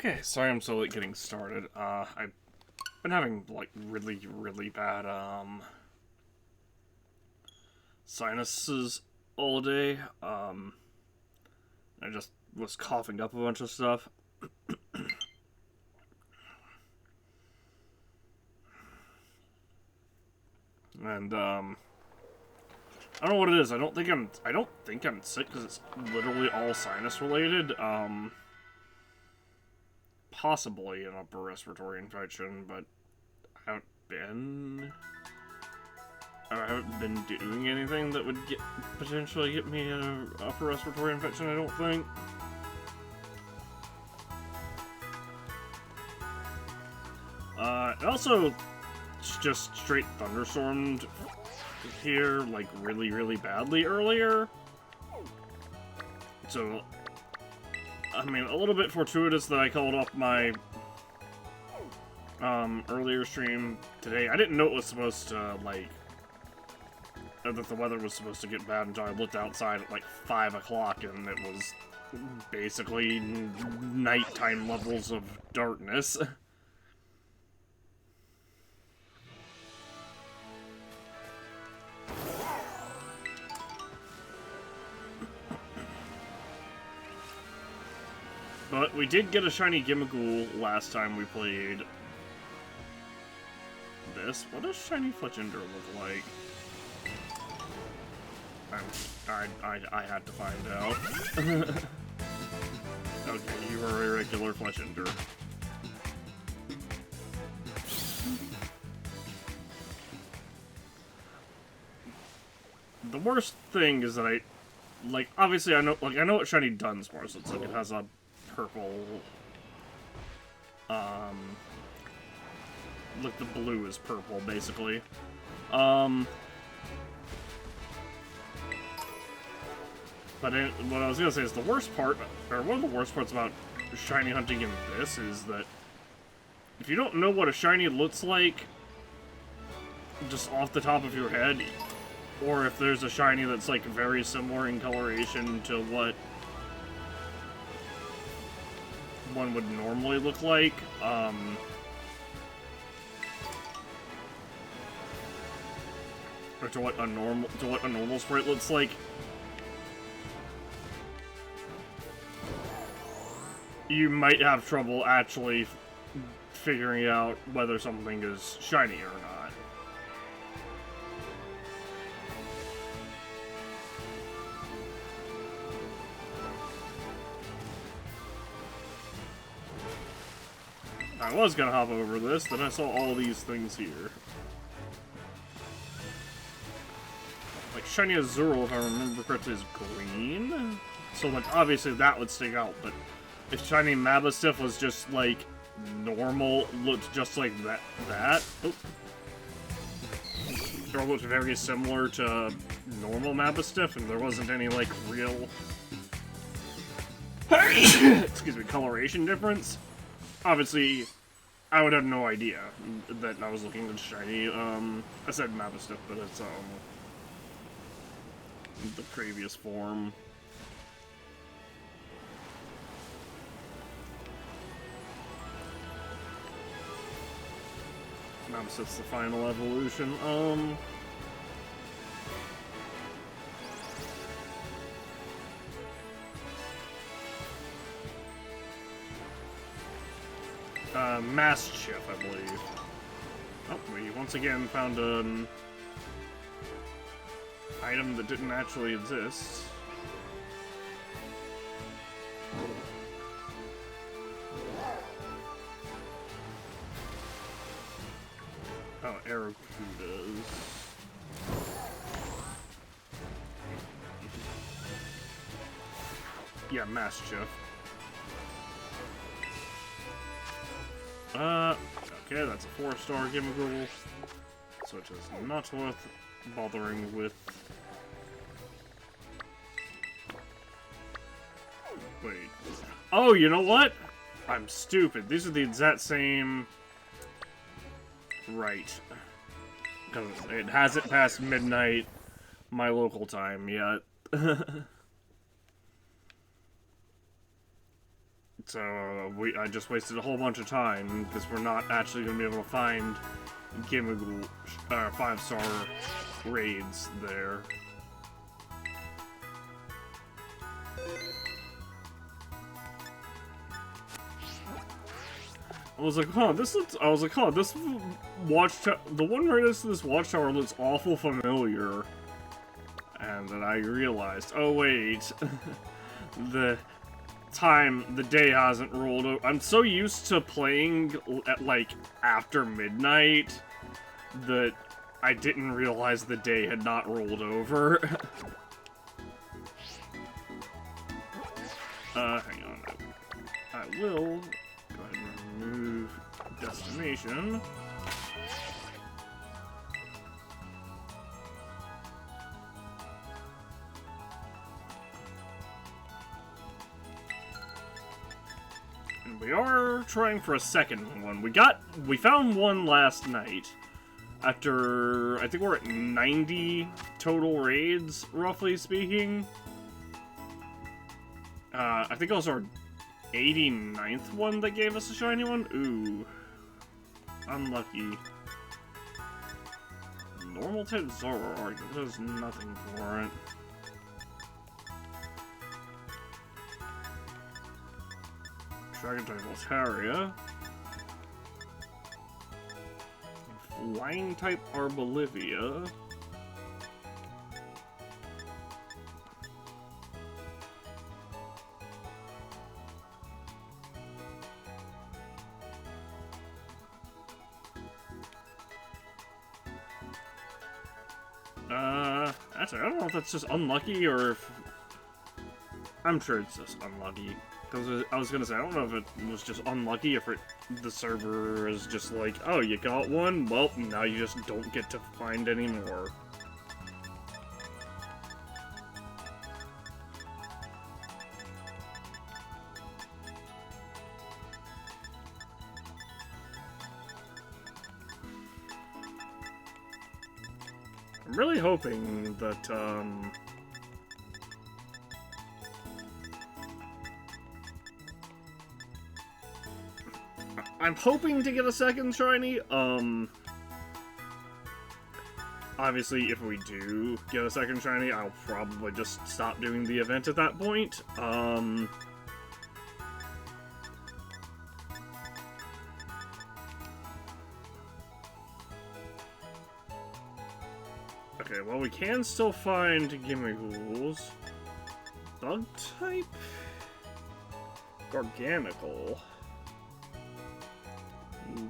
Okay, sorry I'm so late getting started. I've been having, like, really bad, sinuses all day. I just was coughing up a bunch of stuff. And, I don't know what it is. I don't think I'm sick, because it's literally all sinus related. Possibly an upper respiratory infection, but I haven't been doing anything that would potentially get me an upper respiratory infection, I don't think. It also just straight thunderstormed here, like, really badly earlier. So, I mean, a little bit fortuitous that I called off my earlier stream today. I didn't know it was supposed to, like, that the weather was supposed to get bad until I looked outside at, like, 5 o'clock, and it was basically nighttime levels of darkness. But we did get a Shiny Gimmighoul last time we played this. What does Shiny Fletchender look like? I had to find out. Okay, you are a regular Fletchender. The worst thing is that obviously I know what Shiny Dunsparce looks like. It has a purple, like the blue is purple, basically. But what I was gonna say is the worst part, or one of the worst parts about shiny hunting in this is that if you don't know what a shiny looks like just off the top of your head, or if there's a shiny that's like very similar in coloration to what one would normally look like, or to what a normal sprite looks like, you might have trouble actually figuring out whether something is shiny or not. I was gonna hop over this, then I saw all these things here. Like, Shiny Azurill, if I remember correctly, is green? So, like, obviously that would stick out, but if Shiny Mastiff was just, like, normal, looked just like that, or looked very similar to normal Mastiff, and there wasn't any, like, real excuse me, coloration difference, obviously I would have no idea that I was looking at shiny. I said Mastiff, but it's the previous form. Mastiff's the final evolution. Mastiff, I believe. Oh, we once again found an item that didn't actually exist. Oh, Arrokudas. Yeah, Mastiff. Okay, that's a 4-star Gimmighoul, so it is not worth bothering with. Wait. Oh, you know what? I'm stupid. These are the exact same. Right. Because it hasn't passed midnight, my local time, yet. So I just wasted a whole bunch of time because we're not actually going to be able to find Gimmighoul 5-star raids there. I was like, huh, this looks. I was like, huh, this watchtower. The one right next to this watchtower looks awful familiar. And then I realized, oh wait, the day hasn't rolled over. I'm so used to playing at like after midnight that I didn't realize the day had not rolled over. Hang on. I will go ahead and remove destination. And we are trying for a second one. We found one last night. After, I think we're at 90 total raids, roughly speaking. I think it was our 89th one that gave us a shiny one. Ooh. Unlucky. Normal type Zoroark. There's nothing for it. Dragon type Altaria. Flying type Arbolivia. Actually, I don't know if that's just unlucky or if... I'm sure it's just unlucky. Because I was gonna say, I don't know if it was just unlucky, if the server is just like, oh, you got one? Well, now you just don't get to find any more. I'm really hoping that, I'm hoping to get a second shiny. Obviously, if we do get a second shiny, I'll probably just stop doing the event at that point. Okay, well, we can still find Gimmighouls. Bug type? Garganical.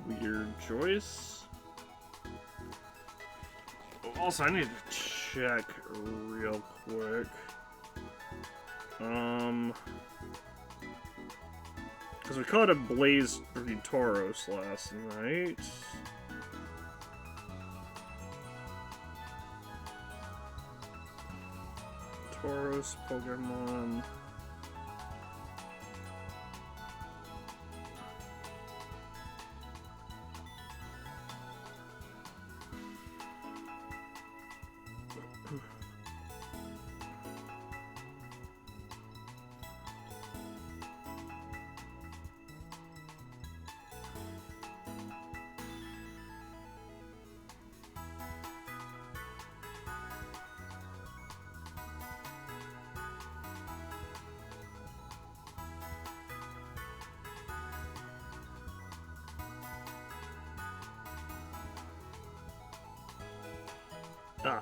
Weird choice. Also, I need to check real quick. Because we caught a Blaze Tauros last night. Tauros Pokemon.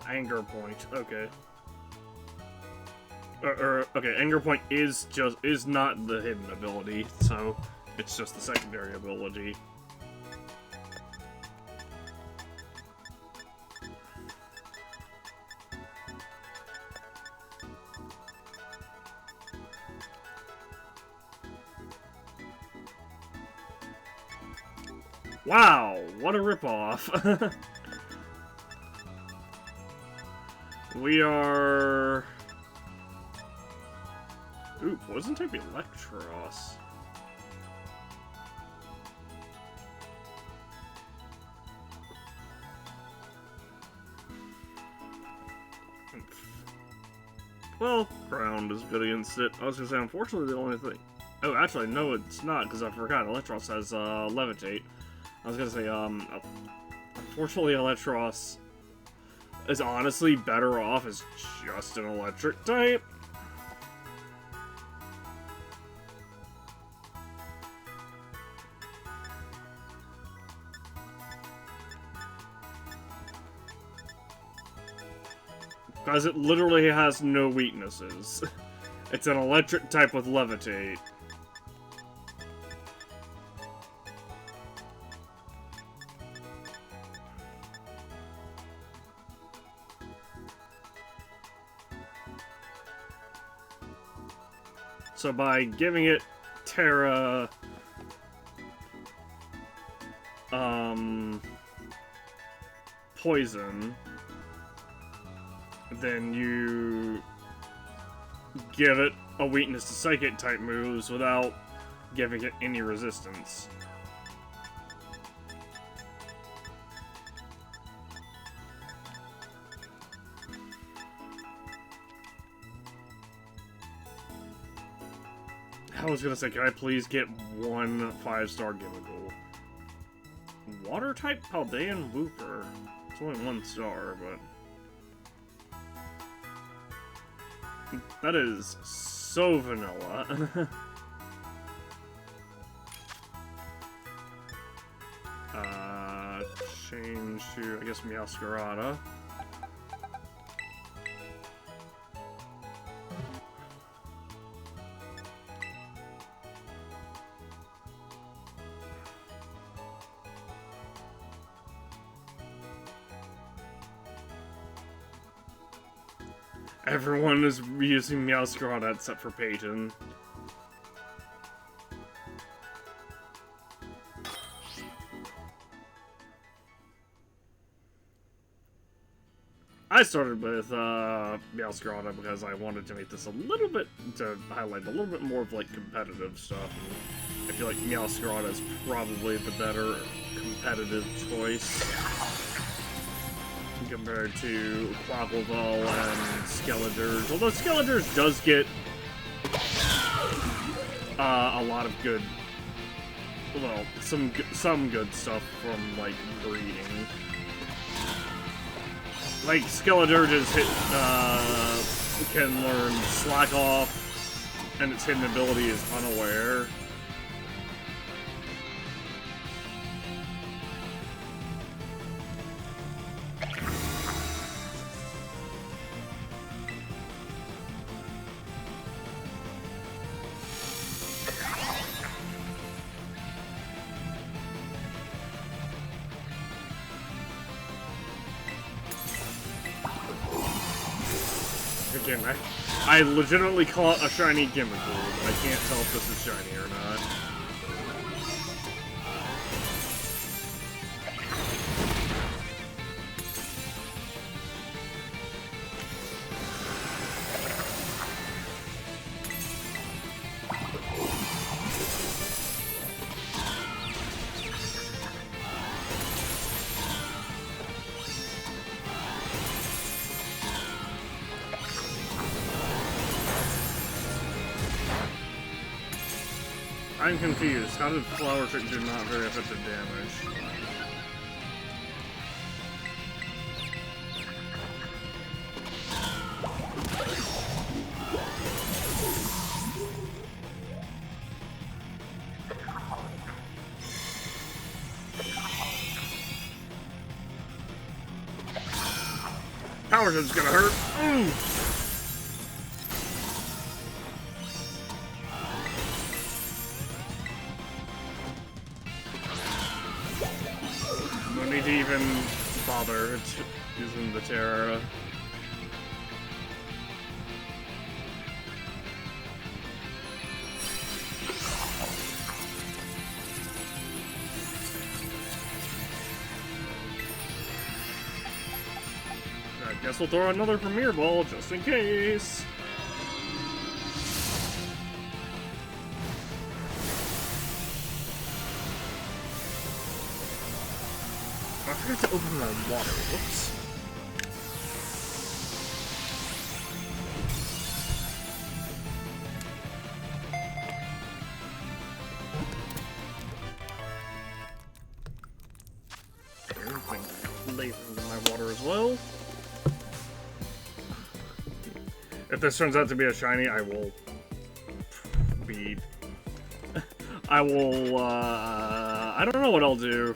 Anger Point. Okay. Okay, Anger Point is not the hidden ability, so it's just the secondary ability. Wow, what a ripoff! We are... Ooh, Poison type Electros. Well, Ground is good against it. I was gonna say, unfortunately, the only thing... Oh, actually, no, it's not, because I forgot. Electros has, Levitate. I was gonna say, unfortunately, Electros is honestly better off as just an electric type. Because it literally has no weaknesses. It's an electric type with Levitate. So by giving it Terra, Poison, then you give it a weakness to Psychic type moves without giving it any resistance. I was gonna say, can I please get one 5-star Gimmighoul? Water type Paldean Wooper. It's only 1 star, but that is so vanilla. Change to, I guess, Meowscarada. Everyone is using Meowscarada except for Peyton. I started with Meowscarada because I wanted to make this a little bit, to highlight a little bit more of like competitive stuff. And I feel like Meowscarada is probably the better competitive choice compared to Quaquaval and Skeledirge. Although Skeledirge does get a lot of good, well, some good stuff from like breeding. Like Skeledirge's can learn Slack Off, and its hidden ability is Unaware. Again, I legitimately call it a Shiny Gimmighoul, but I can't tell if this is shiny or not. I'm confused. How did Flower Trick do not very effective damage? Power Trick's gonna hurt. Ooh. No need to even bother using the Terra. I guess we'll throw another Premier Ball just in case. I forgot to open my water. Whoops. bathe into my water as well. If this turns out to be a shiny, I will be... I will, I don't know what I'll do.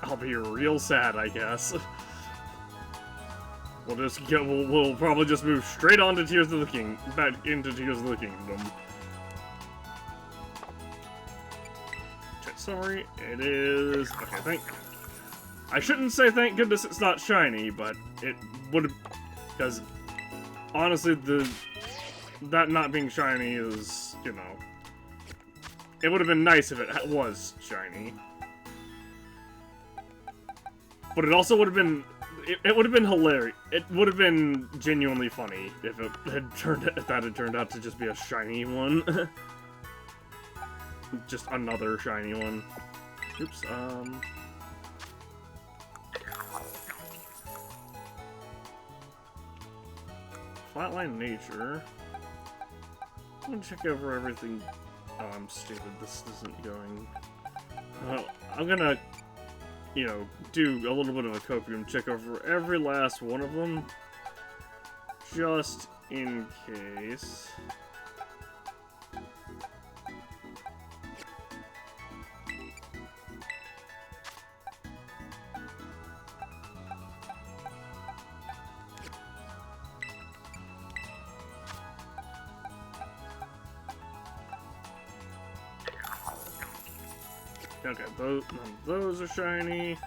I'll be real sad, I guess. We'll just get, we'll probably just move straight on to Tears of the King, back into Tears of the Kingdom. Okay, sorry, it is, okay, I shouldn't say thank goodness it's not shiny, but it would, because honestly, that not being shiny is, you know, it would have been nice if it was shiny. But it also would have been, it would have been hilarious. It would have been genuinely funny if it had turned out to just be a shiny one. Just another shiny one. Oops, Flatline Nature. I'm gonna check over everything. Oh, I'm stupid. This isn't going. I'm gonna, you know, do a little bit of a copium, check over every last one of them, just in case. Okay, none of those are shiny.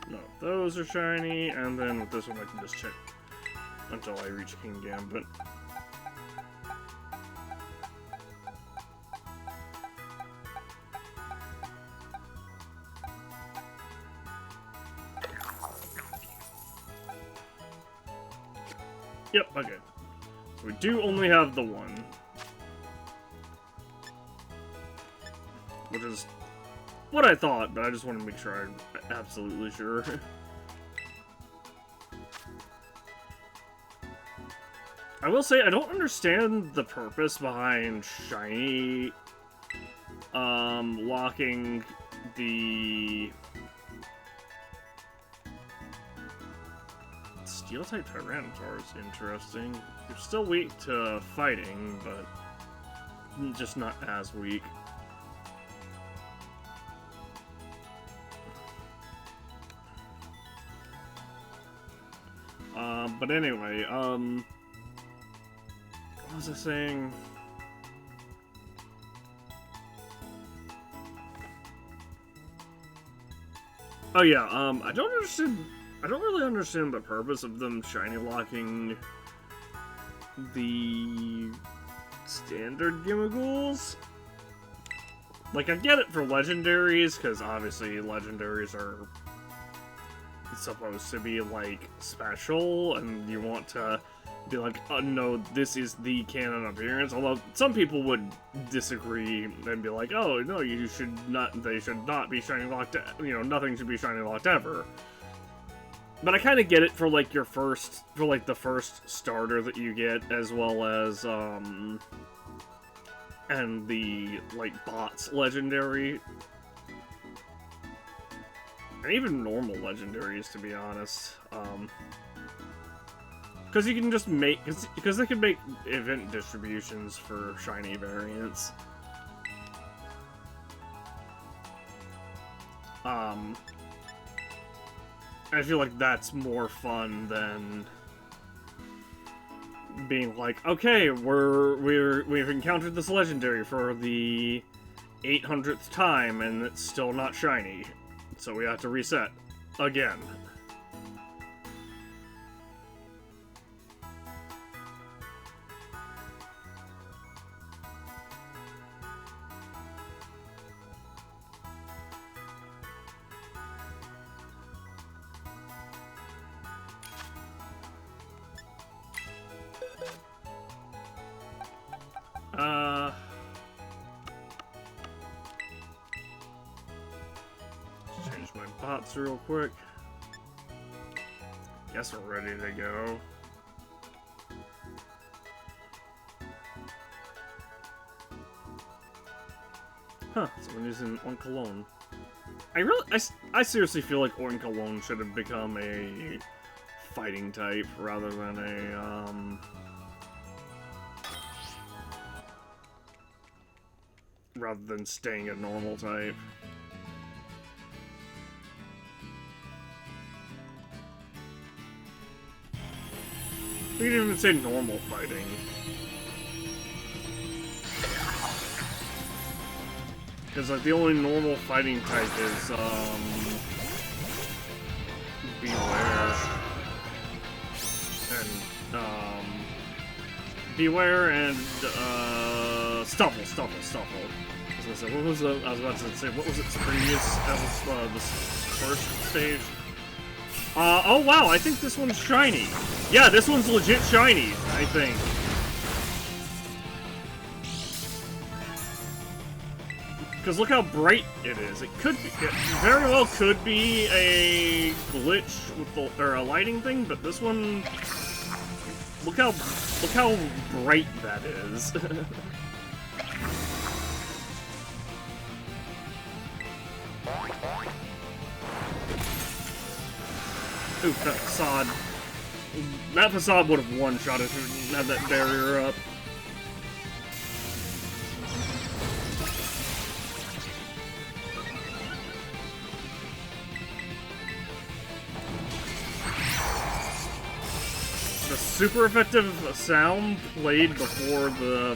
No, those are shiny, and then with this one I can just check until I reach King Gambit. Yep, okay. So we do only have the one. Which is what I thought, but I just want to make sure I'm absolutely sure. I will say, I don't understand the purpose behind shiny, locking the... Steel-type Tyranitar is interesting. You're still weak to fighting, but just not as weak. But anyway, what was I saying? Oh yeah, I don't really understand the purpose of them shiny locking the standard Gimmighouls. Like, I get it for legendaries, because obviously legendaries are supposed to be, like, special, and you want to be like, oh no, this is the canon appearance. Although some people would disagree and be like, oh no, they should not be shiny locked, you know, nothing should be shiny locked ever. But I kind of get it for, like, the first starter that you get, as well as, and the, like, bots legendary. And even normal legendaries, to be honest. Because you can just make, because they can make event distributions for shiny variants. I feel like that's more fun than being like, okay, we've encountered this legendary for the 800th time and it's still not shiny, so we have to reset again. this real quick. Guess we're ready to go. Huh, someone using Oinkologne. I seriously feel like Oinkologne should have become a fighting type rather than a, rather than staying a normal type. We didn't even say normal fighting. Because, like, the only normal fighting type is, Beware. And, Beware and, Stuffle. I was gonna say, what was the, I was about to say, what was its previous, this first stage? Oh wow, I think this one's shiny. Yeah, this one's legit shiny, I think. Because look how bright it is. It could be, it very well could be a glitch with the, or a lighting thing, but this one, look how bright that is. Ooh, that facade. That facade would have one-shot if it didn't have that barrier up. The super effective sound played before the...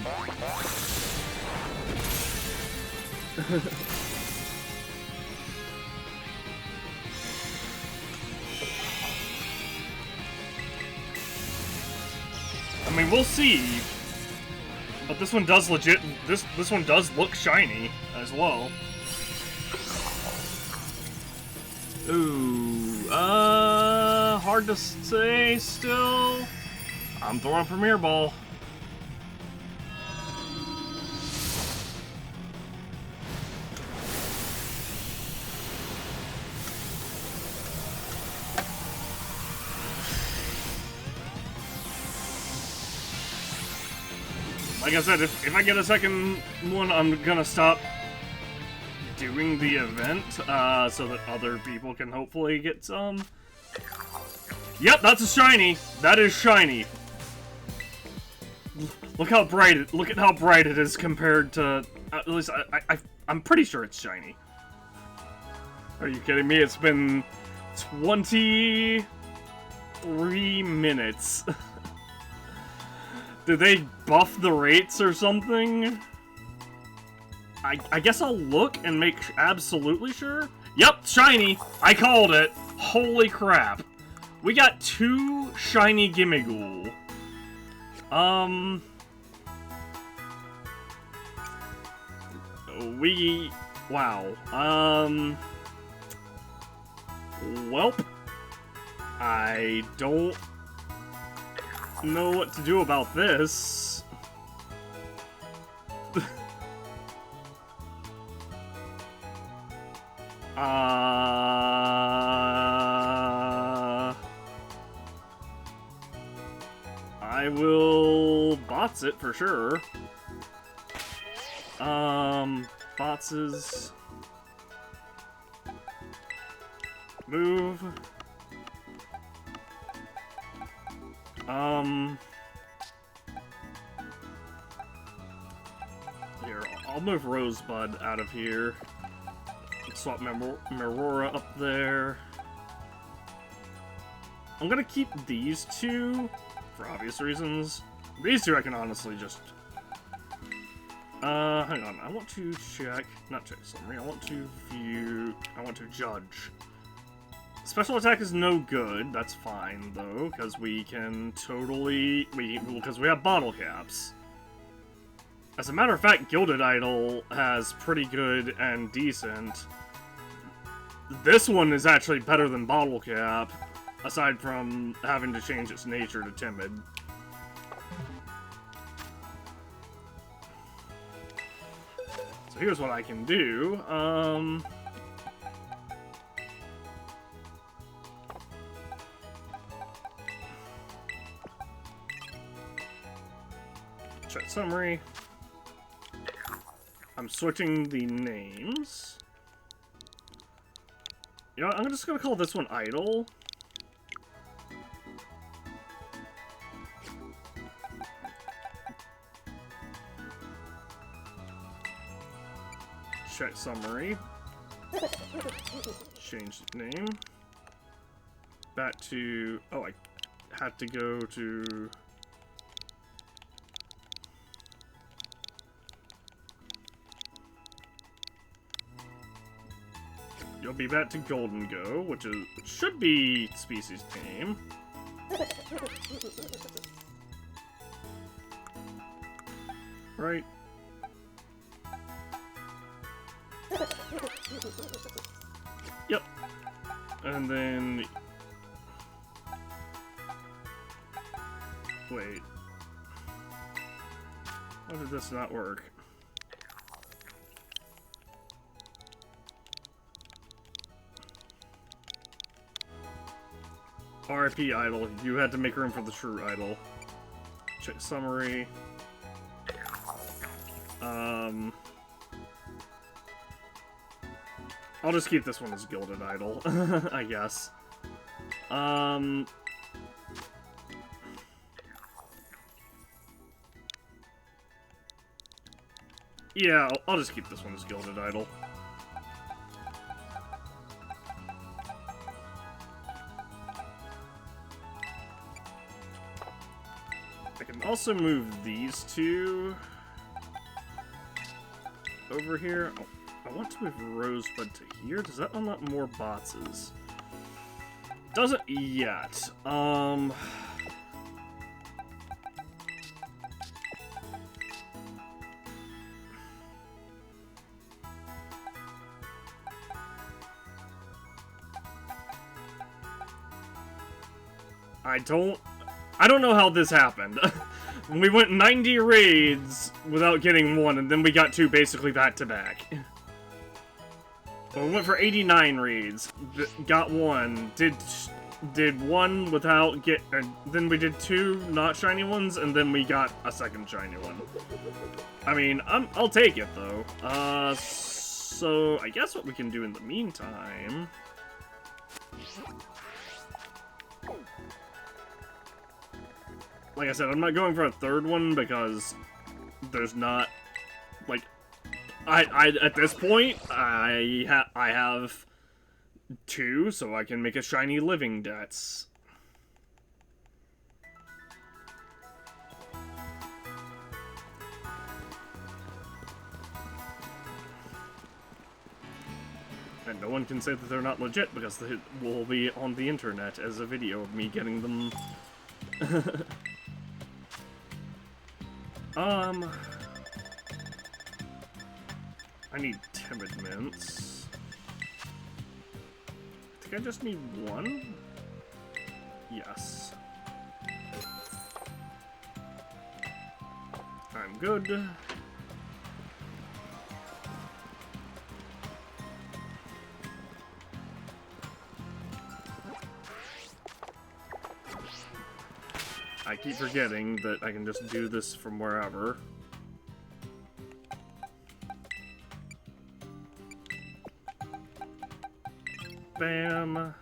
I mean, we'll see. But this one does legit... This one does look shiny as well. Ooh, hard to say still. I'm throwing a Premier Ball. Like I said, if I get a second one, I'm gonna stop doing the event, so that other people can hopefully get some. Yep, that's a shiny. That is shiny. Look how bright it. Look at how bright it is compared to. At least I'm pretty sure it's shiny. Are you kidding me? It's been 23 minutes. Did they buff the rates or something? I guess I'll look and make absolutely sure. Yep, shiny! I called it! Holy crap. We got 2 Shiny Gimmighoul. Wow. Welp. I don't know what to do about this. I will bots it for sure. Bots' move. Here, I'll move Rosebud out of here. Swap Marora up there. I'm gonna keep these 2 for obvious reasons. These 2 I can honestly just... hang on. I want to check... Not check summary. I want to view... I want to judge. Special attack is no good. That's fine, though, because we can totally... Because we have bottle caps. As a matter of fact, Gilded Idol has pretty good and decent. This one is actually better than Bottle Cap, aside from having to change its nature to Timid. So here's what I can do. Check summary. I'm switching the names. You know, I'm just gonna call this one Idle. Check summary. Change the name. Back to... Oh, I had to go to... You'll be back to Golden Go, which should be species name. Right. Yep. And then... Wait. How did this not work? RIP Idle. You had to make room for the true Idle. Check summary. I'll just keep this one as Gilded Idol, I guess. Yeah, I'll just keep this one as Gilded Idol. I can also move these two over here. Oh, I want to move Rosebud to here. Does that unlock more boxes? Doesn't yet. I don't know how this happened. We went 90 raids without getting one, and then we got two basically back-to-back. Well, we went for 89 raids, got one, did one without then we did two not shiny ones, and then we got a second shiny one. I mean, I'll take it, though. So I guess what we can do in the meantime... Like I said, I'm not going for a third one because there's not, like, I at this point, I have two, so I can make a shiny living debts. And no one can say that they're not legit because they will be on the internet as a video of me getting them. I need timid mints. I think I just need one? Yes. I'm good. I keep forgetting that I can just do this from wherever. Bam.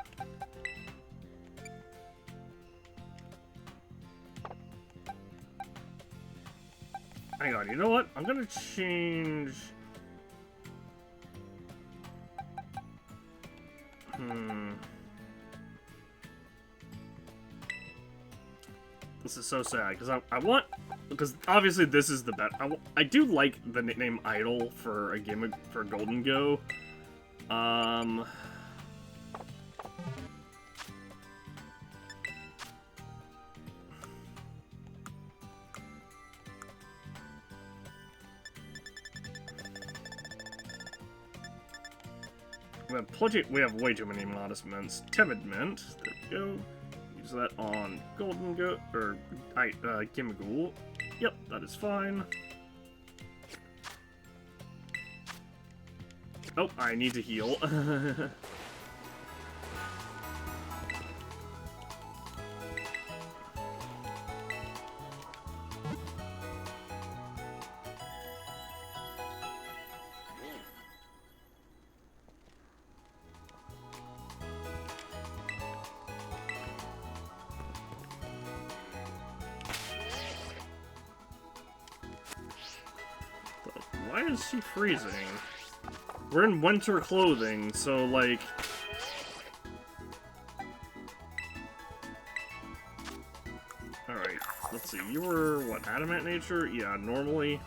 Hang on, you know what? I'm gonna change... This is so sad, because I want... Because obviously this is the best. I do like the nickname Idol for a game for Golden Go. We have way too many modest mints. Timid mint. There we go. Use that on Golden Go or Gimmighoul. Yep, that is fine. Oh, I need to heal. Why is she freezing? We're in winter clothing, so, like... Alright, let's see. You were, what, adamant nature? Yeah, normally.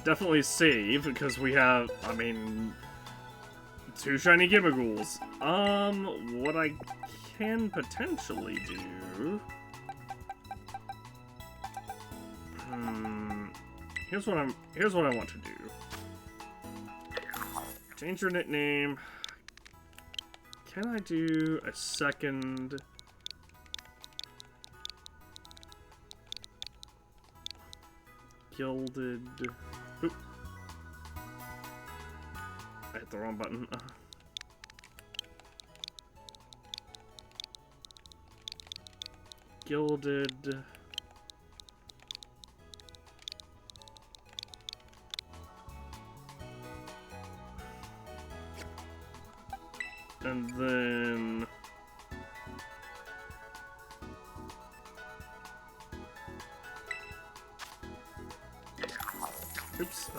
Definitely save, because we have, I mean, 2 Shiny Gimmighoul's. What I can potentially do... Here's what I want to do. Change your nickname. Can I do a second... Gilded... Oop. I hit the wrong button. Gilded... And then... Oops,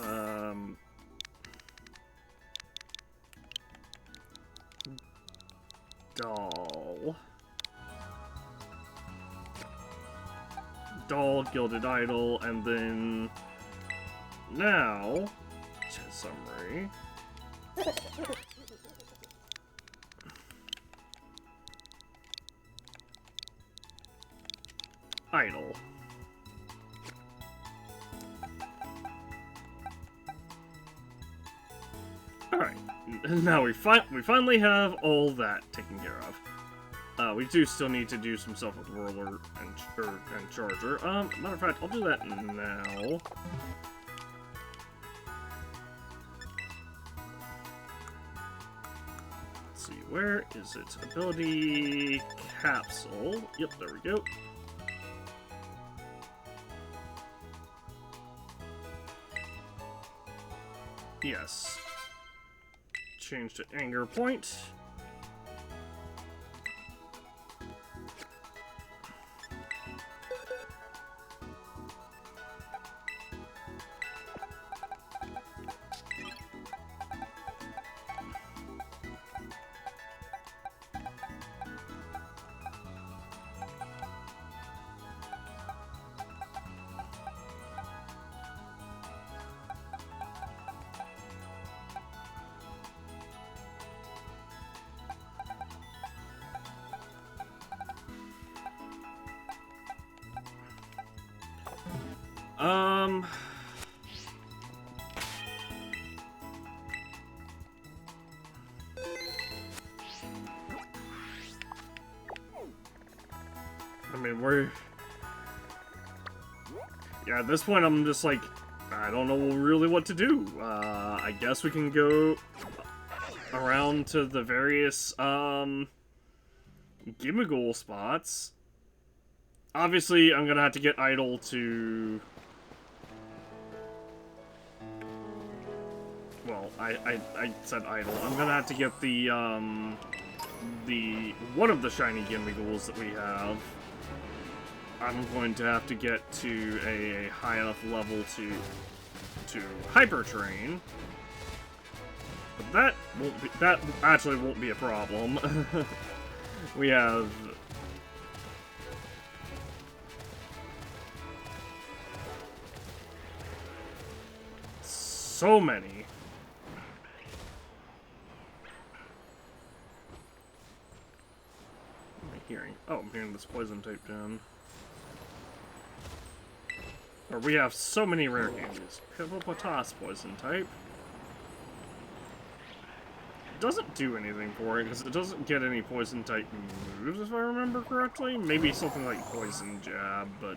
Doll, Gilded Idol, and then... Now... Summary... Idol. Alright, now we finally have all that taken care of. We do still need to do some stuff with Roller and Charger. Matter of fact, I'll do that now. Let's see, where is it? Ability Capsule. Yep, there we go. Yes. Change to Anger Point. I mean, yeah, at this point, I'm just like, I don't know really what to do. I guess we can go around to the various, Gimmighoul spots. Obviously, I'm gonna have to get Idol to... Well, I said Idol. I'm gonna have to get the one of the Shiny Gimmighoul's that we have. I'm going to have to get to a high enough level to Hyper Train. But that actually won't be a problem. We have so many. What am I hearing? Oh, I'm hearing this poison type down. Or we have so many rare candies. Hippopotas poison type. It doesn't do anything for it because it doesn't get any poison type moves, if I remember correctly. Maybe something like Poison Jab, but...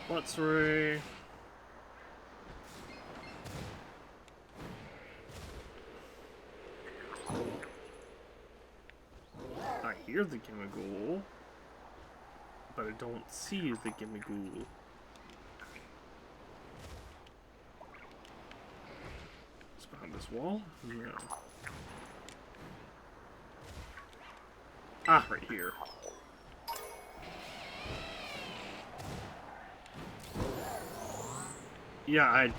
Let's Ray. I hear the Gimmighoul, but I don't see the Gimmighoul. this wall? No. Ah, right here. Yeah,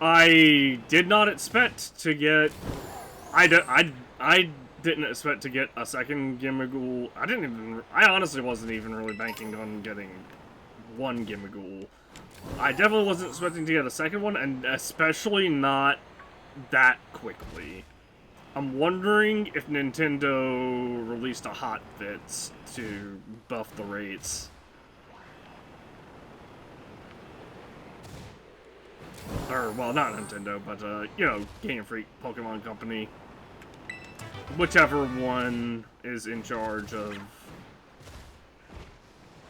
I did not expect to get... I didn't expect to get a second Gimmighoul. I honestly wasn't even really banking on getting one Gimmighoul. I definitely wasn't expecting to get a second one, and especially not that quickly. I'm wondering if Nintendo released a hotfix to buff the rates. Or, well, not Nintendo, but, you know, Game Freak, Pokemon Company. Whichever one is in charge of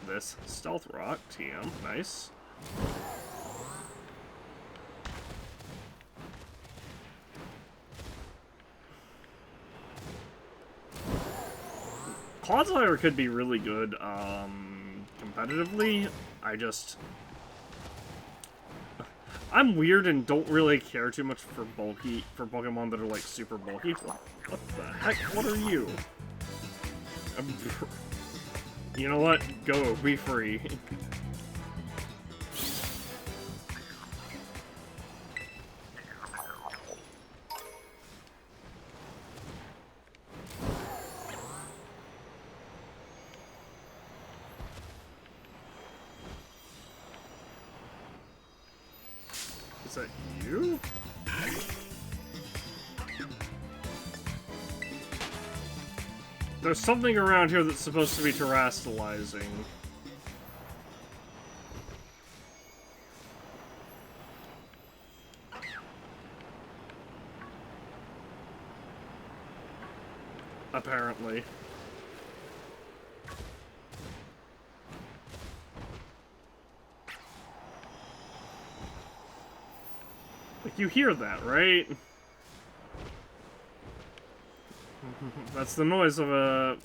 this. Stealth Rock, TM, nice. Clodsire could be really good, competitively. I'm weird and don't really care too much for Pokemon that are, like, super bulky. What the heck? What are you? You know what? Go, be free. Is that you? There's something around here that's supposed to be terastallizing. Apparently. Like, you hear that, right? That's the noise of a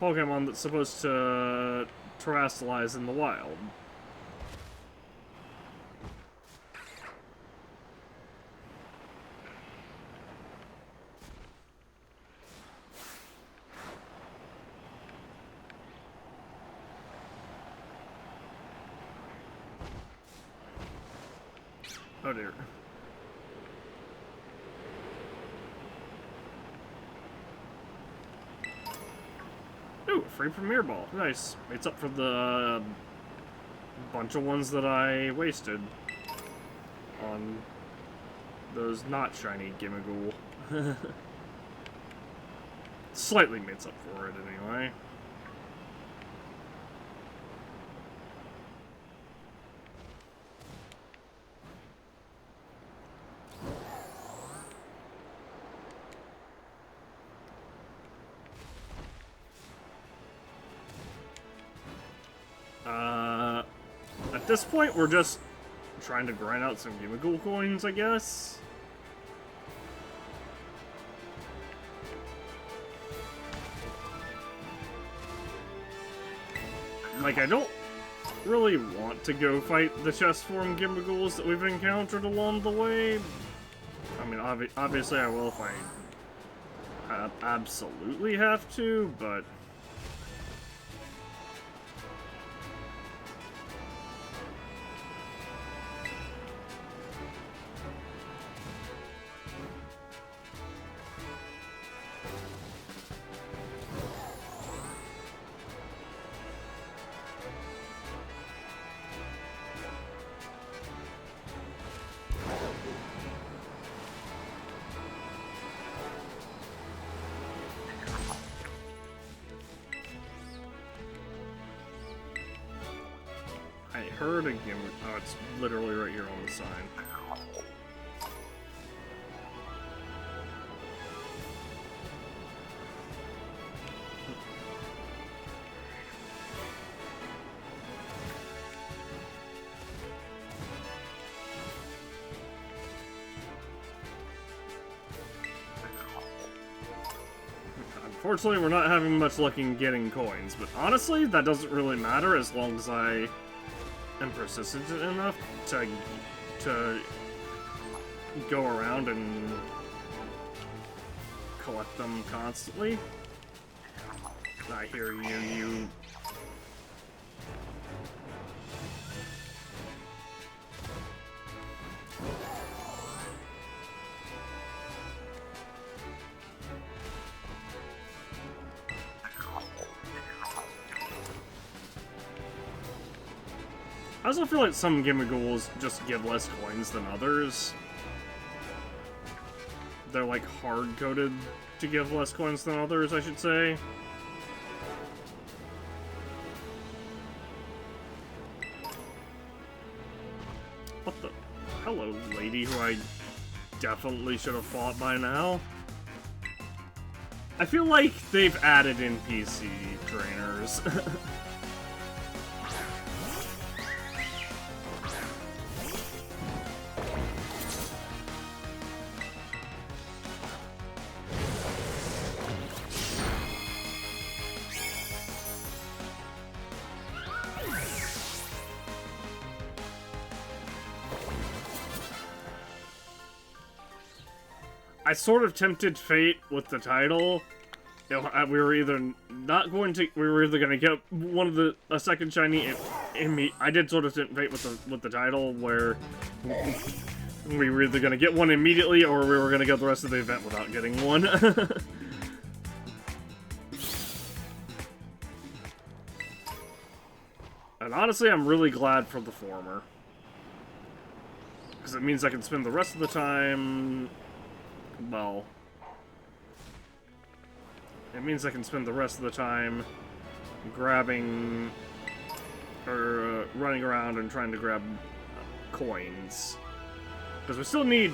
Pokemon that's supposed to terastallize in the wild. Oh dear. Ooh, free Premier Ball. Nice. It's up for the bunch of ones that I wasted on those not shiny Gimmighoul. Slightly makes up for it anyway. At this point, we're just trying to grind out some Gimmighoul coins, I guess. Like, I don't really want to go fight the chest form Gimmighouls that we've encountered along the way. I mean, obviously I will if I absolutely have to, but... I heard a Gimmighoul. Oh, it's literally right here on the sign. Unfortunately, we're not having much luck in getting coins, but honestly, that doesn't really matter as long as I and persistent enough to go around and collect them constantly. I hear you. I also feel like some Gimmighouls just give less coins than others. They're like hard-coded to give less coins than others, I should say. What the? Hello, lady who I definitely should have fought by now. I feel like they've added NPC trainers. I sort of tempted fate with the title. You know, we were either gonna get a second shiny. I did sort of tempt fate with the title, where we were either gonna get one immediately, or we were gonna get the rest of the event without getting one. And honestly, I'm really glad for the former, because it means I can spend the rest of the time. Well, it means I can spend the rest of the time grabbing, or running around and trying to grab coins. Because we still need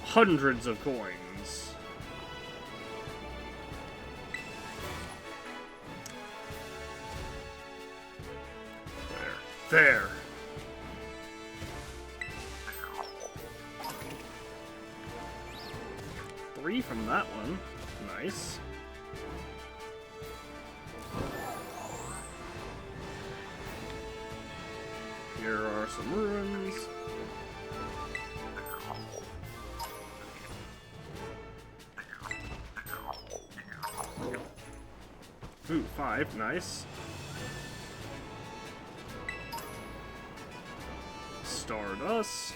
hundreds of coins. There. 3 from that one. Nice. Here are some ruins. Ooh, 5. Nice. Stardust.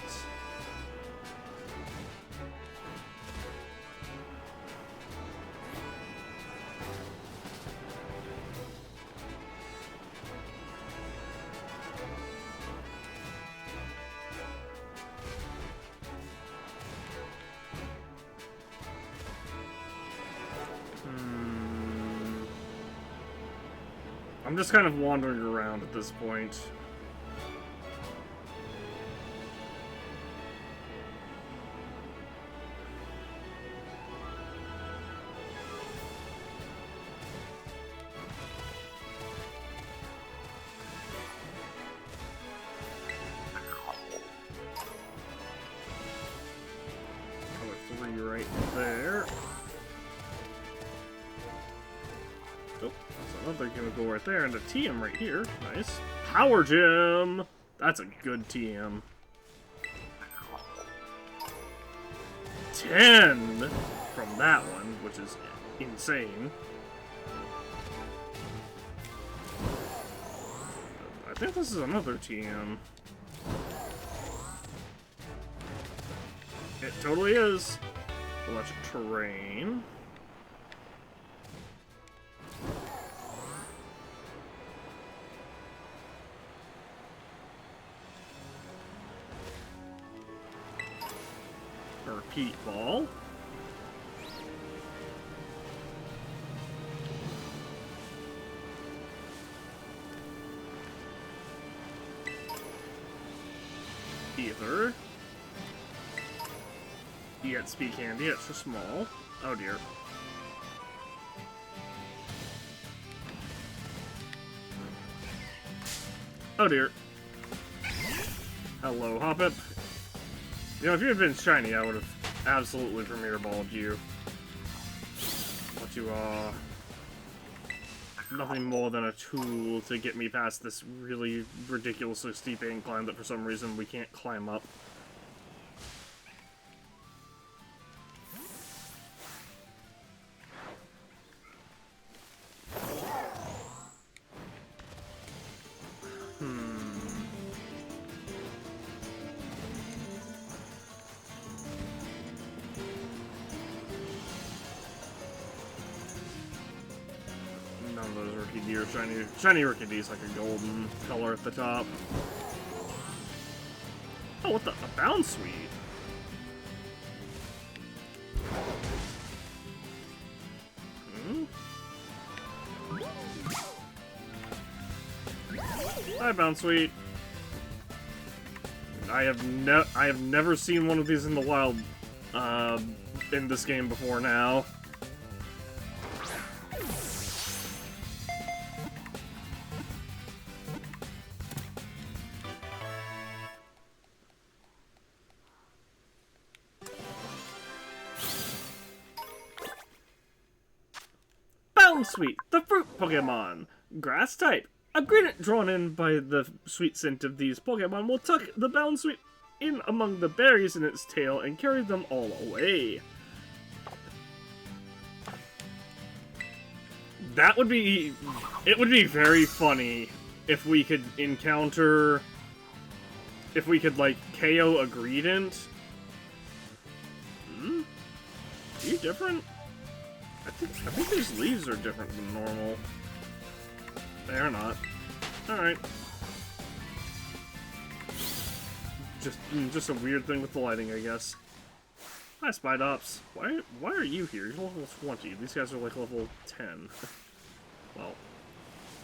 I'm just kind of wandering around at this point. Color 3 right there. Oh, there's another Gimmighoul right there, and a TM right here. Nice. Power Gem! That's a good TM. 10 from that one, which is insane. I think this is another TM. It totally is. Electric Terrain. Repeat Ball. Either. You get Speed Candy, extra small. Oh dear. Oh dear. Hello, Hoppip. You know, if you had been shiny, I would have absolutely Premier Balled you. But you, nothing more than a tool to get me past this really ridiculously steep incline that for some reason we can't climb up. None of those Rookie D are shiny. Shiny Rookie D is like a golden color at the top. Oh, what the? A Bounce Suite. Hi, Bounce Suite. I have never seen one of these in the wild in this game before now. Bounce Suite, the fruit Pokemon. Grass type. A gradient drawn in by the sweet scent of these Pokemon will tuck the Bounce Suite in among the berries in its tail and carry them all away. That would be... It would be very funny if we could encounter... If we could, like, KO a Greedent. Are you different? I think these leaves are different than normal. They're not. Alright. Just a weird thing with the lighting, I guess. Hi, Spidops. Why are you here? You're level 20. These guys are like level 10. Well,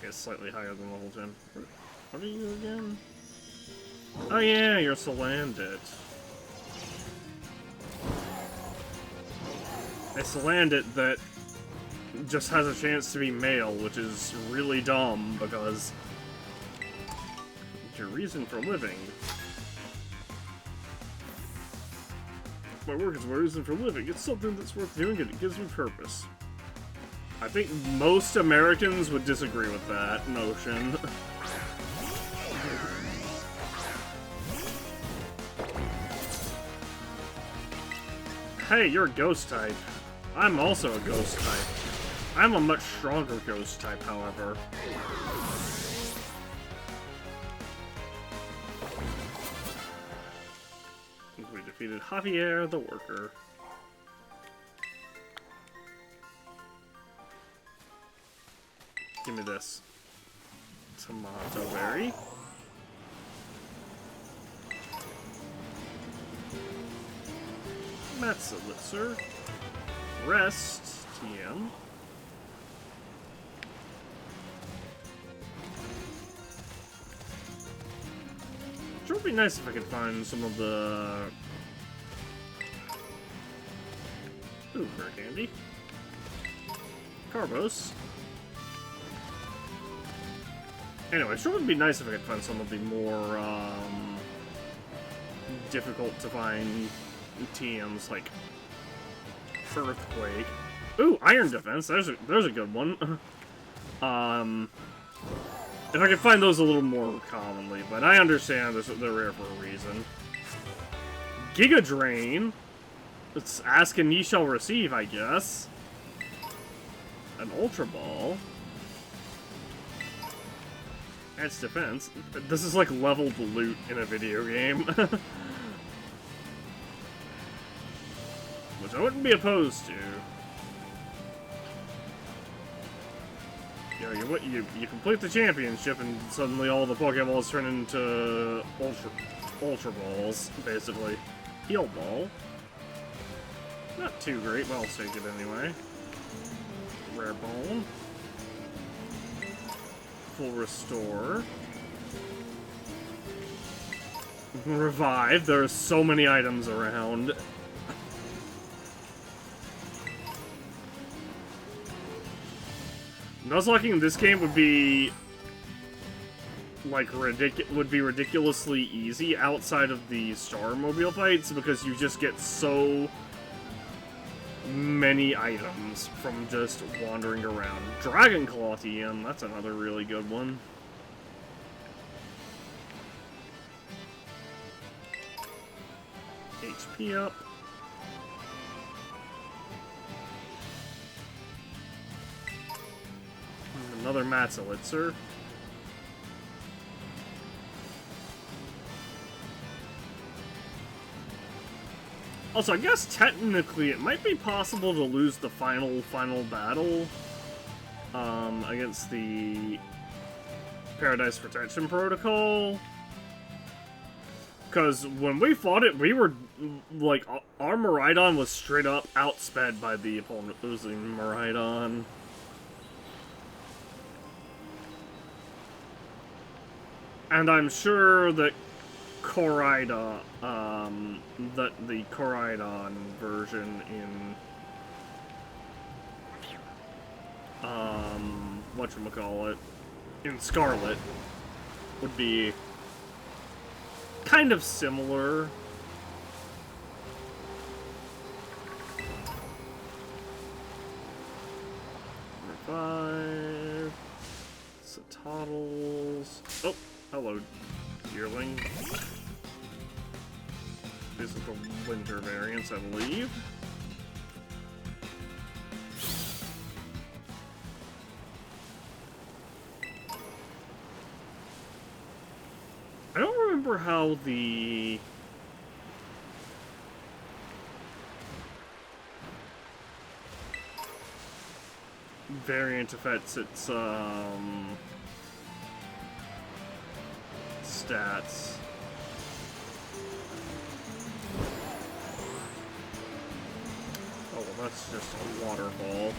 I guess slightly higher than level 10. What are you again? Oh yeah, you're Salandit. A Salandit that just has a chance to be male, which is really dumb, because it's your reason for living. My work is my reason for living. It's something that's worth doing and it gives me purpose. I think most Americans would disagree with that notion. Hey, you're a ghost type. I'm also a ghost type. I'm a much stronger ghost type, however. We defeated Javier the Worker. Give me this. Tomato berry. Matzelitzer. Rest. TM. Sure would be nice if I could find some of the... Ooh, very handy. Carbos. Anyway, sure would be nice if I could find some of the more, difficult to find TMs, like Earthquake. Ooh, Iron Defense, there's a good one. If I could find those a little more commonly, but I understand they're rare for a reason. Giga Drain. It's ask and ye shall receive, I guess. An Ultra Ball. Adds defense. This is like leveled loot in a video game. Which I wouldn't be opposed to. You know, you complete the championship and suddenly all the Pokeballs turn into Ultra Balls, basically. Heal Ball. Not too great, but I'll take it anyway. Rare Bone. Full Restore. Revive. There are so many items around. Nuzlocking in this game would be like ridiculously easy outside of the Starmobile fights because you just get so many items from just wandering around. Dragon Claw TM, that's another really good one. HP up. Another Matzelitzer. Also, I guess technically it might be possible to lose the final battle against the Paradise Protection Protocol. Because when we fought it, we were, like, our Miraidon was straight up outsped by the opponent losing Miraidon. And I'm sure that Koraidon, the Koraidon version in, whatchamacallit, in Scarlet would be kind of similar. Revive. Satoddles. Oh, hello, Yearling. These are the winter variants, I believe. I don't remember how the variant affects its stats. Oh, well, that's just a waterfall.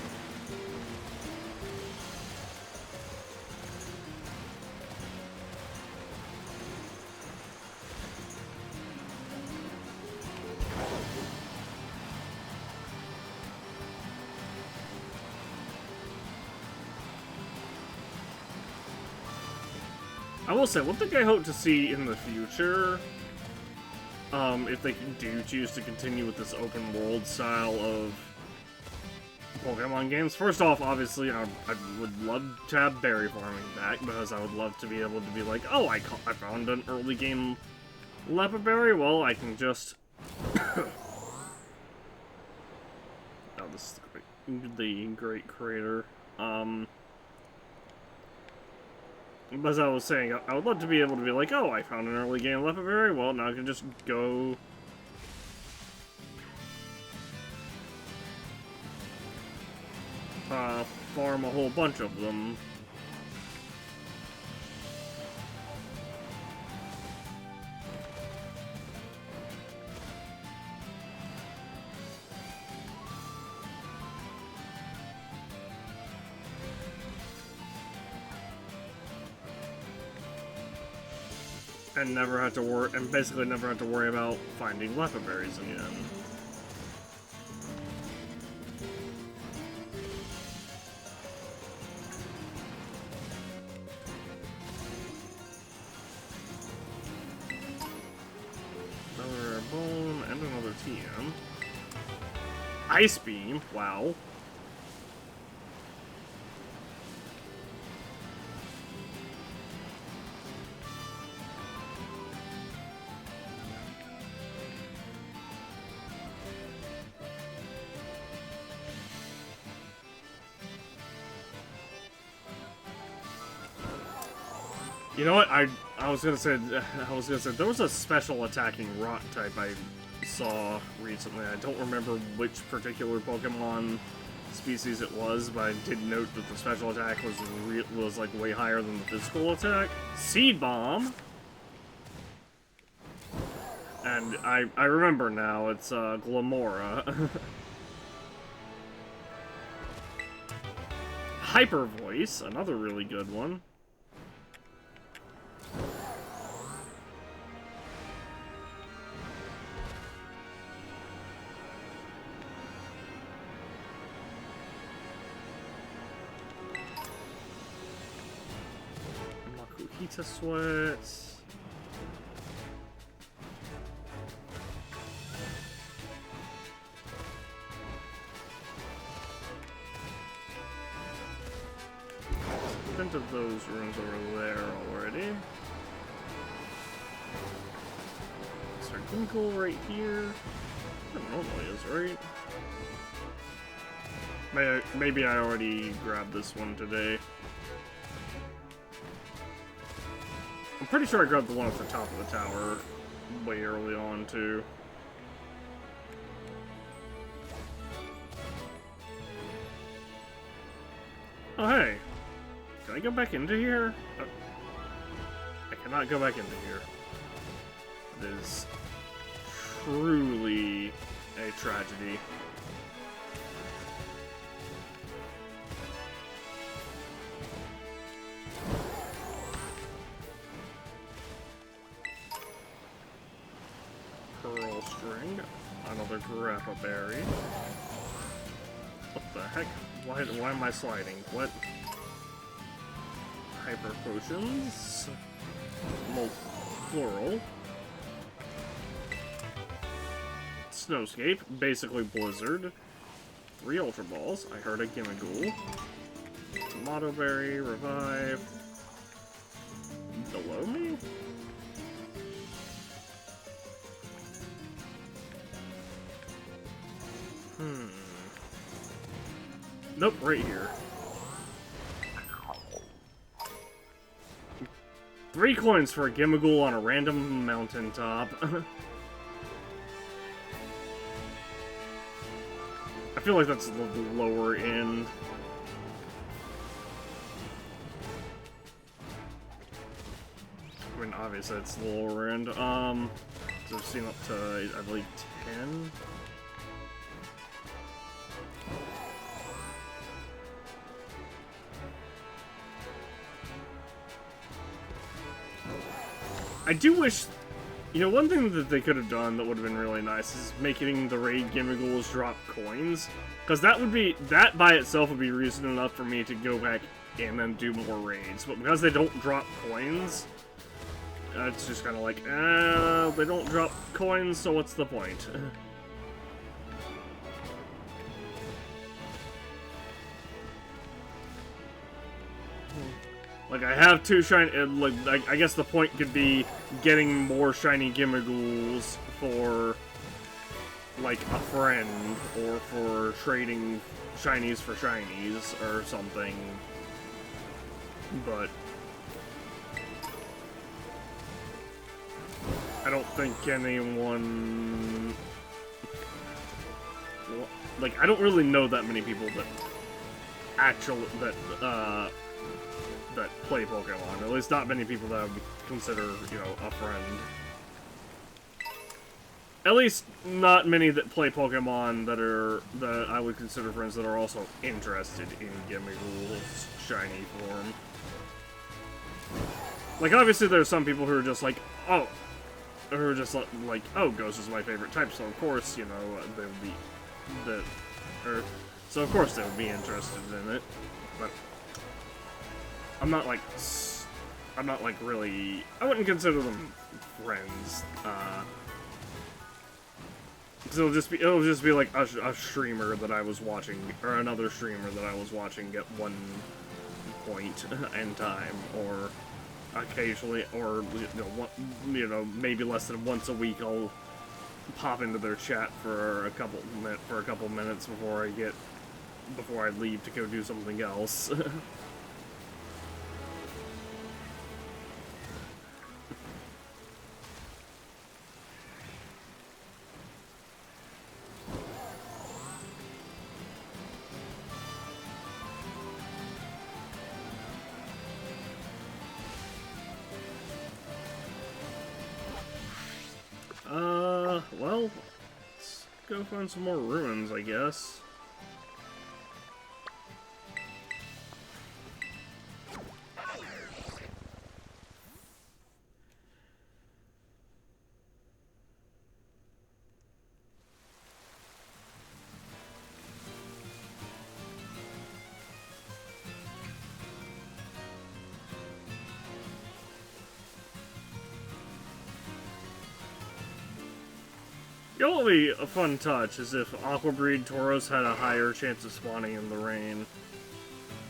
I will say, one thing I hope to see in the future, if they do choose to continue with this open world style of Pokemon games. First off, obviously, I would love to have berry farming back, because I would love to be able to be like, oh, I found an early game Leopard Berry, well, I can just... oh, this is the great creator. As I was saying, I would love to be able to be like, oh, I found an early game Leopard Berry, well, now I can just go... farm a whole bunch of them. And never have to worry, and basically never have to worry about finding Leopard Berries again. Another bone and another TM. Ice Beam, wow. You know what? I was gonna say there was a special attacking rock type I saw recently. I don't remember which particular Pokemon species it was, but I did note that the special attack was like way higher than the physical attack. Seed Bomb. And I remember now, it's Glamora. Hyper Voice, another really good one. Makuhita Sweat. been to those rooms over there already. Is there Gimmighoul right here? It normally is, right? Maybe I already grabbed this one today. I'm pretty sure I grabbed the one at the top of the tower way early on, too. Oh, hey. Can I go back into here? I cannot go back into here. It is truly a tragedy. Pearl string. Another grappa berry. What the heck? Why am I sliding? What? Hyper potions. Floral. Snowscape. Basically Blizzard. 3 Ultra Balls. I heard a Gimmighoul. Tomato berry. Revive. Below me? Nope, right here. 3 coins for a Gimmighoul on a random mountaintop. I feel like that's the lower end. I mean, obviously it's the lower end. So I've seen up to, I believe, 10. I do wish, you know, one thing that they could have done that would have been really nice is making the raid Gimmighouls drop coins, because that by itself would be reason enough for me to go back in and do more raids. But because they don't drop coins, it's just kind of like, they don't drop coins, so what's the point? Like, I have 2 shiny, like, I guess the point could be getting more shiny Gimmighouls for, like, a friend, or for trading shinies for shinies, or something. But I don't think anyone, like, I don't really know that many people that that play Pokemon. At least not many people that I would consider, you know, a friend. At least not many that play Pokemon that I would consider friends that are also interested in Gimmighoul's shiny form. Like, obviously there's some people who are just like, oh, who are just like, oh, Ghost is my favorite type, so of course, you know, they would be so of course they would be interested in it. But I'm not like really, I wouldn't consider them friends, because it'll just be like a streamer that I was watching, or another streamer that I was watching at one point in time, or occasionally, or, you know, maybe less than once a week I'll pop into their chat for a couple minutes before I leave to go do something else. Well, let's go find some more ruins, I guess. It would be a fun touch is if Aqua Breed Tauros had a higher chance of spawning in the rain.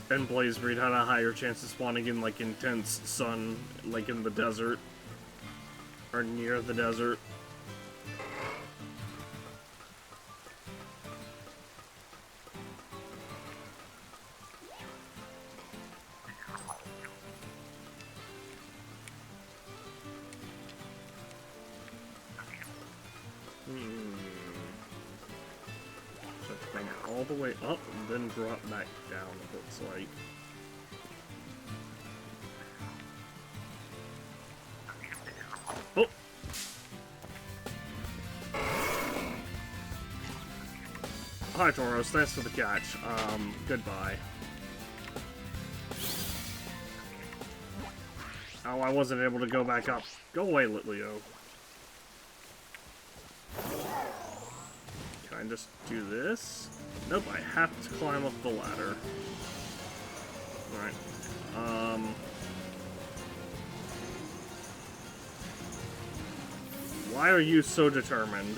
And Blaze Breed had a higher chance of spawning in, like, intense sun, like in the desert. Or near the desert. So come all the way up and then drop back down, it looks like. Oh! Hi, Tauros. Thanks for the catch. Goodbye. Oh, I wasn't able to go back up. Go away, Litleo. Can I just do this? Nope, I have to climb up the ladder. Alright. Why are you so determined?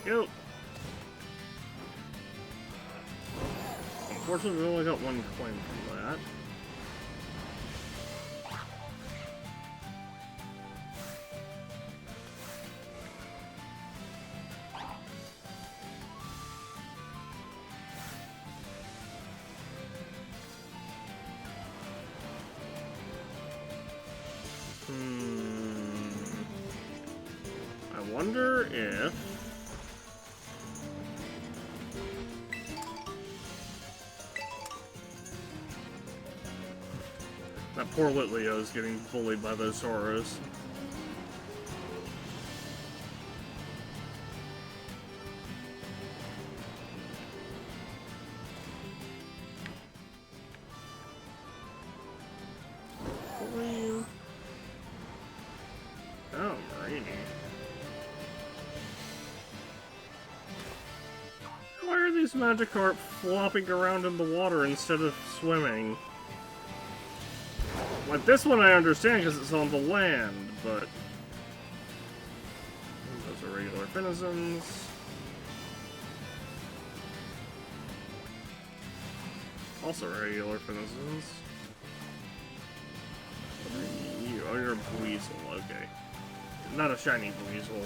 Go. Unfortunately, we only got one coin from that. I wonder if... That poor Litleo is getting bullied by those Tauros. Bully. Oh, Marini. Why are these Magikarp flopping around in the water instead of swimming? Like, this one I understand because it's on the land, but... Those are regular Finizons. Also regular Finizons. Oh, you're a Buizel, okay. Not a shiny Buizel.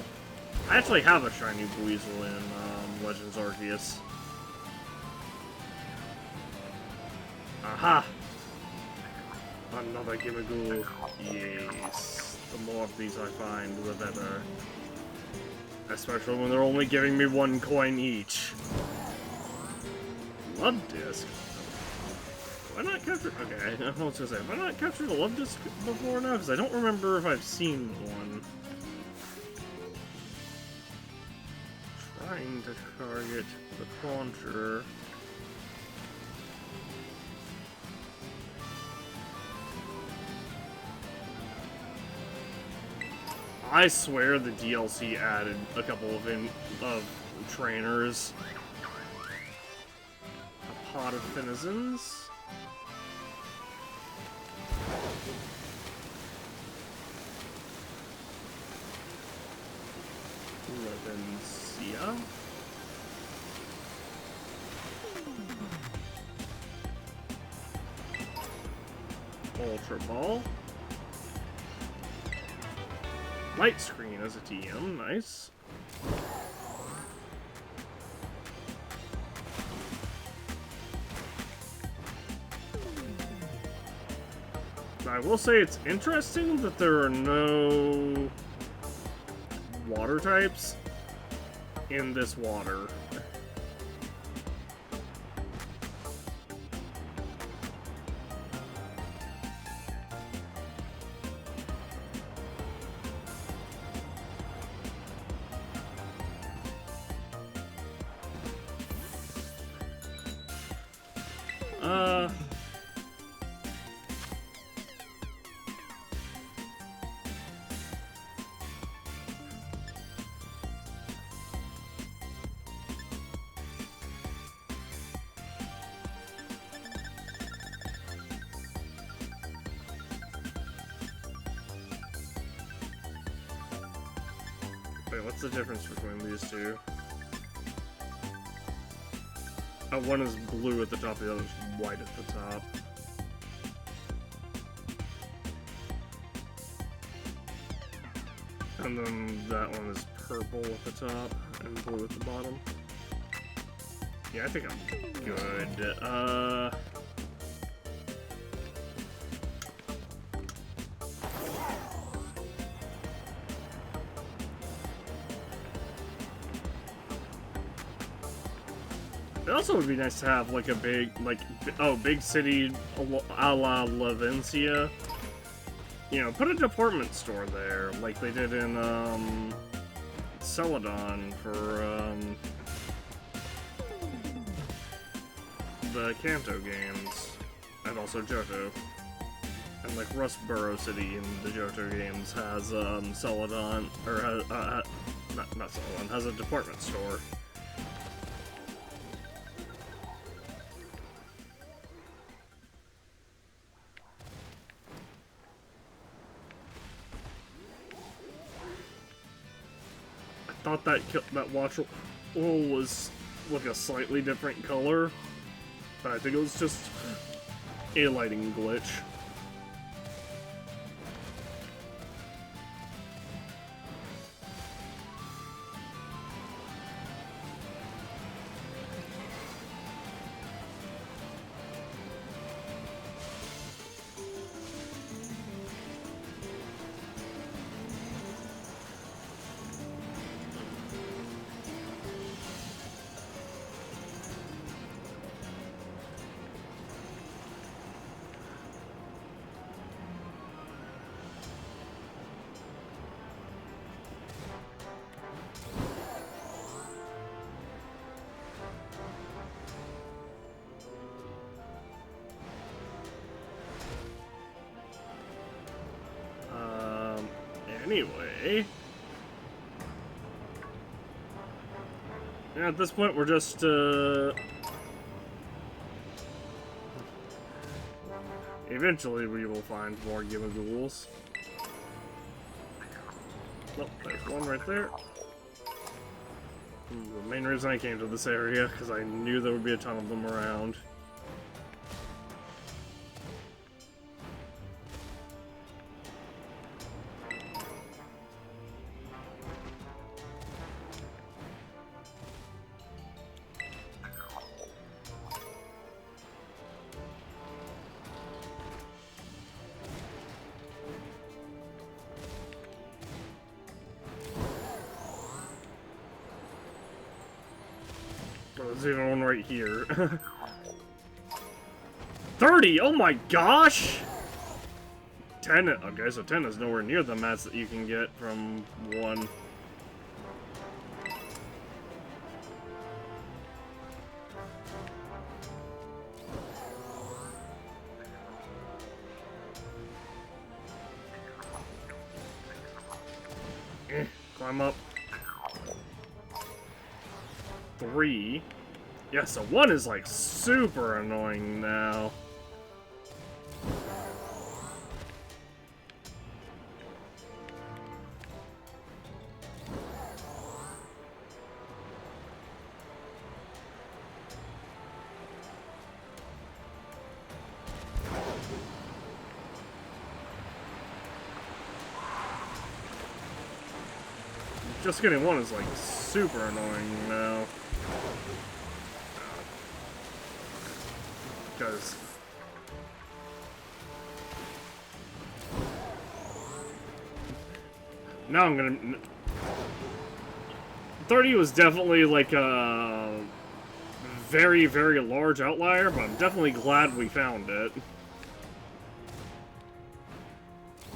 I actually have a shiny Buizel in Legends Arceus. Aha! Another Gimmighoul. Yes. The more of these I find, the better. Especially when they're only giving me one coin each. Love Disc? Have I not captured... Okay, I was gonna say, have I not captured a Love Disc before now? Because I don't remember if I've seen one. Trying to target the Conjurer. I swear the DLC added a couple of trainers. A pot of Finizons. Levencia. Ultra Ball. Light Screen as a TM, nice. I will say it's interesting that there are no water types in this water. Wait, what's the difference between these two? Oh, one is blue at the top, the other is white at the top. And then that one is purple at the top and blue at the bottom. Yeah, I think I'm good. It also would be nice to have, like, a big, like, big city a la Lavencia. You know, put a department store there, like they did in, Celadon for, the Kanto games, and also Johto. And, like, Rustboro City in the Johto games has, Celadon, or has, not Celadon, has a department store. Thought that watch was like a slightly different color, but I think it was just a lighting glitch. Anyway, yeah, at this point we're just, eventually we will find more Gimmighouls. Oh, there's one right there. The main reason I came to this area, because I knew there would be a ton of them around. There's even one right here. 30! Oh my gosh! 10. Okay, so 10 is nowhere near the mats that you can get from 1. Climb up. 3. Yeah, so 1 is like super annoying now. Just getting 1 is like super annoying now. Because now I'm gonna... 30 was definitely like a very, very large outlier, but I'm definitely glad we found it.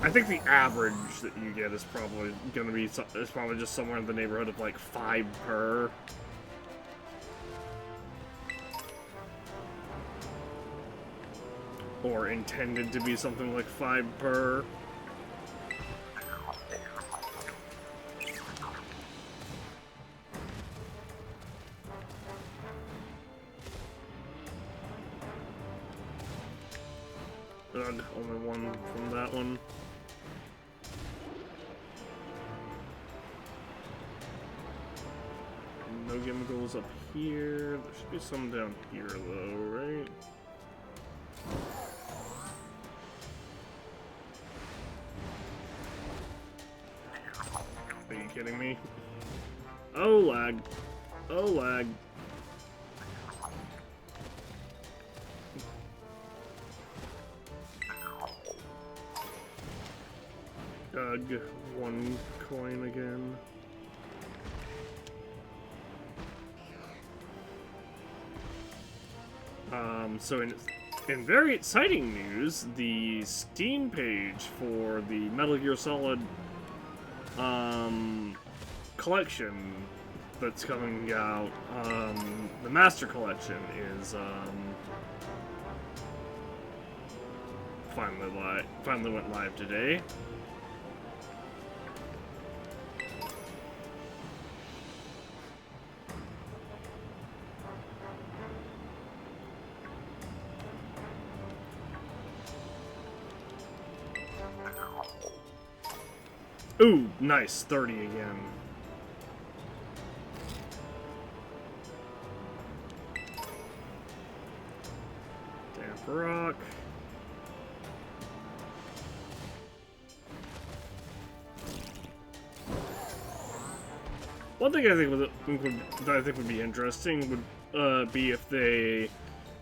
I think the average that you get is probably gonna be just somewhere in the neighborhood of like 5 per. or intended to be something like 5 per. God, only one from that one. No Gimmighoul's up here. There should be some down here, though, right? Are you kidding me? Oh, lag. Oh, lag. Ugh, 1 coin again. So in very exciting news, the Steam page for the Metal Gear Solid collection that's coming out, the Master Collection, is finally went live today. Ooh, nice, 30 again. Damp rock. One thing I think would be interesting would be if they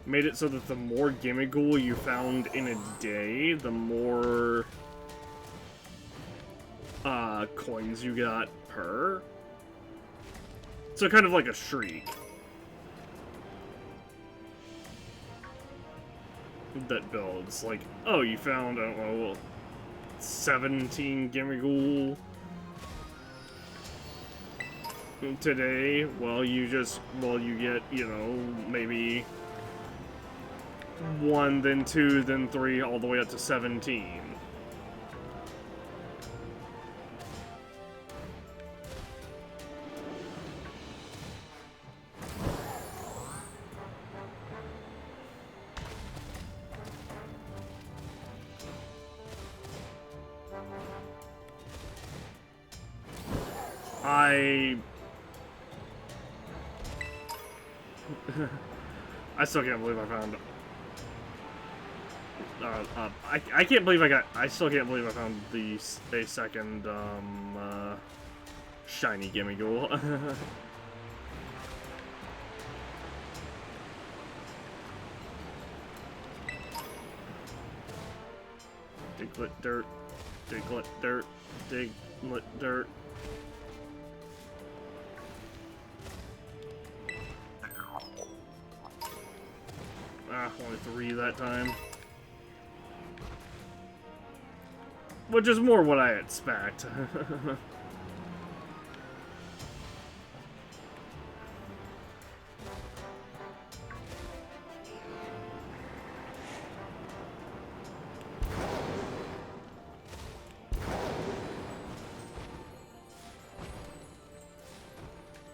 made it so that the more Gimmighoul you found in a day, the more coins you got per. So kind of like a shriek. That builds. Like, oh, you found, I don't know, 17 Gimmighoul today. Well, you get, you know, maybe 1, then 2, then 3, all the way up to 17. I still can't believe I found. I can't believe I still can't believe I found a second Shiny Gimmighoul. Diglet dirt, diglet dirt, diglet dirt. Only 3 that time. Which is more what I expect.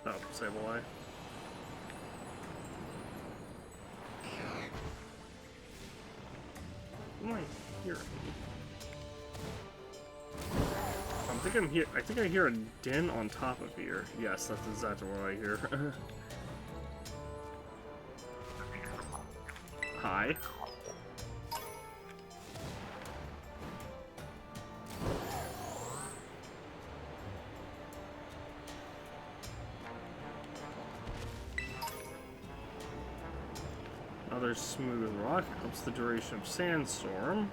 Oh, save a lie. Am I here? I think I hear a den on top of here. Yes, that's exactly what I hear. Hi. Another smooth rock. Ups the duration of sandstorm.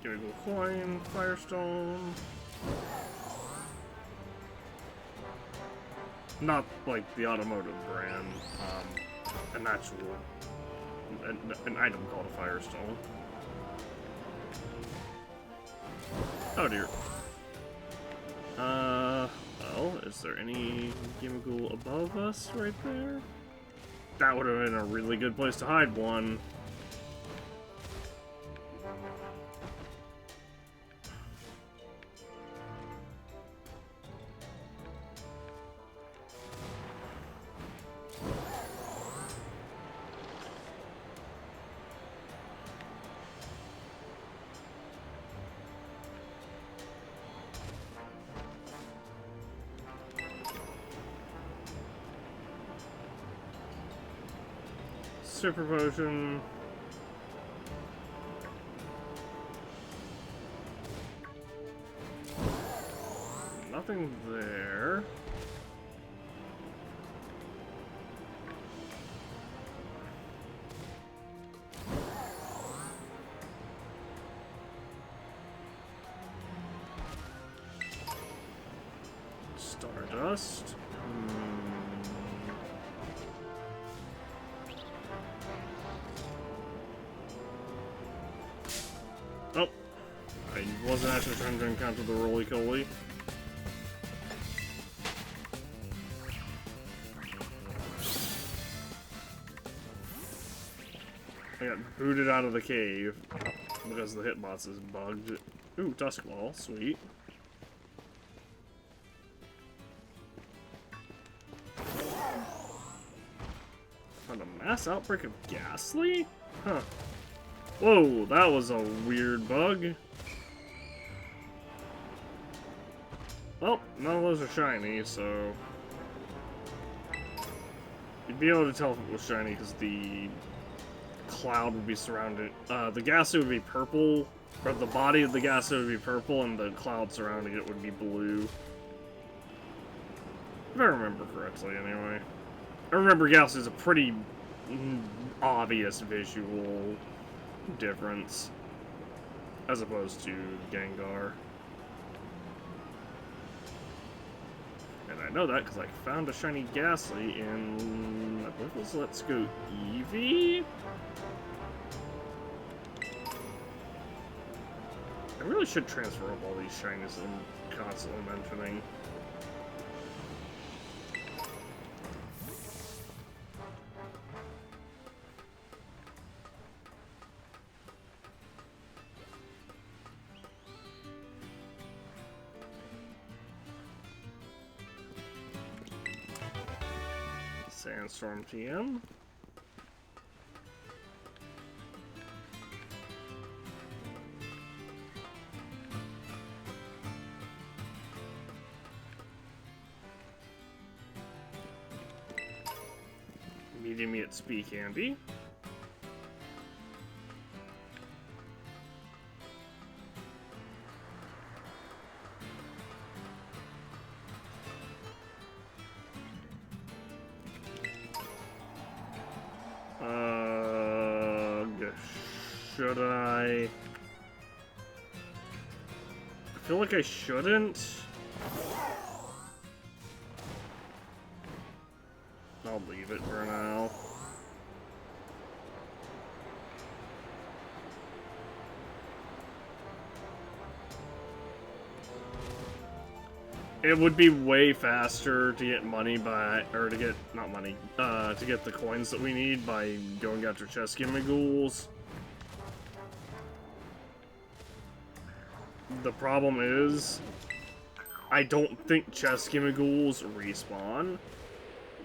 Gimmighoul coin, firestone. Not like the automotive brand, an actual, an item called a Firestone. Oh dear. Well, is there any Gimmighoul above us right there? That would have been a really good place to hide one. Super potion. Nothing there. Stardust. Oh, I wasn't actually trying to encounter the roly-coly. I got booted out of the cave because the hitbox is bugged. Ooh, Duskball, sweet. Found a mass outbreak of Ghastly? Huh. Whoa, that was a weird bug. Well, none of those are shiny, so... You'd be able to tell if it was shiny because the cloud would be surrounded. The Ghastly would be purple, or the body of the Ghastly would be purple, and the cloud surrounding it would be blue. If I remember correctly, anyway. I remember Ghastly is a pretty obvious visual difference as opposed to Gengar. And I know that because I found a shiny Ghastly in, I believe it was Let's Go Eevee? I really should transfer up all these shinies I'm constantly mentioning. Sandstorm TM. Meeting me at Speak Andy. Should I feel like I shouldn't. I'll leave it for now. It would be way faster to get money by, or to get, not money, to get the coins that we need by going after chest Gimmighouls. The problem is, I don't think chest Gimmighouls respawn.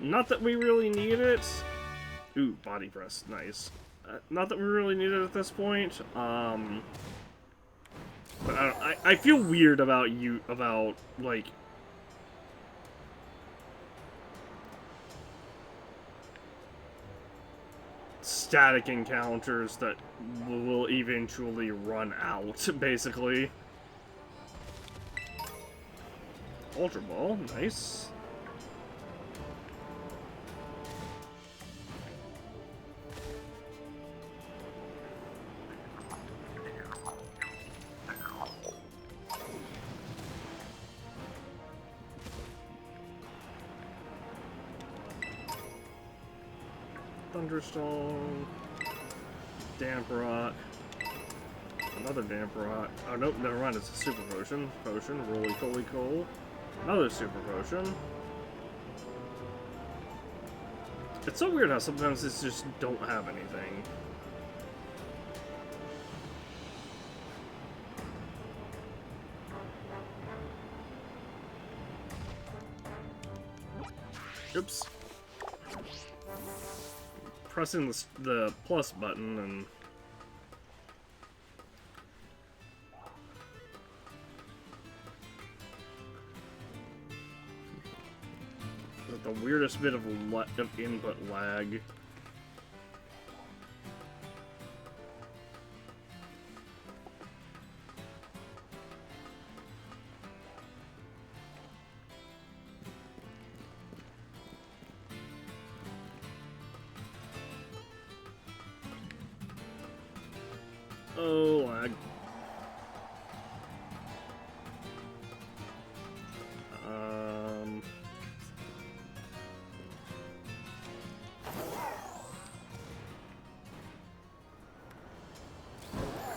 Not that we really need it. Ooh, body press, nice. Not that we really need it at this point. But I feel weird about like, static encounters that will eventually run out, basically. Ultra Ball, nice. Thunderstone. Damp Rock. Another Damp Rock. Oh, nope, never mind. It's a Super Potion. Roly-Poly Coal. Another Super Potion. It's so weird how sometimes these just don't have anything. Oops. Pressing the plus button and... the weirdest bit of input lag. Oh, lag.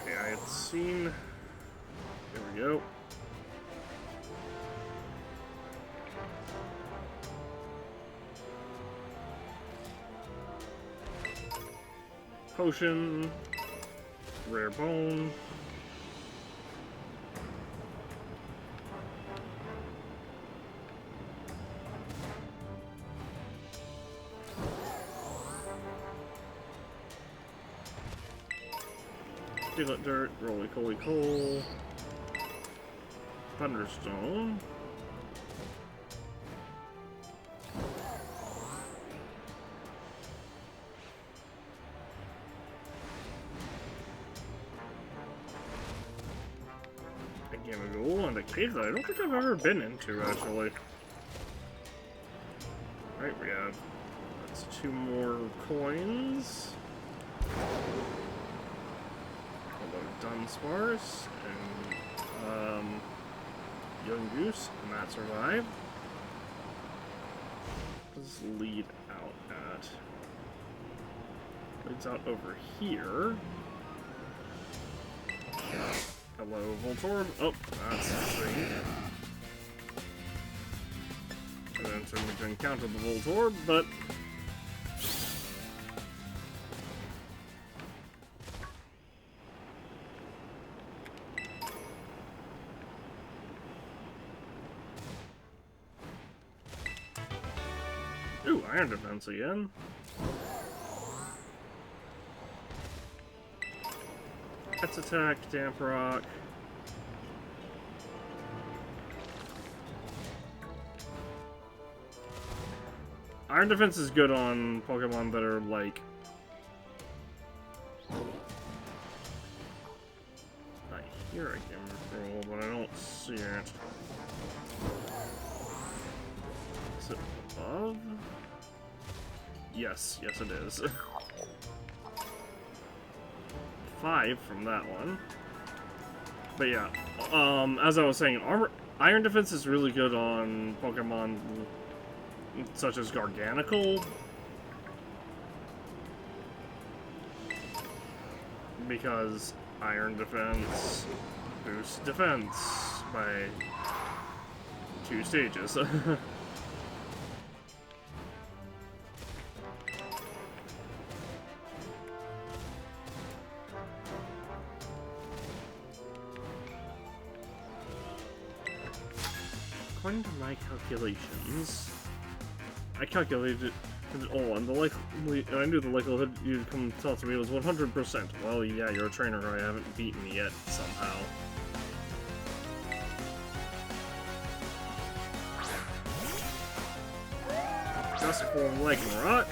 Okay, I had seen... There we go. Potion. Rare bone. Steelite Dirt, Roly-Poly Coal, Thunderstone. A Gimmighoul and a cave that I don't think I've ever been into, actually. Alright, we have... that's 2 more coins. Dunsparce and Young Goose, and that survived. What does this lead out at? Leads out over here. Hello, Voltorb. Oh, that's the thing. And then certainly to encounter the Voltorb, but ooh, Iron Defense again. Let's attack, Damp Rock. Iron Defense is good on Pokemon that are like... I hear a Gimmighoul, but I don't see it. Is it above? Yes, yes it is. 5 from that one. But yeah, as I was saying, Iron Defense is really good on Pokemon such as Garganacl, because Iron Defense boosts defense by 2 stages. According to my calculations, I calculated it all, and I knew the likelihood you'd come talk to me was 100%. Well, yeah, you're a trainer who I haven't beaten yet, somehow. Dusk Form Lycanroc.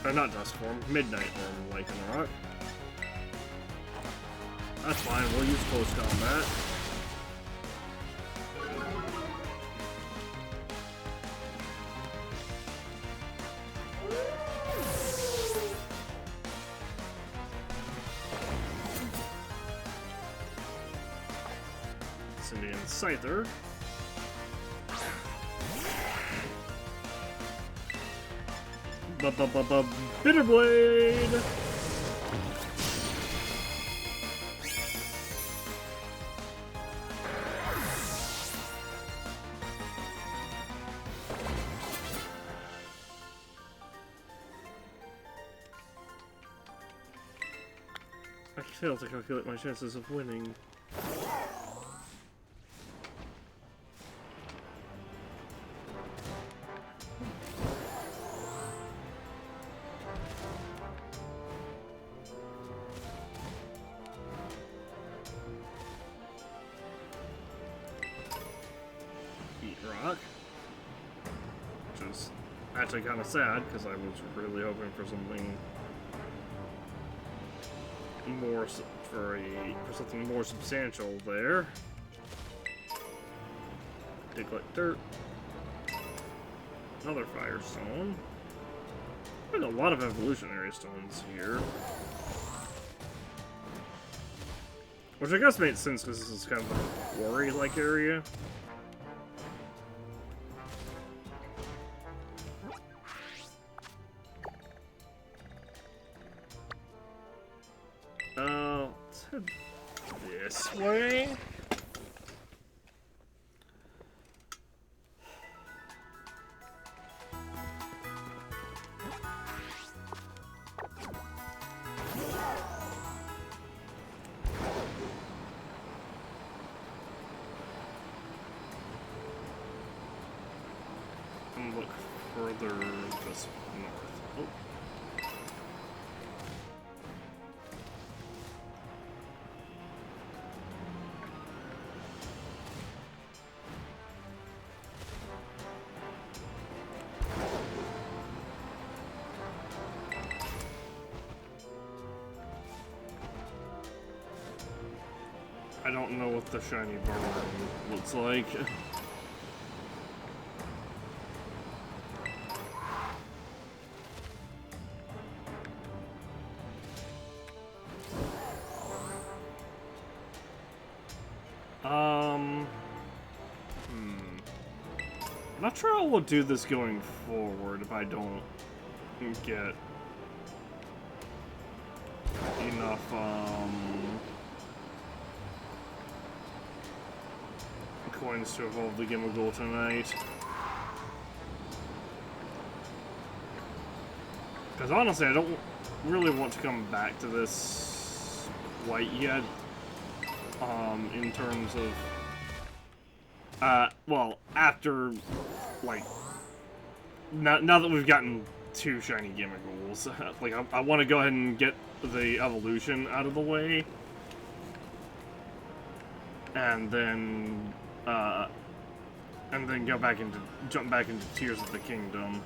Or not Dusk Form, Midnight Form Lycanroc. That's fine, we'll use close combat. Indian Scyther. Bitter Blade! I failed to calculate my chances of winning. Actually kind of sad because I was really hoping for something more for something more substantial there. Dig like dirt. Another Firestone. There's a lot of evolutionary stones here, which I guess makes sense because this is kind of a quarry-like area. Let's head this way. And look further just north. Oh. I don't know what the shiny barn looks like. Not sure how we'll do this going forward if I don't get enough, coins to evolve the Gimmighoul tonight. Because honestly, I don't really want to come back to this quite yet, in terms of, well, after, like, now that we've gotten 2 Shiny Gimmighouls, like, I want to go ahead and get the evolution out of the way, and then jump back into Tears of the Kingdom.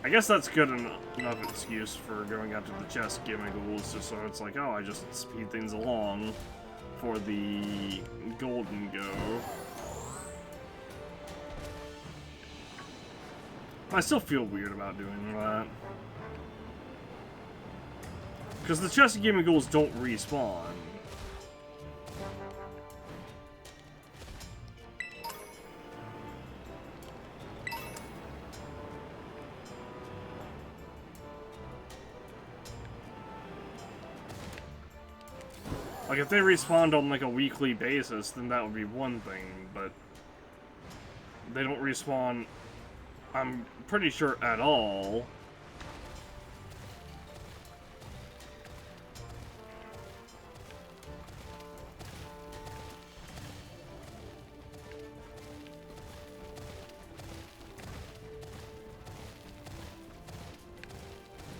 I guess that's good enough excuse for going after the chest Gimmighoul, just so it's like, oh, I just speed things along for the Golden Go. I still feel weird about doing that. Because the chest Gimmighouls don't respawn. Like, if they respawned on, like, a weekly basis, then that would be one thing, but they don't respawn, I'm pretty sure, at all.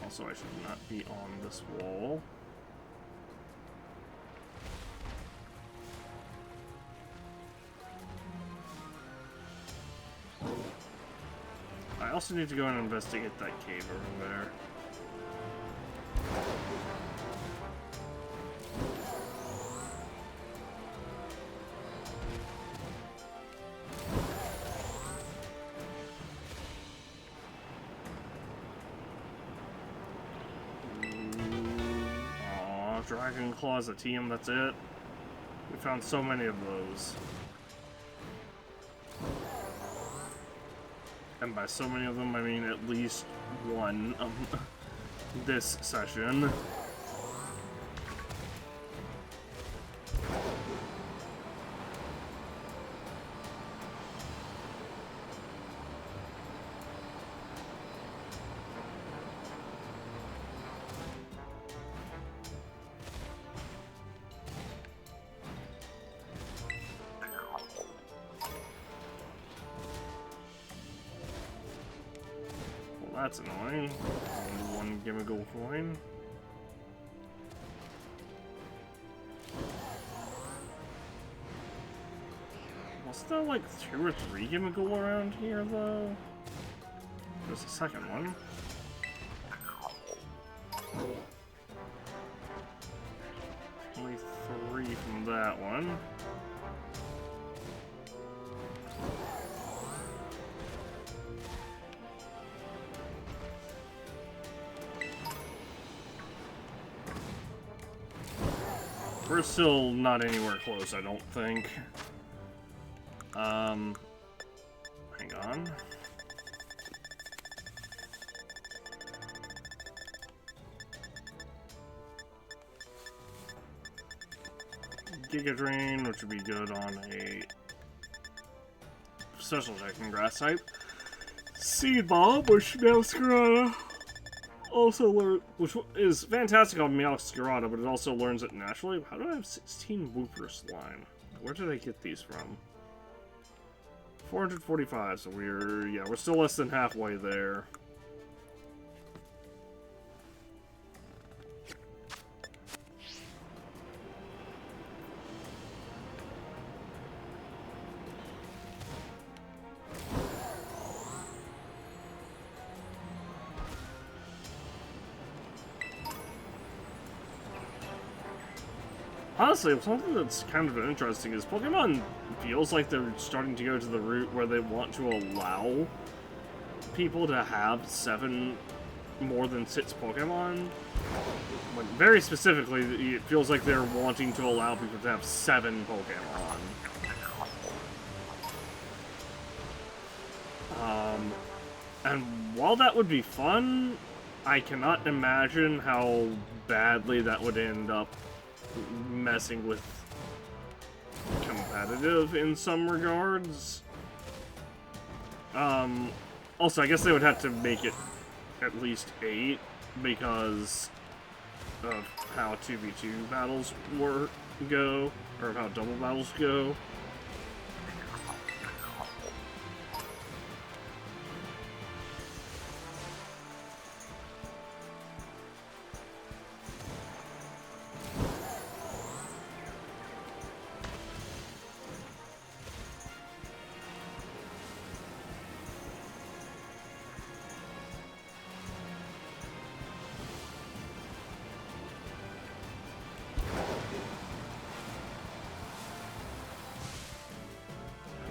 Also, I should not be on this wall. I also need to go and investigate that cave over there. Aw, Dragon Claws, a team, that's it. We found so many of those. And by so many of them, I mean at least one this session. That's annoying. Only one Gimmighoul coin. Wasn't there like 2 or 3 Gimmighoul around here though? There's a second one. Only 3 from that one. We're still not anywhere close, I don't think. Hang on. Giga Drain, which would be good on a special attacking grass type. Seed Bomb, which Meowscarada also learn, which is fantastic on Meowscarada, but it also learns it naturally. How do I have 16 Wooper Slime? Where did I get these from? 445, so we're still less than halfway there. Honestly, something that's kind of interesting is Pokemon feels like they're starting to go to the route where they want to allow people to have more than 6 Pokemon. Like, very specifically, it feels like they're wanting to allow people to have 7 Pokemon. And while that would be fun, I cannot imagine how badly that would end up messing with competitive in some regards. Also, I guess they would have to make it at least 8 because of how 2v2 battles go, or how double battles go.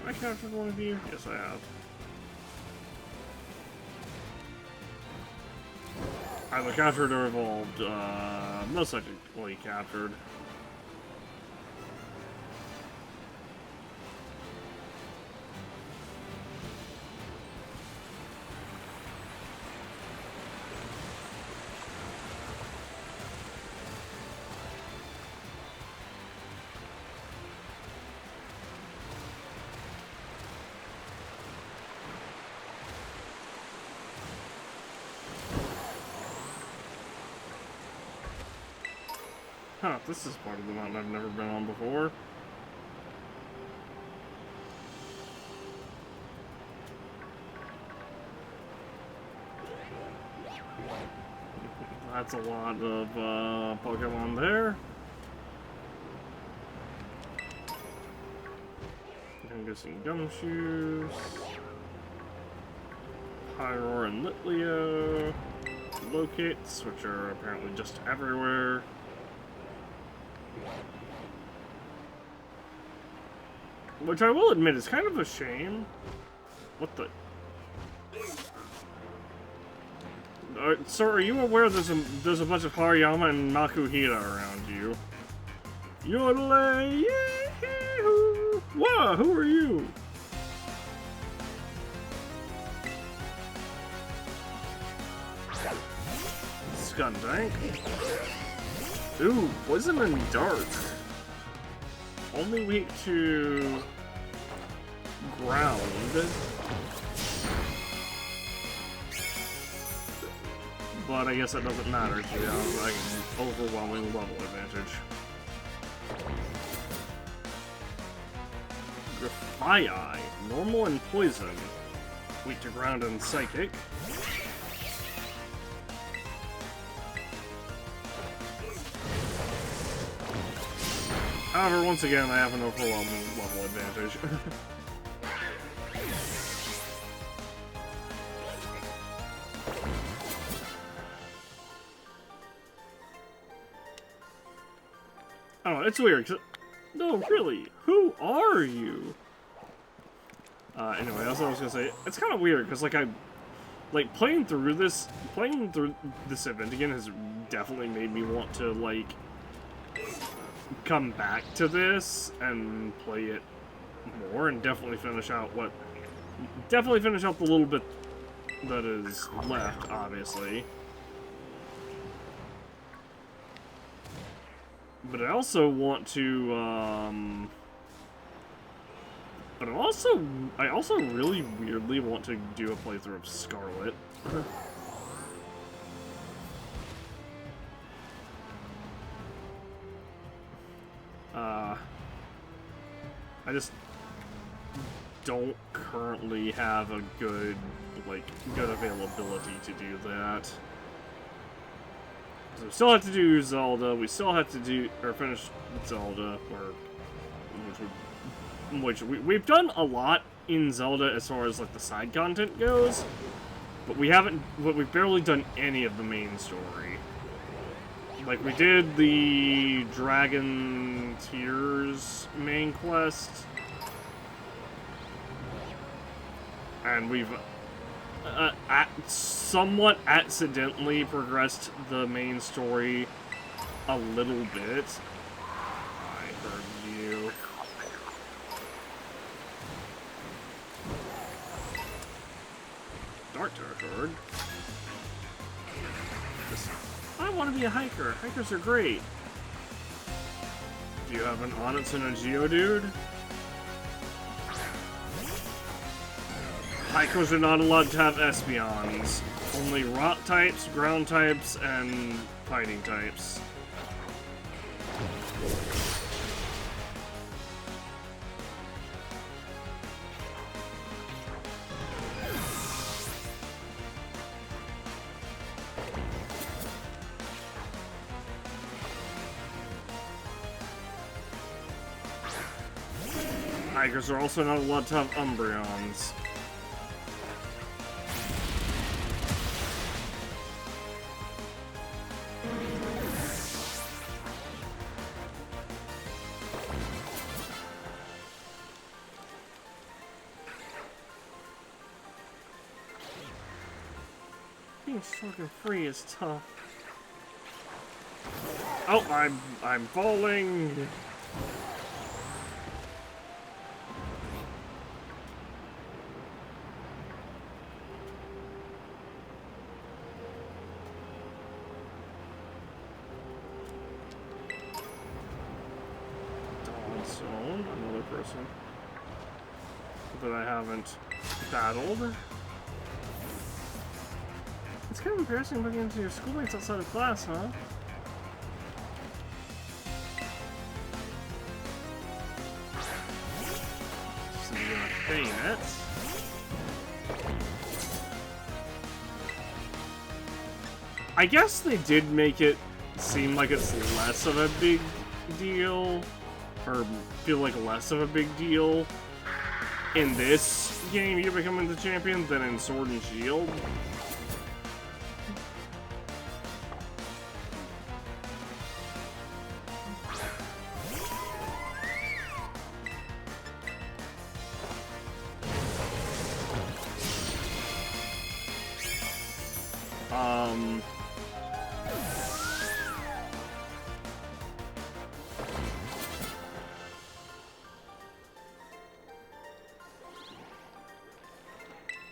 Have I captured one of you? Yes, I have. Either captured or evolved. Most likely captured. Huh, this is part of the mountain I've never been on before. That's a lot of Pokemon there. I'm guessing Gumshoes, Pyroar and Litleo, Locates, which are apparently just everywhere. Which I will admit is kind of a shame. What the? Sir, are you aware there's a bunch of Hariyama and Makuhita around you? Yodelay! Yee-hoo! Whoa, who are you? Skuntank. Ooh, Poison and Dark. Only weak to ground. But I guess that doesn't matter, to be honest. I can overwhelming level advantage. Grafai, normal and poison. Weak to ground and psychic. However, once again, I have an overwhelming level advantage. Oh, it's weird. No, really, who are you? Anyway, that's what I was gonna say. It's kind of weird because, like, playing through this event again has definitely made me want to like come back to this and play it more, and definitely finish out the little bit that is left, obviously. But I also want to, I also really weirdly want to do a playthrough of Scarlet. I just don't currently have a good availability to do that. So we still have to do Zelda, we still have to do, or finish Zelda, we've done a lot in Zelda as far as, like, the side content goes, but we've barely done any of the main story. Like, we did the Dragon Tears main quest, and we've somewhat accidentally progressed the main story a little bit. I heard you. Dark Turtle. I want to be a hiker. Hikers are great. Do you have an Onix and a Geodude? Hikers are not allowed to have Espeons. Only rock types, ground types, and fighting types. Hikers are also not allowed to have Umbreons. Being fucking free is tough. Oh, I'm falling. Zone, another person that I haven't battled. It's kind of embarrassing looking into your schoolmates outside of class, huh? So you're gonna feign it. I guess they did make it seem like it's less of a big deal, or feel like less of a big deal in this game you're becoming the champion than in Sword and Shield.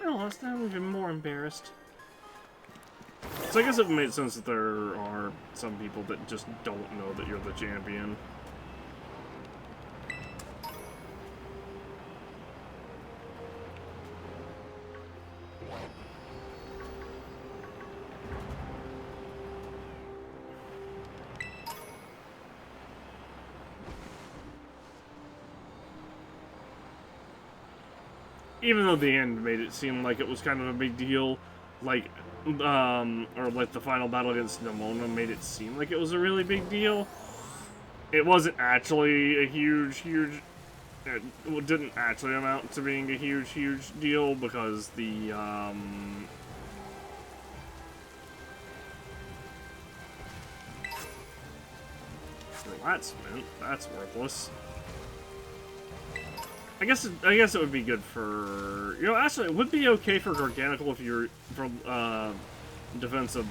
Oh, last time we've been more embarrassed. So I guess it made sense that there are some people that just don't know that you're the champion. Even though the end made it seem like it was kind of a big deal, like, or like the final battle against Nemona made it seem like it was a really big deal. It wasn't actually a huge, it didn't actually amount to being a huge deal because the, that's worthless. I guess it would be good for, you know, actually it would be okay for Garganical if you're from defensive,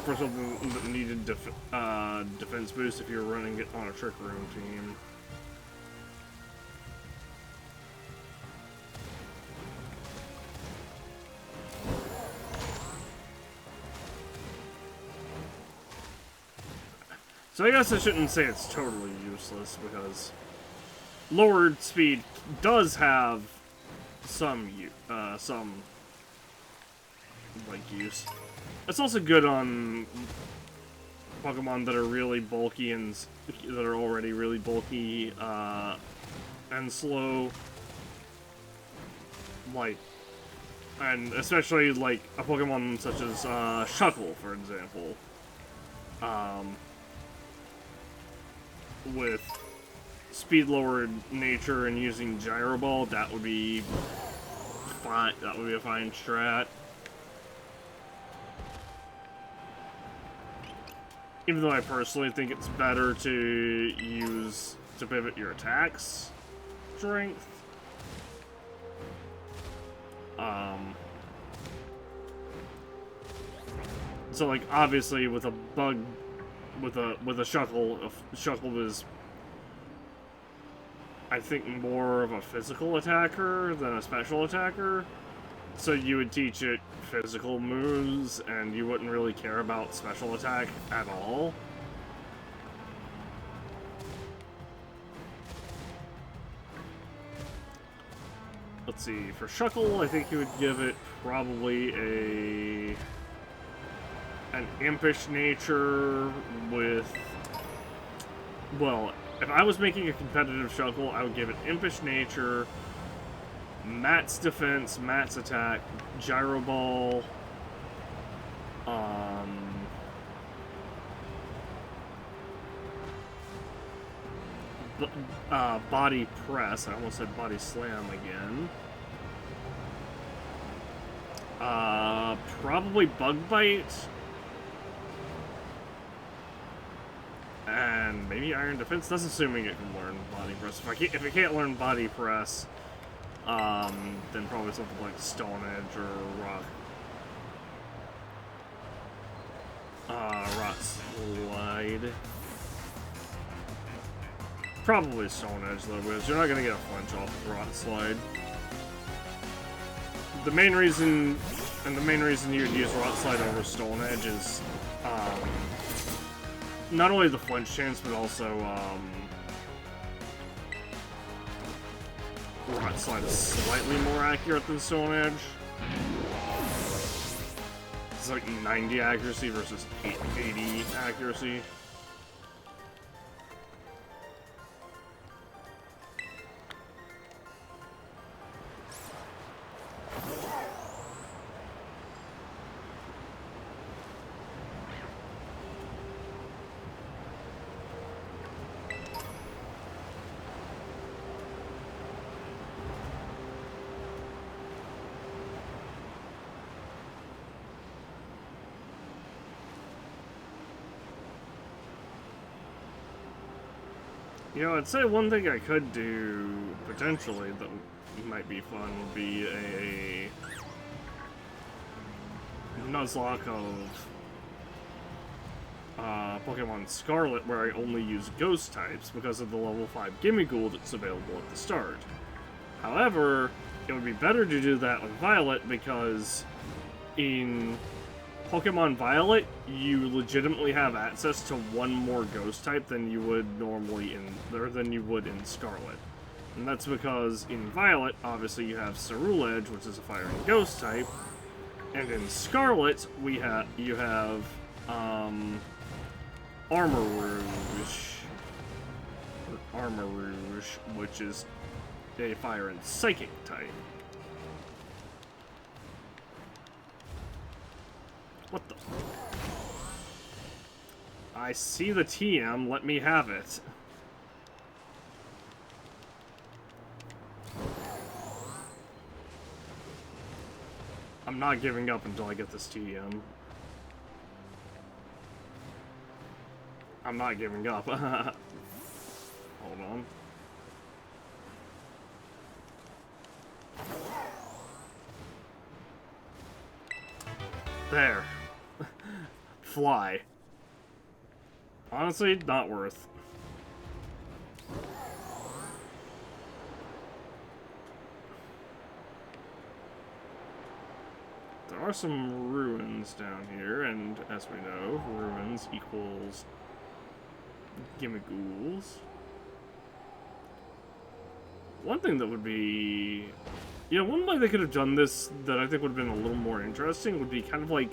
for something that needed defense boost if you're running it on a Trick Room team. So I guess I shouldn't say it's totally useless because lowered speed does have some like use. It's also good on Pokemon that are really bulky and that are already really bulky and slow, like, and especially like a Pokemon such as Shuckle, for example, with speed lowered nature and using Gyro Ball, that would be fine. That would be a fine strat. Even though I personally think it's better to pivot your attacks strength. So like obviously with a bug, with a Shuckle, Shuckle is, I think, more of a physical attacker than a special attacker. So you would teach it physical moves, and you wouldn't really care about special attack at all. Let's see, for Shuckle, I think you would give it probably an impish nature with, well, if I was making a competitive Shuckle, I would give it impish nature, Matt's defense, Matt's attack, Gyro Ball, body press. I almost said body slam again. Probably bug bite. And maybe iron defense. That's assuming it can learn body press. If it can't learn body press, then probably something like Stone Edge or Rock Slide. Probably Stone Edge though, because you're not gonna get a flinch off of Rock Slide. The main reason you would use Rock Slide over Stone Edge is not only the flinch chance, but also Rock Slide is slightly more accurate than Stone Edge. It's like 90 accuracy versus 80 accuracy. You know, I'd say one thing I could do, potentially, that might be fun, would be a Nuzlocke of Pokemon Scarlet, where I only use Ghost types because of the level 5 Gimmighoul that's available at the start. However, it would be better to do that with Violet because in Pokemon Violet, you legitimately have access to one more ghost type than you would normally than you would in Scarlet. And that's because in Violet, obviously you have Ceruledge, which is a fire and ghost type, and in Scarlet you have Armarouge, which is a fire and psychic type. What the? I see the TM, let me have it. I'm not giving up until I get this TM. I'm not giving up. Hold on. There. Fly. Honestly, not worth. There are some ruins down here, and as we know, ruins equals Gimmighouls. One thing that would be... You know, one way they could have done this that I think would have been a little more interesting would be kind of like,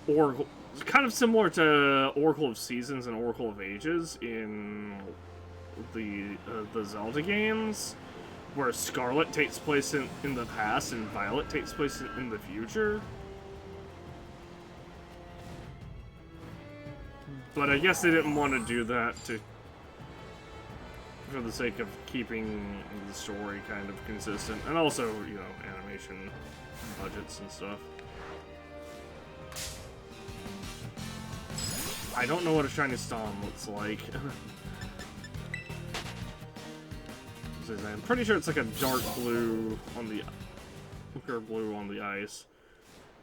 Oracle, kind of similar to Oracle of Seasons and Oracle of Ages in the Zelda games, where Scarlet takes place in the past and Violet takes place in the future. But I guess they didn't want to do that for the sake of keeping the story kind of consistent, and also, you know, animation budgets and stuff. I don't know what a shiny Stom looks like. I'm pretty sure it's like a dark blue on the or blue on the ice.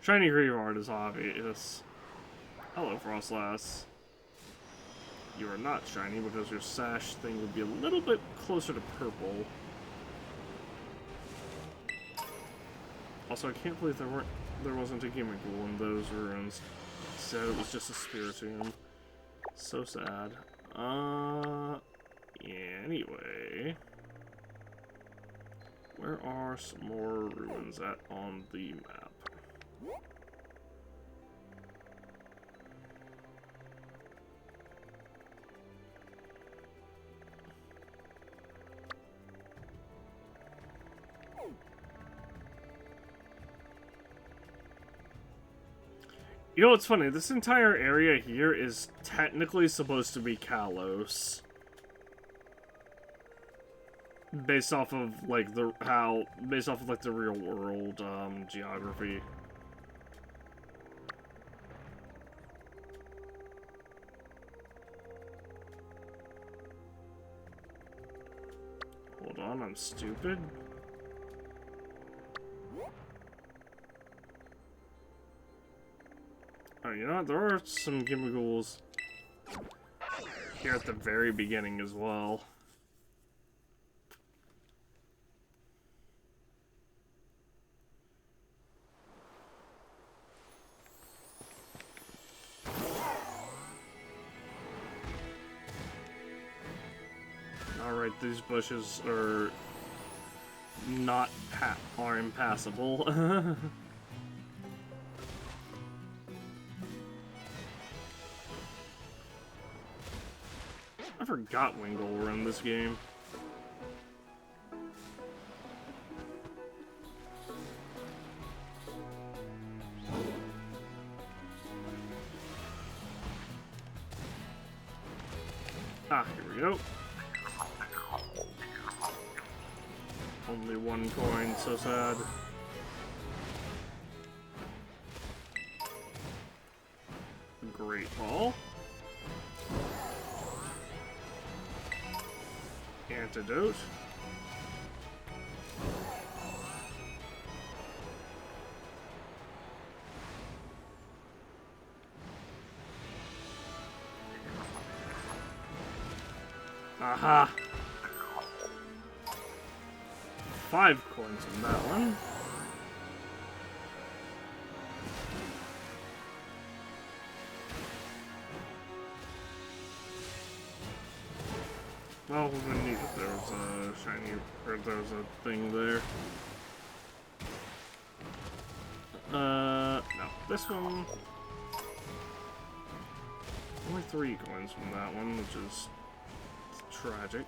Shiny Gimmighoul is obvious. Hello, Frostlass. You are not shiny because your sash thing would be a little bit closer to purple. Also, I can't believe there wasn't a Gimmighoul in those ruins. Instead, it was just a Spiritomb. So sad. Anyway, where are some more ruins at on the map? You know what's funny? This entire area here is technically supposed to be Kalos. Based off of like the real world geography. Hold on, I'm stupid. Oh, you know what? There are some Gimmighouls here at the very beginning as well. Alright, these bushes are are impassable. I forgot Wingull were in this game. Ah, here we go. Only one coin, so sad. Great ball. Antidote. Aha! 5 coins on that one. Well, we wouldn't need it. There was a shiny, or there was a thing there. No. This one... Only 3 coins from that one, which is tragic.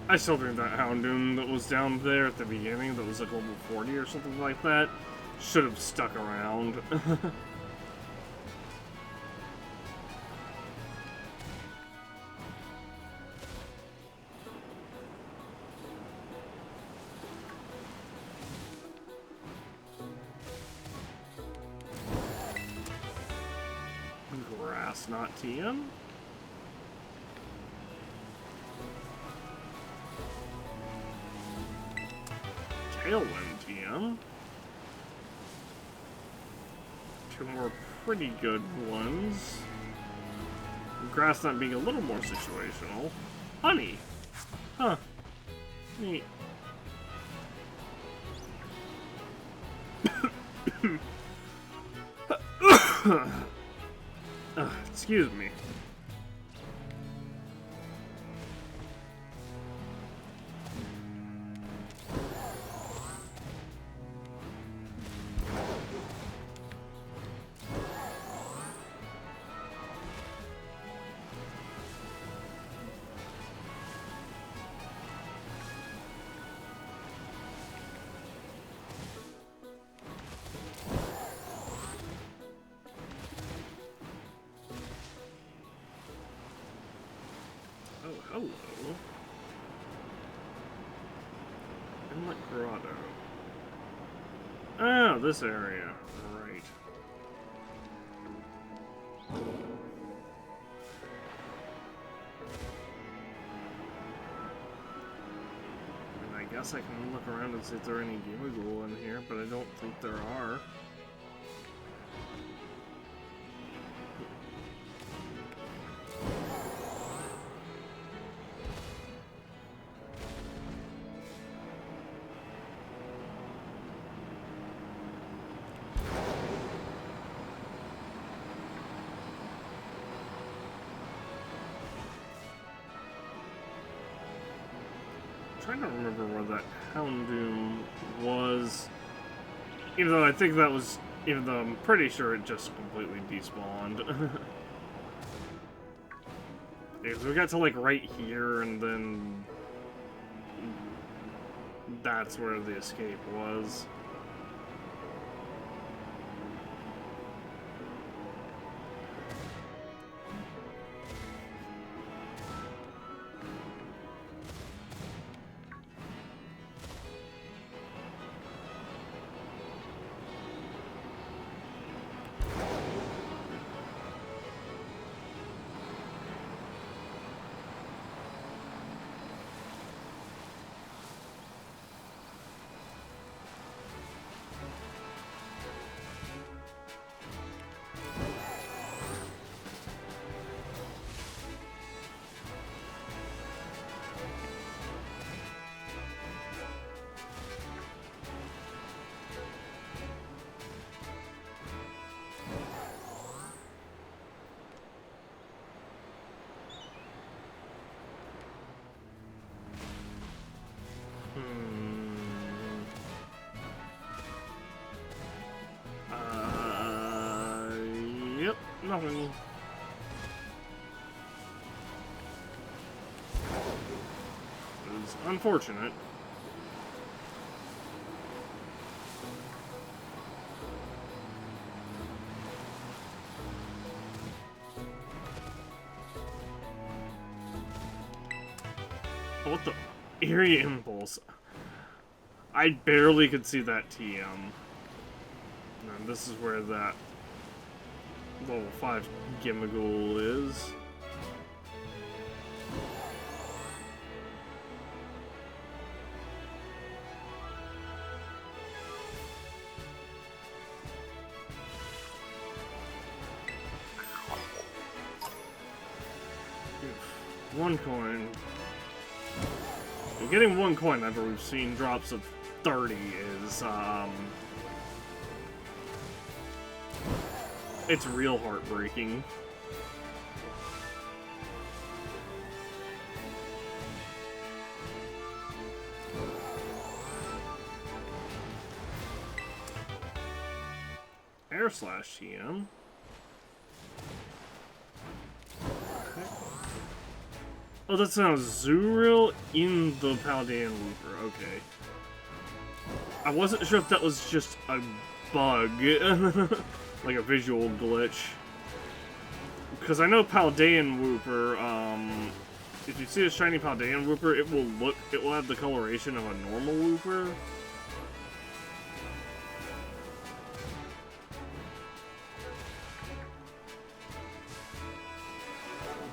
I still think that Houndoom that was down there at the beginning, that was like level 40 or something like that, should have stuck around. Grass, not TM? Tailwind TM. 2 more pretty good ones. Grass not being a little more situational. Honey! Huh. Neat. Excuse me. Oh, hello. Inlet Grotto. Oh, this area. Right. And I guess I can look around and see if there are any Gimmighoul in here, but I don't think there are. I'm trying to remember where that Houndoom was. Even though I think that was... Even though I'm pretty sure it just completely despawned. Because we got to, like, right here, and then... That's where the escape was. Yep, nothing. It's unfortunate. What the? Eerie Impulse. I barely could see that TM. And this is where that level 5 Gimmighoul is. 1 coin. Getting 1 coin after we've seen drops of 30 is, it's real heartbreaking. Air Slash TM. Oh, that's now Zuriel in the Paldean Looper. Okay. I wasn't sure if that was just a bug, like a visual glitch. Because I know Paldean Wooper, if you see a shiny Paldean Wooper, it will have the coloration of a normal Wooper.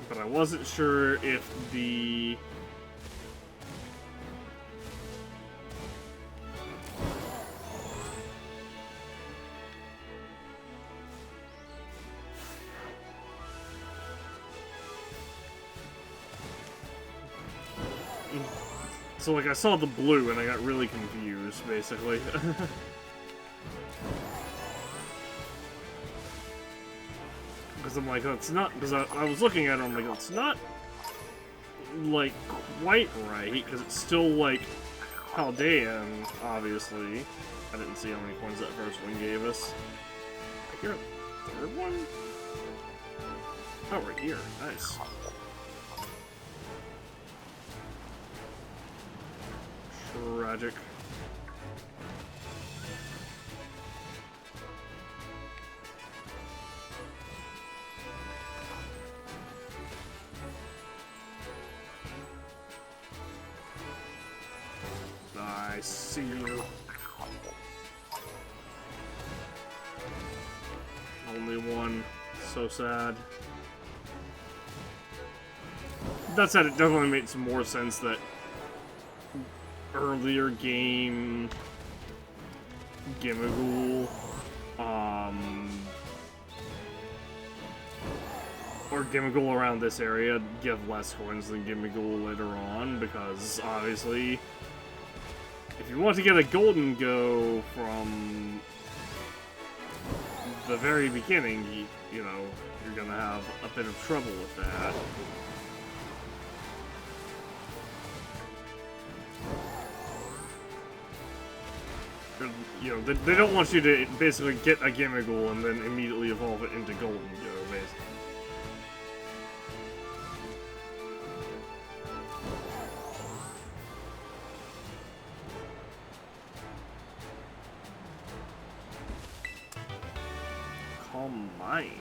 But I wasn't sure if the... So, like, I saw the blue and I got really confused, basically. Because I'm like, that's not... Because I was looking at it, I'm like, it's not, like, quite right, because it's still, like, Paldean, obviously. I didn't see how many coins that first one gave us. I hear a third one? Oh, right here. Nice. Tragic. I see you. Only one. So sad. That said, it definitely makes more sense that earlier game Gimmighoul, or Gimmighoul around this area give less coins than Gimmighoul later on, because obviously, if you want to get a golden go from the very beginning, you know, you're gonna have a bit of trouble with that. You know, they don't want you to basically get a Gimmighoul and then immediately evolve it into Golden Go, basically. Calm Mind.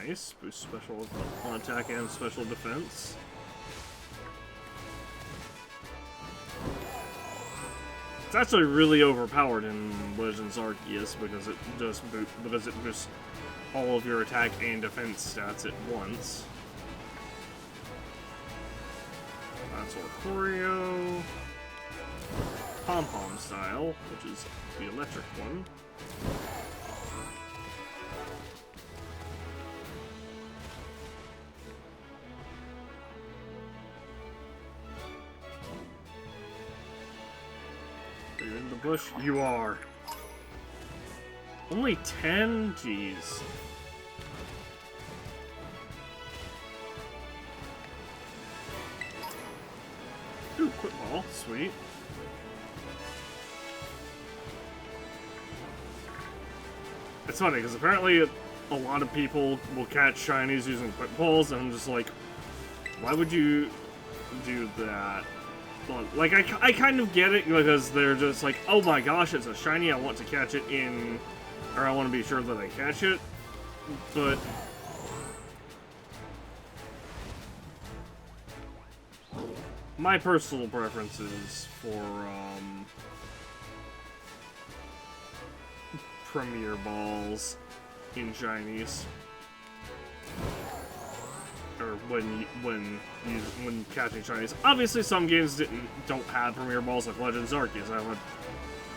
Nice. Boost special attack and special defense. It's actually really overpowered in Legends Arceus because it boosts all of your attack and defense stats at once. That's Orcorio. Pom-Pom style, which is the electric one. You're in the bush? You are. Only 10? Jeez. Ooh, quick ball. Sweet. It's funny, because apparently a lot of people will catch shinies using quick balls, and I'm just like, why would you do that? Like, I kind of get it, because they're just like, oh my gosh, it's a shiny, I want to catch it in... Or I want to be sure that I catch it, but... My personal preference is for, Premier Balls in shinies. Or when catching shinies. Obviously, some games don't have Premier Balls like Legends Arceus.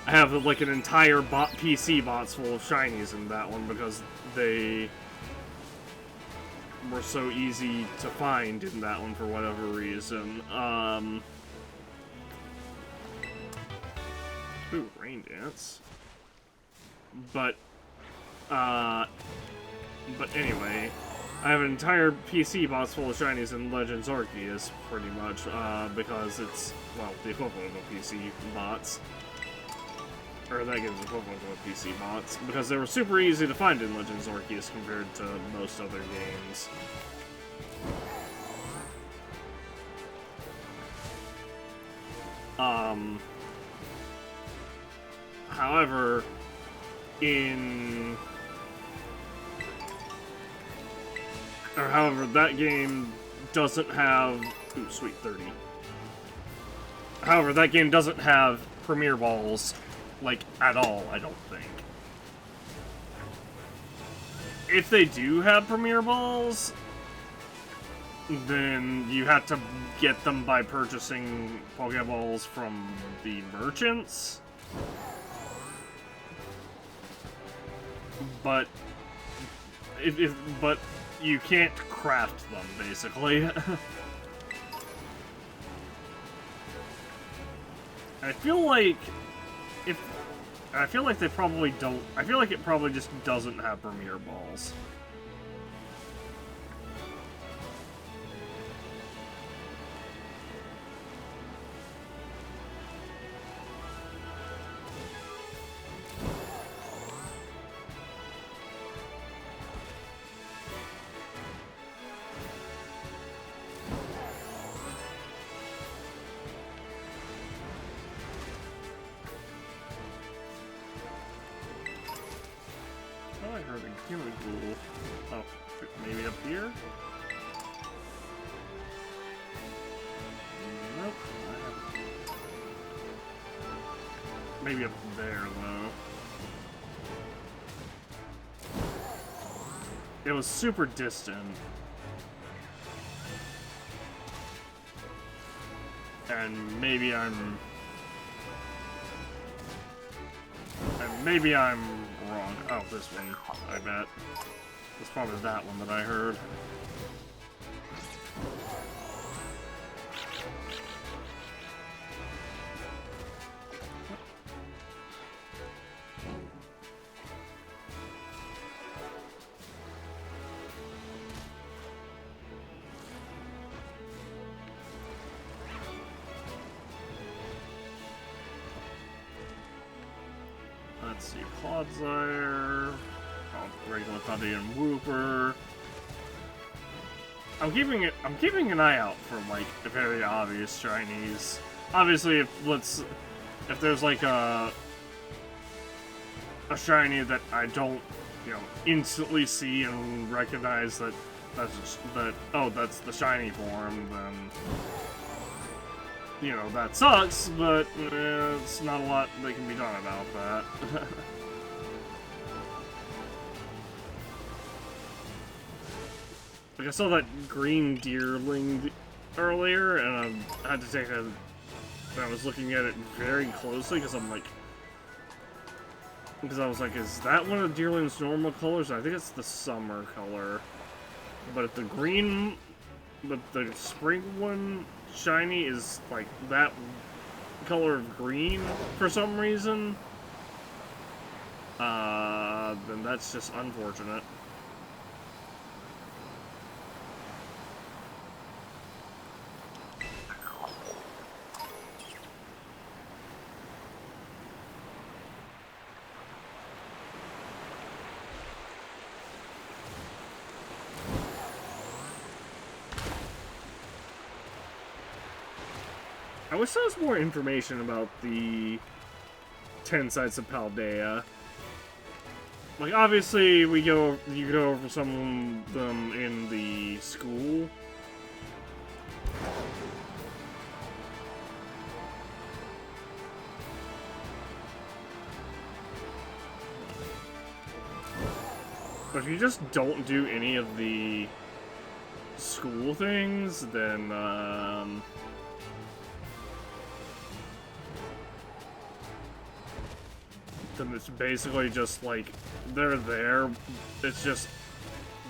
I have like an entire PC box full of shinies in that one because they were so easy to find in that one for whatever reason. Ooh, Rain Dance. But anyway, I have an entire PC box full of shinies in Legends Arceus, pretty much, because it's, well, the equivalent of a PC bots. Or that game's equivalent to a PC bots, because they were super easy to find in Legends Arceus compared to most other games. However, that game doesn't have... Ooh, sweet 30. However, that game doesn't have Premier Balls, like, at all, I don't think. If they do have Premier Balls, then you have to get them by purchasing Pokeballs from the merchants. But but you can't craft them, basically. I feel like they probably don't. I feel like it probably just doesn't have Premier Balls. I heard a Gimmighoul. Oh, maybe up here? Nope. Maybe up there, though. It was super distant. And maybe I'm wrong. Oh, this one, I bet. It's probably that one that I heard. Let's see, Clodsire, regular Paldean Wooper. I'm keeping an eye out for like very obvious shinies. Obviously, if there's like a shiny that I don't, instantly see and recognize that's the shiny form, then that sucks, but it's not a lot that can be done about that. Like, I saw that green deerling earlier, and I had to take I was looking at it very closely, because I was like, is that one of Deerling's normal colors? I think it's the summer color. But if the spring one shiny is like that color of green for some reason, then that's just unfortunate. I wish there was more information about the 10 sites of Paldea. Like, obviously, you go over some of them in the school. But if you just don't do any of the school things, then it's basically just like they're there. It's just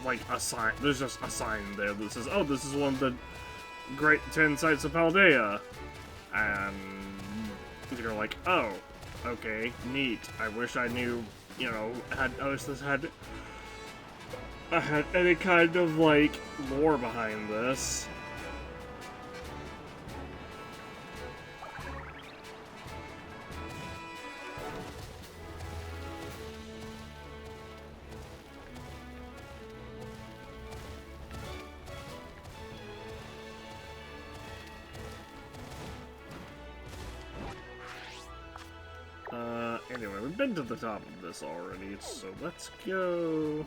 like a sign. There's just a sign there that says, "Oh, this is one of the great 10 sites of Paldea," and you're like, "Oh, okay, neat. I wish I knew, you know, I wish this had any kind of like lore behind this." Anyway, we've been to the top of this already, so let's go.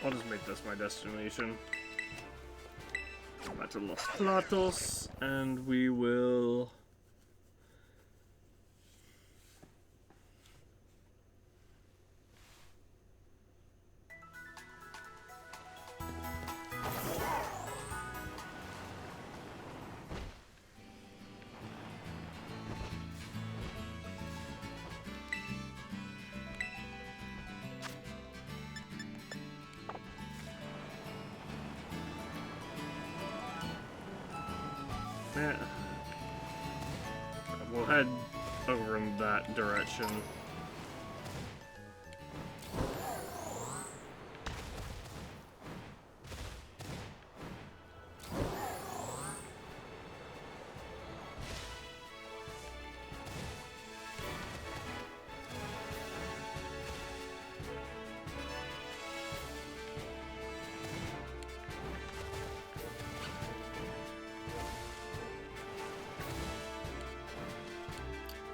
I'll just make this my destination. Back to Los Platos, and we will... We'll head over in that direction.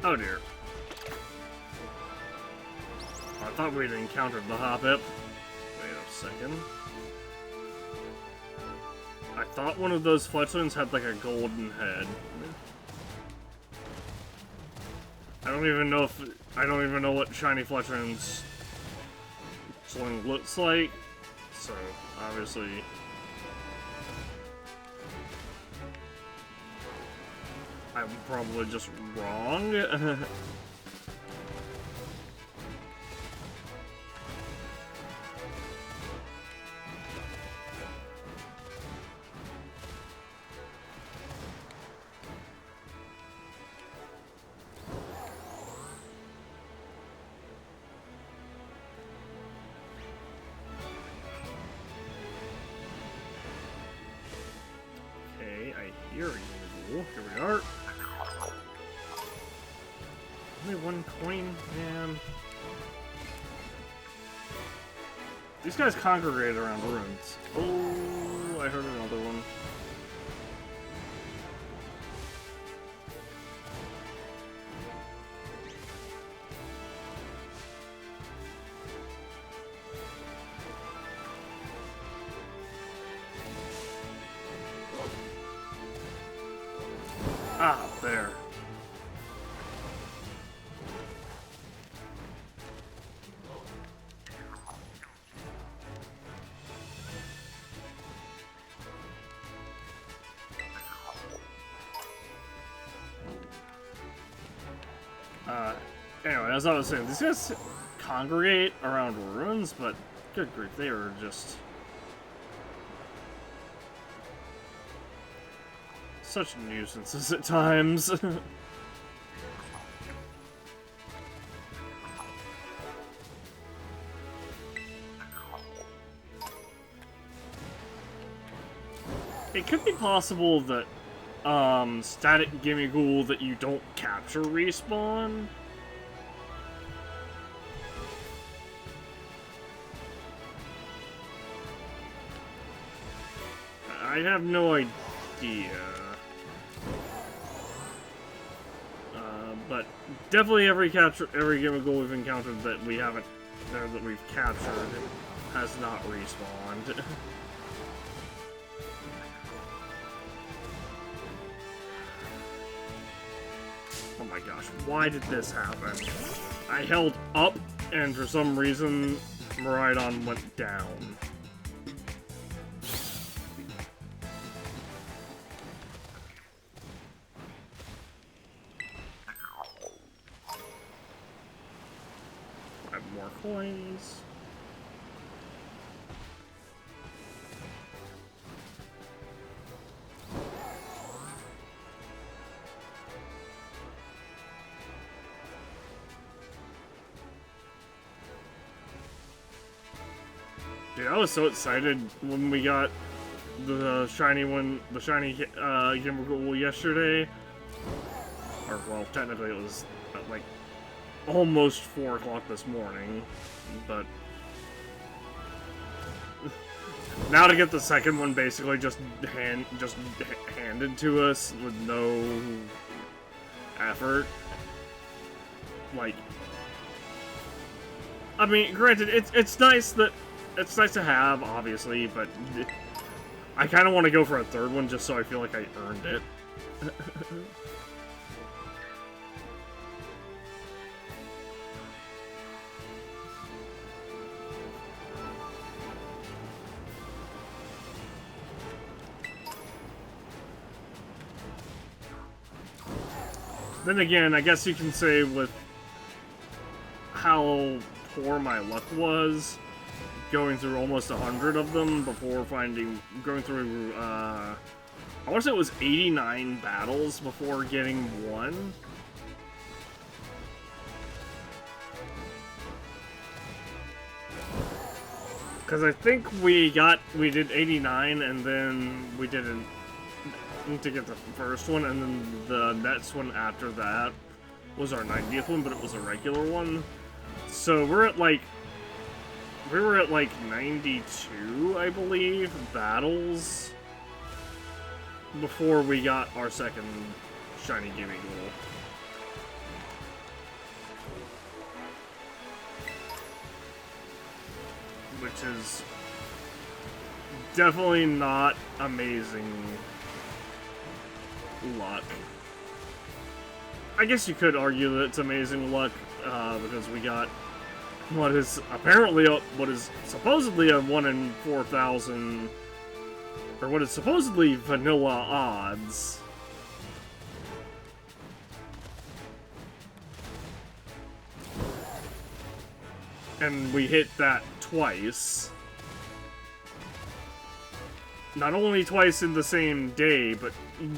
Oh dear. I thought we'd encountered the Hoppip. Wait a second. I thought one of those Fletchlings had like a golden head. I don't even know what Shiny Fletchling's sling looks like. So, obviously... I'm probably just wrong. Okay, I hear you. Here we are. Only one coin, man. These guys congregate around ruins. Oh, I heard another one. Ah, there. Anyway, as I was saying, these guys congregate around ruins, but good grief, they are just such nuisances at times. It could be possible that static Gimmighoul that you don't capture respawn. I have no idea. But definitely every Gimmighoul we've encountered that we haven't, or that we've captured, has not respawned. Oh my gosh, why did this happen? I held up and for some reason, Miraidon went down. More coins. Dude, I was so excited when we got the shiny Gimmighoul yesterday. Or, well, technically it was like almost 4 o'clock this morning, but now to get the second one basically just handed to us with no effort. Like, I mean, granted, it's nice to have, obviously, but I kind of want to go for a third one just so I feel like I earned it. Then again, I guess you can say with how poor my luck was, going through almost 100 of them before going through, I want to say it was 89 battles before getting one. Because I think we did 89 and then we didn't to get the first one, and then the next one after that was our 90th one, but it was a regular one. So we were at like 92, I believe, battles before we got our second Shiny Gimmighoul. Which is definitely not amazing luck. I guess you could argue that it's amazing luck, because we got what is supposedly a 1 in 4,000, or what is supposedly vanilla odds. And we hit that twice. Not only twice in the same day, but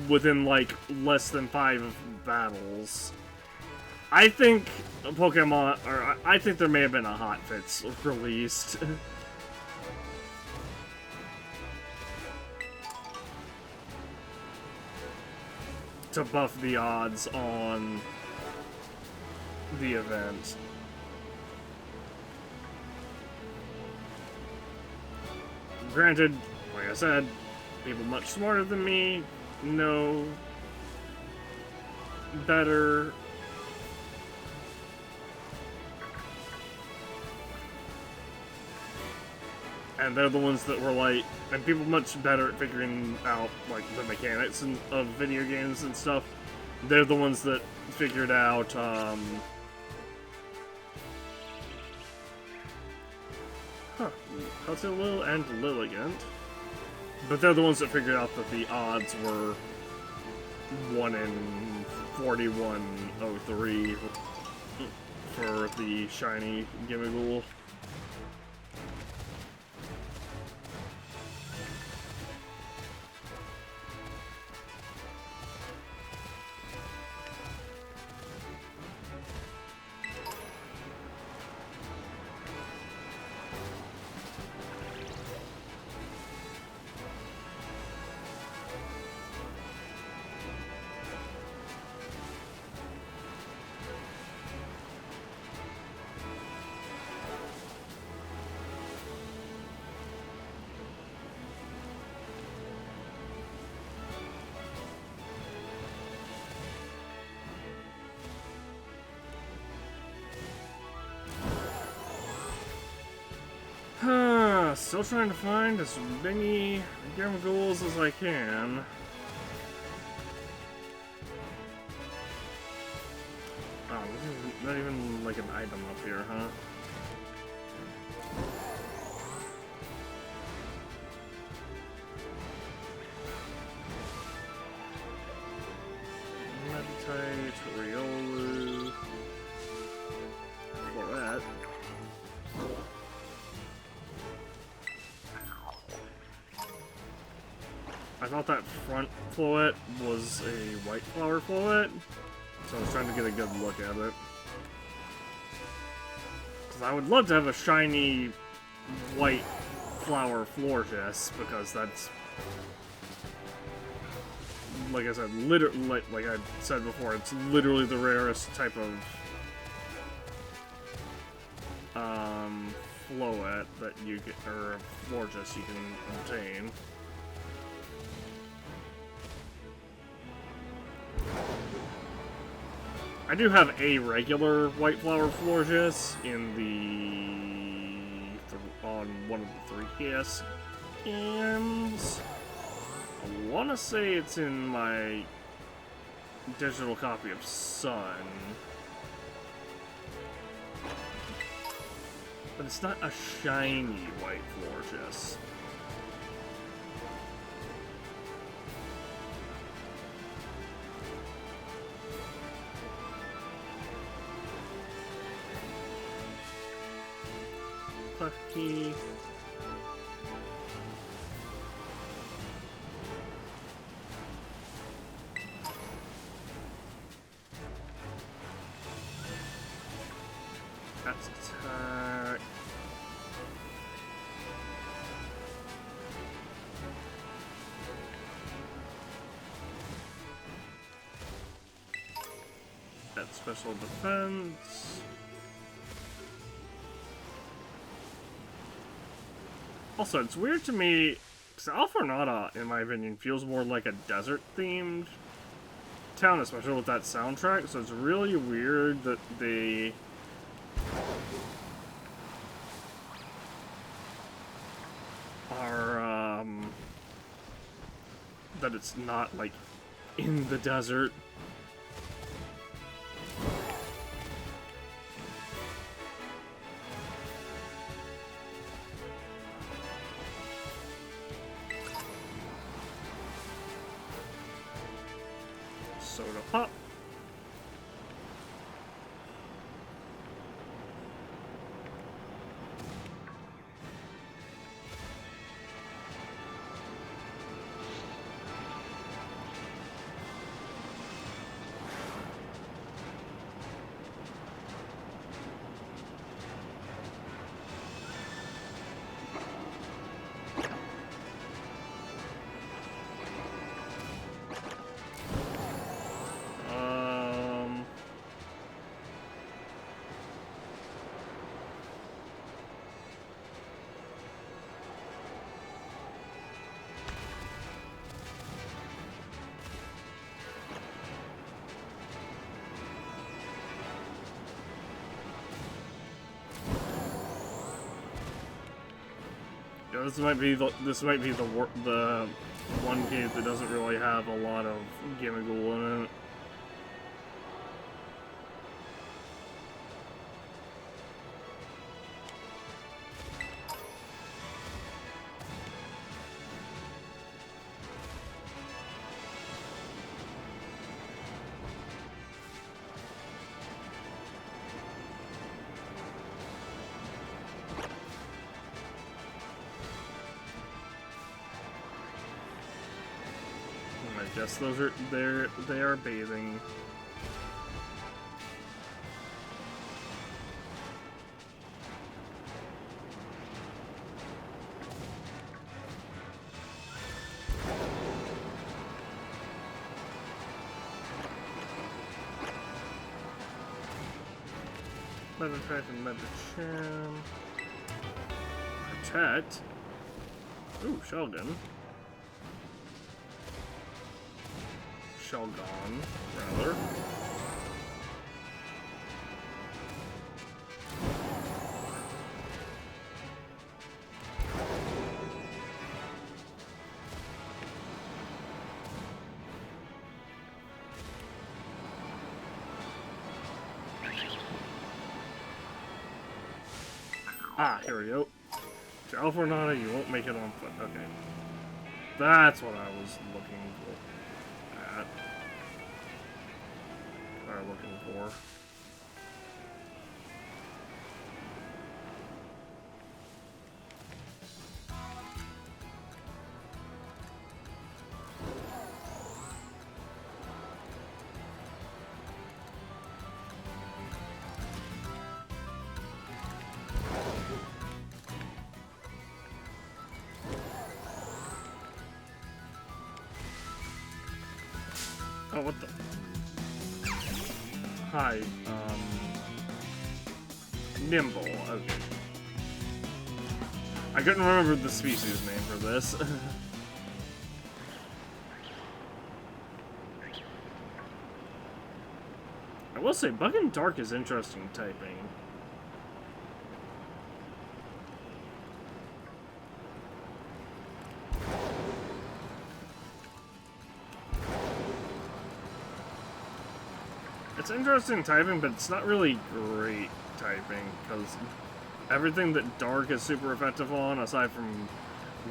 within, like, less than 5 battles. I think Pokemon, or I think there may have been a hotfix released. To buff the odds on the event. Granted, like I said, people much smarter than me know better. And they're the ones that were like, and people much better at figuring out, like, the mechanics of video games and stuff. They're the ones that figured out, Cotillil and Lilligant. But they're the ones that figured out that the odds were 1 in 4103 for the Shiny Gimmighoul. Still trying to find as many Gimmighoul's as I can. Oh, this is not even like an item up here, huh? I thought that front floet was a white flower floet, so I was trying to get a good look at it. Because I would love to have a shiny white flower Florges, because that's, like I said, literally, like I said before, it's literally the rarest type of floet that you get, or Florges you can obtain. I do have a regular white flower Florges in on one of the 3DS games. I want to say it's in my digital copy of Sun. But it's not a shiny white Florges. Plucky. That's attack. That's special defense. Also, it's weird to me, because Alfornata, in my opinion, feels more like a desert-themed town, especially with that soundtrack, so it's really weird that they are, that it's not, like, in the desert. Soda pop. Yeah, this might be the one game that doesn't really have a lot of Gimmighoul in it. I guess those are they are bathing. Leather Track and Leather Chan. Protect. Ooh, Shellgun. Shellgon, rather. Ah, here we go. To Alfornata, you won't make it on foot. Okay. That's what I was looking for. Are looking for. what the... Hi, Nimble, okay. I couldn't remember the species name for this. I will say, Bug and Dark is interesting typing. It's interesting typing, but it's not really great typing, because everything that Dark is super effective on, aside from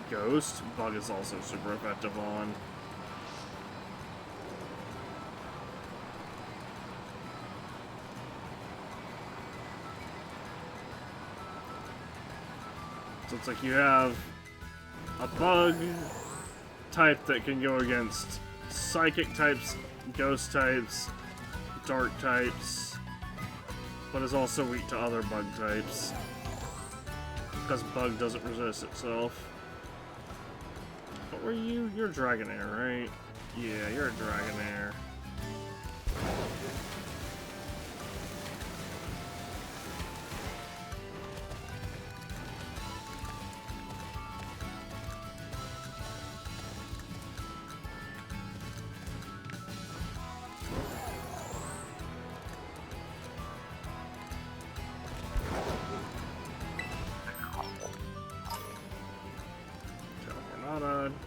Ghost, Bug is also super effective on. So it's like you have a Bug type that can go against Psychic types, Ghost types, Dark types, but is also weak to other Bug types, because Bug doesn't resist itself. What were you? You're a Dragonair, right? Yeah, you're a Dragonair.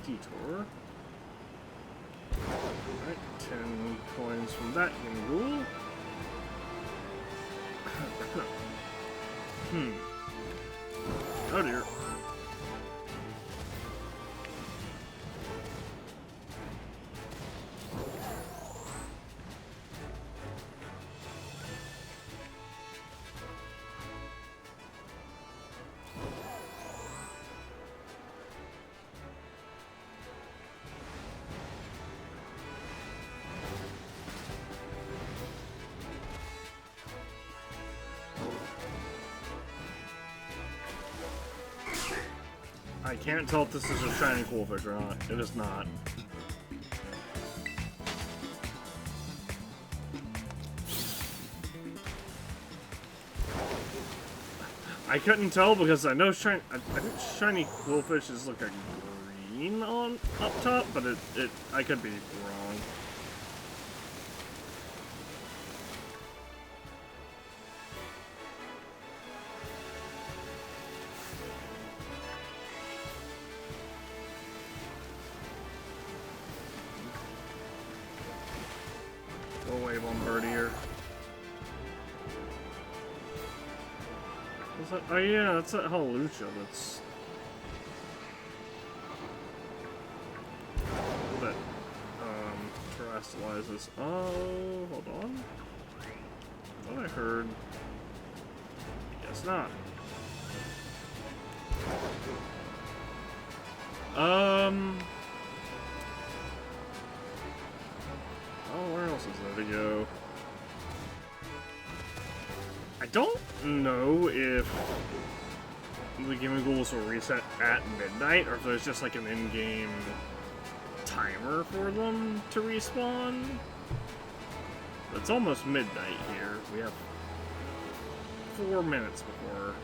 Detour. Alright, 10 coins from that Gimmighoul. Oh dear. I can't tell if this is a shiny Qwilfish or not. It is not. I couldn't tell because I know shiny. I think shiny Qwilfish is like a green on up top, but I could be wrong. Go away, Bombardier. Is that, oh yeah, that's that Hawlucha that's... that, terrestrializes. Oh, hold on. I thought I heard... Guess not. Oh, where else is there to go? I don't know if the Gimmighouls will reset at midnight, or if there's just like an in-game timer for them to respawn. It's almost midnight here. We have 4 minutes before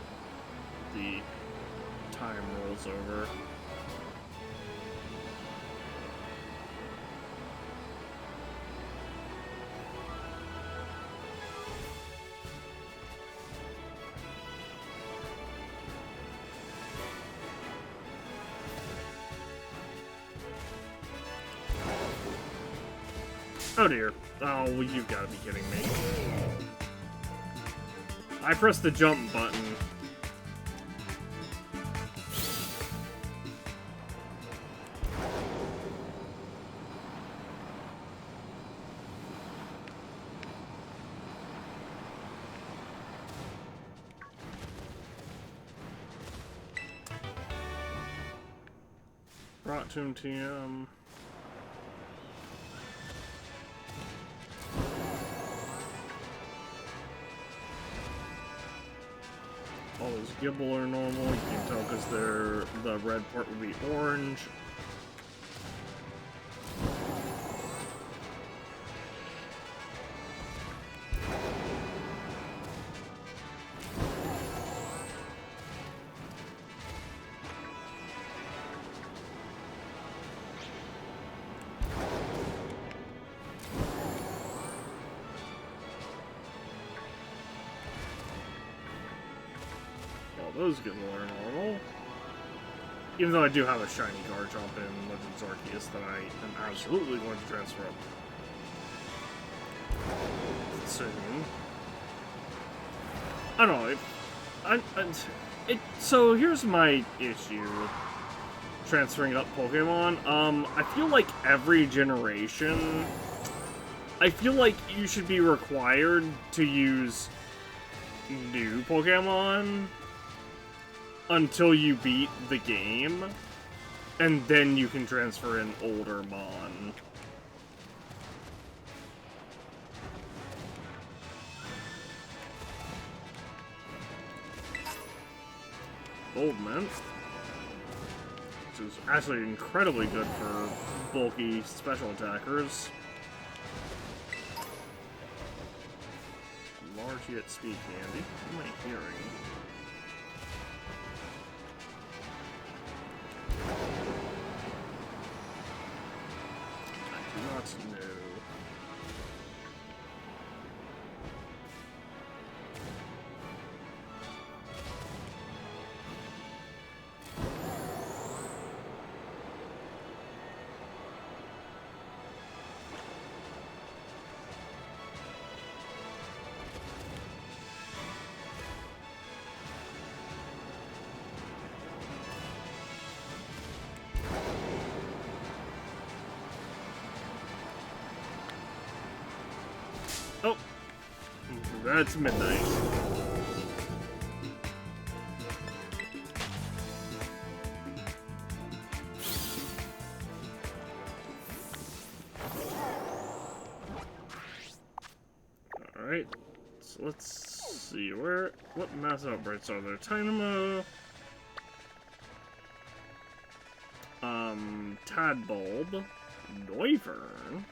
the time rolls over. Oh dear. Oh, well, you've got to be kidding me. I pressed the jump button. Brought to him TM. All those Gible are normal, you can tell because the red part would be orange. those get lower normal. Even though I do have a shiny Garchomp in Legends Arceus that I am absolutely going to transfer up. Soon. I don't know. So here's my issue with transferring up Pokemon. I feel like every generation, I feel like you should be required to use new Pokemon until you beat the game, and then you can transfer in older Mon. Gold Mint, which is actually incredibly good for bulky special attackers. Large yet speed candy. What am I hearing? I do not know. Oh, that's midnight. Alright, so let's see, what mass outbreaks are there? Tynamo, Tadbulb, Noivern,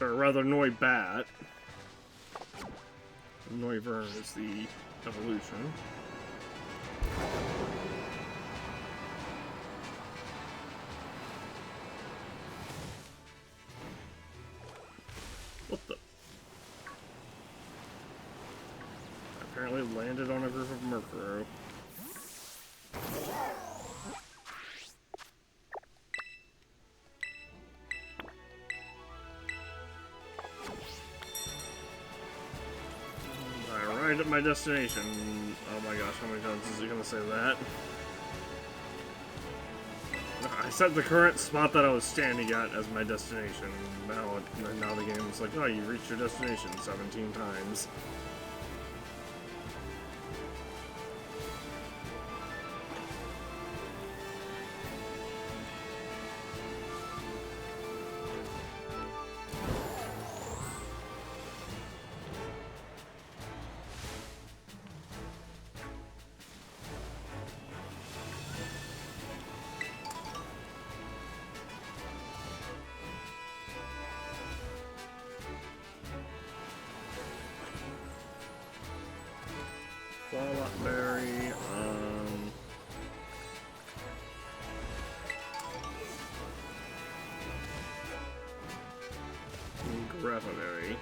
or rather Noibat. Noivern is the evolution. What the? Apparently landed on a group of Murkrow. At my destination. Oh my gosh, how many times is he gonna say that? I set the current spot that I was standing at as my destination. Now the game is like, oh, you reached your destination 17 times. Fallout Berry, Graveberry.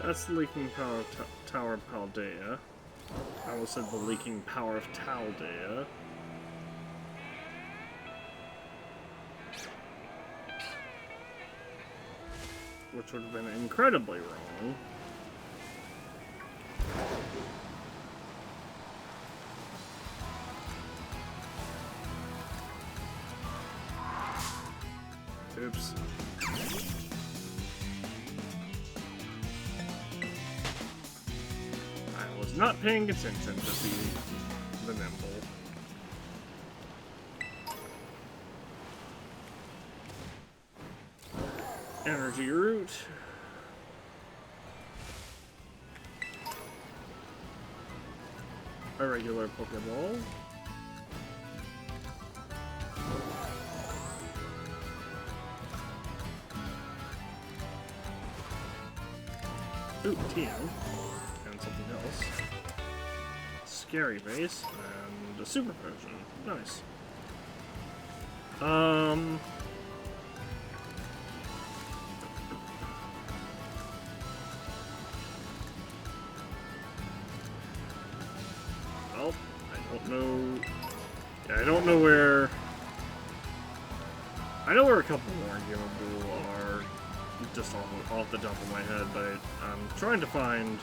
That's the Leaking Power Tower of Paldea. I almost said the Leaking Power of Taldea. Which would have been incredibly wrong. Oops. I was not paying attention to see the nimble. Energy Root. A regular Pokeball. Ooh, TM. And something else. Scary Face, and a Super Potion. Nice. Well, I don't know... Yeah, I don't know where... I know where a couple more Gimmighoul are, just off the top of my head, but I'm trying to find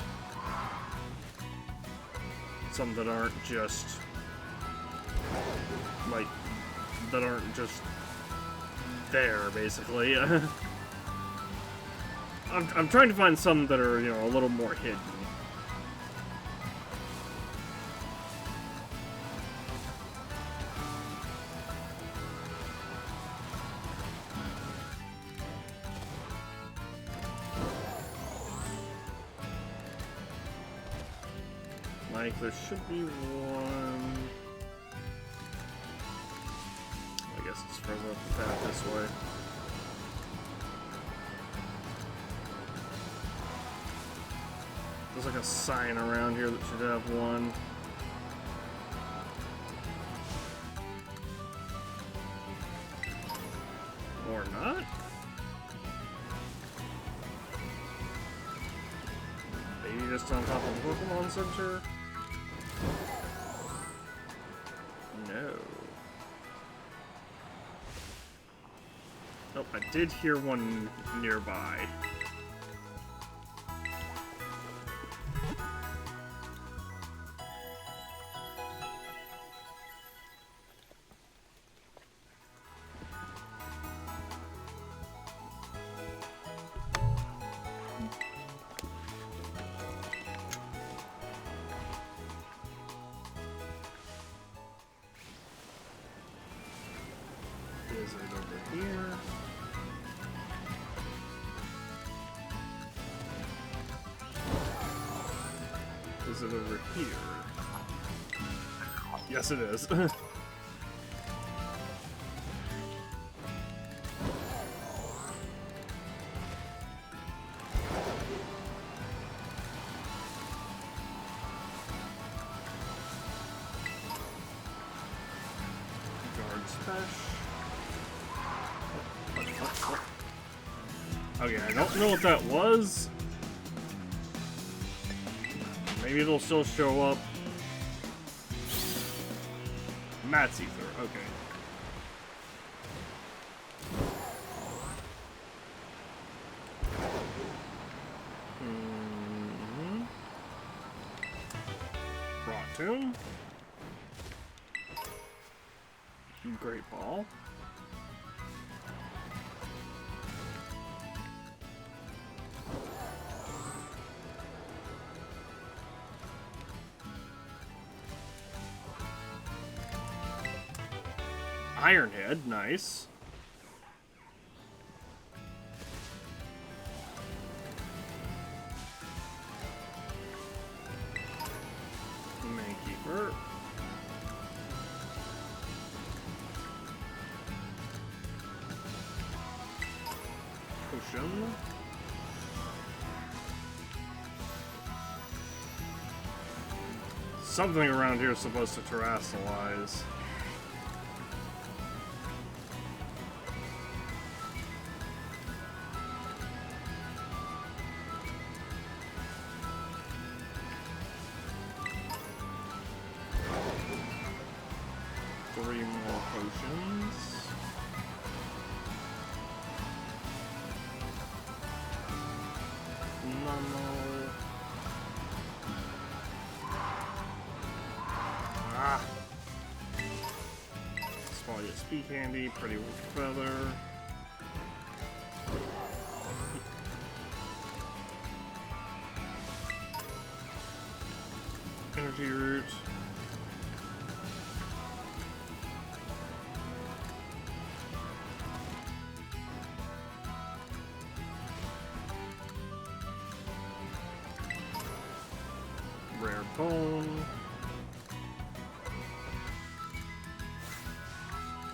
some that aren't just, like, that aren't just there, basically. I'm trying to find some that are, you know, a little more hidden. Like, there should be one... I guess it's further up the path this way. There's like a sign around here that should have one. Or not? Maybe just on top of the Pokémon Center? No. Nope, I did hear one nearby. Is it over here? Is it over here? Yes, it is. Guards Fish. Okay, I don't know what that was. Maybe it'll still show up. Mat's Ether, okay. Rock Great Ball. Ironhead, nice. Mankeeper. Potion. Something around here is supposed to terrestrialize. Three more potions. Normal. Ah. Small yet speed candy, pretty with feather. Energy root. Rare bone.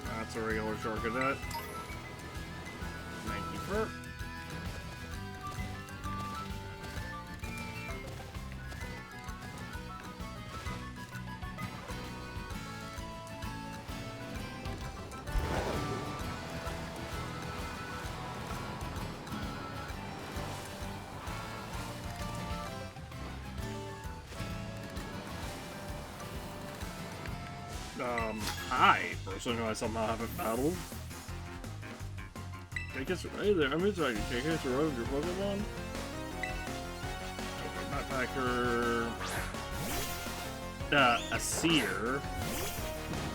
That's a regular short cadet. Mankeeper. Hi, person who I somehow haven't battled. Take us right there. I'm inside. Take us to run your Pokemon. Backpacker. A seer.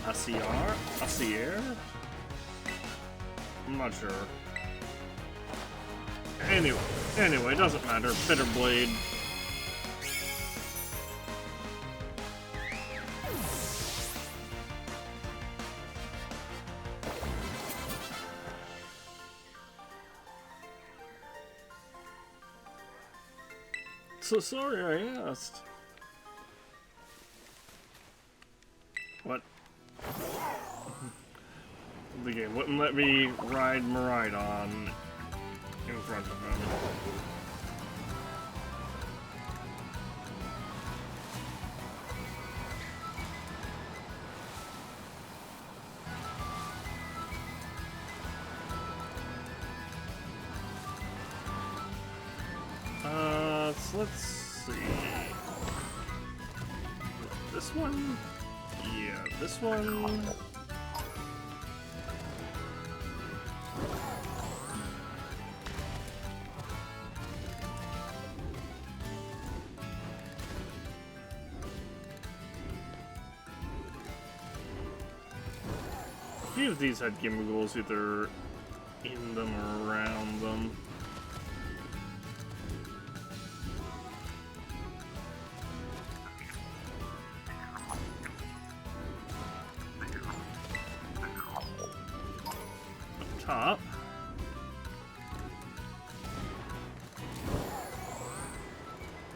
A seer? A seer? I'm not sure. Anyway, doesn't matter. Bitter Blade. So sorry I asked. What? The game wouldn't let me ride Miraidon in front of him. So let's see. This one? Yeah, this one. A few of these had Gimmighoul's either in them or around them. Top.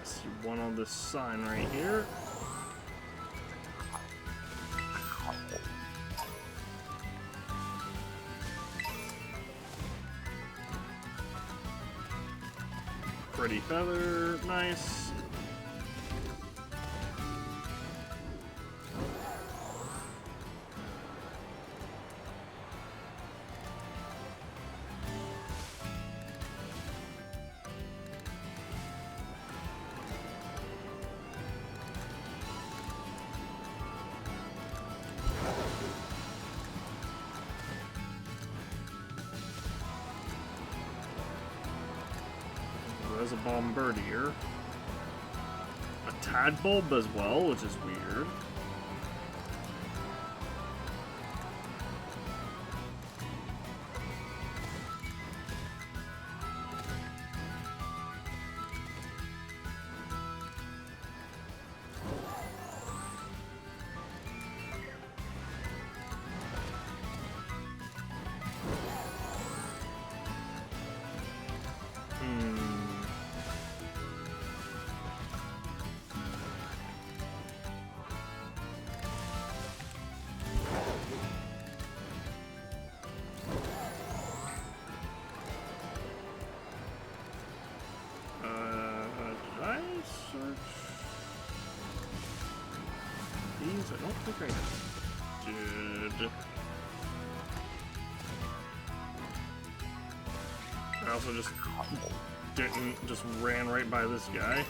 See one on this sign right here. Pretty feather, nice. There's a Bombardier. A Tadbulb as well, which is weird. These, I don't think I did. I also just ran right by this guy.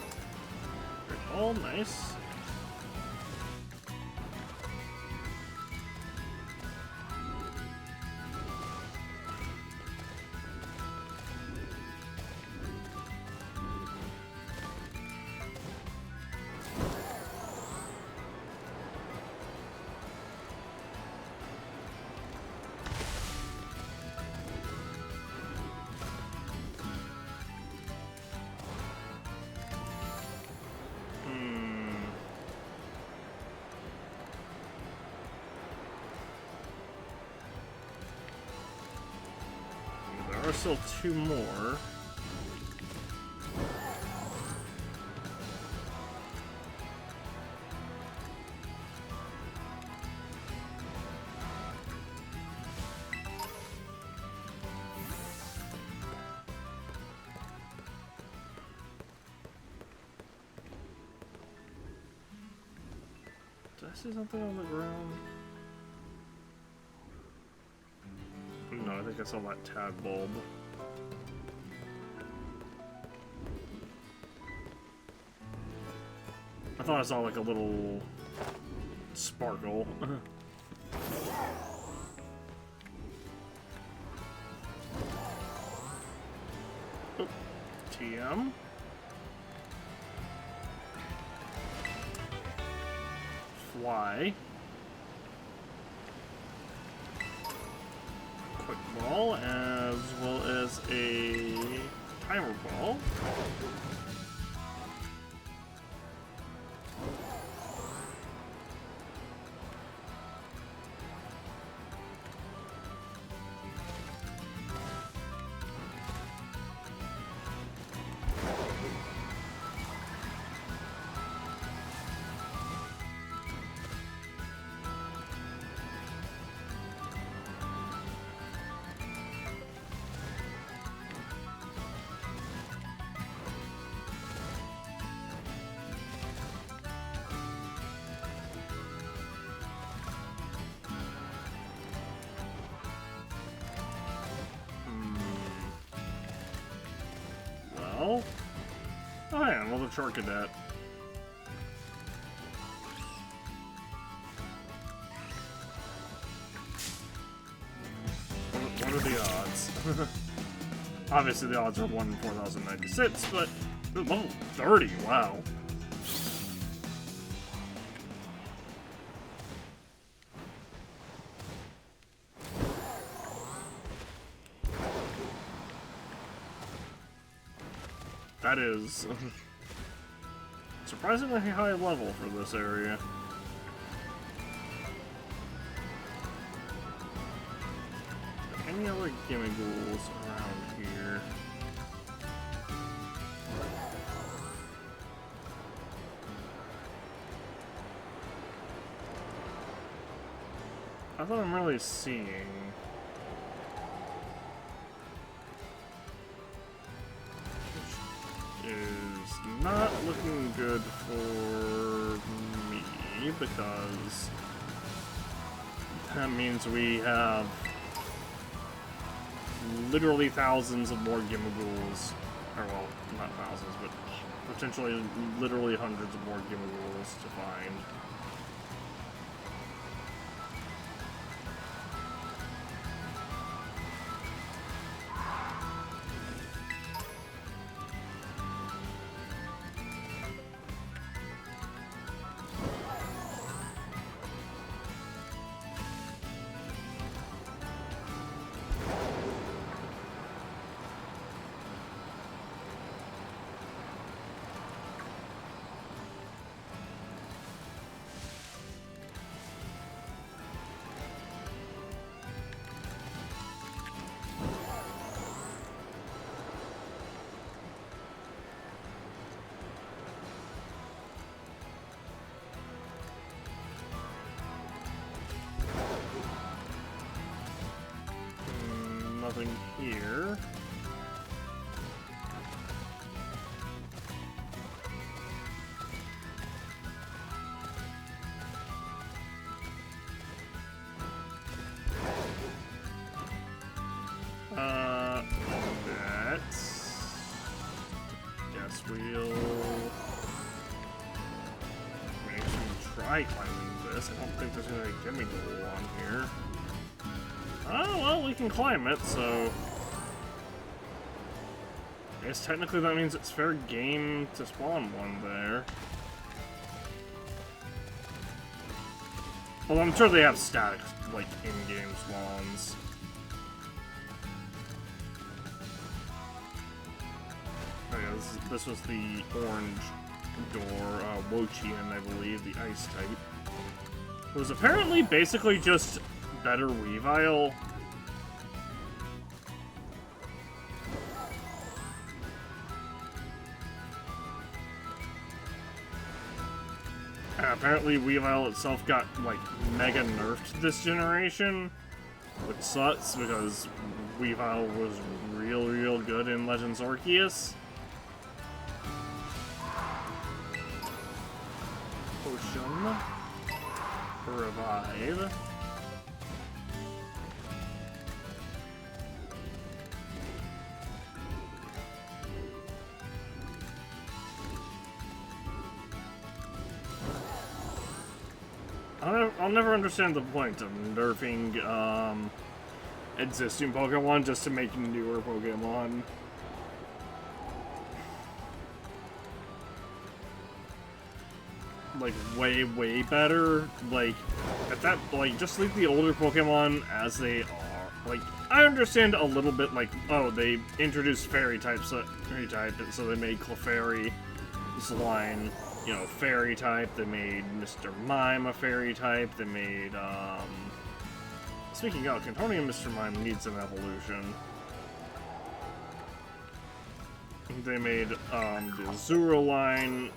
Oh, nice. There are still two more. Did I see something on the ground? No, I think I saw that Tadbulb. I thought I saw like a little sparkle. Oh, TM. Fly. Quick ball, as well as a timer ball. Well, oh yeah, another short cadet. What are the odds? Obviously, the odds are 1 in 4,096, but level 30, wow. That is surprisingly high level for this area. Any other Gimmighouls around here? I thought I'm really seeing. Is not looking good for me because that means we have literally thousands of more Gimmighouls, or well, not thousands, but potentially literally hundreds of more Gimmighouls to find. Nothing here. Guess we'll try climbing this. I don't think there's gonna be a Gimmighoul on here. Oh, well, we can climb it, so I guess technically that means it's fair game to spawn one there. Well, I'm sure they have static, like, in-game spawns. Oh yeah, this was the orange door, Wochian, I believe, the ice type. It was apparently basically just better Weavile. Apparently Weavile itself got, like, mega nerfed this generation, which sucks because Weavile was real good in Legends Arceus. Potion. Revive. I'll never understand the point of nerfing existing Pokemon just to make newer Pokemon. Like, way better. Like, at that, like, just leave the older Pokemon as they are. Like, I understand a little bit, like, oh, they introduced Fairy type, so they made Clefairy's line, you know, Fairy type. They made Mr. Mime a Fairy type. They made, speaking of, Cantonian Mr. Mime needs an evolution. They made, the Azuro line,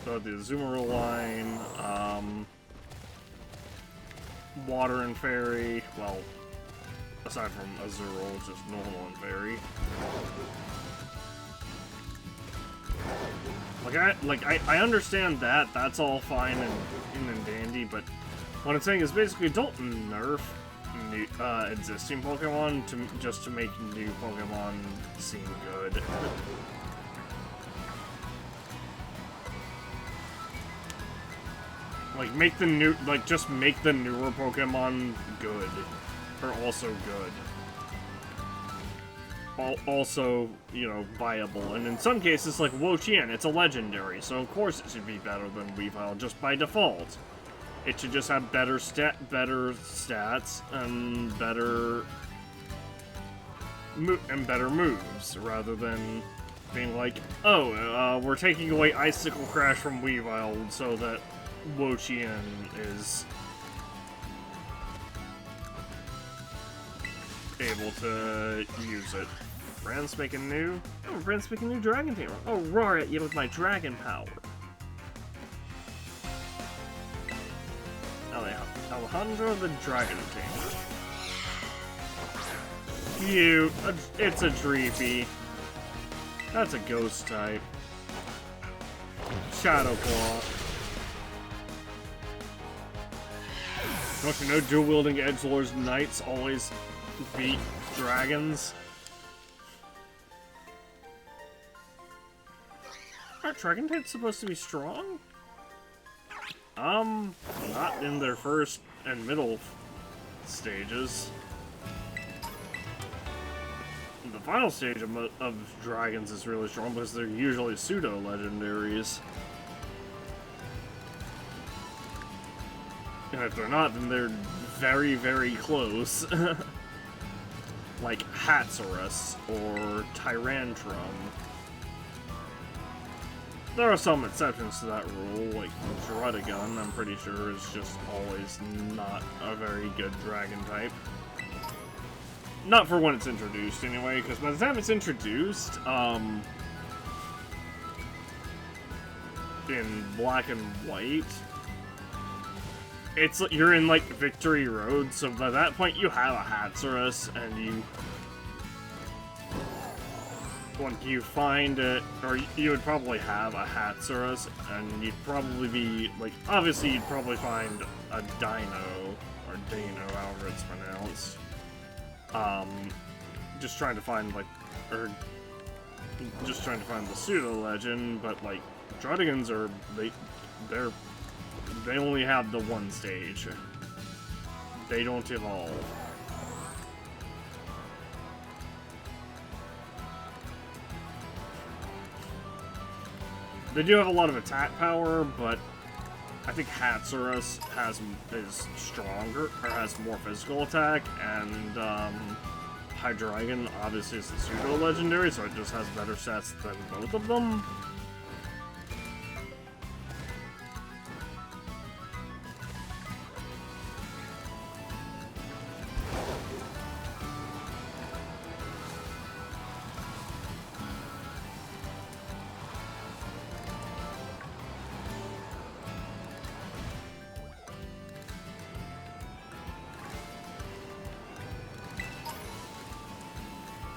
the Azumarill line, Water and Fairy, well, aside from Azurill, which is normal and Fairy. I understand that, that's all fine and dandy, but what I'm saying is basically don't nerf new, existing Pokemon just to make new Pokemon seem good. Like, make the new, like, just make the newer Pokemon good. Or also good. Also, you know, viable. And in some cases, like Wo-Chien, it's a legendary, so of course it should be better than Weavile just by default. It should just have better stats and better moves, rather than being like, oh, we're taking away Icicle Crash from Weavile so that Wo-Chien is able to use it. Brand's making new? Oh, Brand's making new Dragon Tamer. Oh, roar at you with my Dragon Power. Alejandro the Dragon Tamer. Cute. It's a Dreepy. That's a Ghost type. Shadow Claw. Don't you know dual-wielding edgelords knights always beat dragons? Aren't dragon types supposed to be strong? Not in their first and middle stages. The final stage of dragons is really strong because they're usually pseudo-legendaries. And if they're not, then they're very, very close. Like Hatsurus or Tyrantrum. There are some exceptions to that rule, like Druddigon, I'm pretty sure is just always not a very good dragon type. Not for when it's introduced, anyway, because by the time it's introduced, in Black and White, it's you're in like Victory Road, so by that point you have a Hatsurus, and you find it, or you would probably have a Hatsurus, and you'd probably be like, obviously you'd probably find a Dino or Dino, however it's pronounced. Just trying to find like, or just trying to find the pseudo legend, but like Druddigons are they only have the one stage. They don't evolve. They do have a lot of attack power, but I think Hatsurus is stronger, or has more physical attack, and Hydreigon obviously is the pseudo-legendary, so it just has better stats than both of them.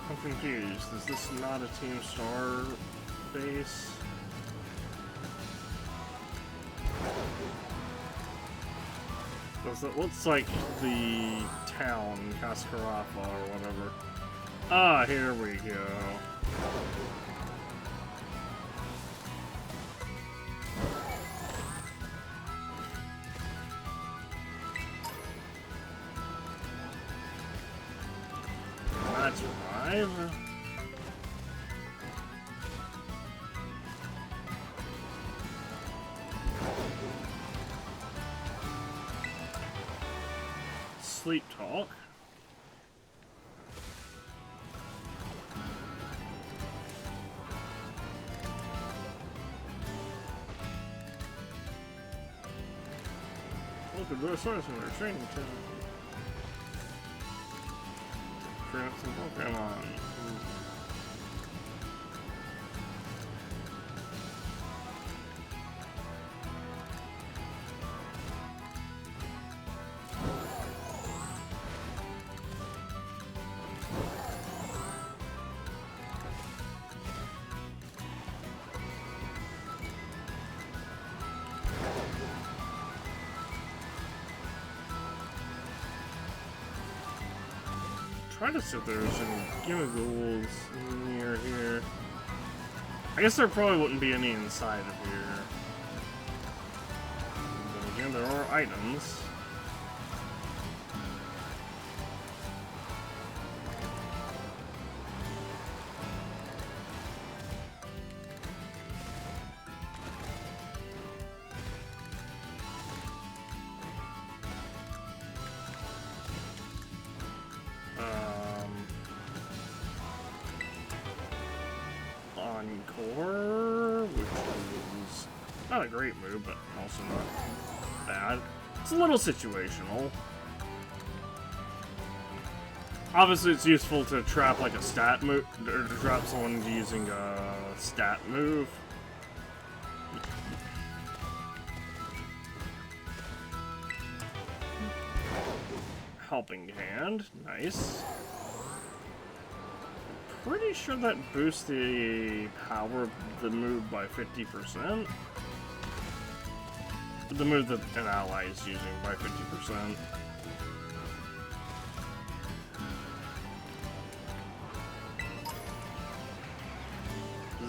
I'm confused. Is this not a Team Star base? It looks like the town, Cascarafa or whatever. Ah, here we go. 5. Sleep talk. Look at those sources in our training town. Train up some Pokémon. Try to see if there's any Gimmighouls near here. I guess there probably wouldn't be any inside of here. But again, there are items. Encore, which is not a great move, but also not bad. It's a little situational. Obviously, it's useful to trap like a stat move, or to trap someone using a stat move. Helping Hand, nice. Pretty sure that boosts the power of the move by 50%. The move that an ally is using by 50%.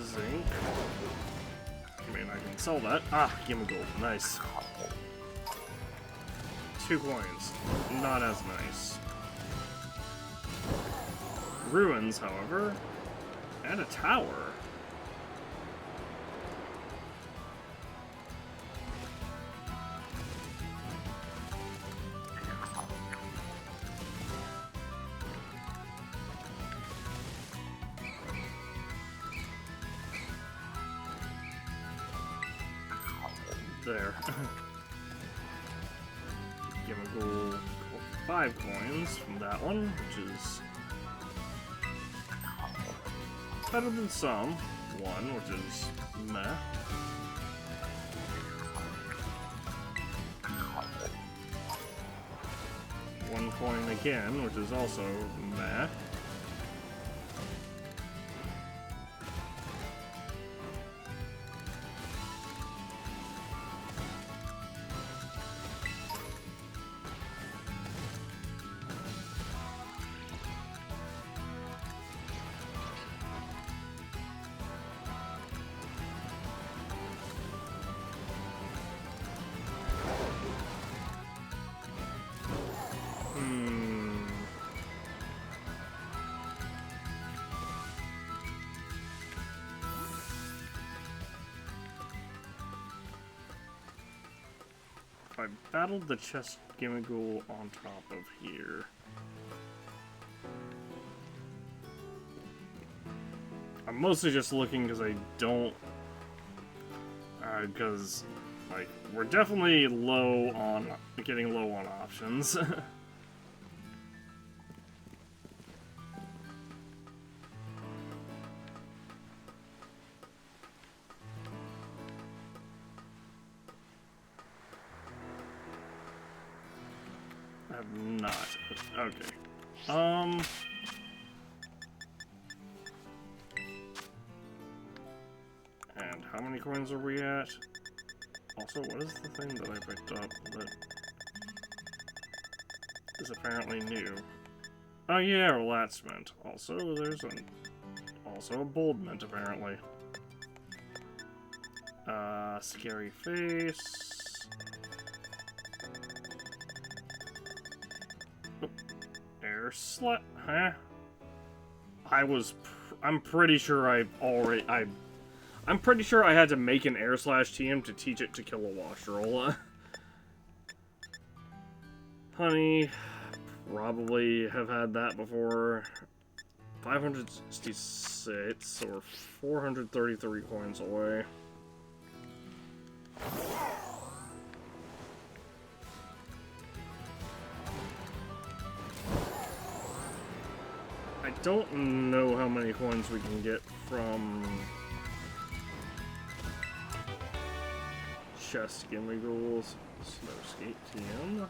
Zinc. I mean, I can sell that. Ah, Gimmighoul, nice. 2 coins, not as nice. Ruins, however, and a tower. There. Gimmighoul, 5 coins from that one, which is better than some. 1, which is meh. One coin again, which is also meh. I battled the chest Gimmighoul on top of here. I'm mostly just looking because I don't... because, like, we're definitely low on... getting low on options. Not. Okay. And how many coins are we at? Also, what is the thing that I picked up that is apparently new? Oh yeah, Relax Mint. Also, there's also a Bold Mint, apparently. Scary Face. Air Slut, huh? I'm pretty sure I'm pretty sure I had to make an Air Slash TM to teach it to kill a Washerol. Honey, probably have had that before. 566 or 433 coins away. I don't know how many coins we can get from Chest Gimmighoul's Snow Skate TM.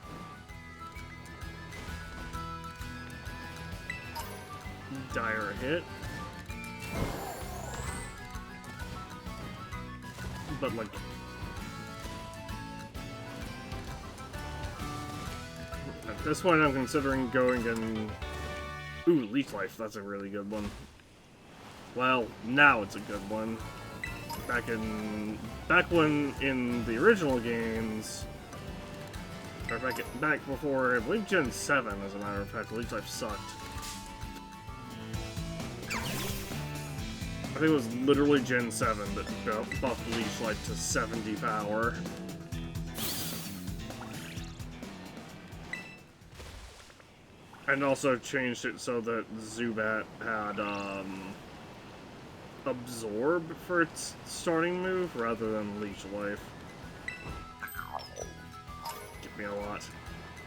Dire hit. But like at this point I'm considering going and ooh, Leech Life, that's a really good one. Well, now it's a good one. Back when in the original games, or back before I believe Gen 7 as a matter of fact, Leech Life sucked. I think it was literally Gen 7 that buffed Leech Life to 70 power. And also changed it so that Zubat had Absorb for its starting move rather than Leech Life. Give me a lot.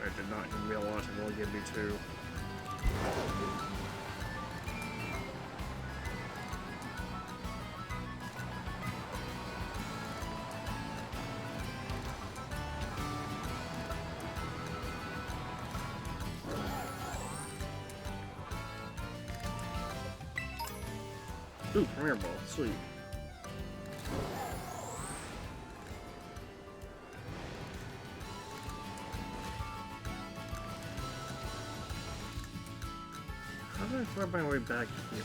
It did not give me a lot, it only gave me 2. Ooh, Premier Ball, sweet. How do I find my way back here?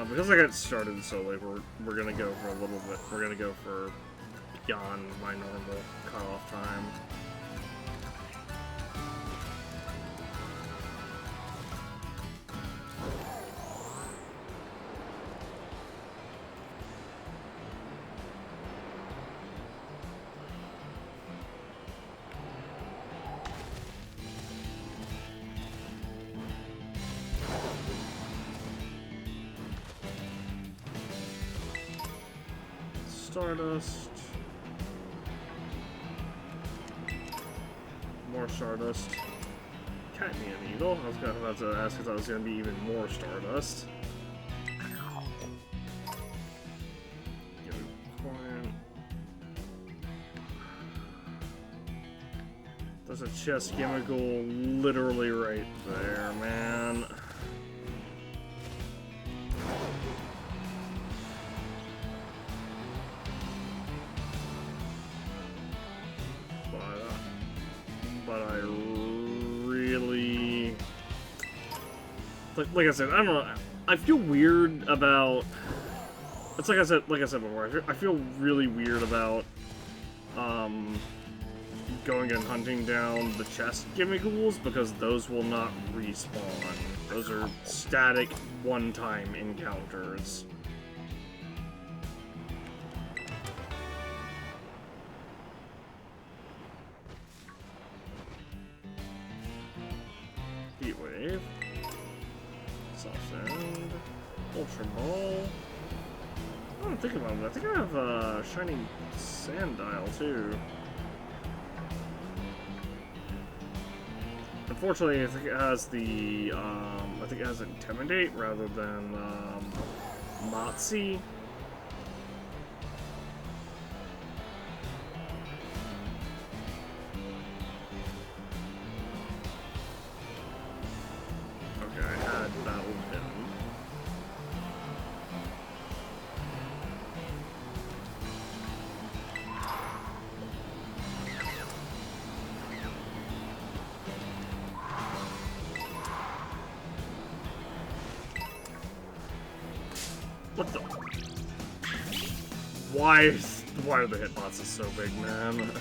Because I got started so late, we're gonna go for a little bit. We're gonna go for beyond my normal cutoff time. Stardust. More Stardust. Catney and Eagle. I was about to ask if that was going to be even more Stardust. Give me a coin. There's a Chest Gimmighoul literally right there, man. But I really... Like I said, I don't know. I feel weird about... It's like I said before, I feel really weird about going and hunting down the Chest Gimmighouls because those will not respawn. Those are static, one-time encounters. Heat Wave, Soft Sand, Ultra Ball. I don't think about it. I think I have a Shiny Sandile too. Unfortunately, I think it has the I think it has Intimidate rather than Motzi. What the? Why are the hitboxes so big, man?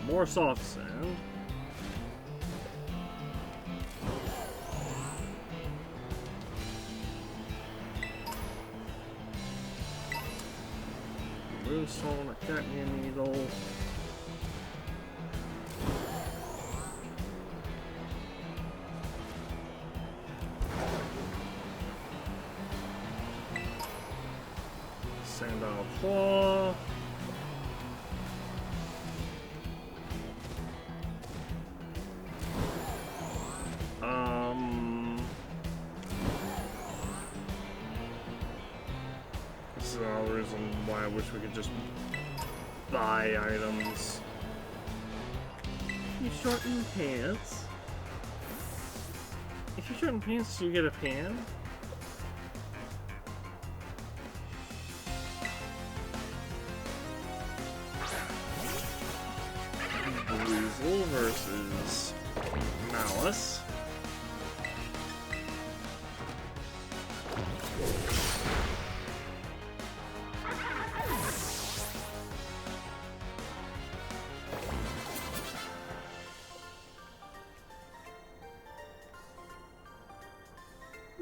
More soft sand. Moonstone, a catnip needle. Sandile claw. This is another reason why I wish we could just buy items. You shorten pants. If you shorten pants, do you get a pan? Weasel versus Malice.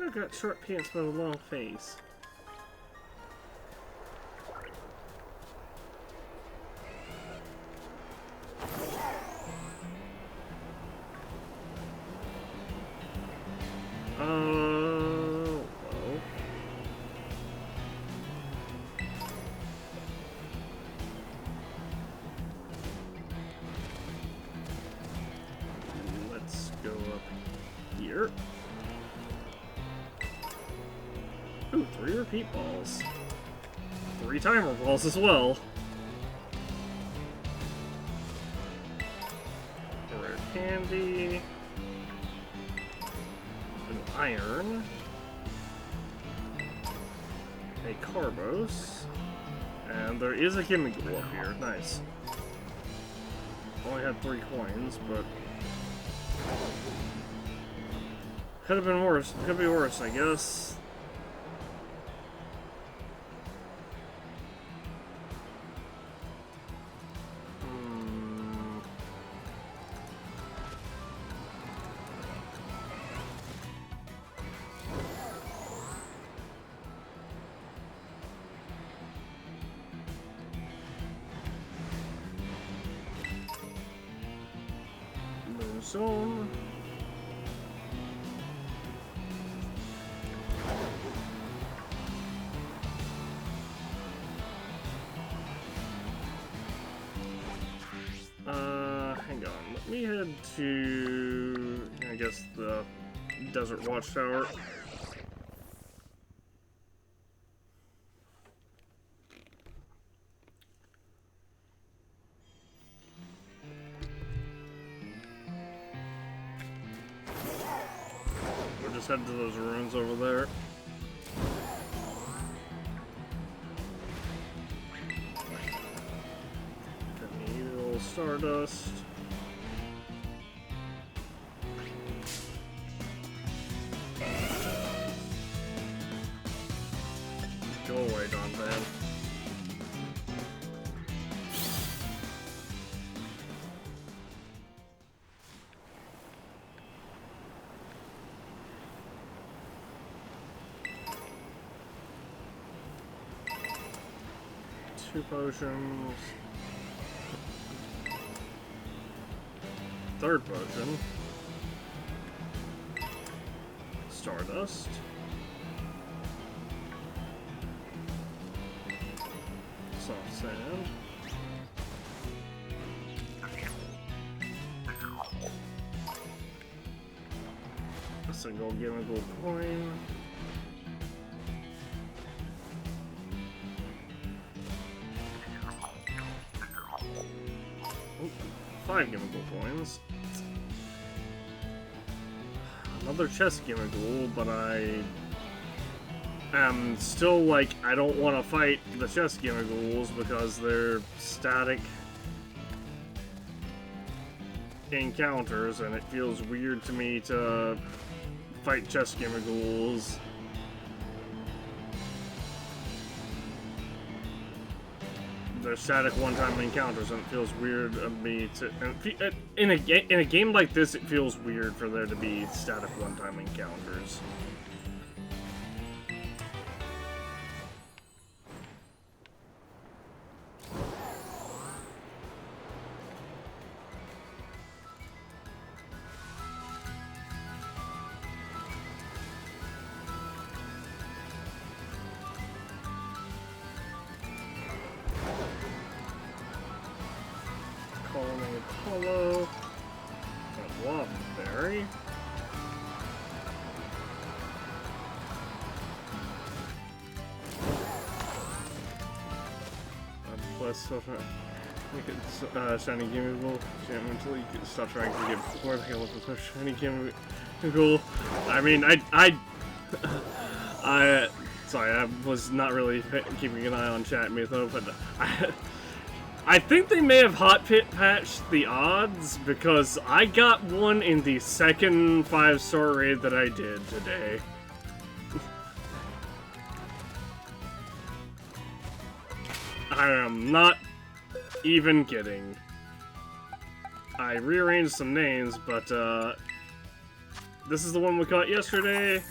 I've got short pants but a long face. Well. Let's go up here. Ooh, 3 repeat balls. 3 timer balls as well. Rare candy. An iron. A Carbos. And there is a Gimmighoul up here. Nice. Only had 3 coins, but could have been worse. Could be worse, I guess. Zone. Hang on. Let me head to, I guess, the Desert Watchtower. Head to those ruins over there. Got me a little Stardust. Go away, Donphan. Two potions. Third potion. Stardust. Soft sand. A single Gimmighoul coin. 5 Gimmighoul coins. Another chest Gimmighoul, but I am still like, I don't want to fight the chest Gimmighouls because they're static encounters, and it feels weird to me to fight chest Gimmighouls. They're static one-time encounters, and it feels weird of me to. In a game like this, it feels weird for there to be static one-time encounters. Hello. A Lobberry. Plus, Shiny Gimmighoul. Until you can stop trying to get bored. I love the Shiny Gimmighoul. I mean, sorry, I was not really keeping an eye on chat me though, but I think they may have hot pit patched the odds, because I got one in the second 5-star raid that I did today. I am not even kidding. I rearranged some names, but this is the one we caught yesterday.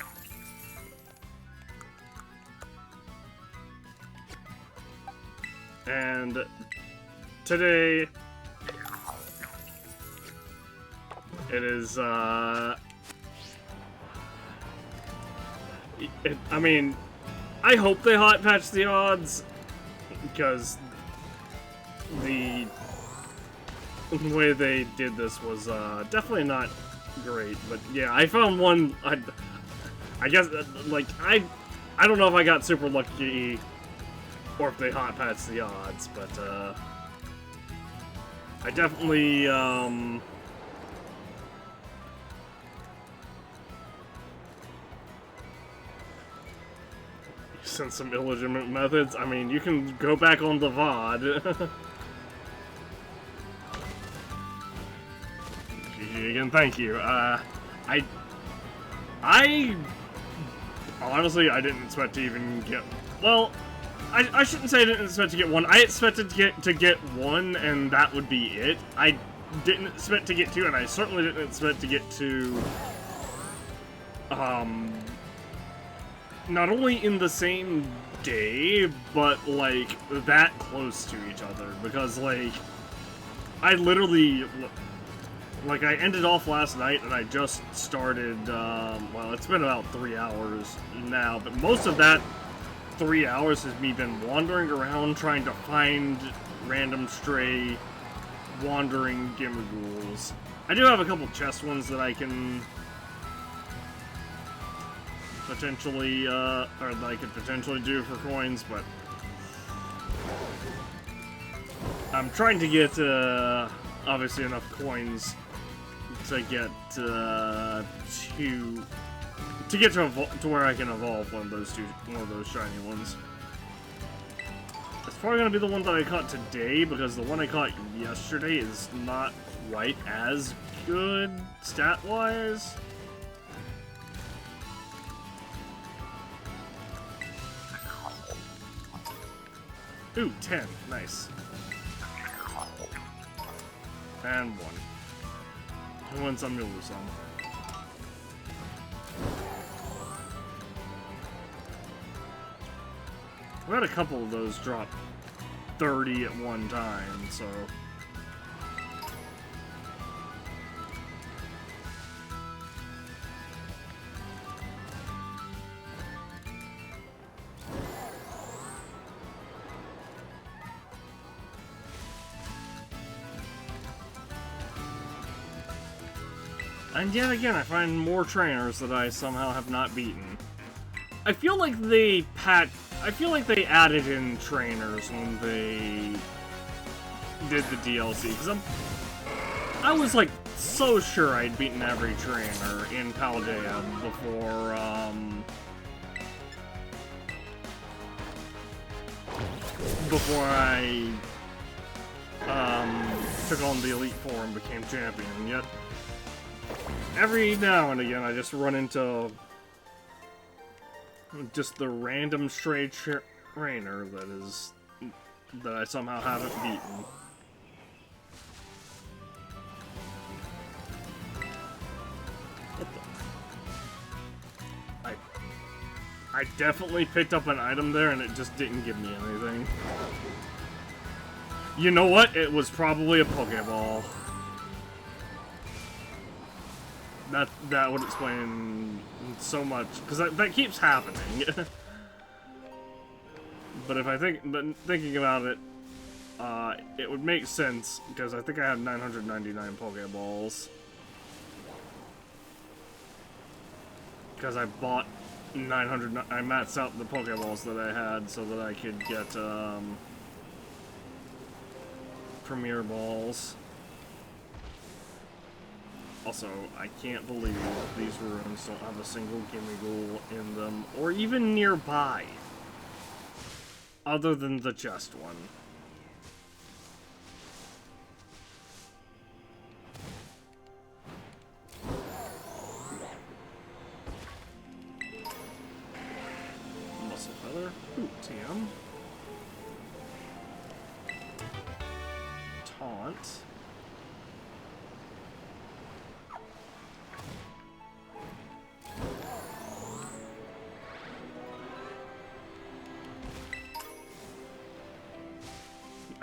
And today, it is, I mean, I hope they hot patch the odds, because the way they did this was, definitely not great, but yeah, I found one, I guess, like, I don't know if I got super lucky, or if they hot patched the odds, but, I definitely, using some illegitimate methods. I mean, you can go back on the VOD. GG again, thank you. Honestly, I didn't expect to even get, well, I shouldn't say I didn't expect to get one. I expected to get one, and that would be it. I didn't expect to get two, and I certainly didn't expect to get two, not only in the same day, but, like, that close to each other. Because, like, I literally, like, I ended off last night, and I just started, well, it's been about 3 hours now, but most of that 3 hours has me been wandering around trying to find random stray wandering Gimmighouls. I do have a couple chest ones that I can potentially, or that I could potentially do for coins, but I'm trying to get, obviously enough coins to get, to get to where I can evolve one of those shiny ones. It's probably gonna be the one that I caught today, because the one I caught yesterday is not quite as good stat-wise. Ooh, 10. Nice. And 1. And win some, you'll lose some. We had a couple of those drop 30 at one time, so... And yet again, I find more trainers that I somehow have not beaten. I feel like they added in trainers when they did the DLC, because I was like so sure I'd beaten every trainer in Paldean before I took on the Elite Four and became champion. Yet every now and again I just run into just the random stray trainer that I somehow haven't beaten. I definitely picked up an item there and it just didn't give me anything. You know what? It was probably a Pokeball. That would explain so much, because that keeps happening. But thinking about it, it would make sense, because I think I have 999 Pokeballs. Because I bought 900, I maxed out the Pokeballs that I had so that I could get, Premier Balls. Also, I can't believe these rooms don't have a single Gimmighoul in them, or even nearby, other than the chest one. Muscle Feather. Ooh, TM. Taunt.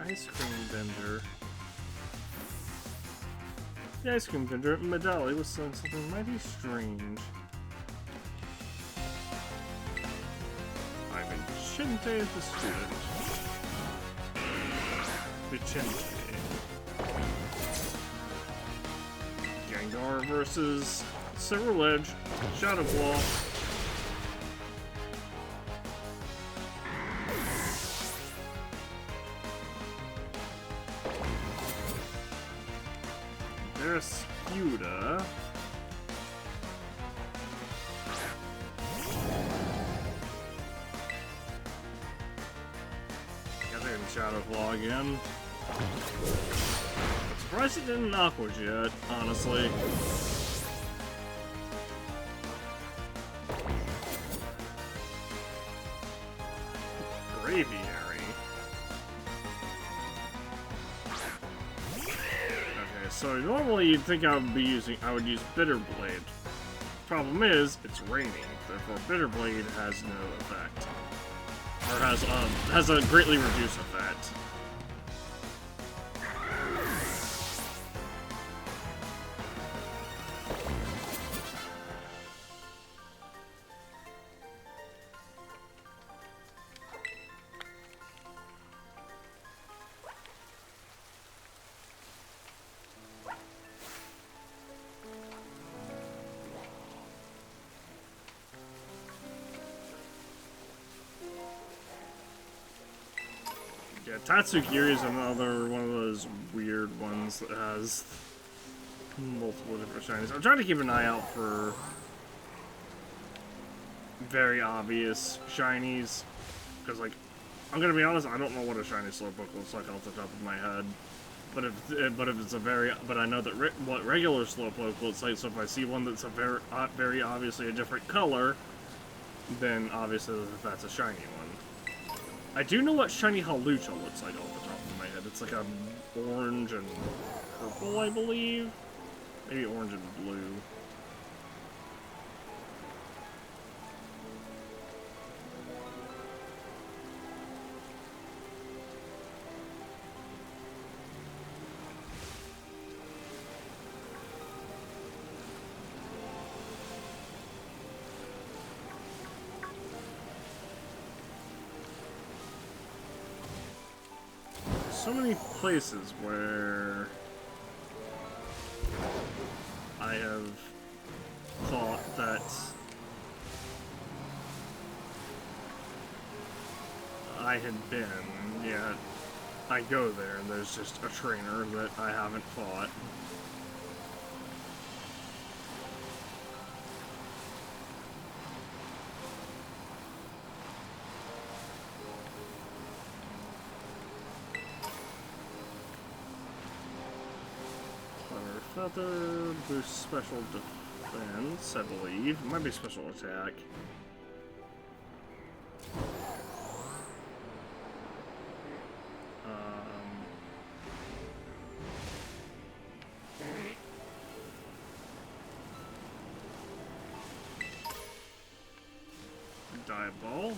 Ice cream vendor. The ice cream vendor at Medali was selling something mighty strange. I'm Vicente the student. Vicente. Gengar versus Silverledge. Shadow Claw. There's Spuda. Guess I can Shadow Claw again. Surprised it didn't Aqua Jet, honestly. Braviary. So normally you'd think I would use Bitter Blade. Problem is, it's raining, therefore Bitter Blade has no effect. Or has a greatly reduced effect. Yeah, Tatsugiri is another one of those weird ones that has multiple different shinies. I'm trying to keep an eye out for very obvious shinies, because, like, I'm gonna be honest, I don't know what a shiny Slowpoke looks like off the top of my head. But if it's a but I know that what regular Slowpoke looks like. So if I see one that's a very obviously a different color, then obviously that's a shiny one. I do know what Shiny Halucha looks like off the top of my head. It's like a orange and purple, I believe. Maybe orange and blue. So many places where I have thought that I had been, yet I go there and there's just a trainer that I haven't fought. Feather, boost special defense, I believe. It might be special attack. Dive Ball.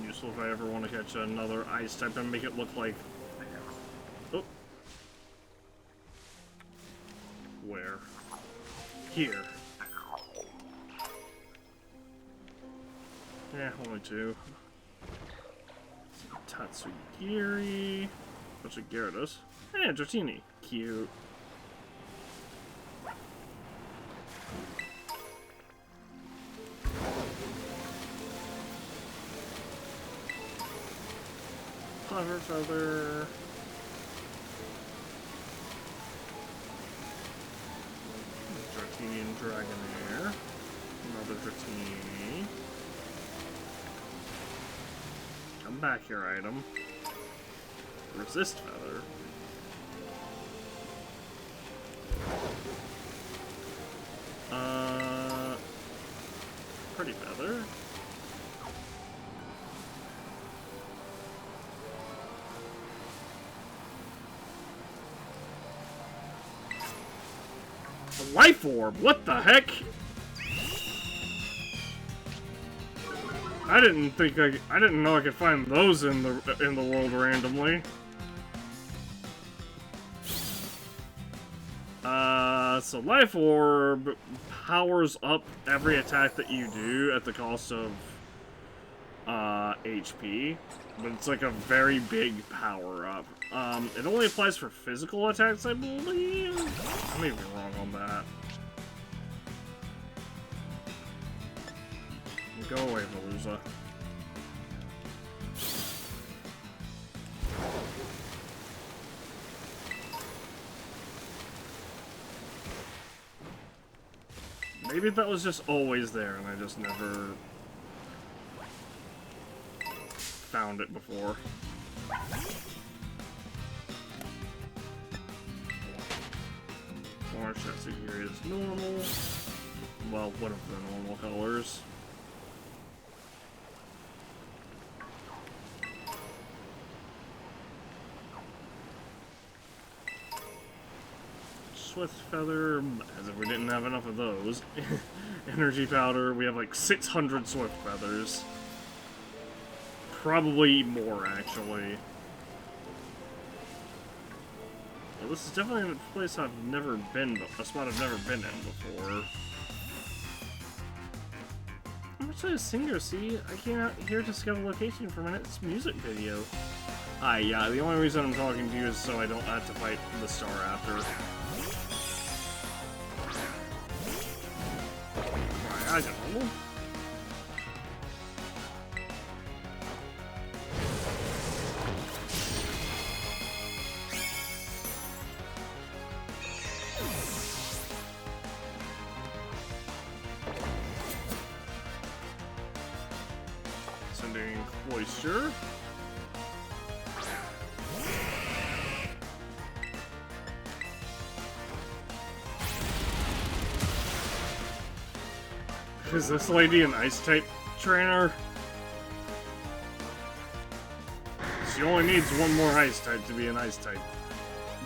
Useful if I ever want to catch another ice type and make it look like... Oh. Where? Here. Yeah, only two. Tatsugiri. What's a Gyarados? Hey, Dratini. Cute. Clever Feather. Dratini and Dragonair. Another Dratini. Come back here, item. Resist Feather. Pretty Feather. A Life Orb, what the heck? I didn't know I could find those in the world randomly. So Life Orb powers up every attack that you do at the cost of HP, but it's like a very big power up. It only applies for physical attacks, I believe. I may be wrong on that. Go away, Veluza. Maybe that was just always there and I just never found it before. Orange Tatsugiri is normal. Well, one of the normal colors. Swift Feather, as if we didn't have enough of those. Energy Powder, we have like 600 Swift Feathers. Probably more, actually. Well, this is definitely a place I've never been, a spot I've never been in before. I'm actually a singer, see? I came out here to scout a location for a minute's music video. Yeah, the only reason I'm talking to you is so I don't have to fight the star after. I don't know. Sending Cloyster. Is this lady an Ice-type trainer? She only needs one more Ice-type to be an Ice-type.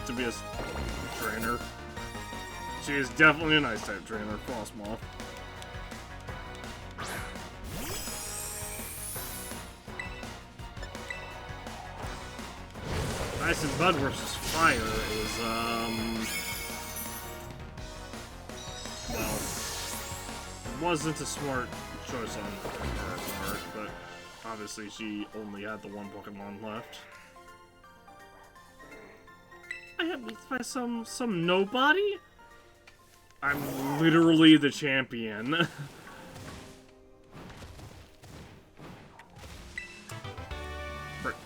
To be a trainer. She is definitely an Ice-type trainer, Frostmoth. Ice and Bud versus Fire is, well, wasn't a smart choice on her part, but obviously she only had the one Pokemon left. I got beat by some nobody? I'm literally the champion.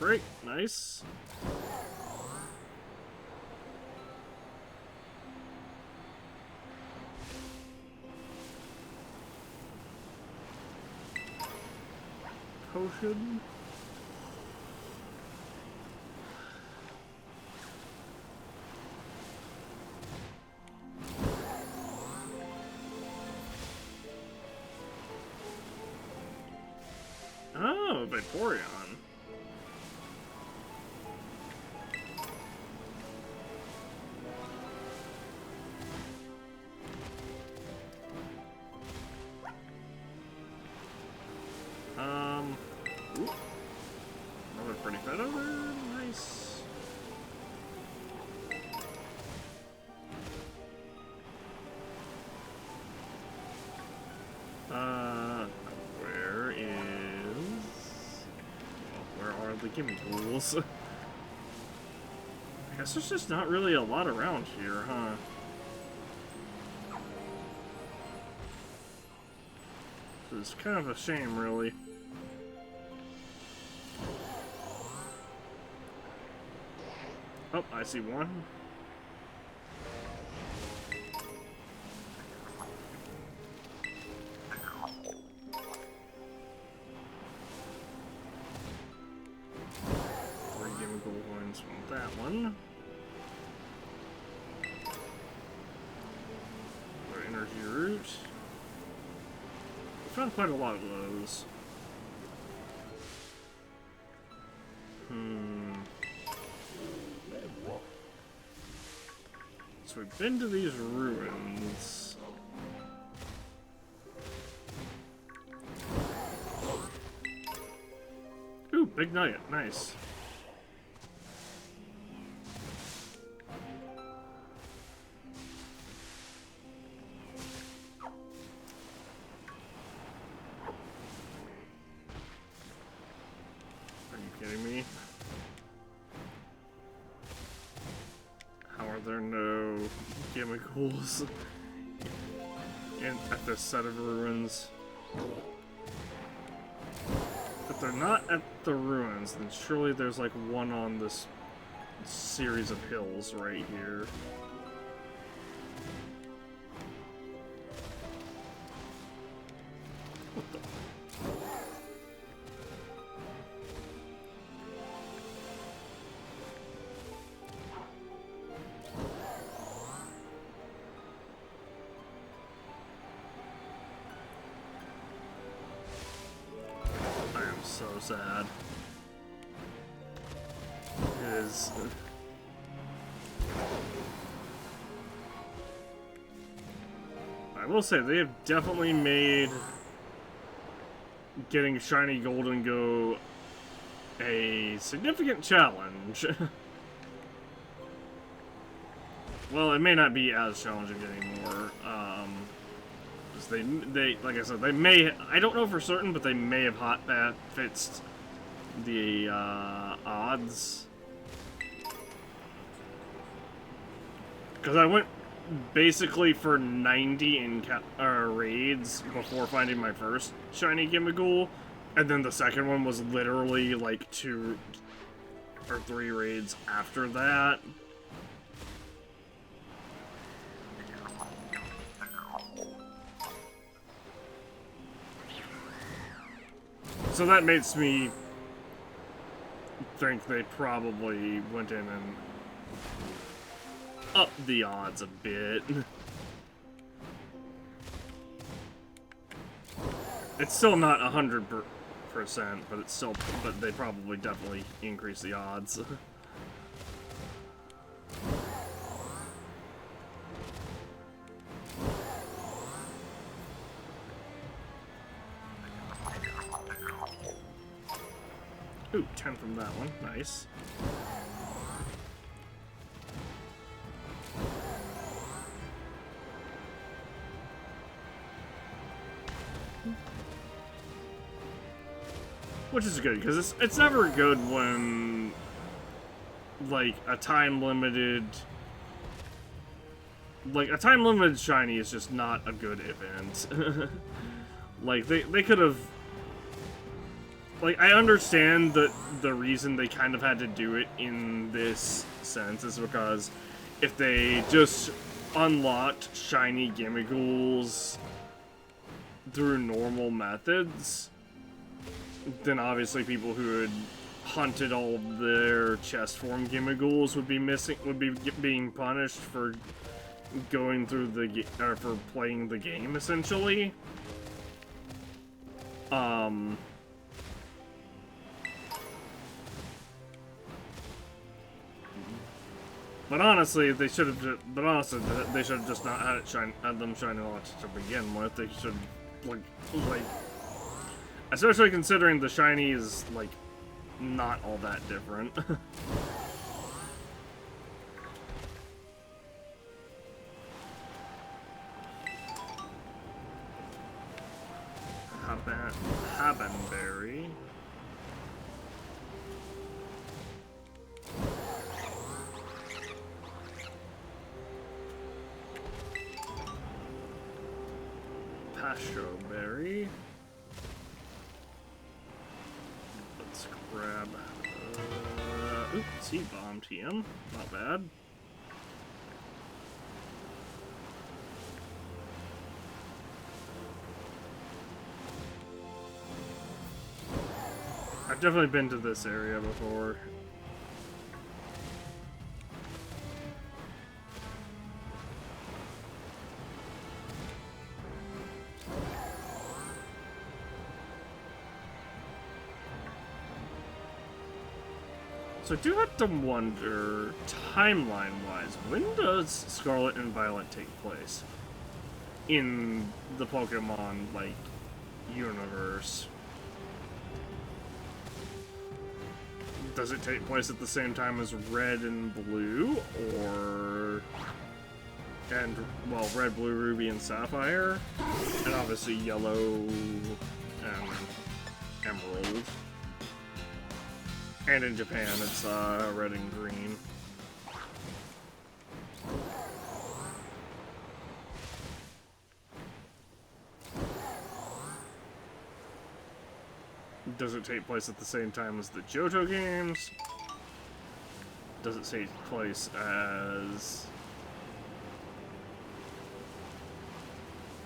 Break, nice. Potion. Oh, Vaporeon. Ooh. Another pretty fed over. Nice. Where is... Well, where are the Gimmighoul's? I guess there's just not really a lot around here, huh? It's kind of a shame, really. Oh, I see one. Three Gimmighoul coins from that one. Our energy root. We found quite a lot of those. So we've been to these ruins. Ooh, big nugget, nice. Are you kidding me? How are there no Gimmighoul's at this set of ruins? If they're not at the ruins, then surely there's like one on this series of hills right here. What the? So sad. It is. I will say they have definitely made getting Shiny Golden Go a significant challenge. Well, it may not be as challenging anymore. They like I said, they may, I don't know for certain, but they may have hot fixed the odds. Because I went basically for 90 in raids before finding my first Shiny Gimmighoul, and then the second one was literally like 2 or 3 raids after that. So that makes me think they probably went in and upped the odds a bit. It's still not 100%, but it's still, but they probably definitely increased the odds. Ooh, 10 from that one. Nice. Which is good, because it's never good when, like, a time-limited shiny is just not a good event. Like, they could have... Like, I understand that the reason they kind of had to do it in this sense is because if they just unlocked Shiny Gimmighouls through normal methods, then obviously people who had hunted all of their chest form Gimmighouls would be being punished for going through or for playing the game, essentially. But honestly, they should have. But honestly, they should have just not had it had them shining a lot to begin with. They should, like, especially considering the shiny is like not all that different. Habanberry. Pashoberry. Let's grab. Oops, Seed Bomb TM. Not bad. I've definitely been to this area before. So I do have to wonder, timeline-wise, when does Scarlet and Violet take place in the Pokemon, like, universe? Does it take place at the same time as Red and Blue, or... and, well, Red, Blue, Ruby, and Sapphire? And obviously Yellow and Emerald. And in Japan, it's red and green. Does it take place at the same time as the Johto games? Does it take place as...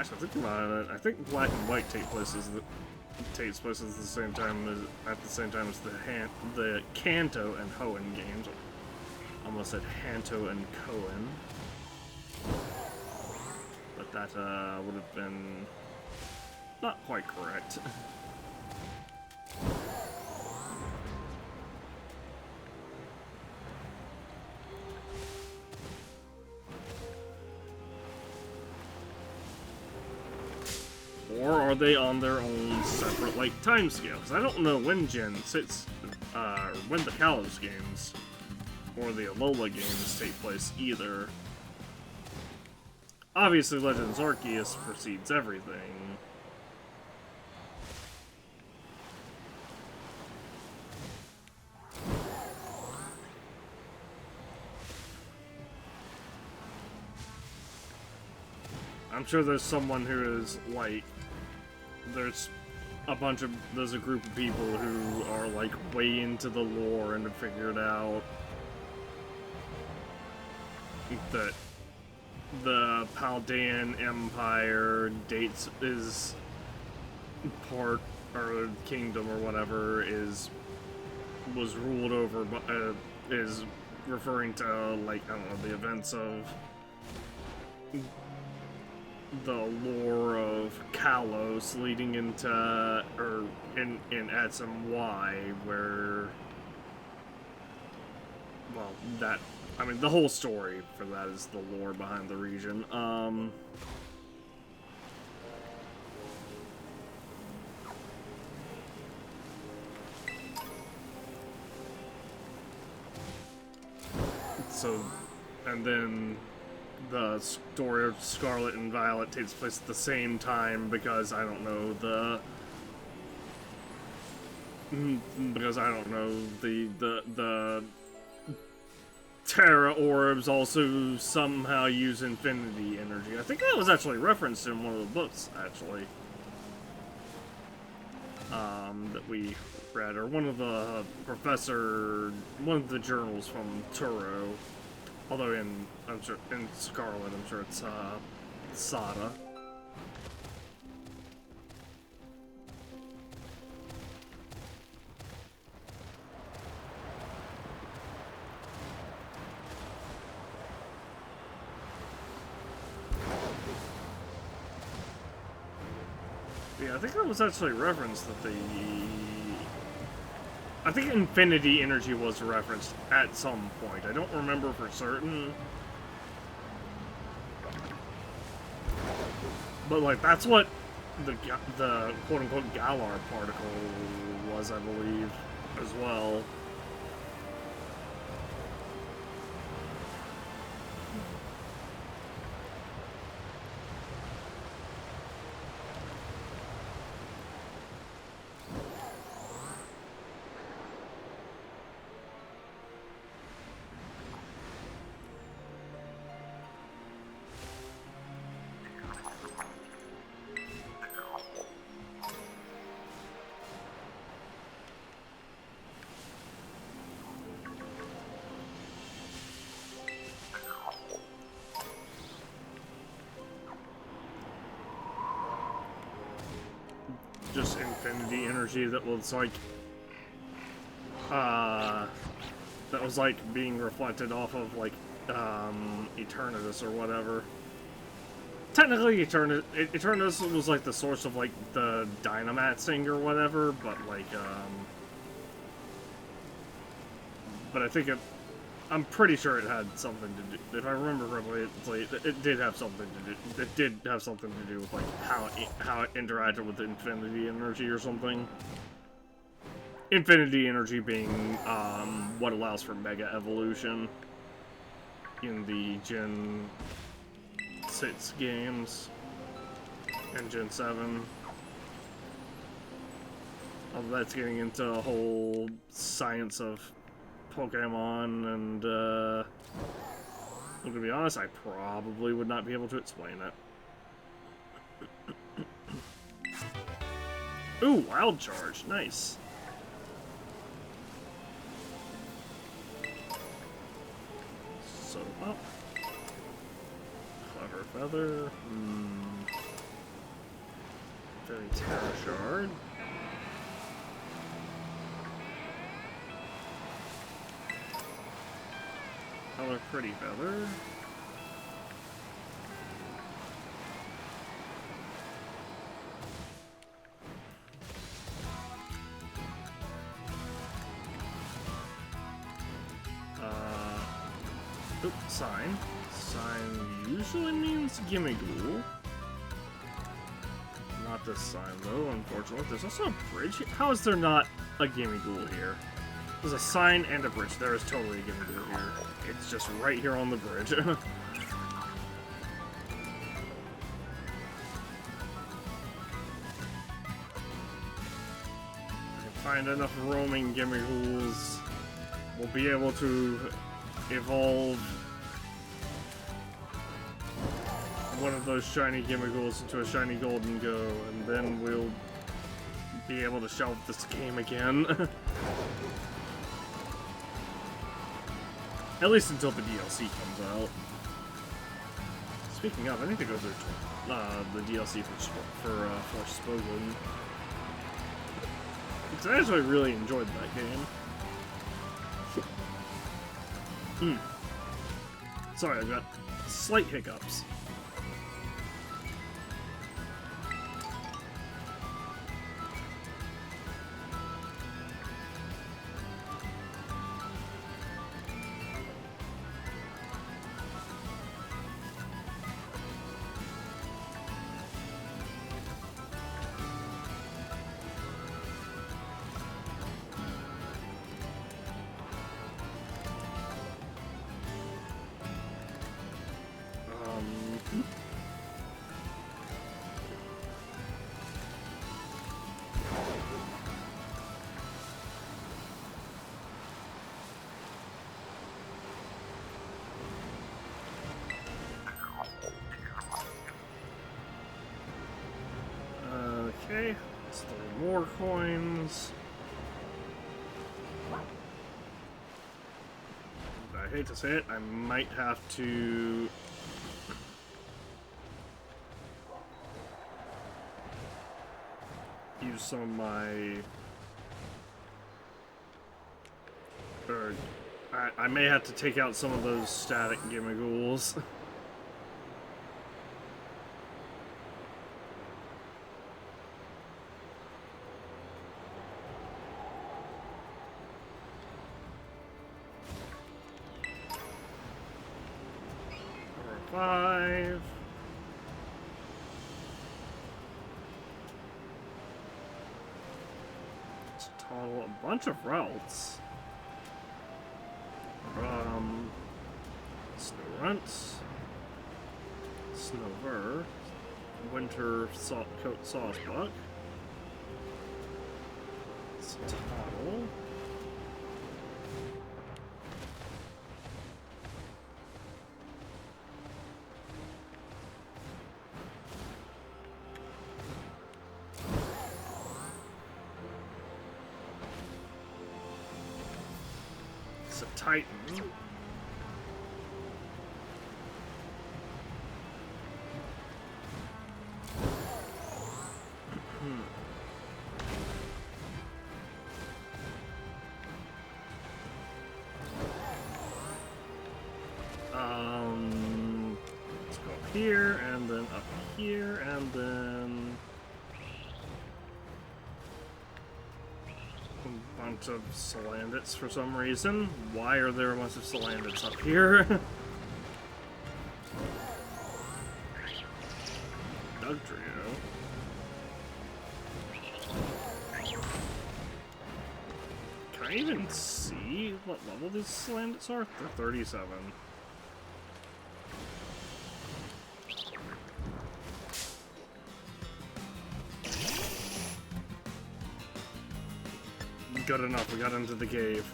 Actually, think about it. I think Black and White takes place at the same time as the Kanto and Hoenn games. Almost said Hanto and Koen, but that would have been not quite correct. Or are they on their own separate, like, time scale? Because I don't know when Gen sits, when the Kalos games or the Alola games take place either. Obviously, Legends Arceus precedes everything. I'm sure there's someone who is, like, there's a group of people who are, like, way into the lore and have figured out that the Paldean Empire is part, or kingdom or whatever, was ruled over, is referring to, like, I don't know, the events of the lore of Kalos leading into, or in at some Y, where, well, that, I mean, the whole story for that is the lore behind the region. So, and then the story of Scarlet and Violet takes place at the same time because I don't know the Terra Orbs also somehow use infinity energy. I think that was actually referenced in one of the books, actually, that we read, or one of the journals from Turo. Although in Scarlet, I'm sure it's Sada. Yeah, I think that was actually referenced that I think Infinity Energy was referenced at some point. I don't remember for certain. But, like, that's what the quote-unquote Galar particle was, I believe, as well. Just infinity energy that was like that was like being reflected off of like Eternatus or whatever. Technically Eternatus was like the source of like the Dynamaxing or whatever, but like but I think I'm pretty sure it had something to do. If I remember correctly, it did have something to do. It did have something to do with like how it interacted with Infinity Energy or something. Infinity Energy being what allows for Mega Evolution in the Gen 6 games and Gen 7. Although that's getting into a whole science of Pokemon, and I'm gonna be honest, I probably would not be able to explain it. Ooh, Wild Charge, nice. So up. Clever Feather. Fairy Terra Shard. Color Pretty Feather. Oops, Sign. Sign usually means Gimmighoul. Not this sign though, unfortunately. There's also a bridge. How is there not a Gimmighoul here? There's a sign and a bridge. There is totally a Gimmighoul here. It's just right here on the bridge. I can find enough roaming Gimmighouls. We'll be able to evolve one of those shiny Gimmighouls into a shiny Golden Go, and then we'll be able to shelve this game again. At least until the DLC comes out. Speaking of, I need to go through the DLC for Forspoken. Because I actually really enjoyed that game. Sorry, I've got slight hiccups. Okay, that's 3 more coins. I hate to say it, I might have to use some of my... Or I may have to take out some of those static Gimmighouls. 5. It's a total, a bunch of routes. Snorunt, Snover, Winter Coat Sawsbuck, Toddle, it's a Titan. Let's go up here, and then up here, and then a bunch of Salandits for some reason. Why are there a bunch of Salandits up here? Dugtrio. Can I even see what level these Salandits are? They're 37. Good enough, we got into the cave.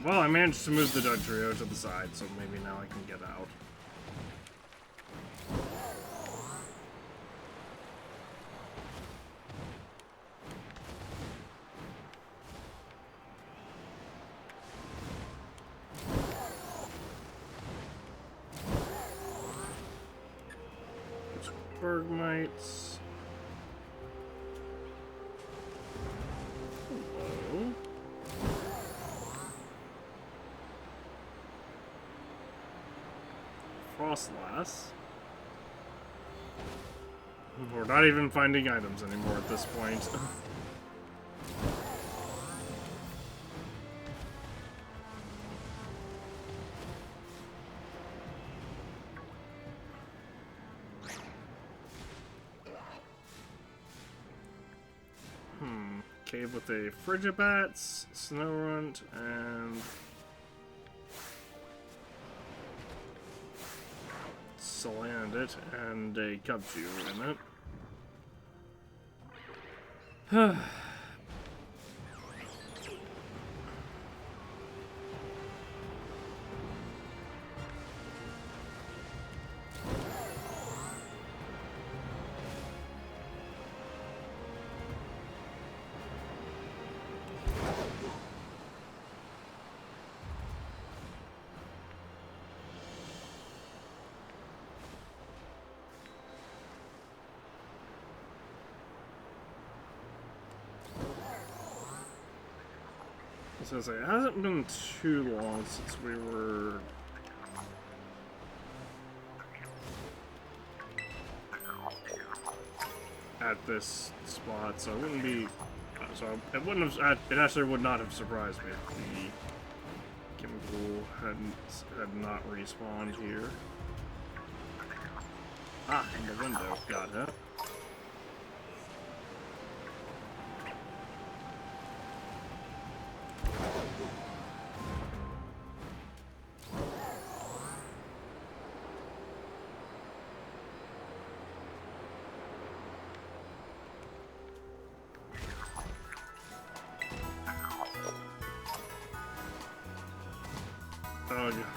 Well, I managed to move the Dugtrio to the side, so maybe now I can get out. Bergmites. Hello. Frostlass. We're not even finding items anymore at this point. Cave with a Frigibats, Snorunt, and Salandit, and a Cubchoo in it. I was gonna say, it hasn't been too long since we were at this spot, so it wouldn't be. So it wouldn't have. It actually would not have surprised me if the Gimmighoul had not respawned here. Ah, in the window. Got it.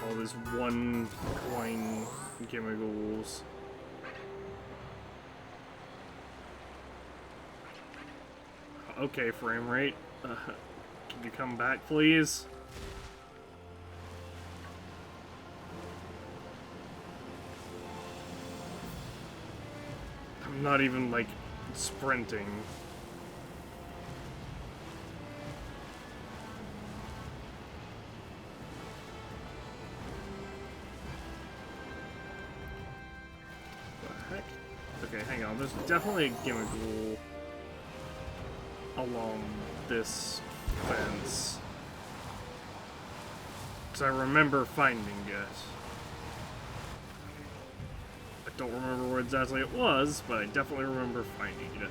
All these 1 coin Gimmighouls. Okay, frame rate. Can you come back, please? I'm not even, like, sprinting. heck? Okay, hang on. There's definitely a Gimmighoul along this fence. Because I remember finding it. I don't remember where exactly it was, but I definitely remember finding it.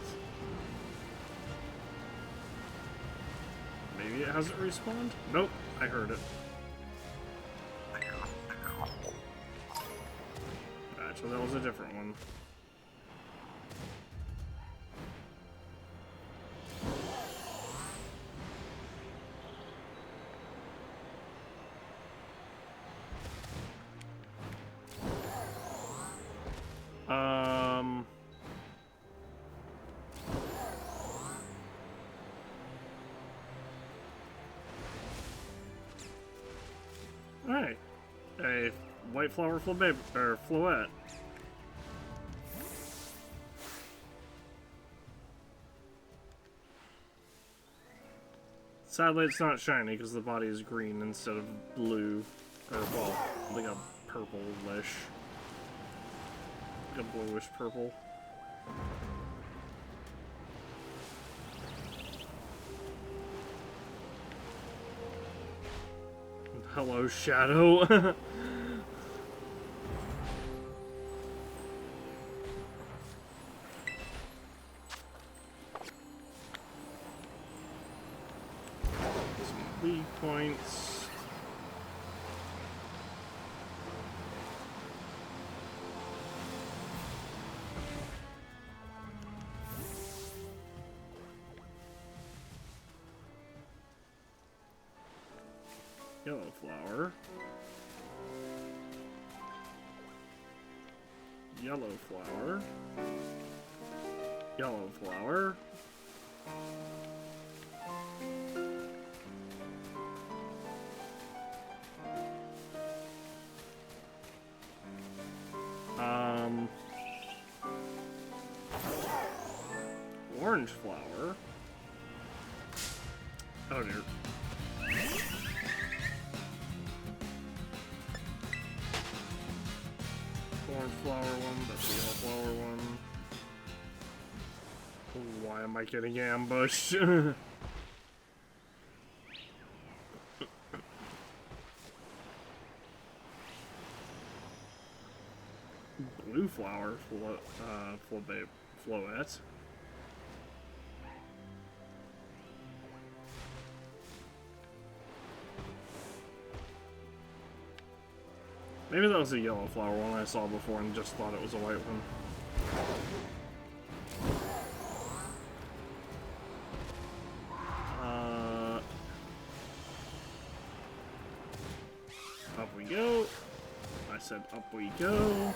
Maybe it hasn't respawned? Nope, I heard it. Actually, that was a different one. Alright. A white flower floette. Sadly, it's not shiny because the body is green instead of blue. Or, well, like a purple-ish. Like a bluish purple. Hello, Shadow. Weak points. Yellow flower. Yellow flower. Yellow flower. Orange flower. Oh dear. Orange flower one, that's the yellow flower one. Why am I getting ambushed? Blue flower floette. Maybe that was a yellow flower one I saw before and just thought it was a white one. Up we go. I said up we go.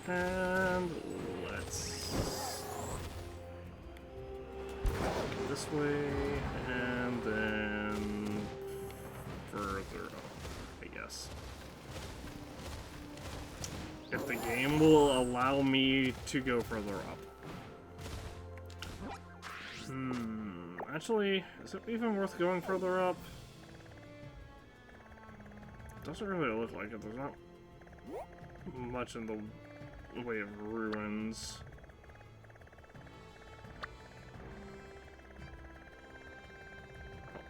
And let's go this way, and then further up, I guess. If the game will allow me to go further up. Actually, is it even worth going further up? Doesn't really look like it. There's not much in the way of ruins.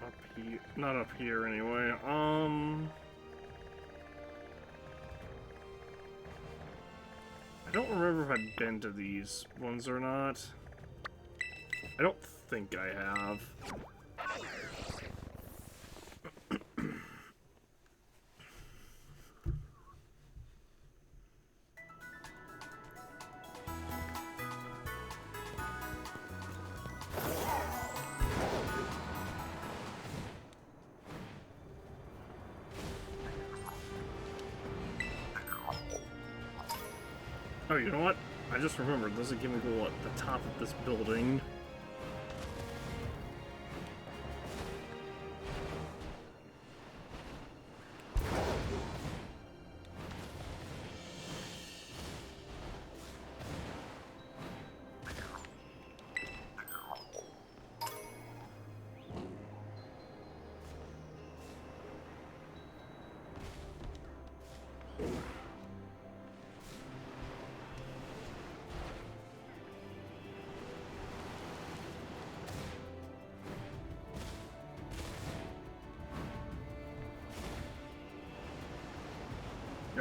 Up here, not up here anyway. I don't remember if I've been to these ones or not. I don't think I have. Oh, you know what? I just remembered, there's a Gimmighoul at the top of this building.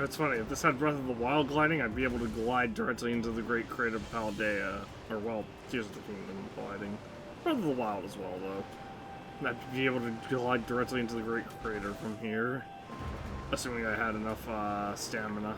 It's funny, if this had Breath of the Wild gliding, I'd be able to glide directly into the Great Crater of Paldea. Or, well, Tears of the Kingdom gliding. Breath of the Wild as well, though. I'd be able to glide directly into the Great Crater from here. Assuming I had enough, stamina.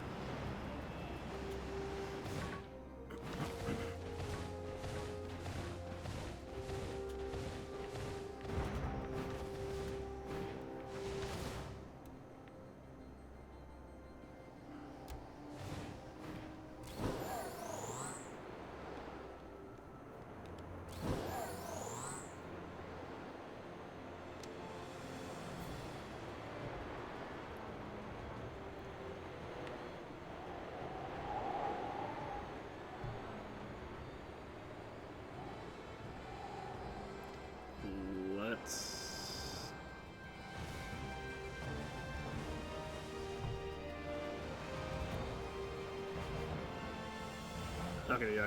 Okay,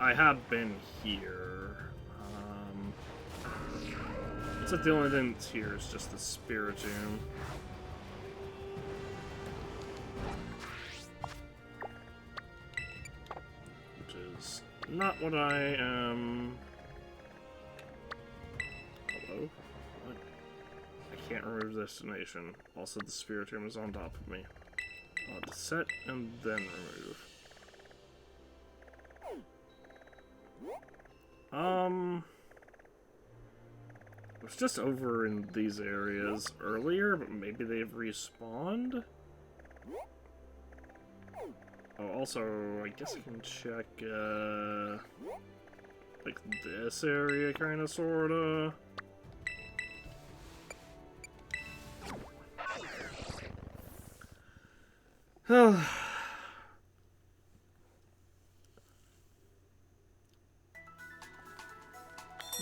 I have been here. Looks like the only thing that's here is just the Spiritomb. Which is not what I am. Hello? What? I can't remember the destination. Also, the Spiritomb is on top of me. I'll have to set and then remove. It was just over in these areas earlier, but maybe they've respawned? Oh, also, I guess I can check, like this area, kinda, sorta.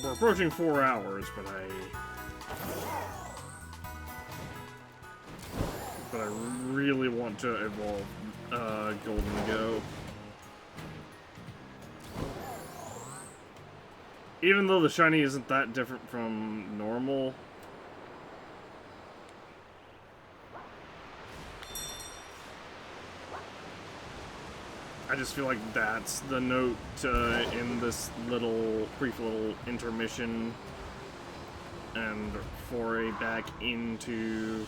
We're approaching 4 hours, but I really want to evolve Golden Go. Even though the shiny isn't that different from normal. I just feel like that's the note in this brief little intermission and foray back into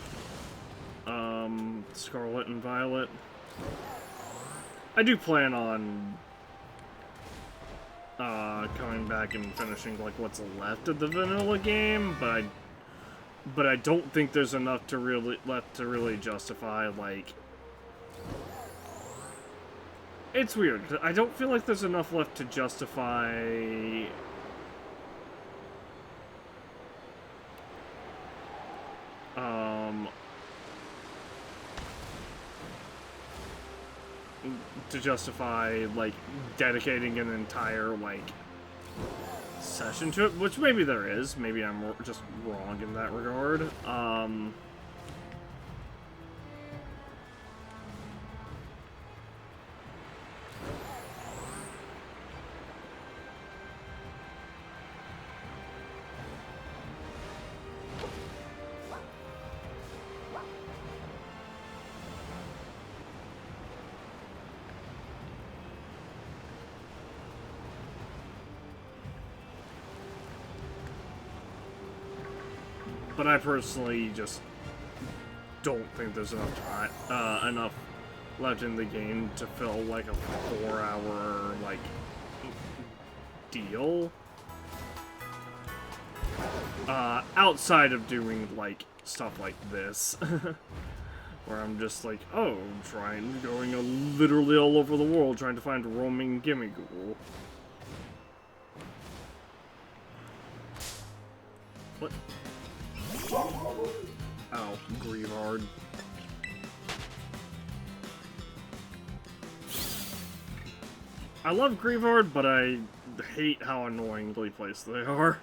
Scarlet and Violet. I do plan on coming back and finishing like what's left of the vanilla game, but I don't think there's enough left to really justify like. It's weird. I don't feel like there's enough left to justify like dedicating an entire like session to it, which maybe there is. Maybe I'm just wrong in that regard. But I personally just don't think there's enough left in the game to fill like a 4-hour like deal. Outside of doing like stuff like this, where I'm just like, oh, going literally all over the world trying to find a roaming Gimmighoul. What? Ow, Grievard. I love Grievard, but I hate how annoyingly placed they are.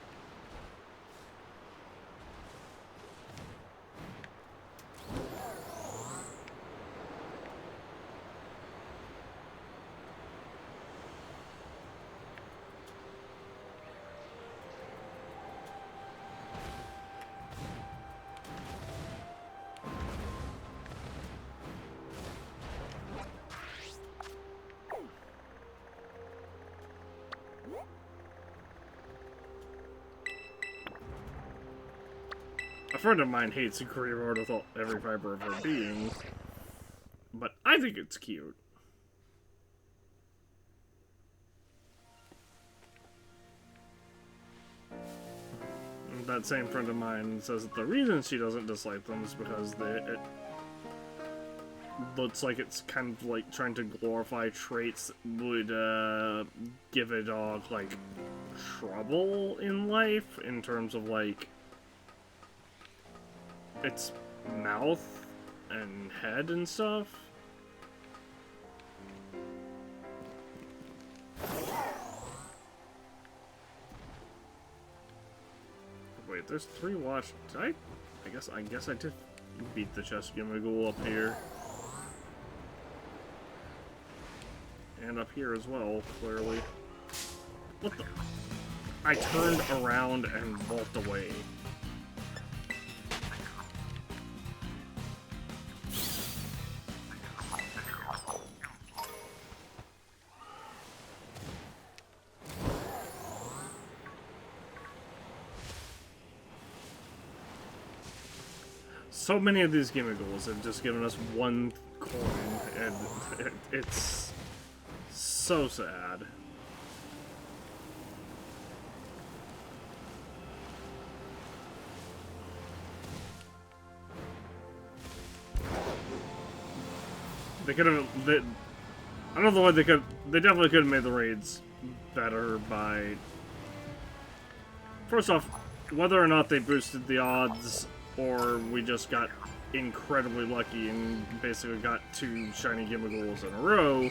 A friend of mine hates Greymore with every fiber of her being, but I think it's cute. That same friend of mine says that the reason she doesn't dislike them is because it looks like it's kind of like trying to glorify traits that would give a dog like trouble in life, in terms of like its mouth and head and stuff. Wait, there's 3 watch. Did I guess I did beat the Shiny Gimmighoul up here. And up here as well, clearly. What the? I turned around and walked away. So many of these Gimmighouls have just given us 1 coin, and it's so sad. They could have. I don't know why they could. They definitely could have made the raids better by. First off, whether or not they boosted the odds, or we just got incredibly lucky and basically got 2 Shiny Gimmighouls in a row.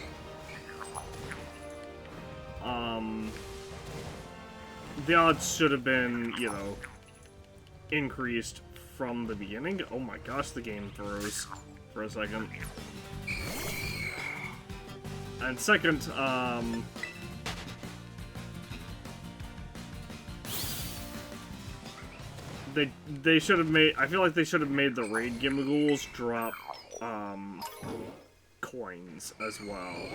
The odds should have been, you know, increased from the beginning. Oh my gosh, the game froze for a second. And second, they should have made. I feel like they should have made the raid Gimmighouls drop coins as well.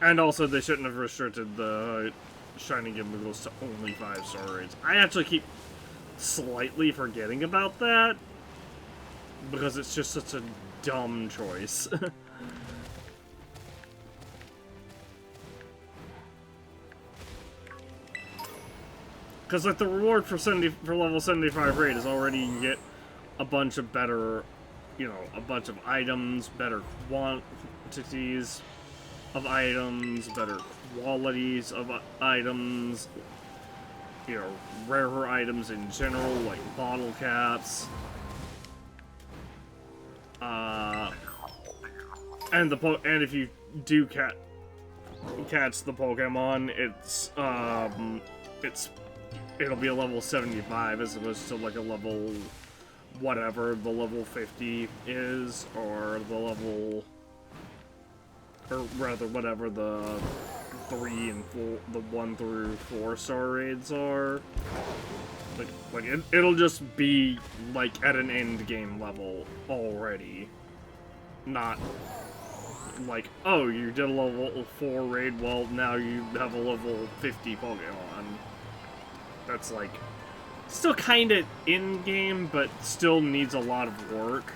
And also, they shouldn't have restricted the Shiny Gimmighoul's to only 5-star raids. I actually keep slightly forgetting about that, because it's just such a dumb choice. Because, like, the reward for level 75 raid is already you get a bunch of better, you know, a bunch of items, better quantities of items, better qualities of items, you know, rarer items in general, like bottle caps. And if you do catch the Pokemon, it'll be a level 75 as opposed to like a level whatever the level 50 is, or the level, or rather whatever the 3 and 4, the 1 through 4-star raids are. Like it'll just be like at an end game level already, not like, oh, you did a level 4 raid, well now you have a level 50 Pokemon. That's like still kind of in game, but still needs a lot of work.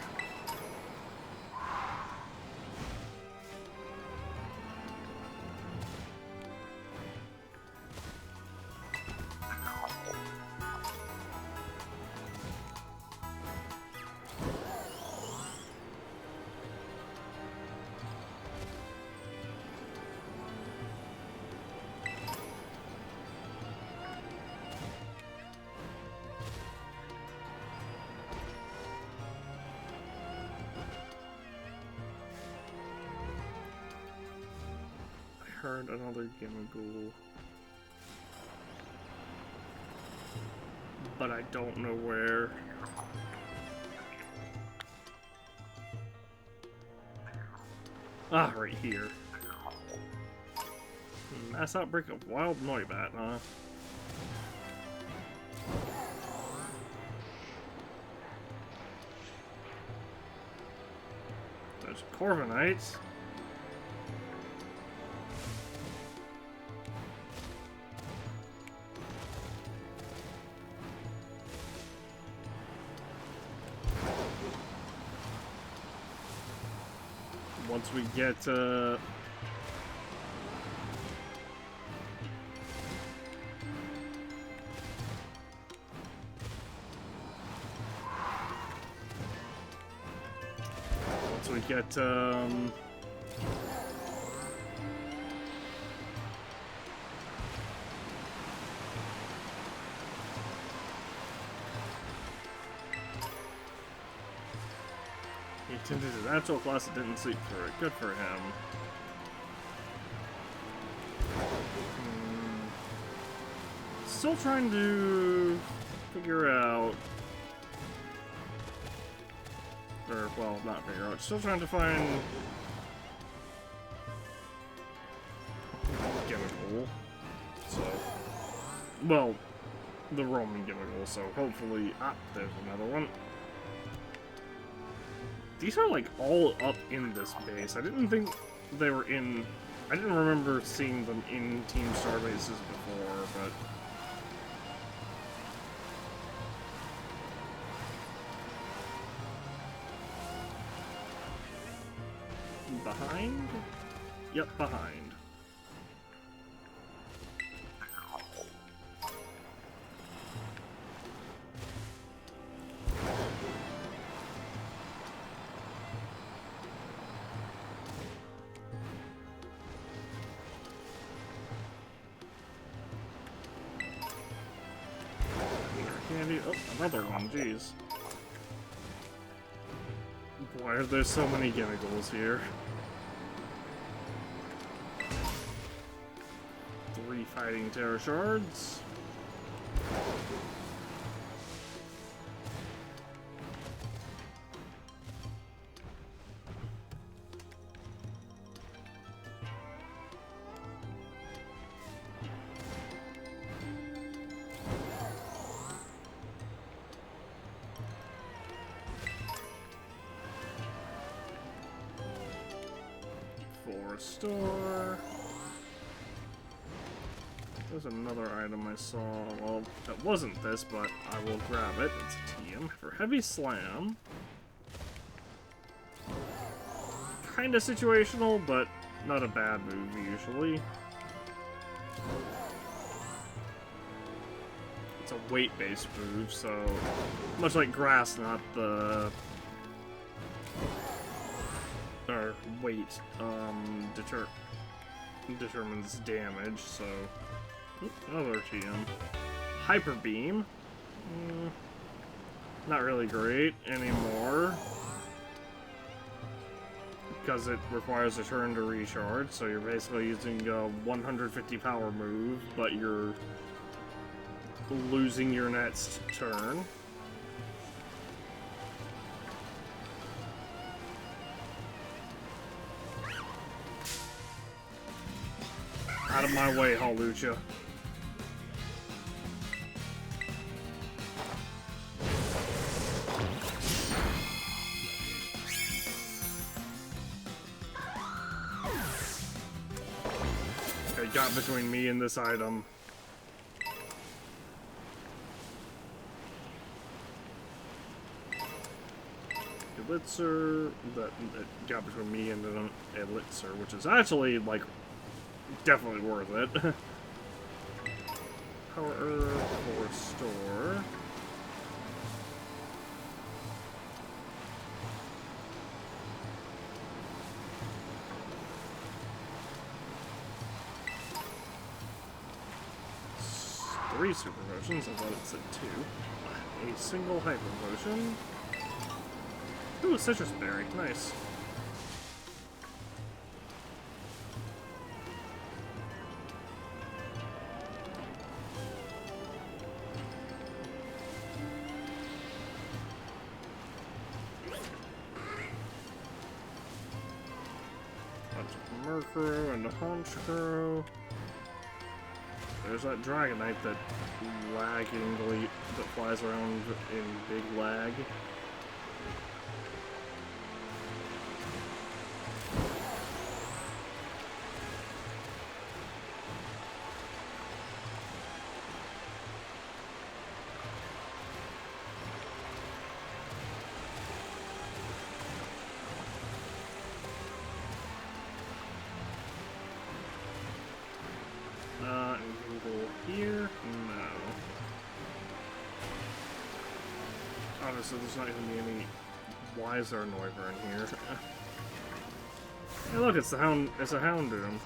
Heard another Gimmighoul, but I don't know where. Ah, right here. Mass outbreak of wild Noibat, huh? There's Corviknights. once we get he attended his actual class and didn't sleep for it. Good for him. Still trying to figure out, or well, not figure out. Still trying to find Gimmighoul. So, well, the Roman Gimmighoul. So hopefully, there's another one. These are like all up in this base. I didn't think they were in. I didn't remember seeing them in Team Star bases before, but. Behind? Yep, behind. Candy. Oh, another one, jeez. Why are there so many Gimmighouls here? 3 fighting Terra Shards. Store. There's another item I saw. Well, that wasn't this, but I will grab it. It's a TM for Heavy Slam. Kinda situational, but not a bad move usually. It's a weight-based move, so much like Grass, not the or weight determines damage, so another TM. Hyper Beam, not really great anymore because it requires a turn to recharge, so you're basically using a 150 power move, but you're losing your next turn. Out of my way, Hawlucha. Okay, got between me and this item. Elixir, that got between me and an Elixir, which is actually, like, definitely worth it. Power Herb for store. Three super potions, I thought it said 2. A single hyper potion. Ooh, a citrus berry, nice. Murkrow and a Honchkrow. There's that Dragonite that laggingly that flies around in big lag. Anything cool here? No. Obviously, there's not gonna be any. Why is there a Noivern here? Hey, look, it's the Hound. It's a Houndoom.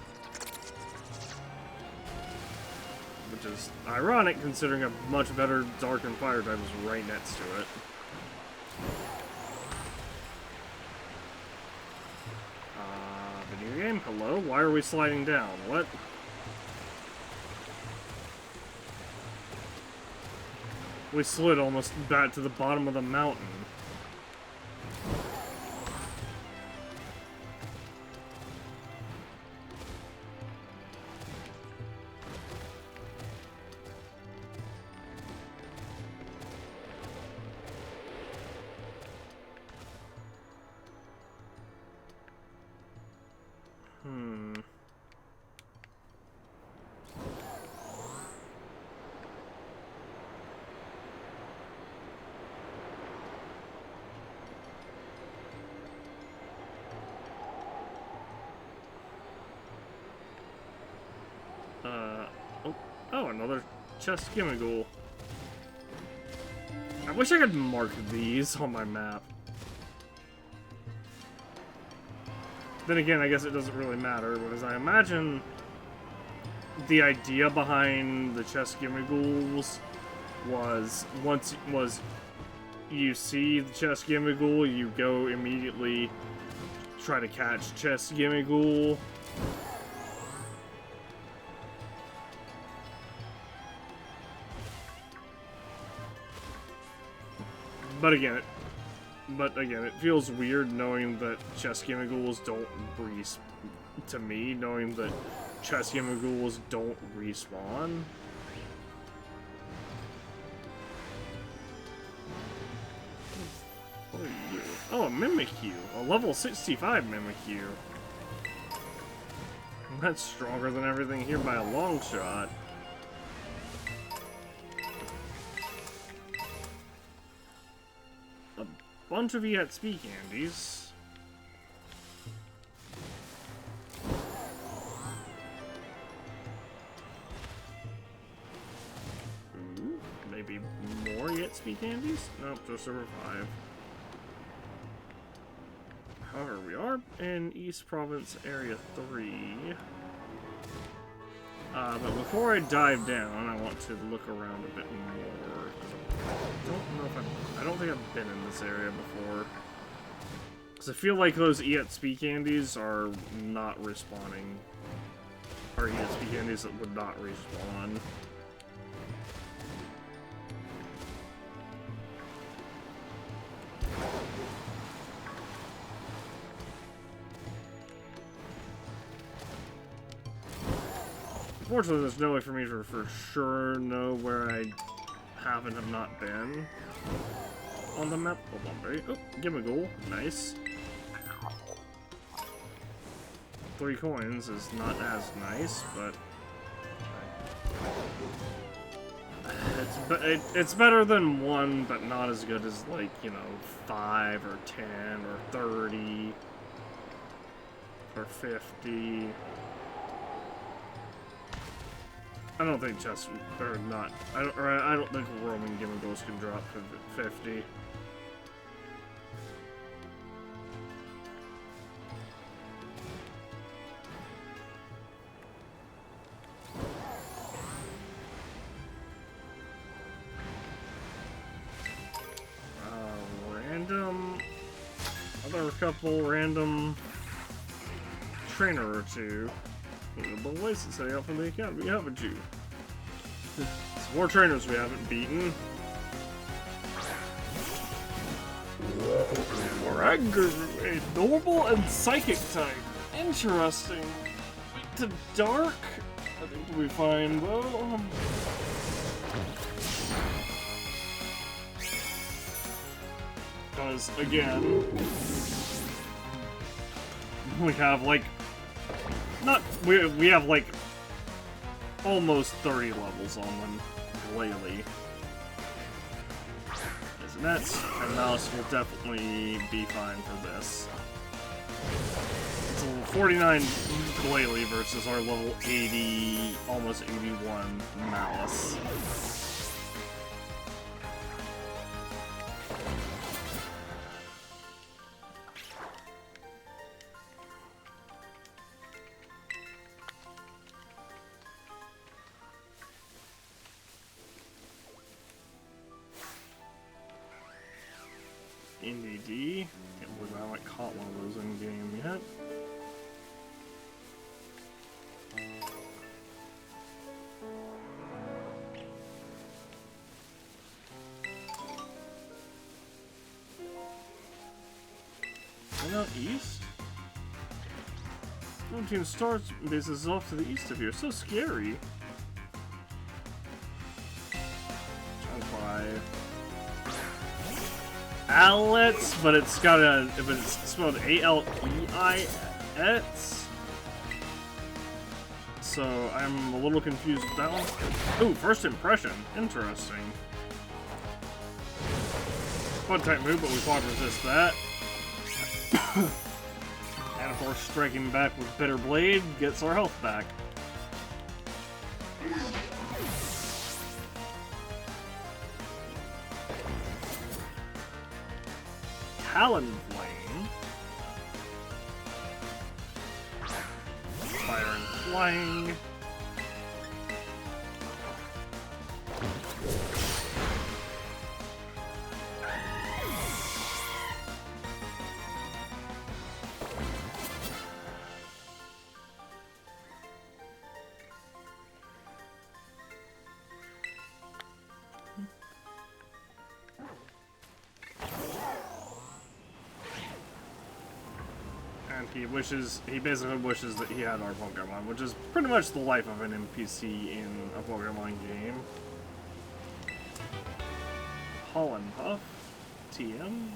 Which is ironic considering a much better Dark and Fire type is right next to it. Video game? Hello? Why are we sliding down? What? We slid almost back to the bottom of the mountain. Oh, another Chest Gimmighoul. I wish I could mark these on my map. Then again, I guess it doesn't really matter, because I imagine the idea behind the Chest Gimmighouls was you see the Chest Gimmighoul, you go immediately try to catch Chest Gimmighoul. But again, it feels weird knowing that Chest Gimmighouls don't respawn. To me, knowing that Chest Gimmighoul's don't respawn. What are you? Oh, a Mimikyu. A level 65 Mimikyu. That's stronger than everything here by a long shot. Bunch of EXP candies. Ooh, maybe more EXP candies? Nope, just over 5. However, we are in East Province Area 3. But before I dive down, I want to look around a bit more. I don't think I've been in this area before. Because I feel like those EXP candies are not respawning. Or EXP candies that would not respawn. Unfortunately, there's no way for me to for sure know where I have and have not been on the map. Hold on, wait. Oh, Gimmighoul. Nice. 3 coins is not as nice, but it's better than 1, but not as good as, like, you know, 5 or 10 or 30 or 50. I don't think chests are not. I don't think roaming Gimmighouls can drop to 50. Random. Other couple random trainer or two. The boys that say out from the academy, haven't you? Some more trainers we haven't beaten. Raguru, a normal and psychic type. Interesting. Weak to dark? I think we'll be fine though. Because, again, we have like we have like almost 30 levels on them lately. Isn't that? And Mouse will definitely be fine for this. It's a level 49 Glalie versus our level 80, almost 81 Malice. NDD. Can't believe I haven't caught one of those in game yet. And out east? One team starts bases off to the east of here. So scary. Alex, but it's got a, if it's spelled A-L-E-I-X. So I'm a little confused with that one. Ooh, first impression. Interesting. Fun type move, but we can't resist that. And of course, striking back with Bitter Blade gets our health back. Talonflame. Fire and Flying. He basically wishes that he had our Pokemon, which is pretty much the life of an NPC in a Pokemon game. Pollen Puff, TM.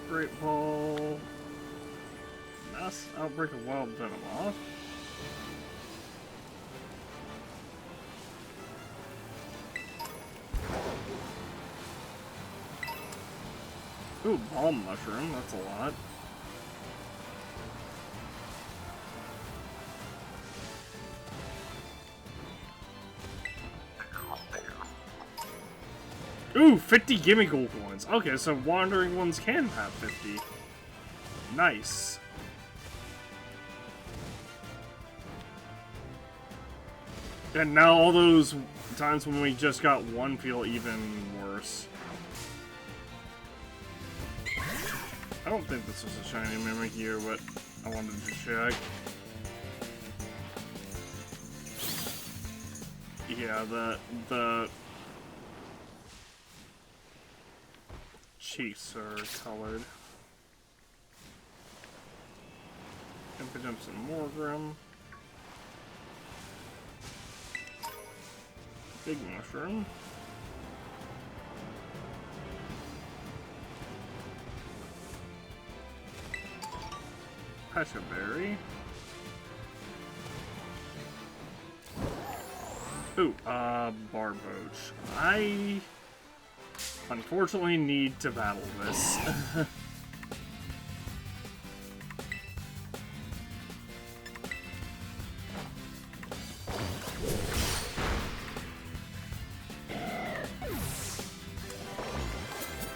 Great Ball. Mass Outbreak of Wild Venomoth. Ooh, Bomb Mushroom, that's a lot. Ooh, 50 Gimmighoul coins. Okay, so wandering ones can have 50. Nice. And now all those times when we just got one feel even worse. I don't think this was a shiny Mimikyu, but I wanted to check. Yeah, the cheeks are colored. Impidimps and Morgrim. Big Mushroom. Pecha Berry. Ooh, Barboach. I unfortunately need to battle this.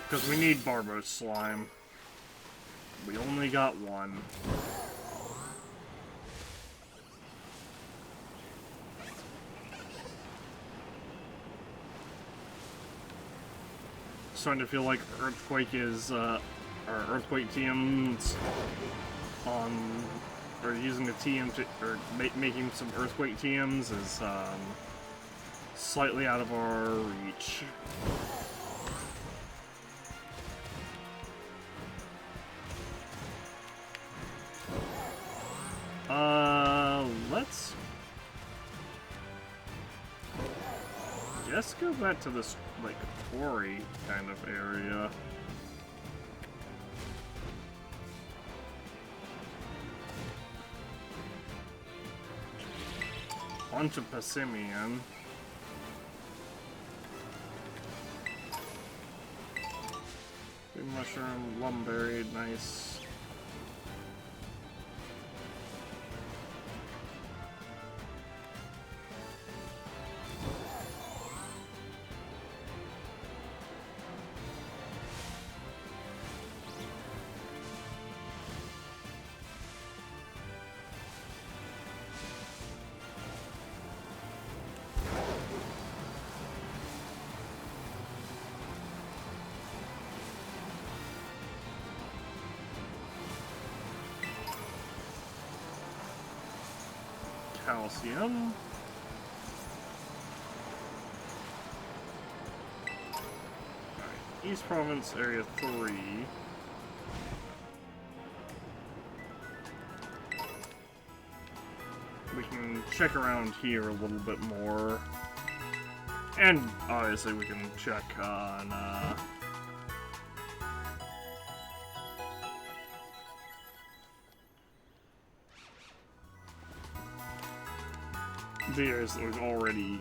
Because we need Barbos slime. We only got one. Starting to feel like Earthquake is, or Earthquake TMs on, or using a TM to, or making some Earthquake TMs is, slightly out of our reach. Let's go back to this, like, quarry kind of area. Onto Passimian. Big mushroom, lumberry, nice. Calcium. Alright, East Province, Area 3. We can check around here a little bit more. And obviously we can check on, the areas that we've already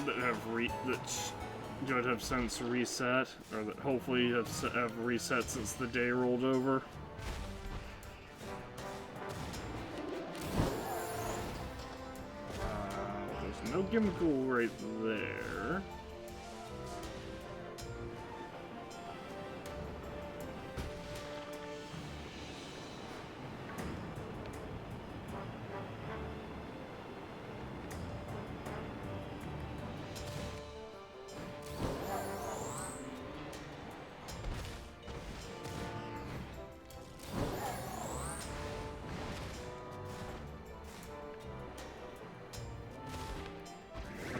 that don't have since reset, or that hopefully have reset since the day rolled over. There's no Gimmighoul right there.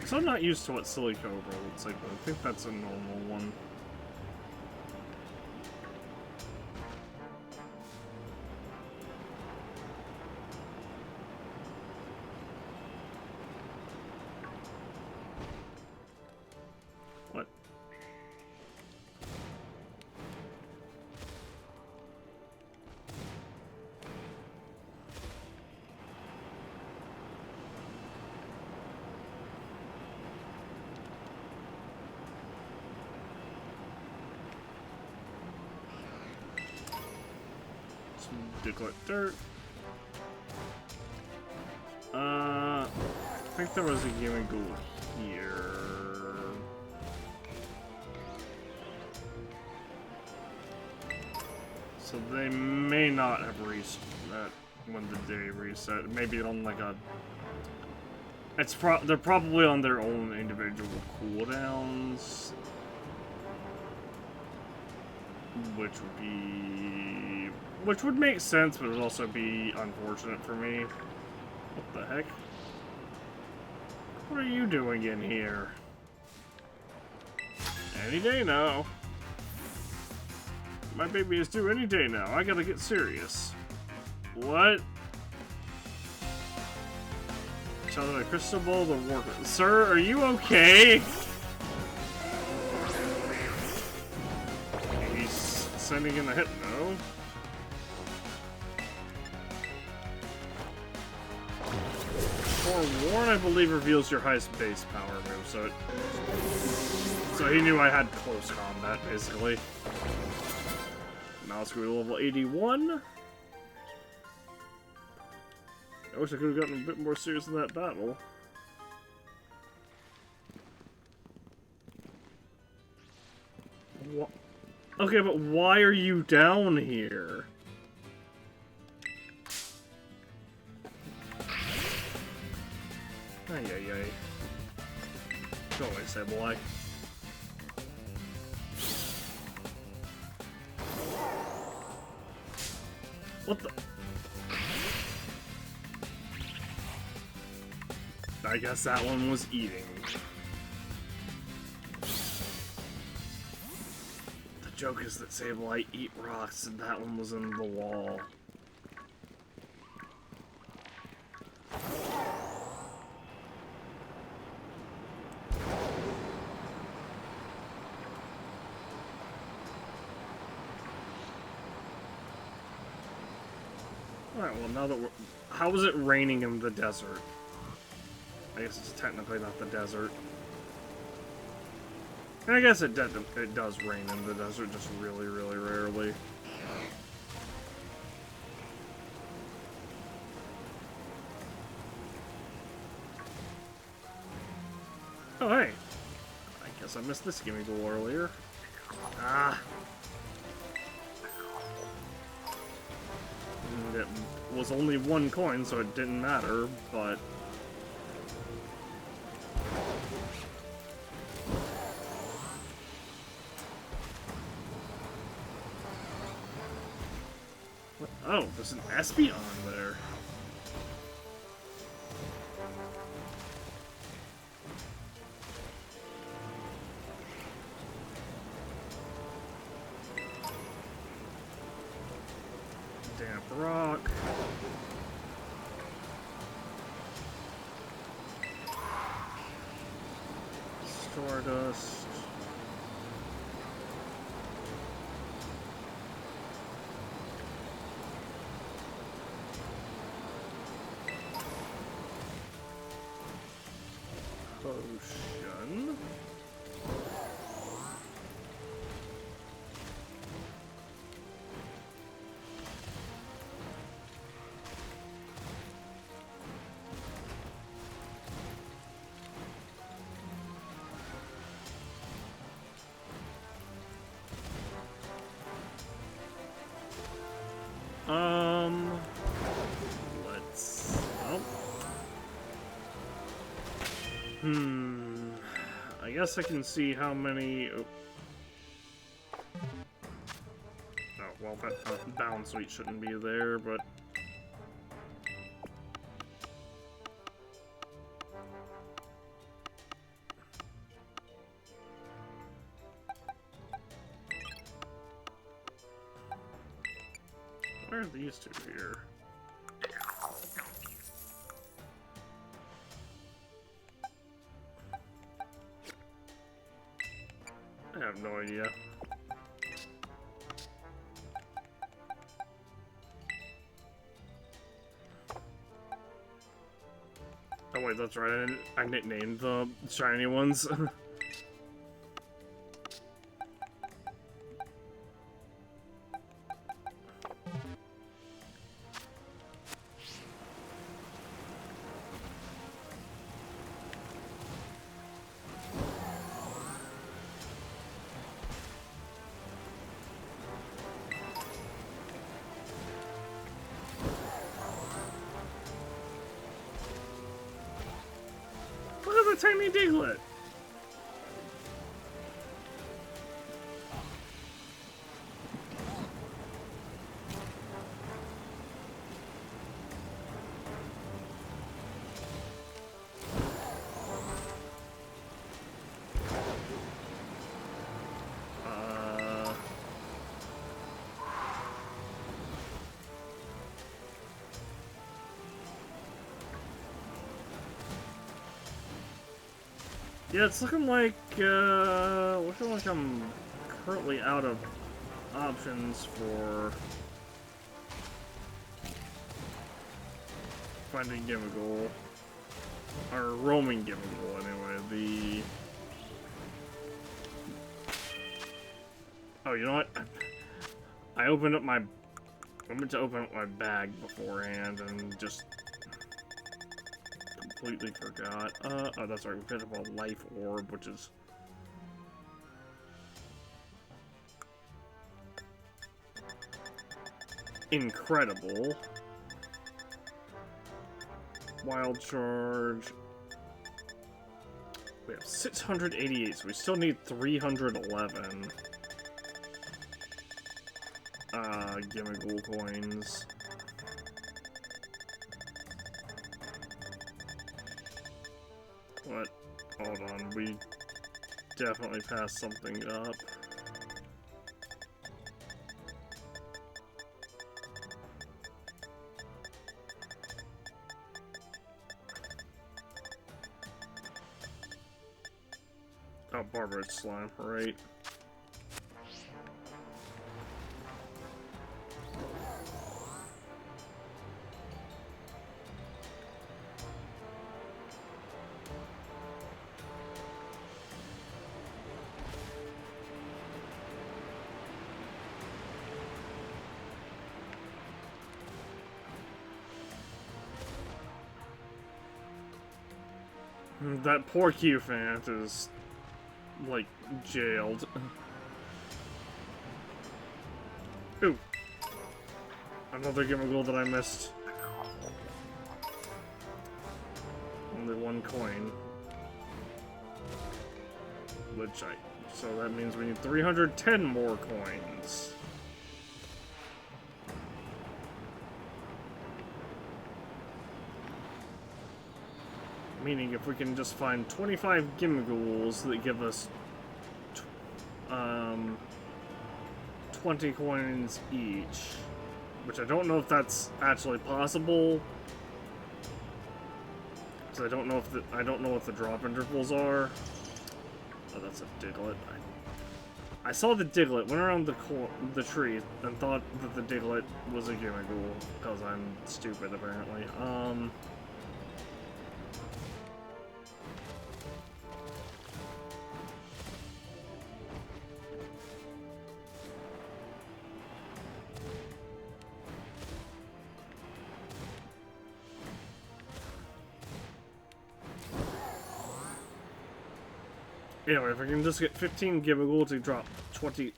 So I'm not used to what Silly Cobra looks like, but I think that's a normal one. What? To collect dirt. I think there was a Gimmighoul here. So they may not have reset when the day reset. Maybe on like a. They're probably on their own individual cooldowns, which would make sense, but it would also be unfortunate for me. What the heck? What are you doing in here? Any day now. My baby is due any day now. I gotta get serious. What? Tell the crystal ball to work. Sir, are you okay? He's sending in a hypno. Forewarn, I believe, reveals your highest base power move, so he knew I had close combat, basically. Now let's go to level 81. I wish I could have gotten a bit more serious in that battle. Okay, but why are you down here? Ay, ay, ay. Go away, Sableye. What the? I guess that one was eating. The joke is that Sableye eat rocks and that one was in the wall. Alright, well now that we're... How is it raining in the desert? I guess it's technically not the desert. And I guess it does rain in the desert, just really, really rarely. Oh, hey. I guess I missed this Gimmighoul earlier. Ah. And it was only 1 coin, so it didn't matter, but... Oh, there's an Espeon there. Damp rock. Stardust. Potion. Let's... Oh. I guess I can see how many... Oh, well, that balance weight shouldn't be there, but... Where are these two here? I have no idea. Oh wait, that's right, I nicknamed the shiny ones. Look at the tiny Diglett! Yeah, it's looking like I'm currently out of options for finding Gimmighoul. Or roaming Gimmighoul, anyway. Oh, you know what? I meant to open up my bag beforehand and just completely forgot. Oh, that's right. We picked up a life orb, which is incredible. Wild Charge. We have 688, so we still need 311. Gimmighoul coins. What? Hold on, we definitely passed something up. Oh, Barbarous Slime, right. That poor Q-Fant is, like, jailed. Ooh. Another Gimmighoul that I missed. Only one coin. So that means we need 310 more coins. Meaning if we can just find 25 Gimmighouls that give us 20 coins each, which I don't know if that's actually possible, because I don't know what the drop intervals are. Oh, that's a Diglett. I saw the Diglett, went around the tree, and thought that the Diglett was a Gimmighoul, because I'm stupid apparently. Anyway, if I can just get 15 Gimmighoul to drop 20,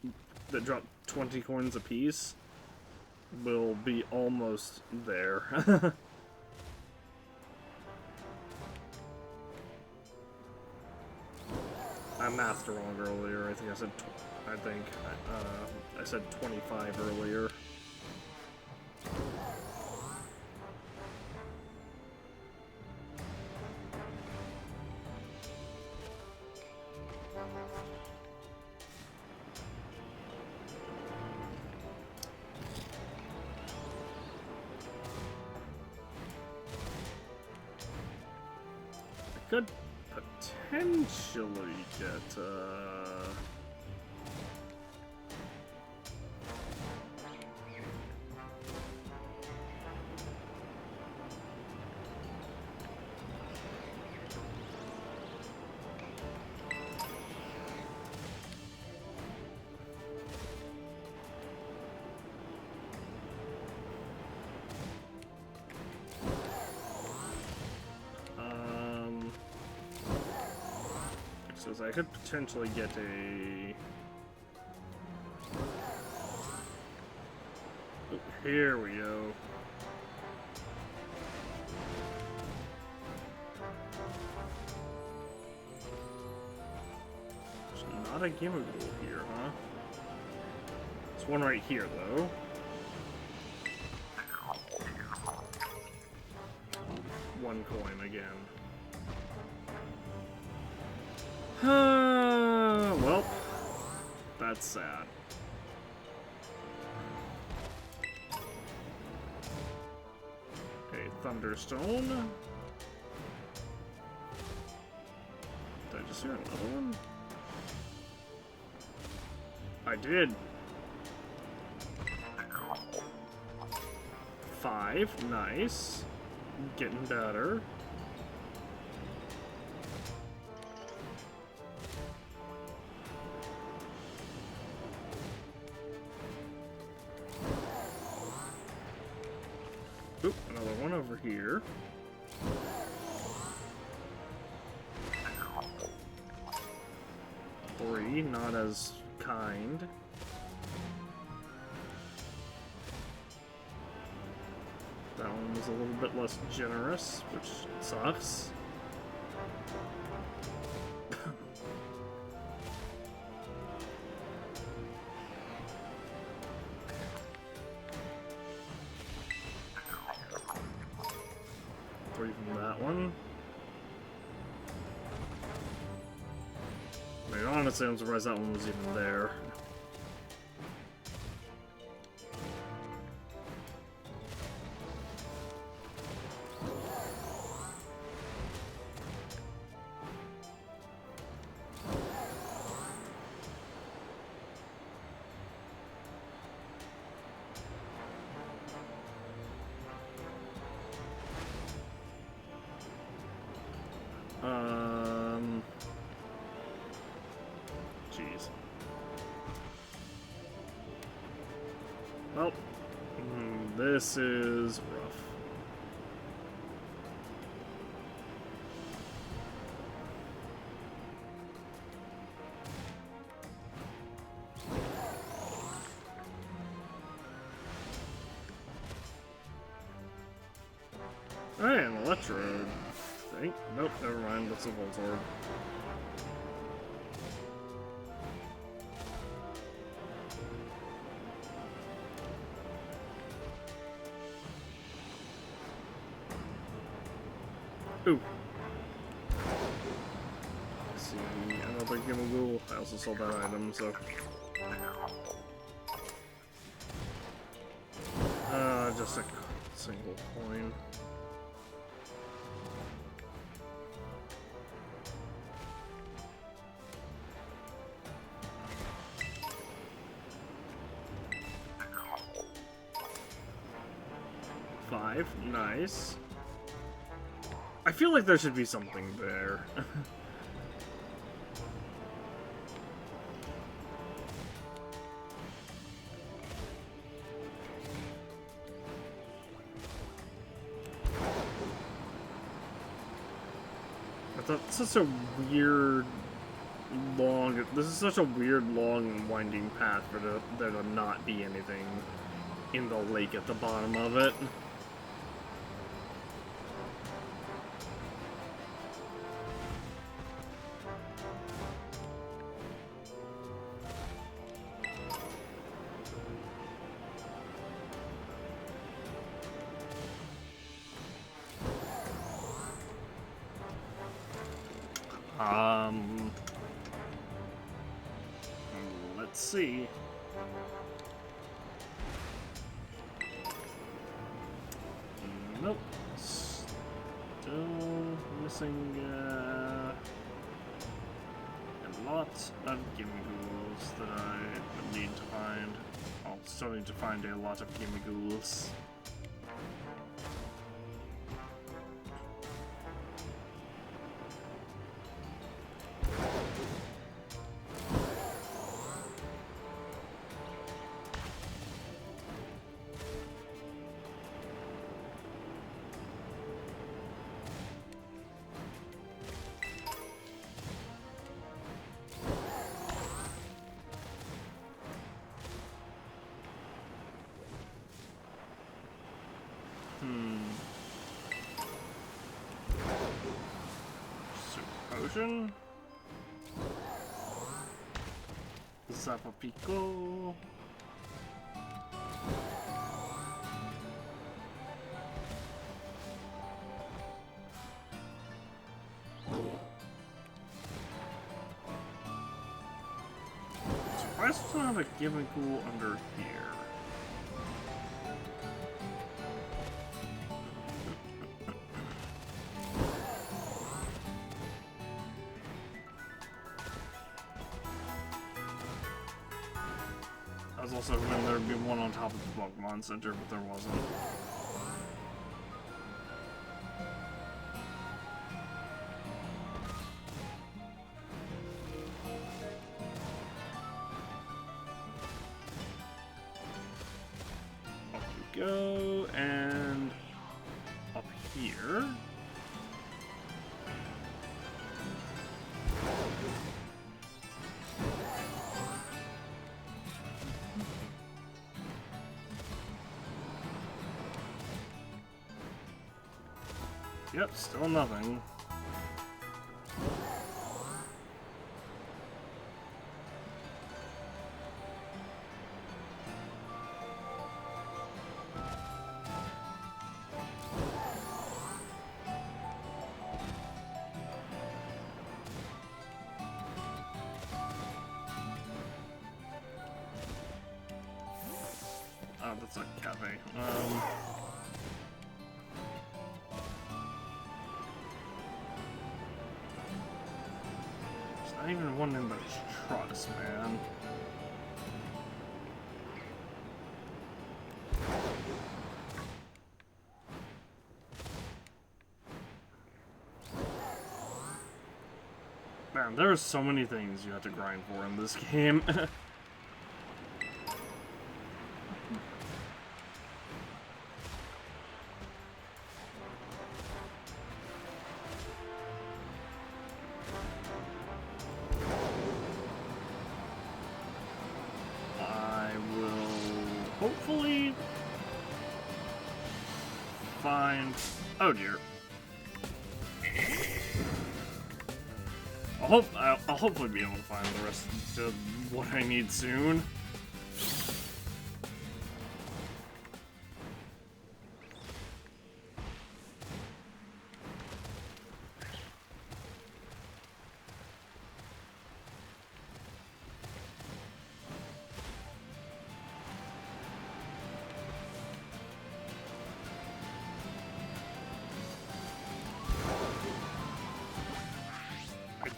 that drop 20 coins apiece, we'll be almost there. I mathed wrong earlier. I think I said 25 earlier. Could potentially get, I could potentially get a... Oh, here we go. There's not a Gimmighoul here, huh? There's one right here, though. One coin again. Well, that's sad. Okay, Thunderstone. Did I just hear another one? I did. 5, nice. Getting better. Oop, another one over here. Three, not as kind. That one was a little bit less generous, which sucks. Three from that one. I mean, honestly, I'm surprised that one was even there. Jeez. Well, this is rough. Hey, an Electrode. I think. Nope, never mind. That's a Voltorb. Ooh. Let's see, another Gimmighoul. I also sold that item, so. Just a single coin. Five, nice. I feel like there should be something there. That's such a weird, long... This is such a weird, long, and winding path for there to not be anything in the lake at the bottom of it. Let's see. Nope. Still missing a lot of Gimmighoul's that I would need to find. Oh, still need to find a lot of Gimmighoul's. Potion. Zapapico. Why is there not a Gimmighoul under here? I was also hoping there would be one on top of the Pokemon Center, but there wasn't. Up we go, and up here. Yep, still nothing. Oh, that's a cafe. There's not even one in the trust, man. Man, there are so many things you have to grind for in this game. Hopefully find... Oh dear. I'll hopefully be able to find the rest of what I need soon.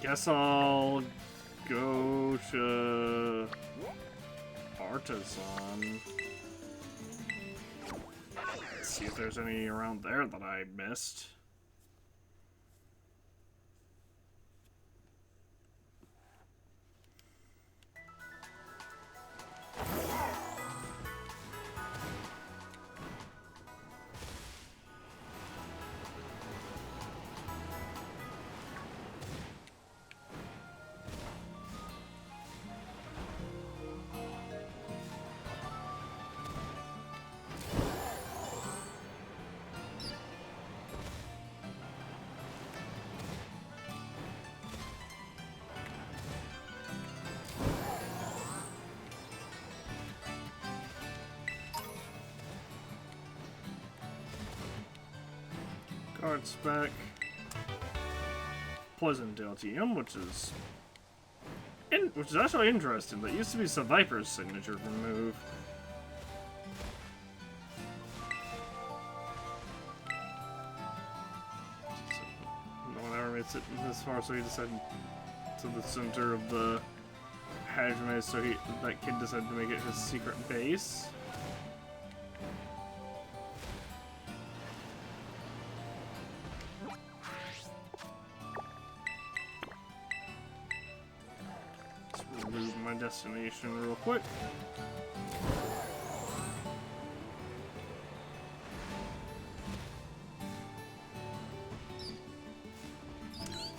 Guess I'll go to Artisan. See if there's any around there that I missed. Card spec. Poisondale TM, which is actually interesting. That used to be Viper's signature move. No one ever makes it this far, so he decided to the center of the Hajime, so that kid decided to make it his secret base. Destination real quick.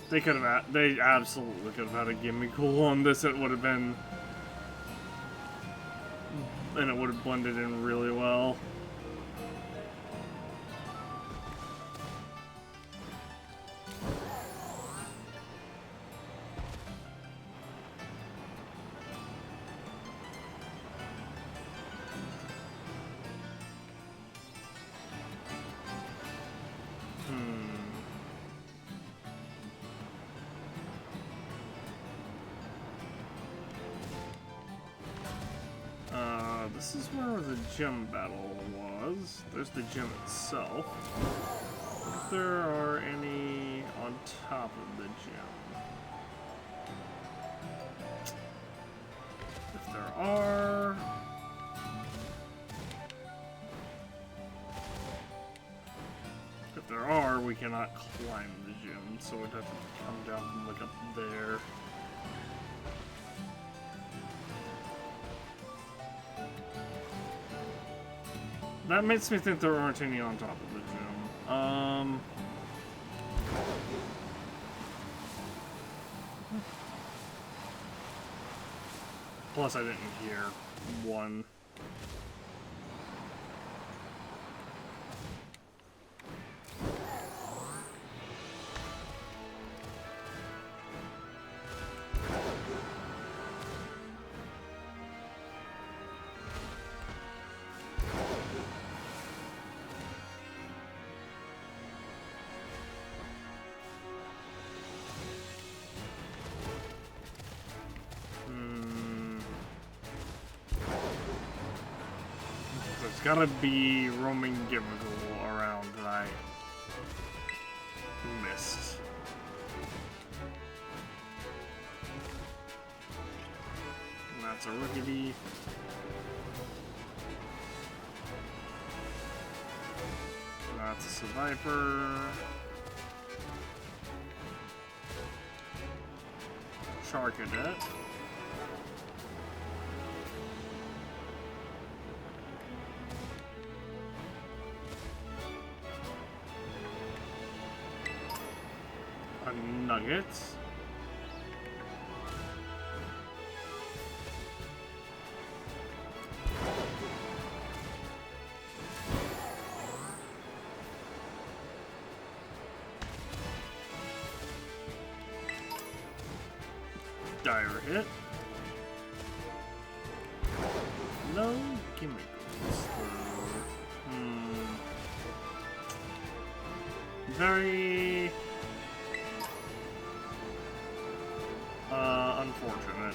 They absolutely could have had a Gimmighoul on this. It would have been, and it would have blended in really well. This is where the gym battle was. There's the gym itself. If there are any on top of the gym. If there are... If there are, we cannot climb the gym, so we'd have to come down from like up there. That makes me think there aren't any on top of the gym. Plus I didn't hear one. There's gotta be roaming Gimmighoul around that I missed. And that's a Rookity. That's a Survivor. Charcadet. A Nugget. Dire hit. No Gimmighoul. Very unfortunate.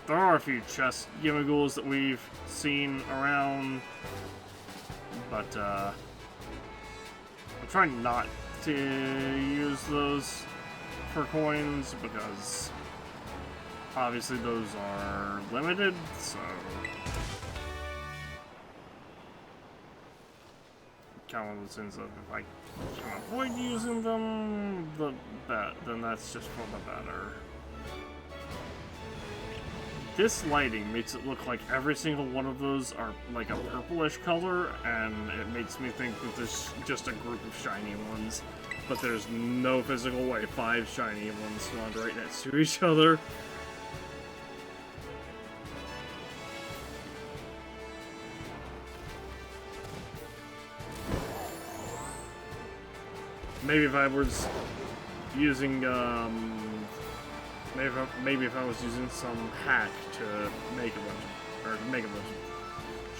There are a few chest Gimmighouls that we've seen around, but I'm trying not to use those for coins because obviously those are limited, so kind of one of those things that if I can avoid using them, then that's just for the better. This lighting makes it look like every single one of those are like a purplish color, and it makes me think that there's just a group of shiny ones. But there's no physical way 5 shiny ones spawned right next to each other. Maybe if I was using, maybe if I was using some hack to make a bunch of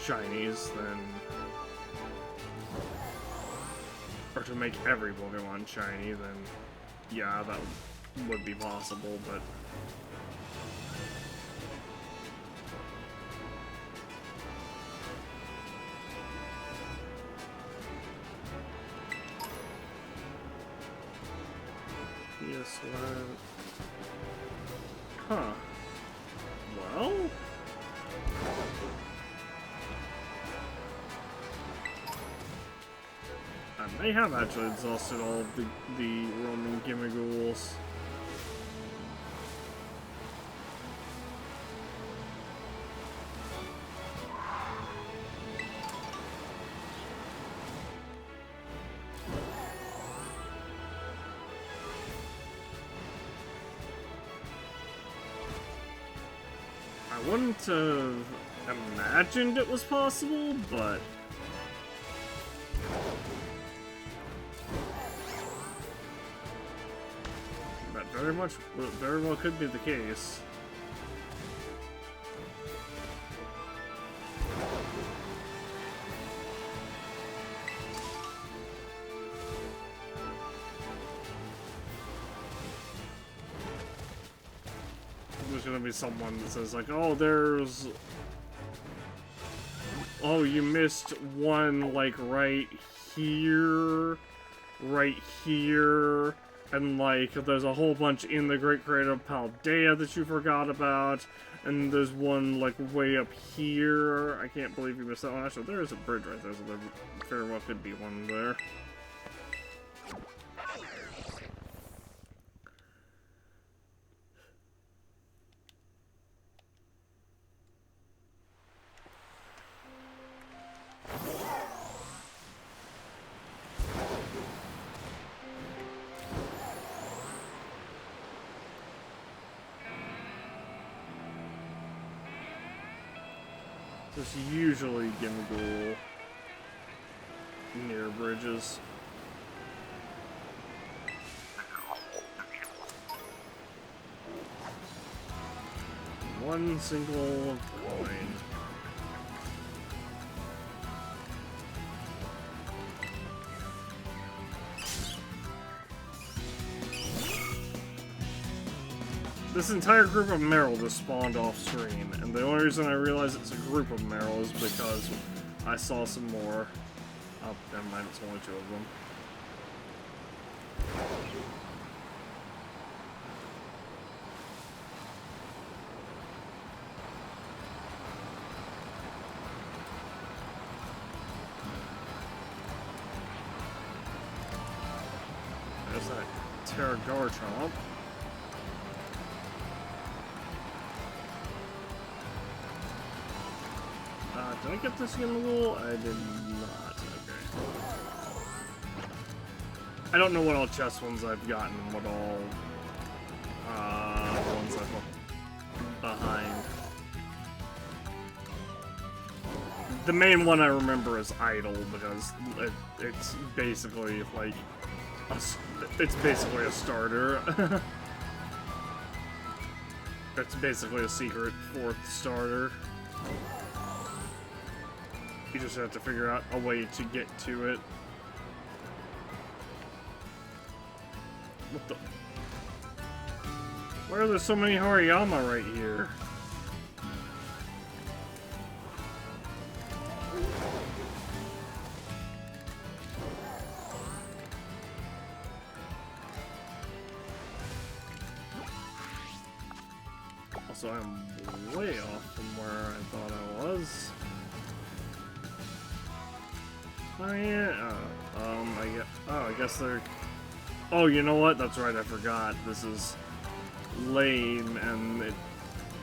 shinies, then, or to make every Pokemon shiny, then yeah, that would be possible, but yes, what? Huh. Well? I may have actually exhausted all of the roaming Gimmighouls. I wouldn't have imagined it was possible, but that very well could be the case. There's gonna be someone that says like, oh, you missed one, like, right here, and like, there's a whole bunch in the Great Crater of Paldean that you forgot about, and there's one, like, way up here. I can't believe you missed that one. Actually, there is a bridge right there, so there very well could be one there. There's usually Gimmighoul near bridges. One single coin. This entire group of Meryl just spawned off screen, and the only reason I realized it's a group of Meryl is because I saw some more. Oh, never mind, it's only 2 of them. There's that Terragarchomp. Did I get this Gimmighoul? I did not. Okay. I don't know what all chest ones I've gotten and what all ones I've left behind. The main one I remember is Idle because it's basically like it's basically a starter. It's basically a secret 4th starter. You just have to figure out a way to get to it. What the? Why are there so many Hariyama right here? Also, I'm way off from where I thought I was. Oh yeah, I guess they're... Oh, you know what? That's right, I forgot. This is lame, and it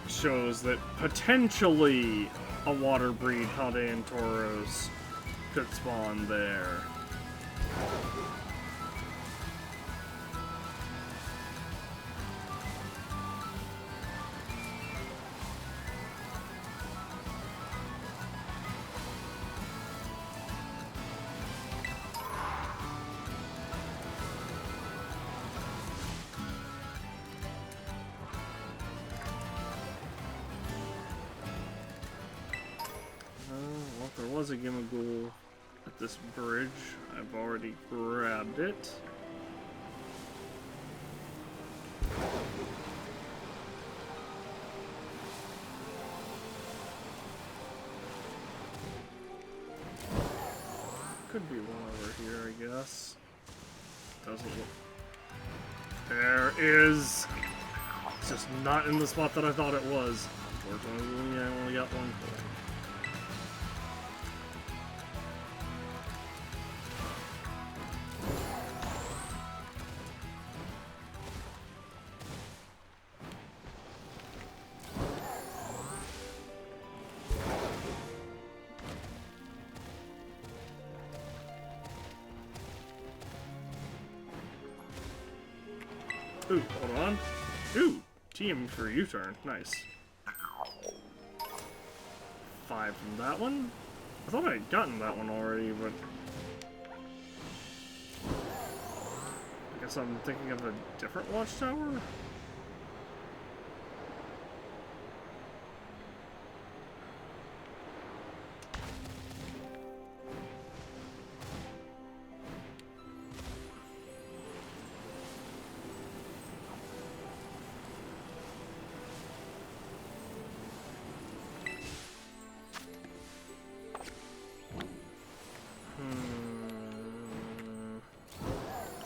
shows that potentially a water breed Paldean Tauros could spawn there. Well, if there was a Gimmighoul at this bridge, I've already grabbed it. Could be one over here, I guess. Doesn't look... There is... It's just not in the spot that I thought it was. Unfortunately, I only got one coin. Ooh, hold on. Ooh, team for a U-turn. Nice. 5 from that one? I thought I had gotten that one already, but... I guess I'm thinking of a different watchtower?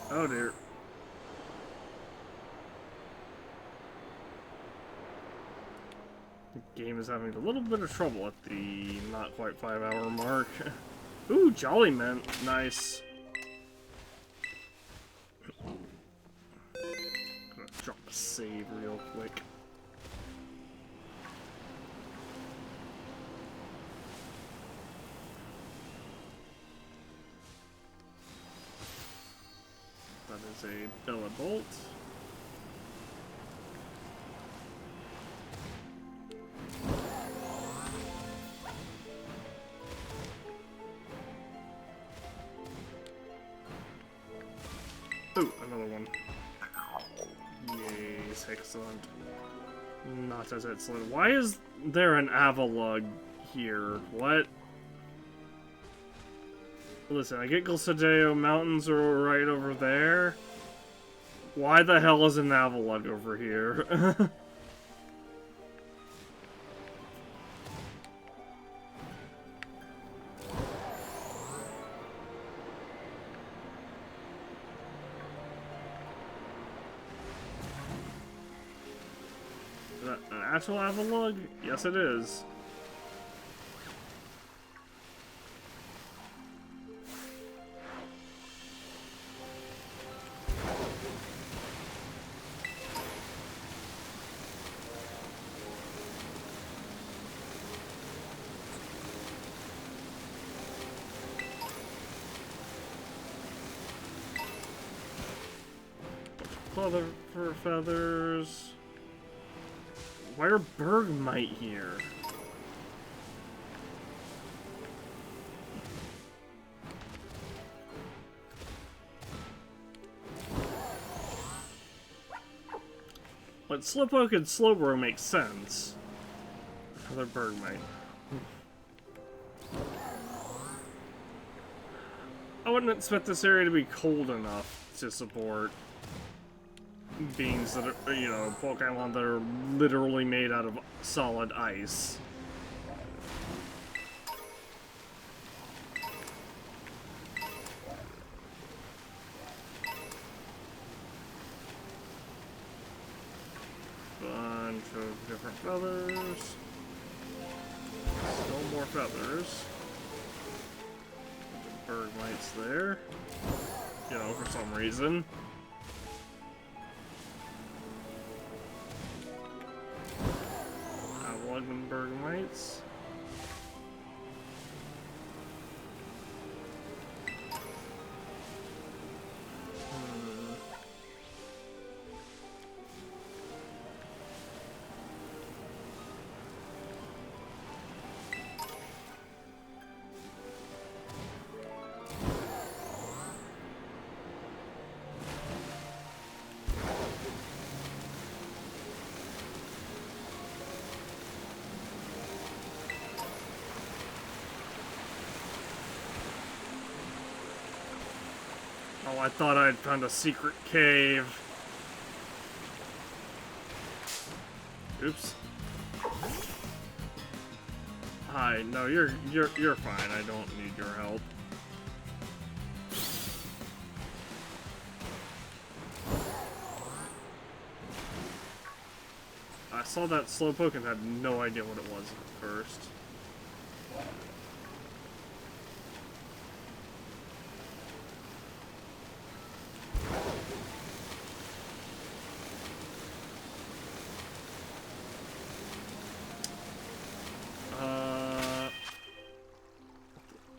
Oh dear. The game is having a little bit of trouble at the not quite 5-hour mark. Ooh, Jolly Mint. Nice. Gonna drop a save real quick. That is a Bellebolt. Ooh, another one. Yes, excellent. Not as excellent. Why is there an Avalug here? What? Listen, I get Gulsadeo Mountains are right over there, Why the hell is an Avalugg over here? Is that an actual Avalugg? Yes, it is. Other for feathers. Why are Bergmite here? But Slowpoke and Slowbro makes sense. Other Bergmite. I wouldn't expect this area to be cold enough to support beings that are, you know, Pokemon that are literally made out of solid ice. Bunch of different feathers. Still more feathers. Bunch of Bergmites there. You know, for some reason. And Bergmites. Oh, I thought I'd found a secret cave. Oops. Hi, no, you're fine. I don't need your help. I saw that Slowpoke and had no idea what it was at first.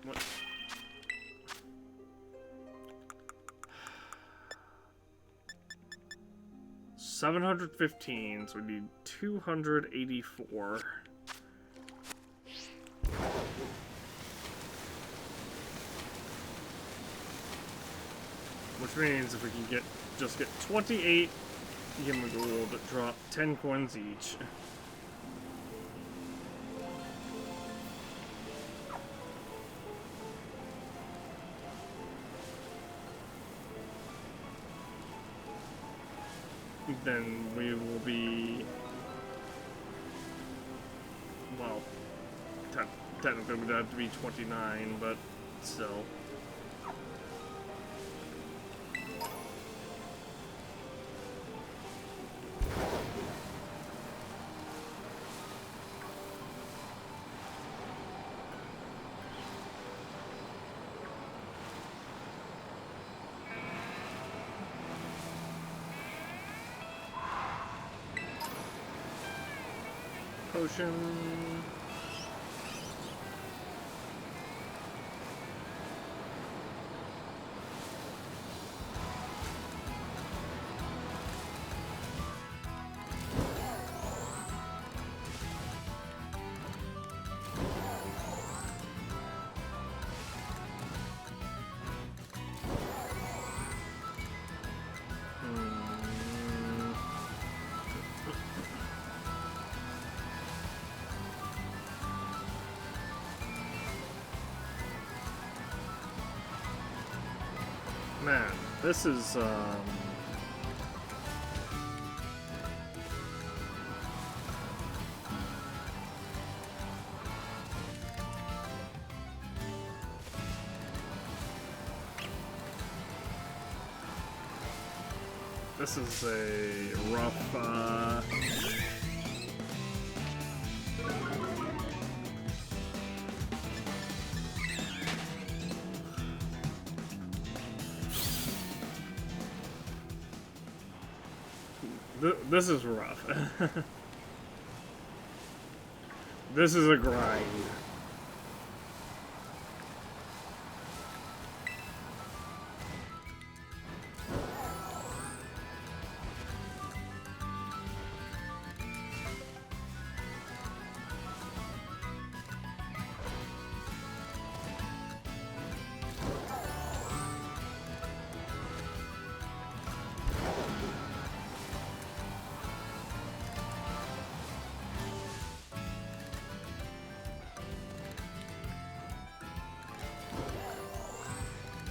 What? 715, so we need 284. Which means if we can just get 28 Gimmighoul that drop 10 coins each. Then we will be, well, technically we'd have to be 29, but still. Potion. Man, this is this is a rough, this is rough. This is a grind.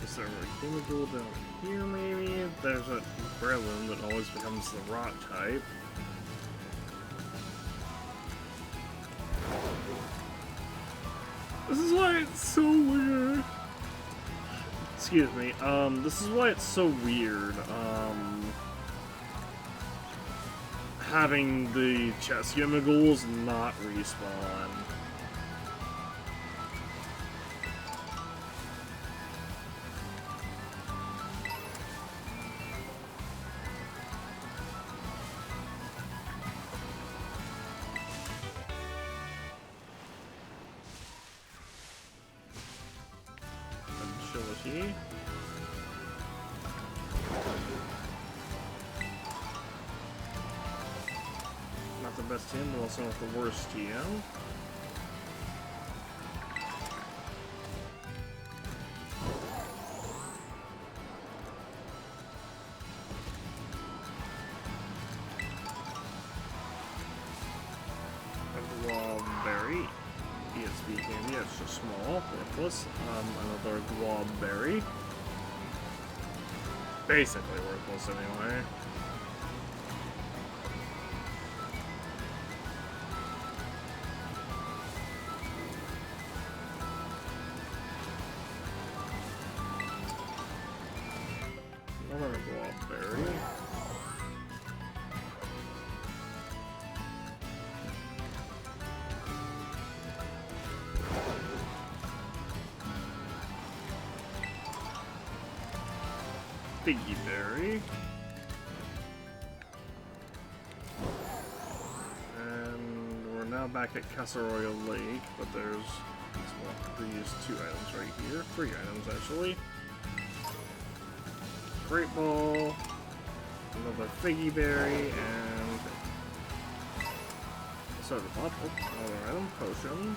Is there a Gimmighoul down here, maybe? There's a Breloom that always becomes the rock type. This is why it's so weird. Excuse me. This is why it's so weird, having the chess Gimmighouls not respawn. Not the best team, but also not the worst TM. A Globberry. ESP candy, it's just small, worthless. Another Globberry. Basically worthless anyway. Another Globberry. Figgy Berry. And we're now back at Casseroya Lake, but there's these two items right here. 3 items, actually. Great Ball, another Figgy Berry, and Soda Pop. Oh, another item. Potion.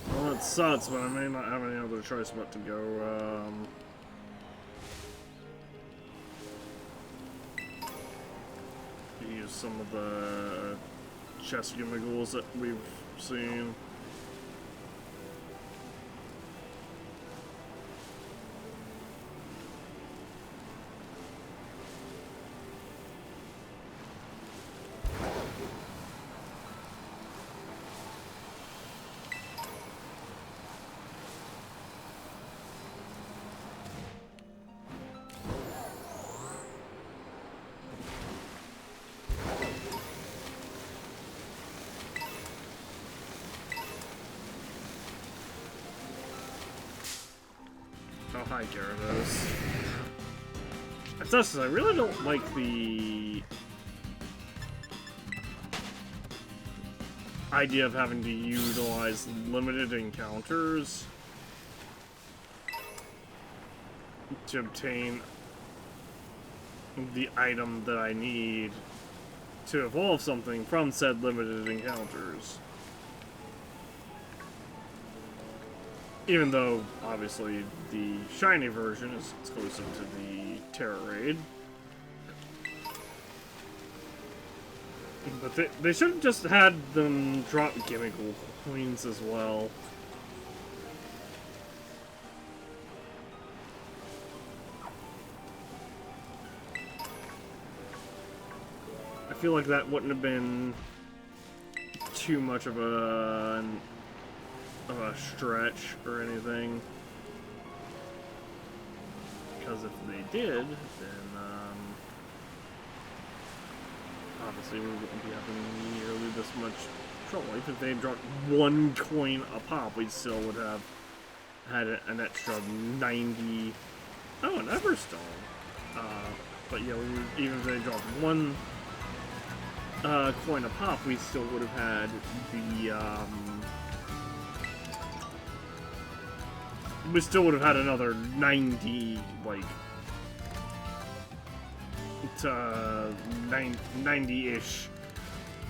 Well, it sucks, but I may not have any other choice but to go, use some of the chess Gimmighouls that we've seen. Oh, hi, Gyarados. It's just, I really don't like the idea of having to utilize limited encounters to obtain the item that I need to evolve something from said limited encounters. Even though, obviously, the shiny version is exclusive to the Terra Raid. But they should have just had them drop Gimmighoul coins as well. I feel like that wouldn't have been too much of a stretch or anything. Because if they did, then obviously we wouldn't be having nearly this much trouble. Even if they dropped 1 coin a pop, we still would have had an extra 90. Oh, an Everstone. But yeah, even if they dropped 1 coin a pop, we still would have had the we still would have had another 90, like, to 90-ish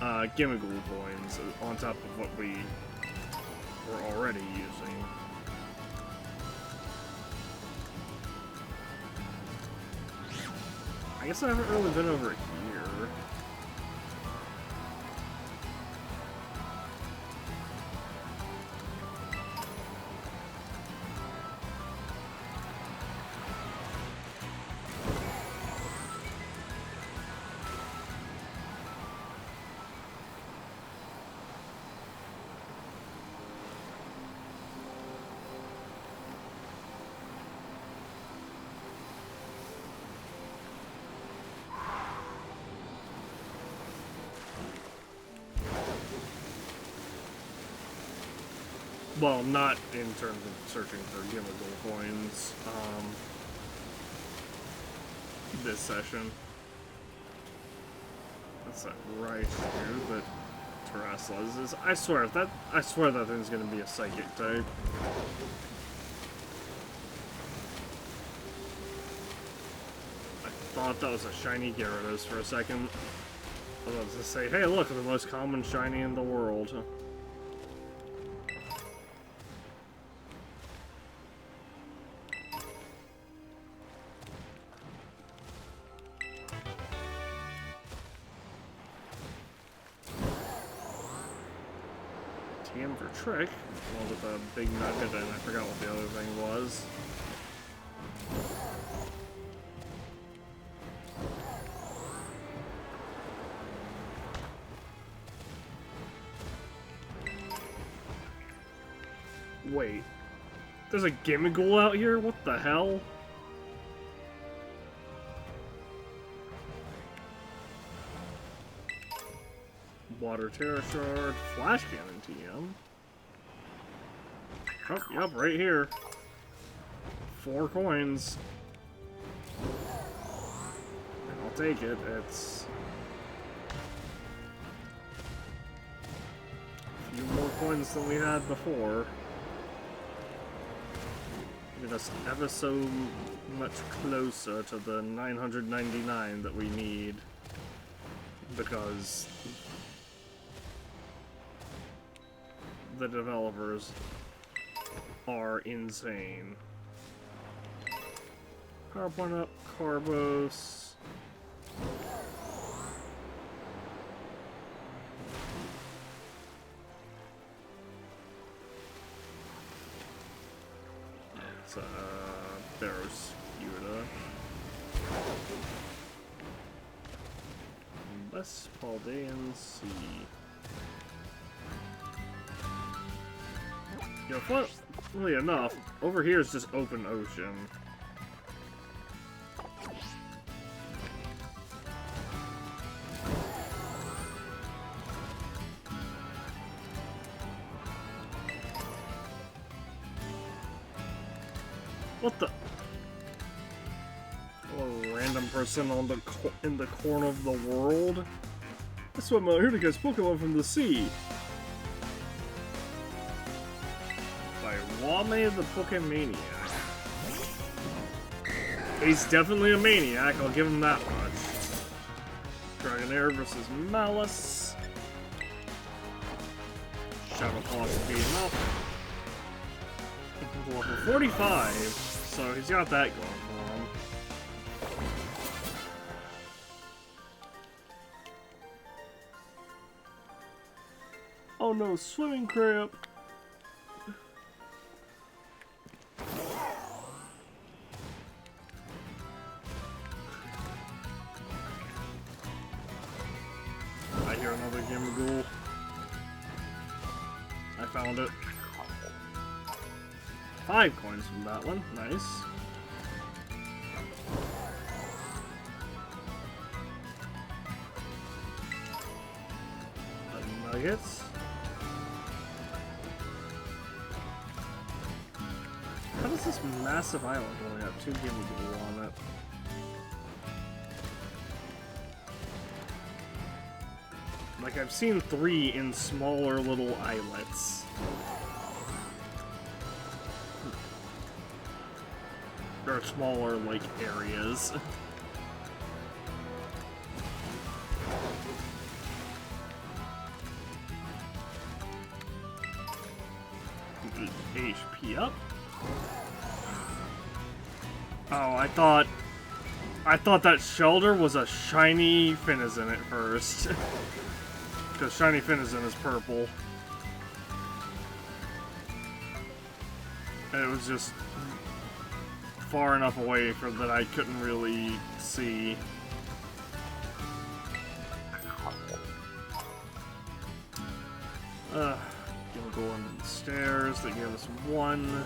Gimmighoul coins on top of what we were already using. I guess I haven't really been over here. Well, not in terms of searching for Gimmighoul coins, this session. That's that right here that Terraslas is. I swear that thing's gonna be a psychic type. I thought that was a shiny Gyarados for a second. I was about to say, hey look, the most common shiny in the world. TM for Trick, along with a big nugget, and I forgot what the other thing was. Wait, there's a Gimmighoul out here? What the hell? Water Terra Shard, Flash Cannon TM. Oh, yep, right here. 4 coins. And I'll take it. It's a few more coins than we had before. Get us ever so much closer to the 999 that we need. Because the developers are insane. Power point up, Carbos. It's Theros Yuta. Less Paldean C. You know, funnily enough, over here is just open ocean. What the? A random person on the in the corner of the world? I swim out here to catch Pokemon from the sea. Wame the Pokemaniac. He's definitely a maniac, I'll give him that much. Dragonair versus Malice. Shadow Claw should be enough. Level 45, so he's got that going for him. Oh no, swimming cramp! I hear another Gimmighoul. I found it. 5 coins from that one. Nice. Nuggets. How does this massive island only have 2 Gimmighoul on it? Like, I've seen 3 in smaller little islets. Or smaller, like, areas. HP up. Oh, I thought that shelter was a shiny Finizen at first. Because shiny Finizen is purple. And it was just far enough away for that I couldn't really see. Gonna go under the stairs. They gave us 1.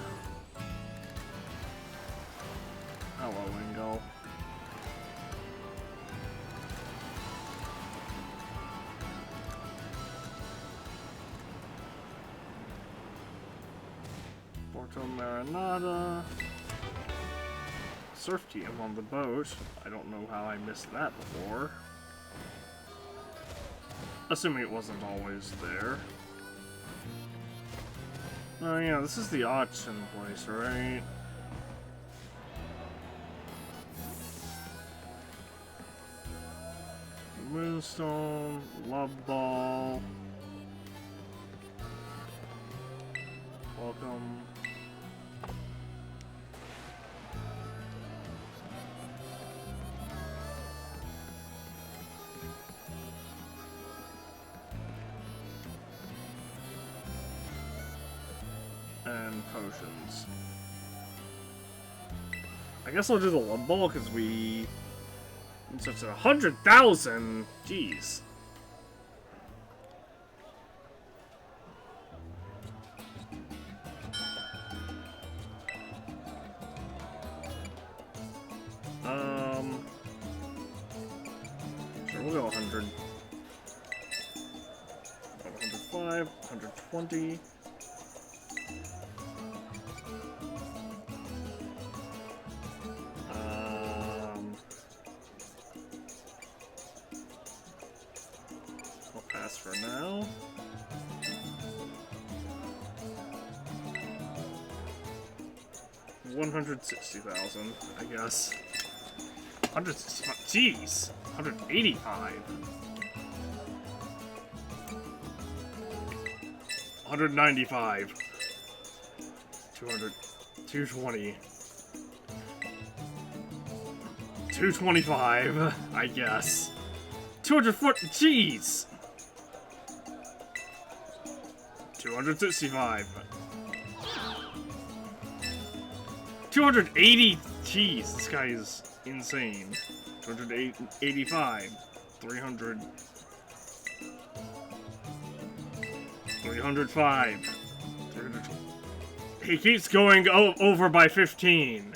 Hello, Ingo. Porto Marinada. Surf team on the boat. I don't know how I missed that before. Assuming it wasn't always there. Oh yeah, this is the auction place, right? Moonstone, Love Ball. Welcome. And potions. I guess I'll do the Love Ball because we. It's such 100,000. Jeez. Sure, we'll go 100. 105, 120. For now. $160,000, I guess. 165. Jeez. 185. 195. 200. 220. 225, I guess. 240. Jeez. 265. 280. Jeez, this guy is insane. 285. 300. 305. 300. He keeps going over by 15.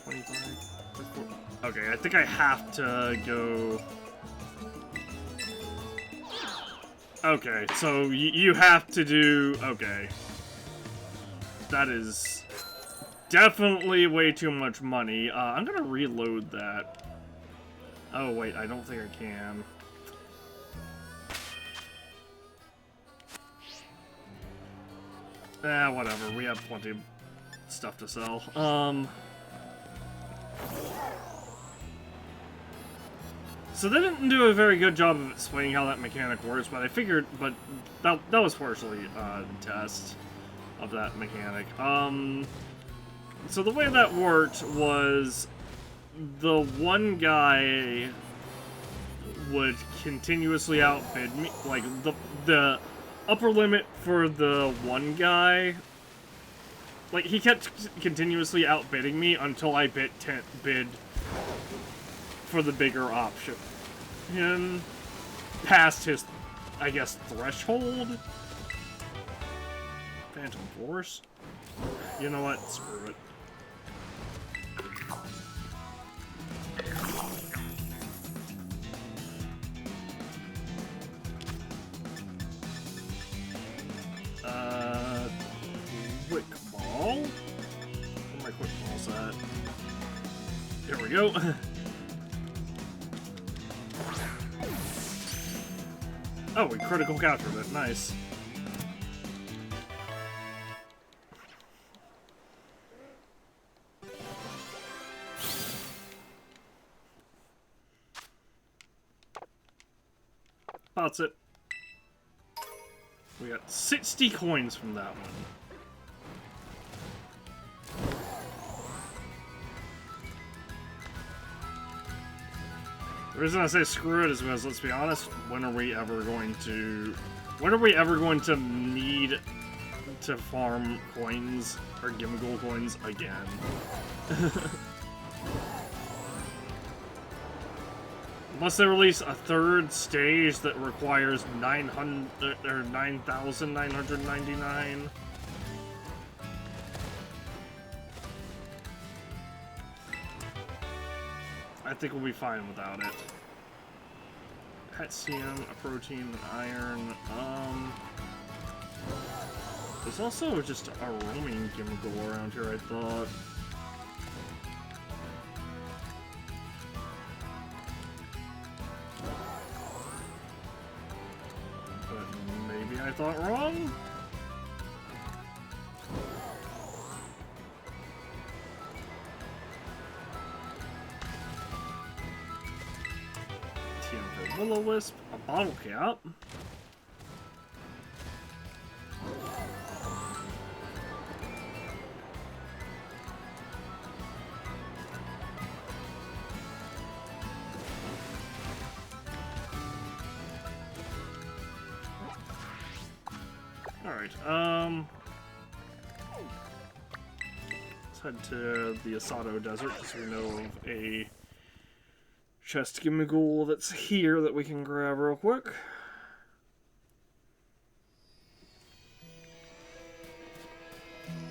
325. Okay, I think I have to go. Okay, so you have to do. Okay. That is definitely way too much money. I'm gonna reload that. Oh, wait, I don't think I can. Whatever. We have plenty of stuff to sell. So they didn't do a very good job of explaining how that mechanic works, but I figured, but that was partially a test. of that mechanic. So the way that worked was the one guy would continuously outbid me. Like, the upper limit for the one guy, like, he kept continuously outbidding me until I bid for the bigger option. And past his, I guess, threshold? Phantom Force? You know what? Screw it. Quick Ball? Where my Quick Ball's at? There we go. Oh, we critical captured it. Nice. That's it. We got 60 coins from that one. The reason I say screw it is because, let's be honest, when are we ever going to need to farm coins or Gimmighoul coins again? Unless they release a third stage that requires 9,999. I think we'll be fine without it. Calcium, a protein, an iron. There's also just a roaming Gimmighoul around here, I thought. But maybe I thought wrong? Will-O-Wisp, a bottle cap. Alright, let's head to the Asado Desert so we know of a chest Gimmighoul that's here that we can grab real quick.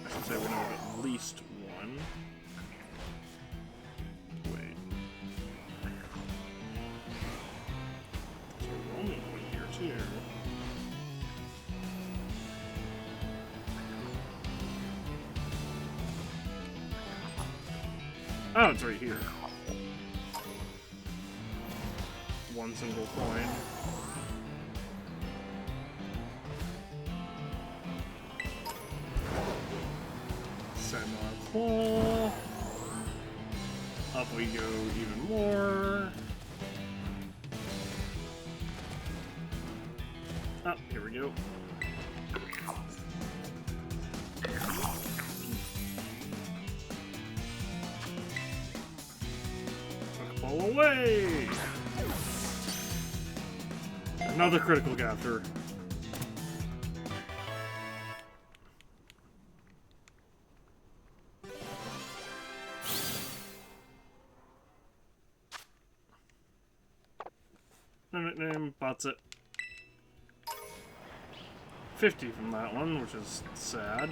I should say we know of at least one. Wait. There's a roaming one here too. Oh, it's right here. One single coin. Semi-claw. Up we go even more. Oh, here we go. Pull away! Another critical capture. Name, bots it. 50 from that one, which is sad.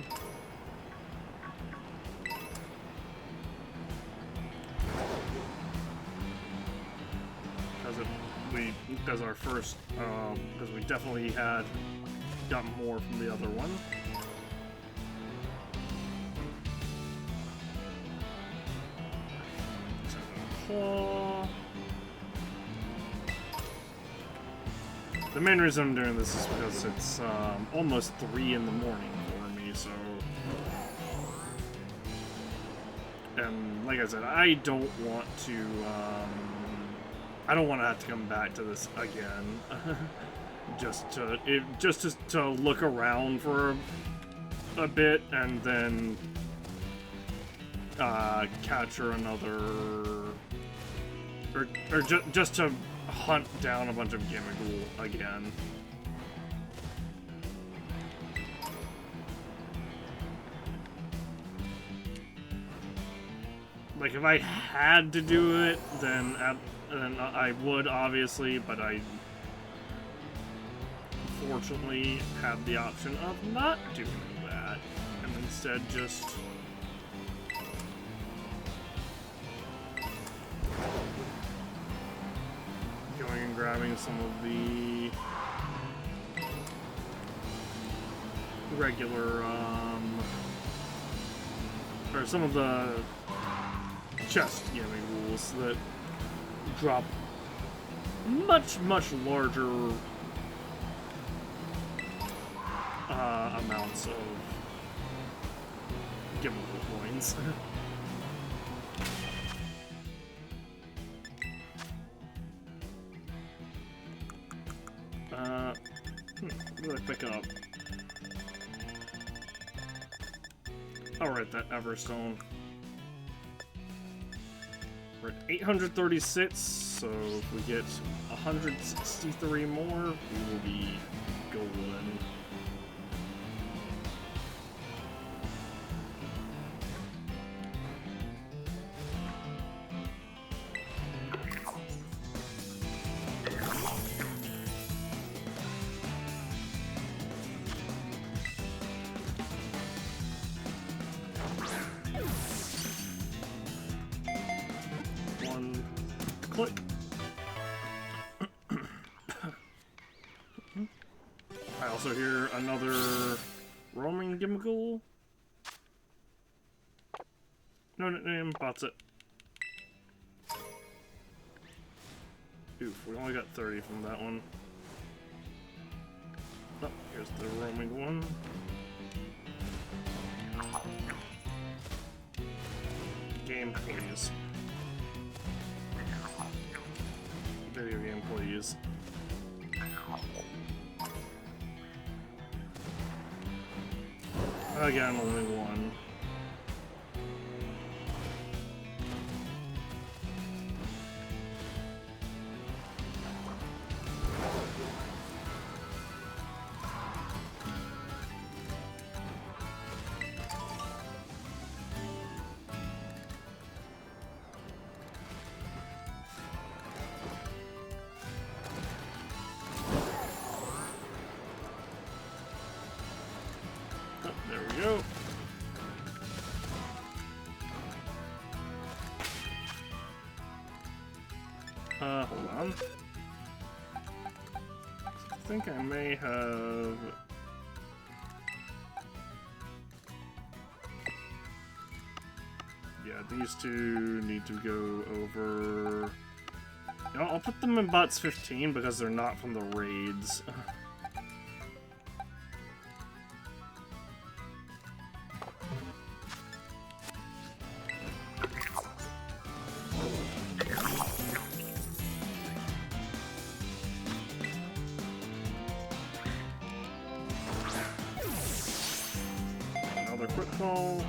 Because our first, because we definitely had gotten more from the other one. Claw. The main reason I'm doing this is because it's almost 3 in the morning for me, so... And like I said, I don't want to have to come back to this again. just to look around for a bit and then capture another, or just to hunt down a bunch of Gimmighoul again. Like, if I had to do it, then I would, obviously, but I fortunately have the option of not doing that, and instead just going and grabbing some of the regular, or some of the chest Gimmighoul that drop much larger amounts of Gimmighoul coins. What did I pick up? Alright, that Everstone. We're at 836, so if we get 163 more, we will be golden. Click. I also hear another roaming Gimmighoul. No nickname, bots it. Oof, we only got 30 from that one. Oh, here's the roaming one. Game, please. Video game, please. Again, only one. There we go. Hold on. I think I may have... Yeah, these two need to go over... You know, I'll put them in bots 15 because they're not from the raids. Another quick call.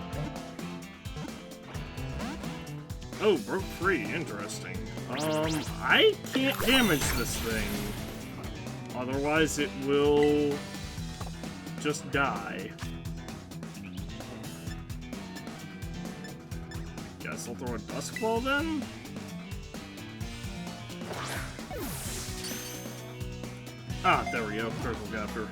Oh, broke free. Interesting. I can't damage this thing. Otherwise, it will just die. Guess I'll throw a Dusk Ball then? Ah, there we go. Critical capture.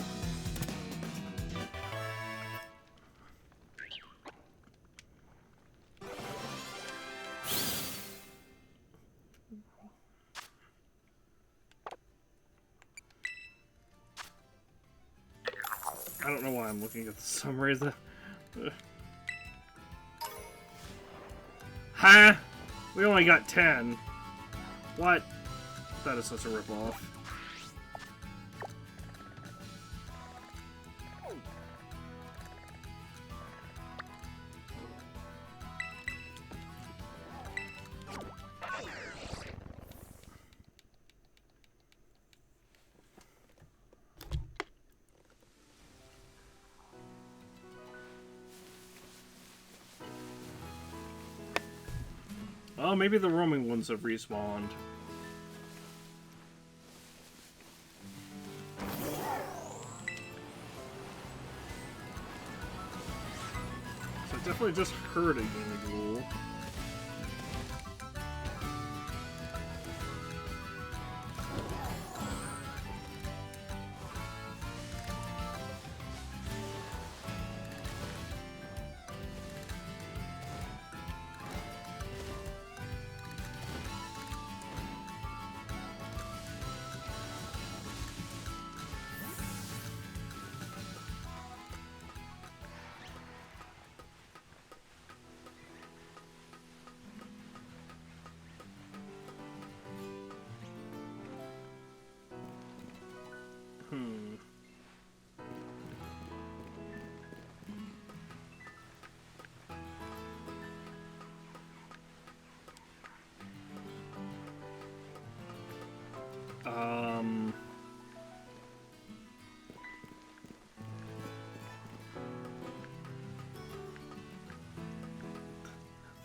I don't know why I'm looking at the summary. Huh? We only got 10. What? That is such a ripoff. Oh, maybe the roaming ones have respawned. So I definitely just heard a Gimmighoul.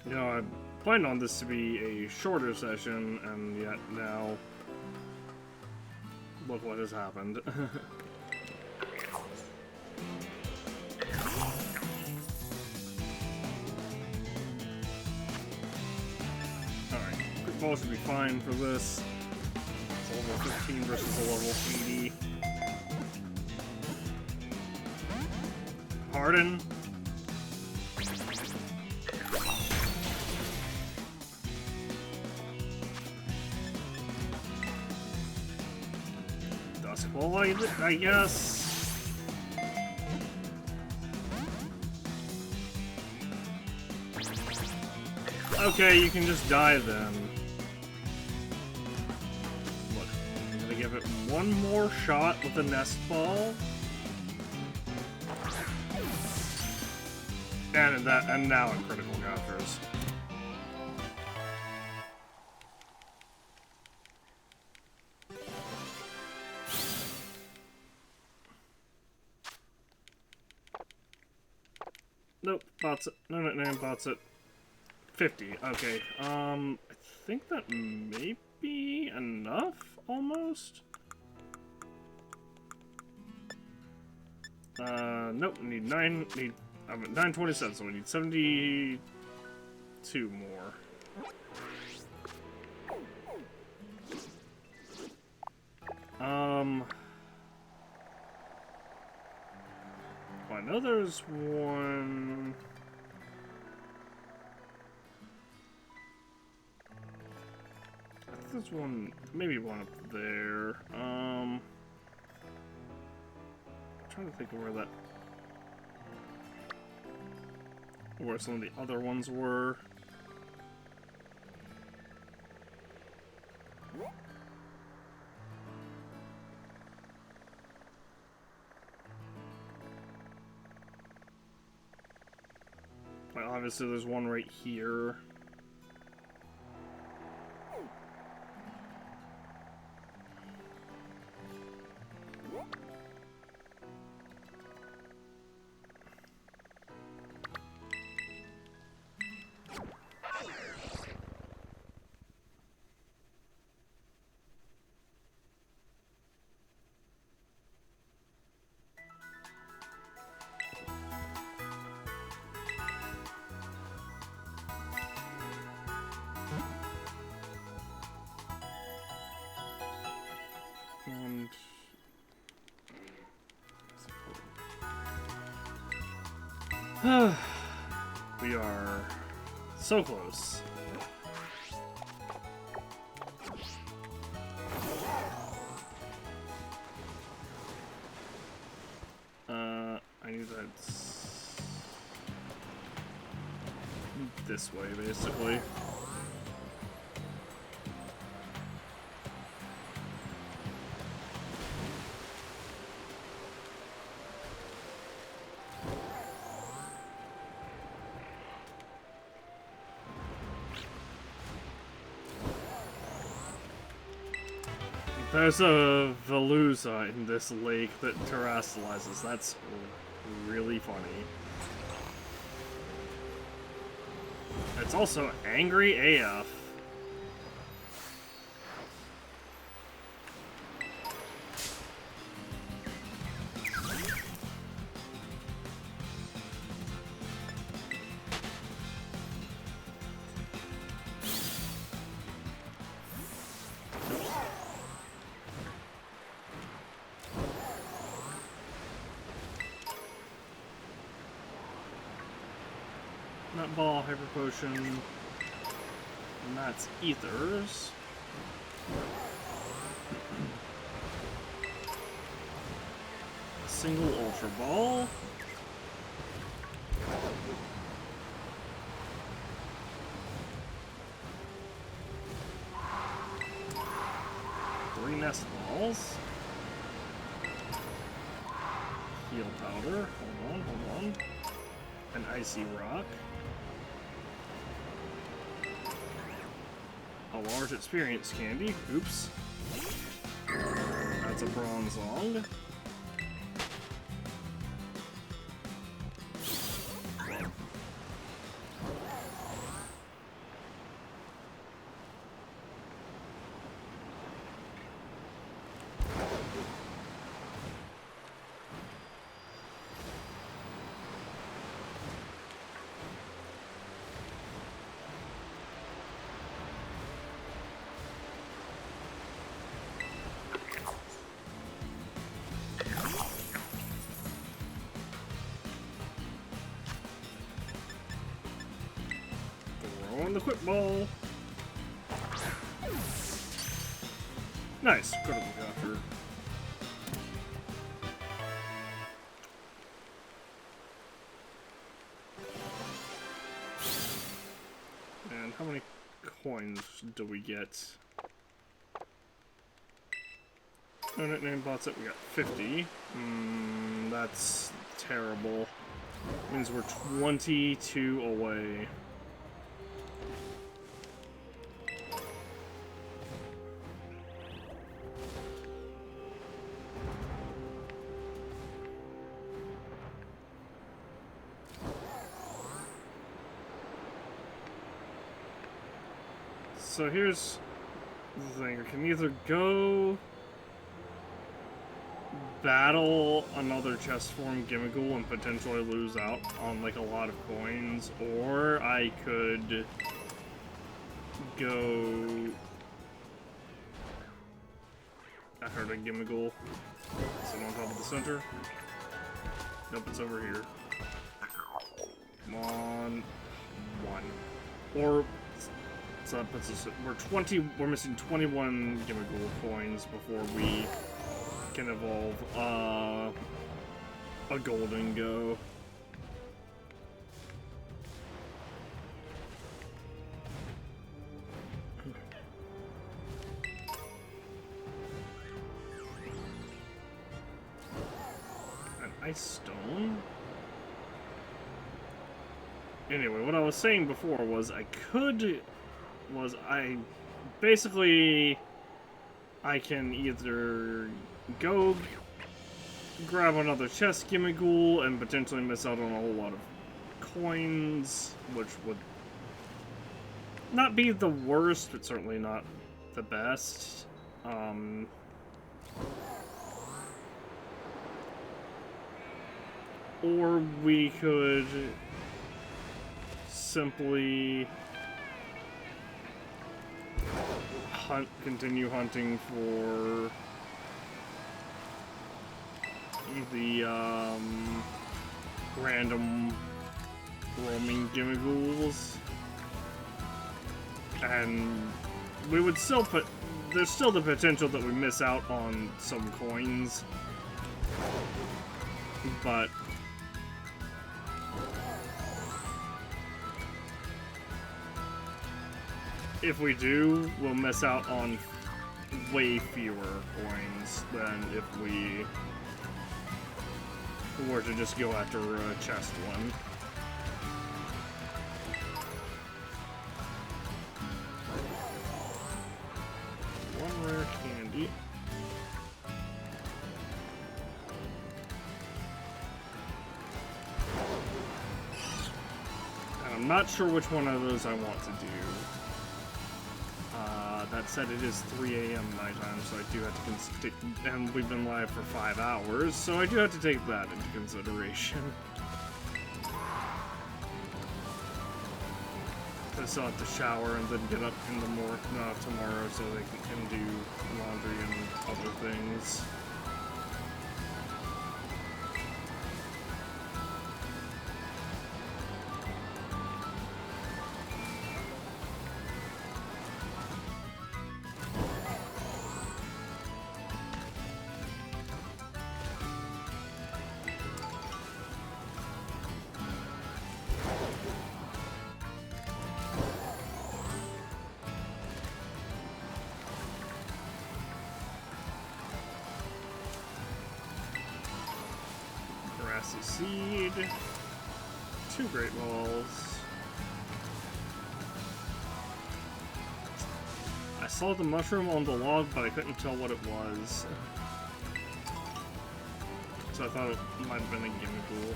You know, I planned on this to be a shorter session, and yet now, look what has happened. Alright, quick ball should be fine for this. It's a level 15 versus a level 80. Harden. Well, I guess... Okay, you can just die then. Look, I'm gonna give it one more shot with the nest ball. And now a critical counters. Nope, bots it. No, bots it. 50, okay. I think that may be enough, almost? Nope, we need 927, so we need 72 more. Well, I know there's one... I think there's one, maybe one up there. I'm trying to think of where some of the other ones were. Well, obviously there's one right here. We are so close. I need that this way, basically. There's a Veluza in this lake that terrestrializes. That's really funny. It's also angry AF. Nut ball, hyper potion, and that's ethers. Single ultra ball. Three nest balls. Heal powder. Hold on. An icy rock. A large experience candy. Oops. That's a bronzong. On the quick ball. Nice. Good after. And how many coins do we get? Unit name bots it. We got 50. That's terrible. Means we're 22 away. So here's the thing, I can either go battle another chest form Gimmighoul and potentially lose out on like a lot of coins, or I could go... I heard a Gimmighoul. Is it on top of the center? Nope, it's over here. Come on. One. Or... So that puts us at, we're missing 21 Gimmighoul coins before we can evolve a golden go. An ice stone. Anyway, what I was saying before was I can either go grab another chest Gimmighoul and potentially miss out on a whole lot of coins, which would not be the worst, but certainly not the best. Or we could simply continue hunting for the random roaming Gimmighouls, and we would still there's still the potential that we miss out on some coins, but if we do, we'll miss out on way fewer coins than if we were to just go after a chest one. One rare candy. And I'm not sure which one of those I want to do. That said, it is 3 a.m. my time, so I do have to and we've been live for 5 hours, so I do have to take that into consideration. I still have to shower and then get up in the tomorrow so they can do laundry and other things. Seed, 2 Great Balls. I saw the mushroom on the log, but I couldn't tell what it was. So I thought it might have been a Gimmighoul.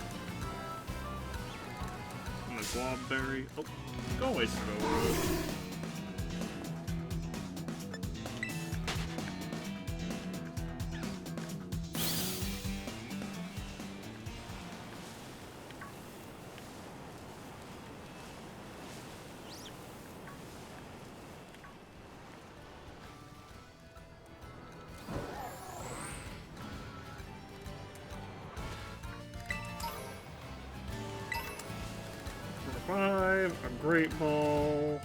And a guava berry. Oh, go away, Snow. A Great Ball.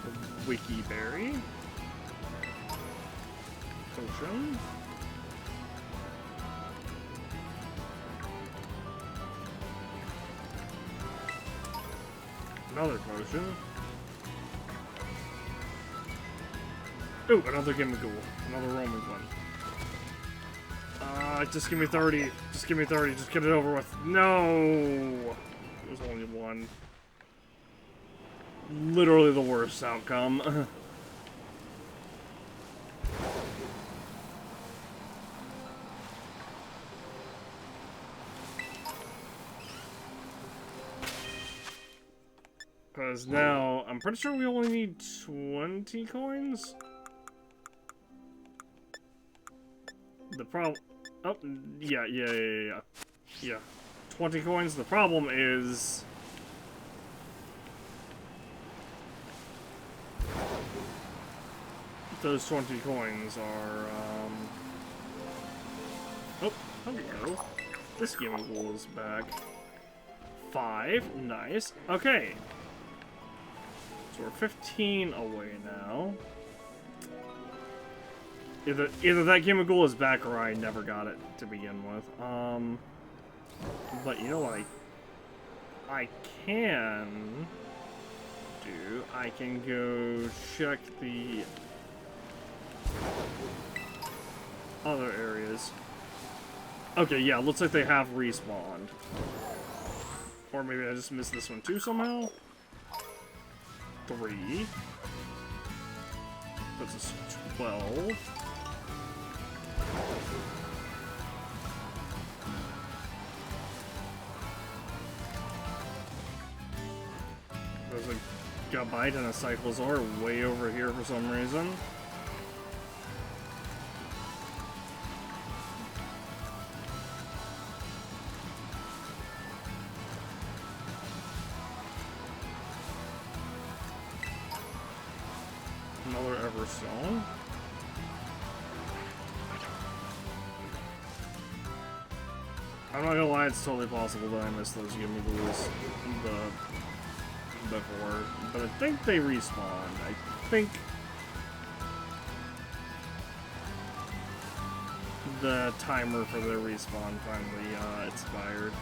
A Wiki Berry. Potion. Another potion. Ooh, another Gimmighoul. Another roaming one. Just give me 30. Just give me 30. Just get it over with. No! There's only one. Literally the worst outcome. Because now, I'm pretty sure we only need 20 coins? The problem... Oh, yeah. 20 coins. The problem is... those 20 coins are, Oh, hello. This Gimmighoul is back. 5. Nice. Okay. So we're 15 away now. Either that Gimmighoul is back or I never got it to begin with. But you know what I can do? I can go check the other areas. Okay, yeah, looks like they have respawned. Or maybe I just missed this one too somehow? 3. That's a 12. There's a Gabite and a Cyclosaur way over here for some reason. Another Everstone. I'm not gonna lie, it's totally possible that I missed those Gimmighouls before, but I think they respawned. I think the timer for their respawn finally expired.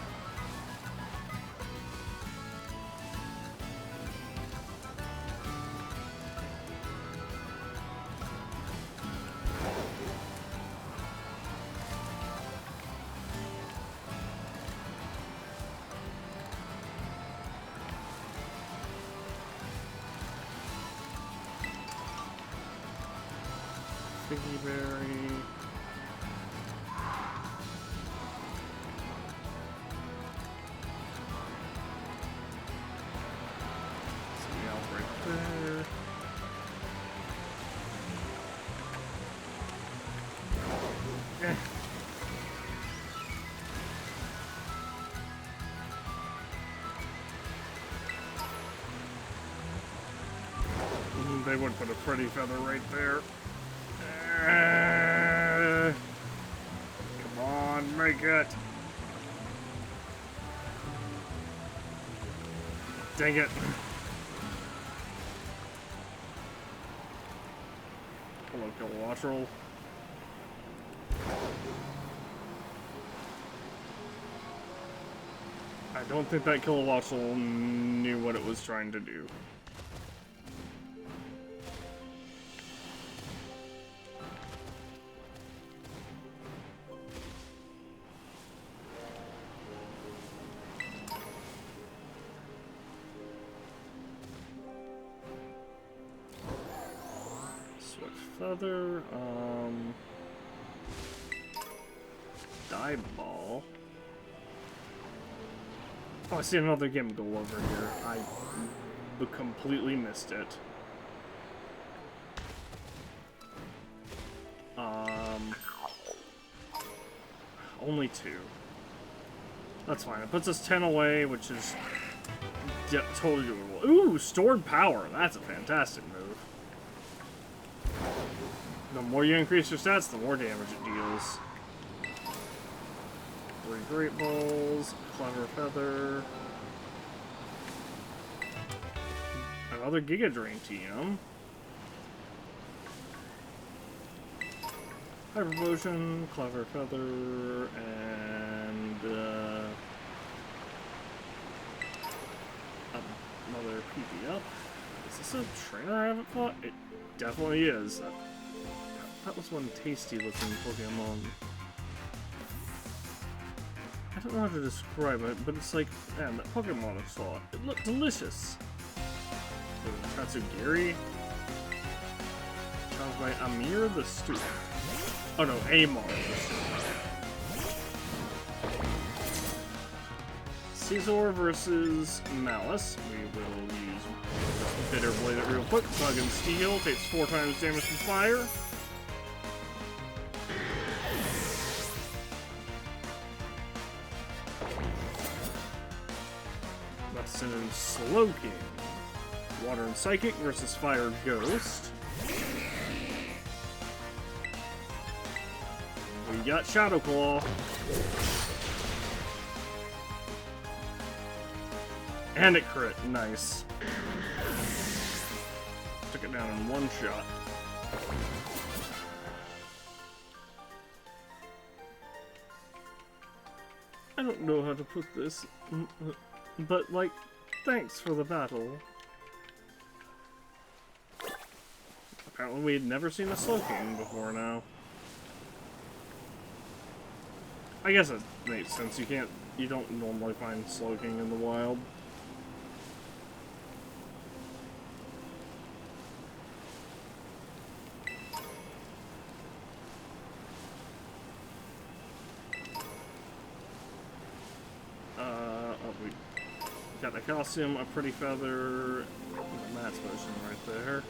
Figgy Berry. See out right there. Eh. They would put a pretty feather right there. Come on, make it. Dang it. Hello, Kilowattrel. I don't think that Kilowattrel knew what it was trying to do. Feather, Dive Ball. Oh, I see another Gimmighoul over here. I completely missed it. Only 2. That's fine. It puts us 10 away, which is totally doable. Ooh, stored power. That's a fantastic move. The more you increase your stats, the more damage it deals. 3 Great Balls, Clever Feather, another Giga Drain TM, Hyper Potion, Clever Feather, and another PP up. Is this a trainer I haven't fought? It definitely is. That was one tasty looking Pokemon. I don't know how to describe it, but it's like, man, that Pokemon I saw, it looked delicious. Tatsugiri. Challenged by Amir the Stupid. Oh no, Amar the Stupid. Caesar versus Malice. We will use Bitter Blade it real quick. Bug and Steel takes 4 times damage from fire. Lesson in Slowking. Water and Psychic versus Fire Ghost. We got Shadow Claw. And it crit. Nice. Took it down in one shot. I don't know how to put this, but, like, thanks for the battle. Apparently we had never seen a Slowking before now. I guess it makes sense. You don't normally find Slowking in the wild. Got the Calcium, a Pretty Feather, Matt's Motion right there.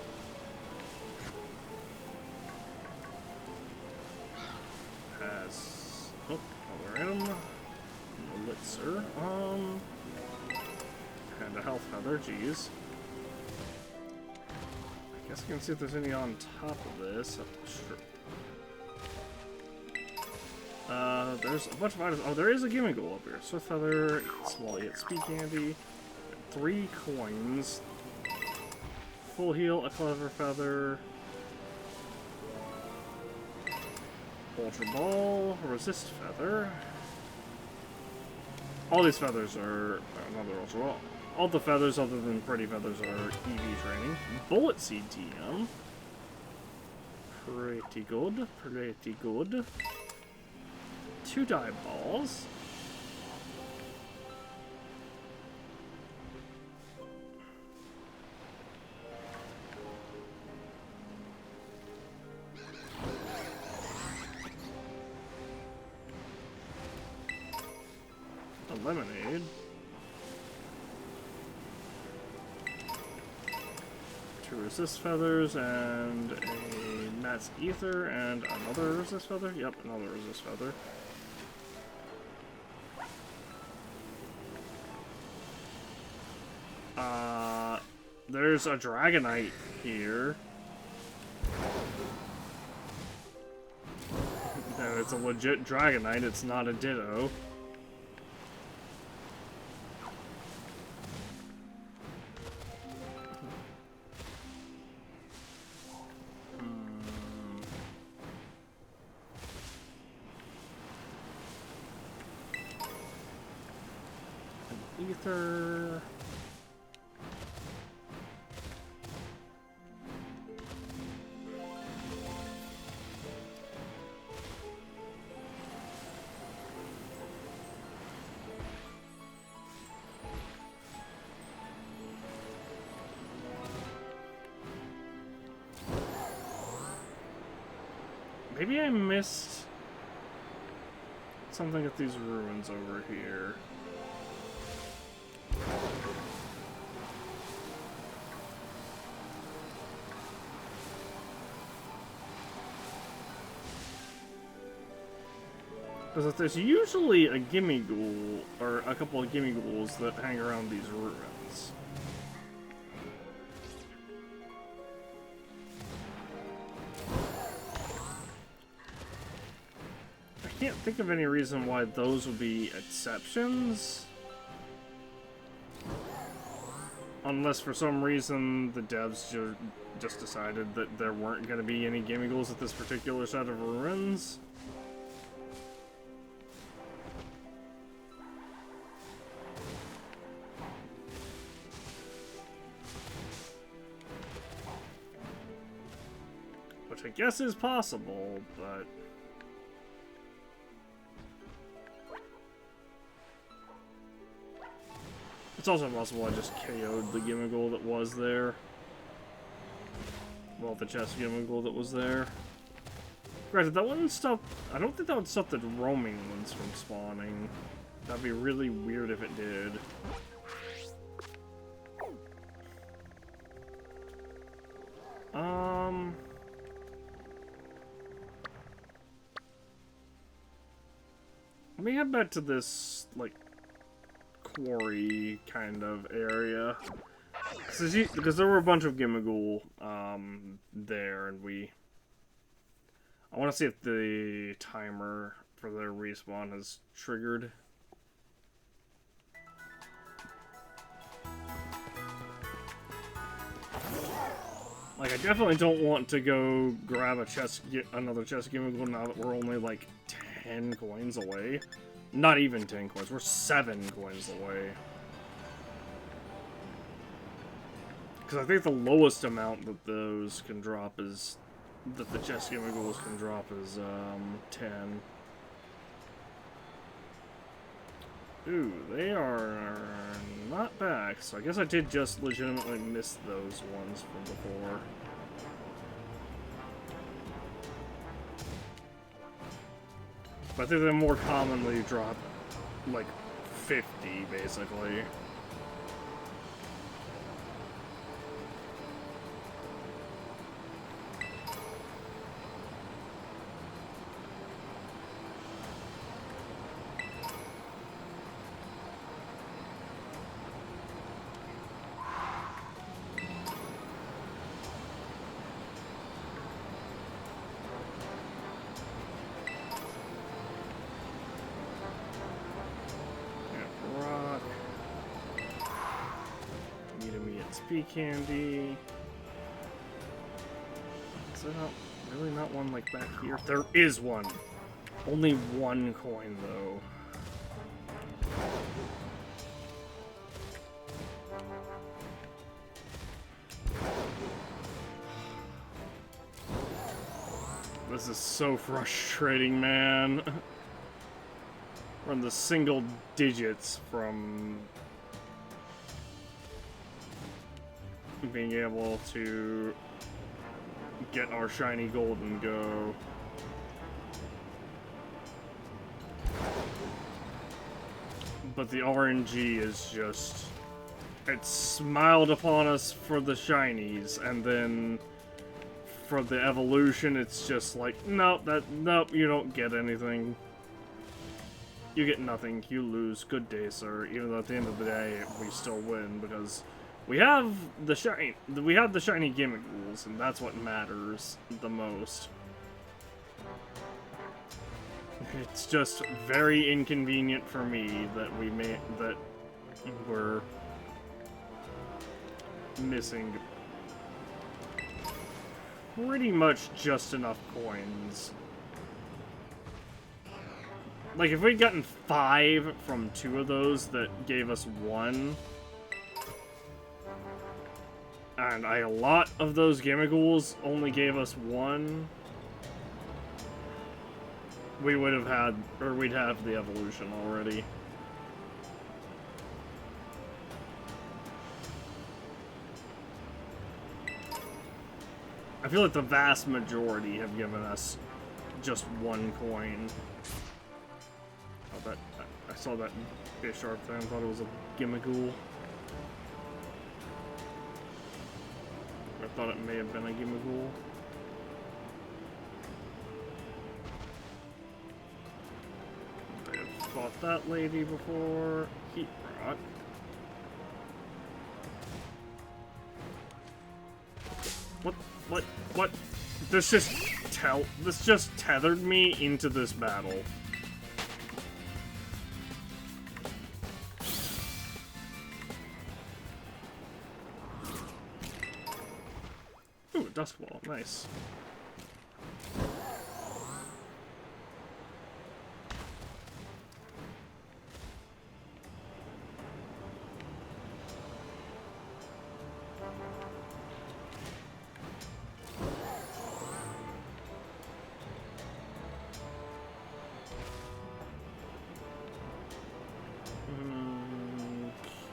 Has Colorium, Elixir, and a Health Feather, jeez. I guess I can see if there's any on top of this. Sure. There's a bunch of items. Oh, there is a Gimmighoul up here. Swift Feather, Small Yet Speed Candy, 3 coins, Full Heal, a Clever Feather, Ultra Ball, Resist Feather. All these feathers are another Ultra Ball. All the feathers other than Pretty Feathers are EV training. Bullet Seed TM. Pretty good, pretty good. 2 Dive Balls. 2 resist feathers, and a Matt's Ether, and another resist feather? Yep, another resist feather. There's a Dragonite here. And it's a legit Dragonite, it's not a Ditto. Ether. Maybe I missed something at these ruins over here. Because there's usually a Gimmighoul, or a couple of Gimmighouls that hang around these ruins. I can't think of any reason why those would be exceptions. Unless for some reason the devs just decided that there weren't going to be any Gimmighouls at this particular set of ruins. Which I guess is possible, but... it's also possible I just KO'd the Gimmighoul that was there. Well, the chest Gimmighoul that was there. Granted, that wouldn't stop... I don't think that would stop the roaming ones from spawning. That'd be really weird if it did. Let me head back to this, like, quarry kind of area. Because there were a bunch of Gimmighoul there, and I want to see if the timer for their respawn has triggered. Like, I definitely don't want to go grab another chest Gimmighoul now that we're only, like, 10 coins away. Not even 10 coins, we're 7 coins away. Because I think the lowest amount that those can drop is... that the chest Gimmighouls can drop is, 10. Ooh, they are not back, so I guess I did just legitimately miss those ones from before. But I think they more commonly drop, like, 50, basically. Bee candy. Is there really not one like back here? There is one. Only 1 coin though. This is so frustrating, man. We're in the single digits from being able to get our shiny golden go. But the RNG is just it smiled upon us for the shinies, and then for the evolution, it's just like, nope, you don't get anything. You get nothing. You lose. Good day, sir. Even though at the end of the day, we still win because we have the shiny Gimmighoul's, and that's what matters the most. It's just very inconvenient for me that we're missing pretty much just enough coins. Like, if we'd gotten 5 from 2 of those that gave us 1, and a lot of those Gimmighoul's only gave us 1, we would have had, or we'd have the evolution already. I feel like the vast majority have given us just 1 coin. Oh, I saw that Bisharp thing, I thought it was a Gimmighoul. I thought it may have been a Gimmighoul. I have fought that lady before. Heat Rock. What? This just tethered me into this battle. Ooh, a dust wall, nice.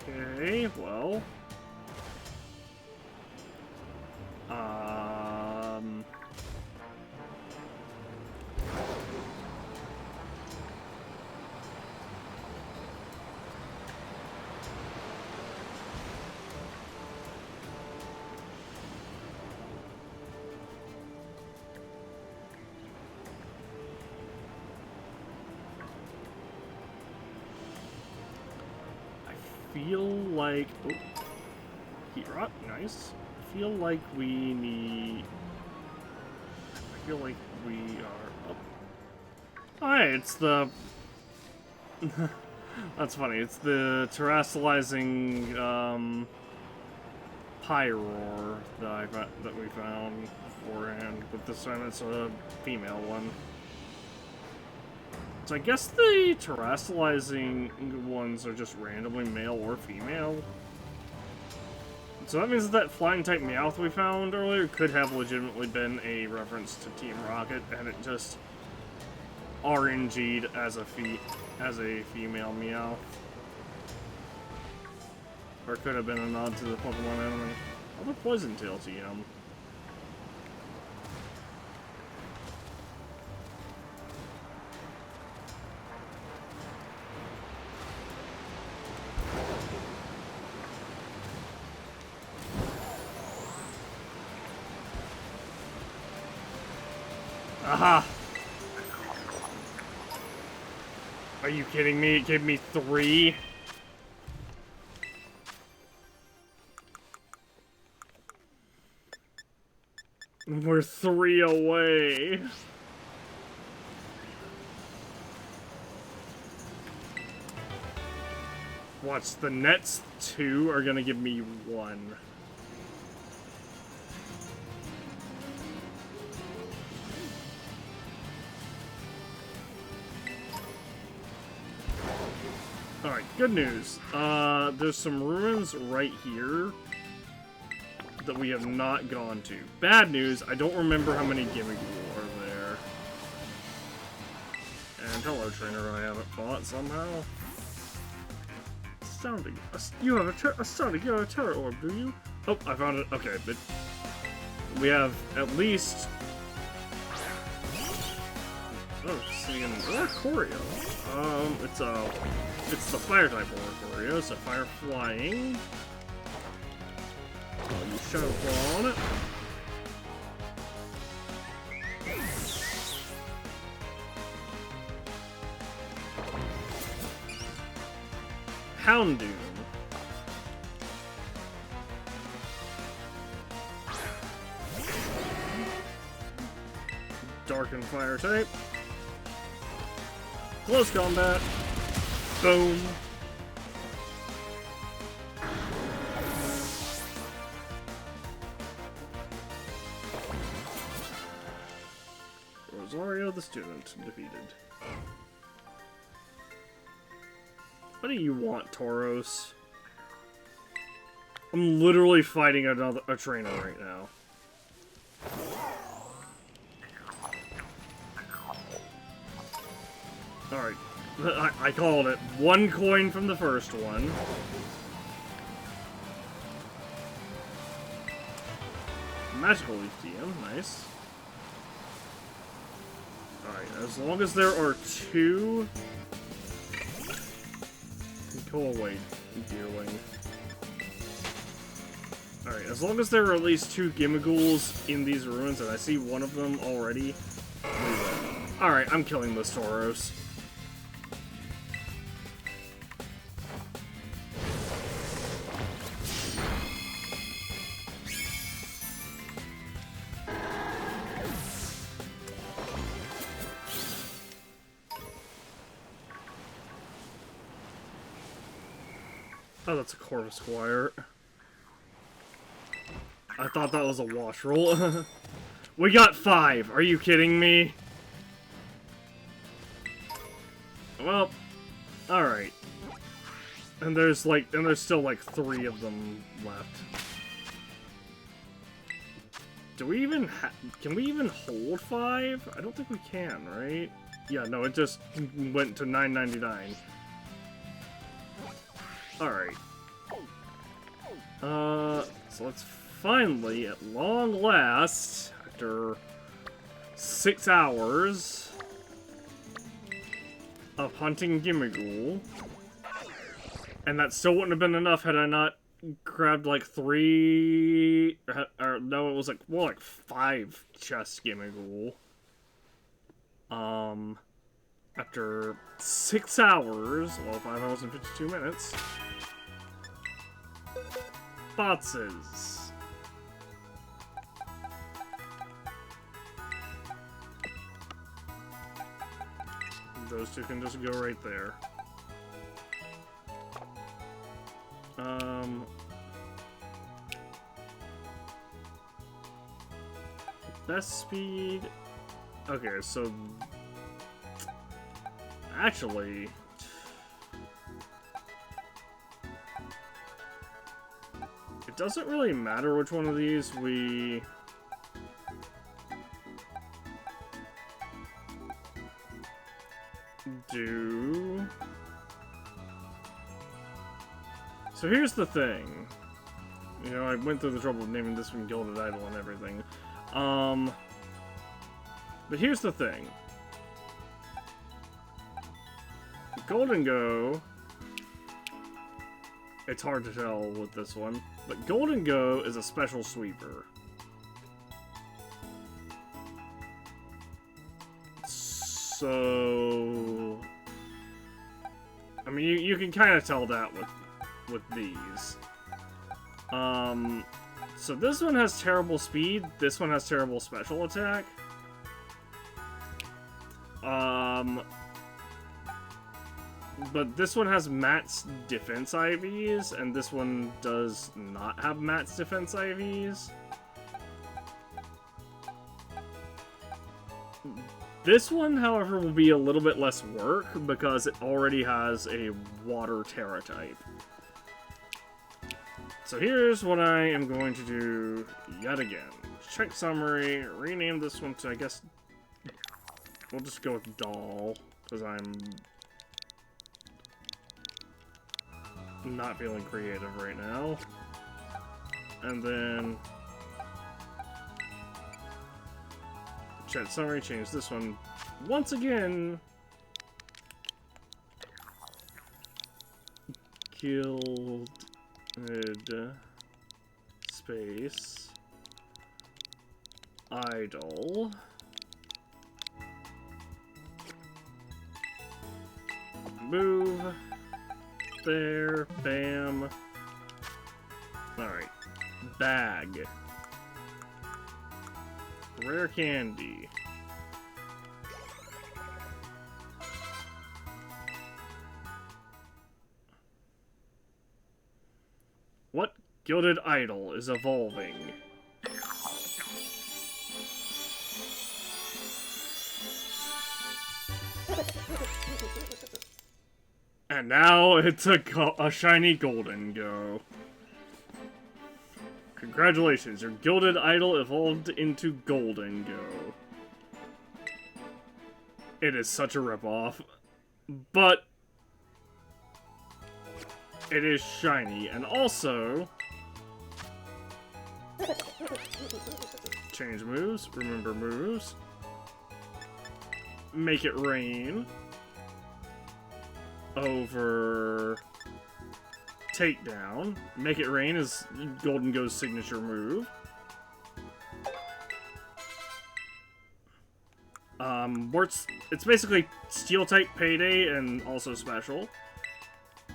Okay, well. Feel like, oh, heat rot, nice. I feel like we are up. Oh, hey, it's the that's funny. It's the terrestrializing Pyroar that we found beforehand, but this time it's a female one. So I guess the terrestrializing ones are just randomly male or female. So that means that flying type Meowth we found earlier could have legitimately been a reference to Team Rocket, and it just RNG'd as a female Meowth. Or it could have been a nod to the Pokemon anime. What about Poison Tail TM? Aha! Are you kidding me? It gave me 3? We're 3 away. Watch, the next 2 are gonna give me 1. Alright, good news. There's some ruins right here that we have not gone to. Bad news, I don't remember how many Gimmighoul are there. And hello, trainer, I haven't fought somehow. Astounding. You have a terror orb, do you? Oh, I found it. Okay, but we have at least... Oh, seeing Oricorio. It's the fire type Oricorio, so fire flying. Shadow Claw on it. Houndoom. Dark and Fire type. Close combat. Boom. Rosario the student defeated. What do you want, Tauros? I'm literally fighting a trainer right now. Alright, I called it. 1 coin from the first one. Magical Leaf DM, nice. Alright, as long as there are 2... Go away, dearling. Alright, as long as there are at least 2 Gimmighouls in these ruins, and I see one of them already. Alright, I'm killing those Tauros. Oh, that's a Corvus Squire. I thought that was a wash roll. We got 5. Are you kidding me? Well, alright. And there's still like 3 of them left. Do we even can we even hold 5? I don't think we can, right? Yeah, no, it just went to $9.99. Alright. So let's finally, at long last, after 6 hours of hunting Gimmighoul, and that still wouldn't have been enough had I not grabbed like 3, or no, it was like more like 5 chest Gimmighoul. After 6 hours, well, 5 hours and 52 minutes. Botses. Those 2 can just go right there. Best speed. Okay, so actually, it doesn't really matter which one of these we do. So here's the thing. You know, I went through the trouble of naming this one Gilded Idol and everything. But here's the thing. Golden Go, it's hard to tell with this one, but Golden Go is a special sweeper. So, I mean, you can kind of tell that with these. So this one has terrible speed, this one has terrible special attack. But this one has Matt's defense IVs, and this one does not have Matt's defense IVs. This one, however, will be a little bit less work because it already has a Water Terra type. So here's what I am going to do yet again. Check summary, rename this one to, I guess, we'll just go with Doll, because I'm not feeling creative right now. And then chat summary, change this one once again. Gilded space, idle, move, there, bam. Alright, bag, rare candy. What gilded idol is evolving? And now it's a shiny golden go. Congratulations, your gilded idol evolved into golden go. It is such a ripoff, but it is shiny, and also change moves, remember moves, make it rain over takedown. Make it rain is Golden Go's signature move. It's basically Steel type Payday and also special.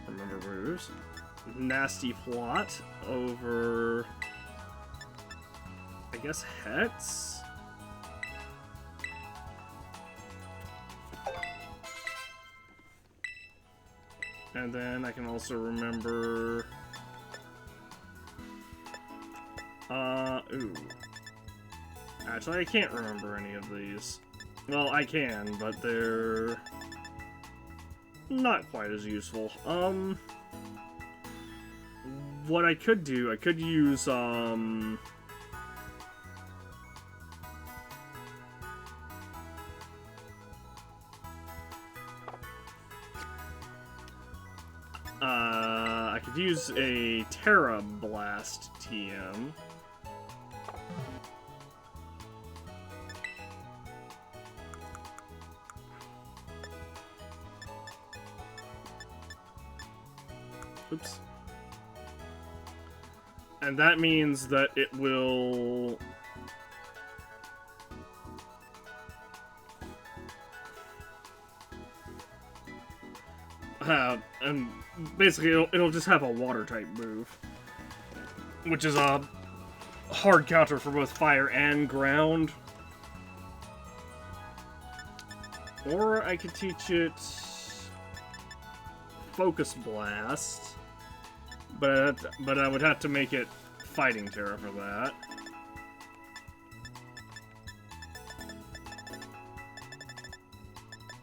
Remember moves. Nasty plot over, I guess, Hets? And then I can also remember... ooh. Actually, I can't remember any of these. Well, I can, but they're not quite as useful. What I could do, I could use, I could use a Terra Blast TM. Oops. And that means that it will... and basically it'll just have a water type move, which is a hard counter for both fire and ground. Or I could teach it Focus Blast, but I would have to make it Fighting Terra for that.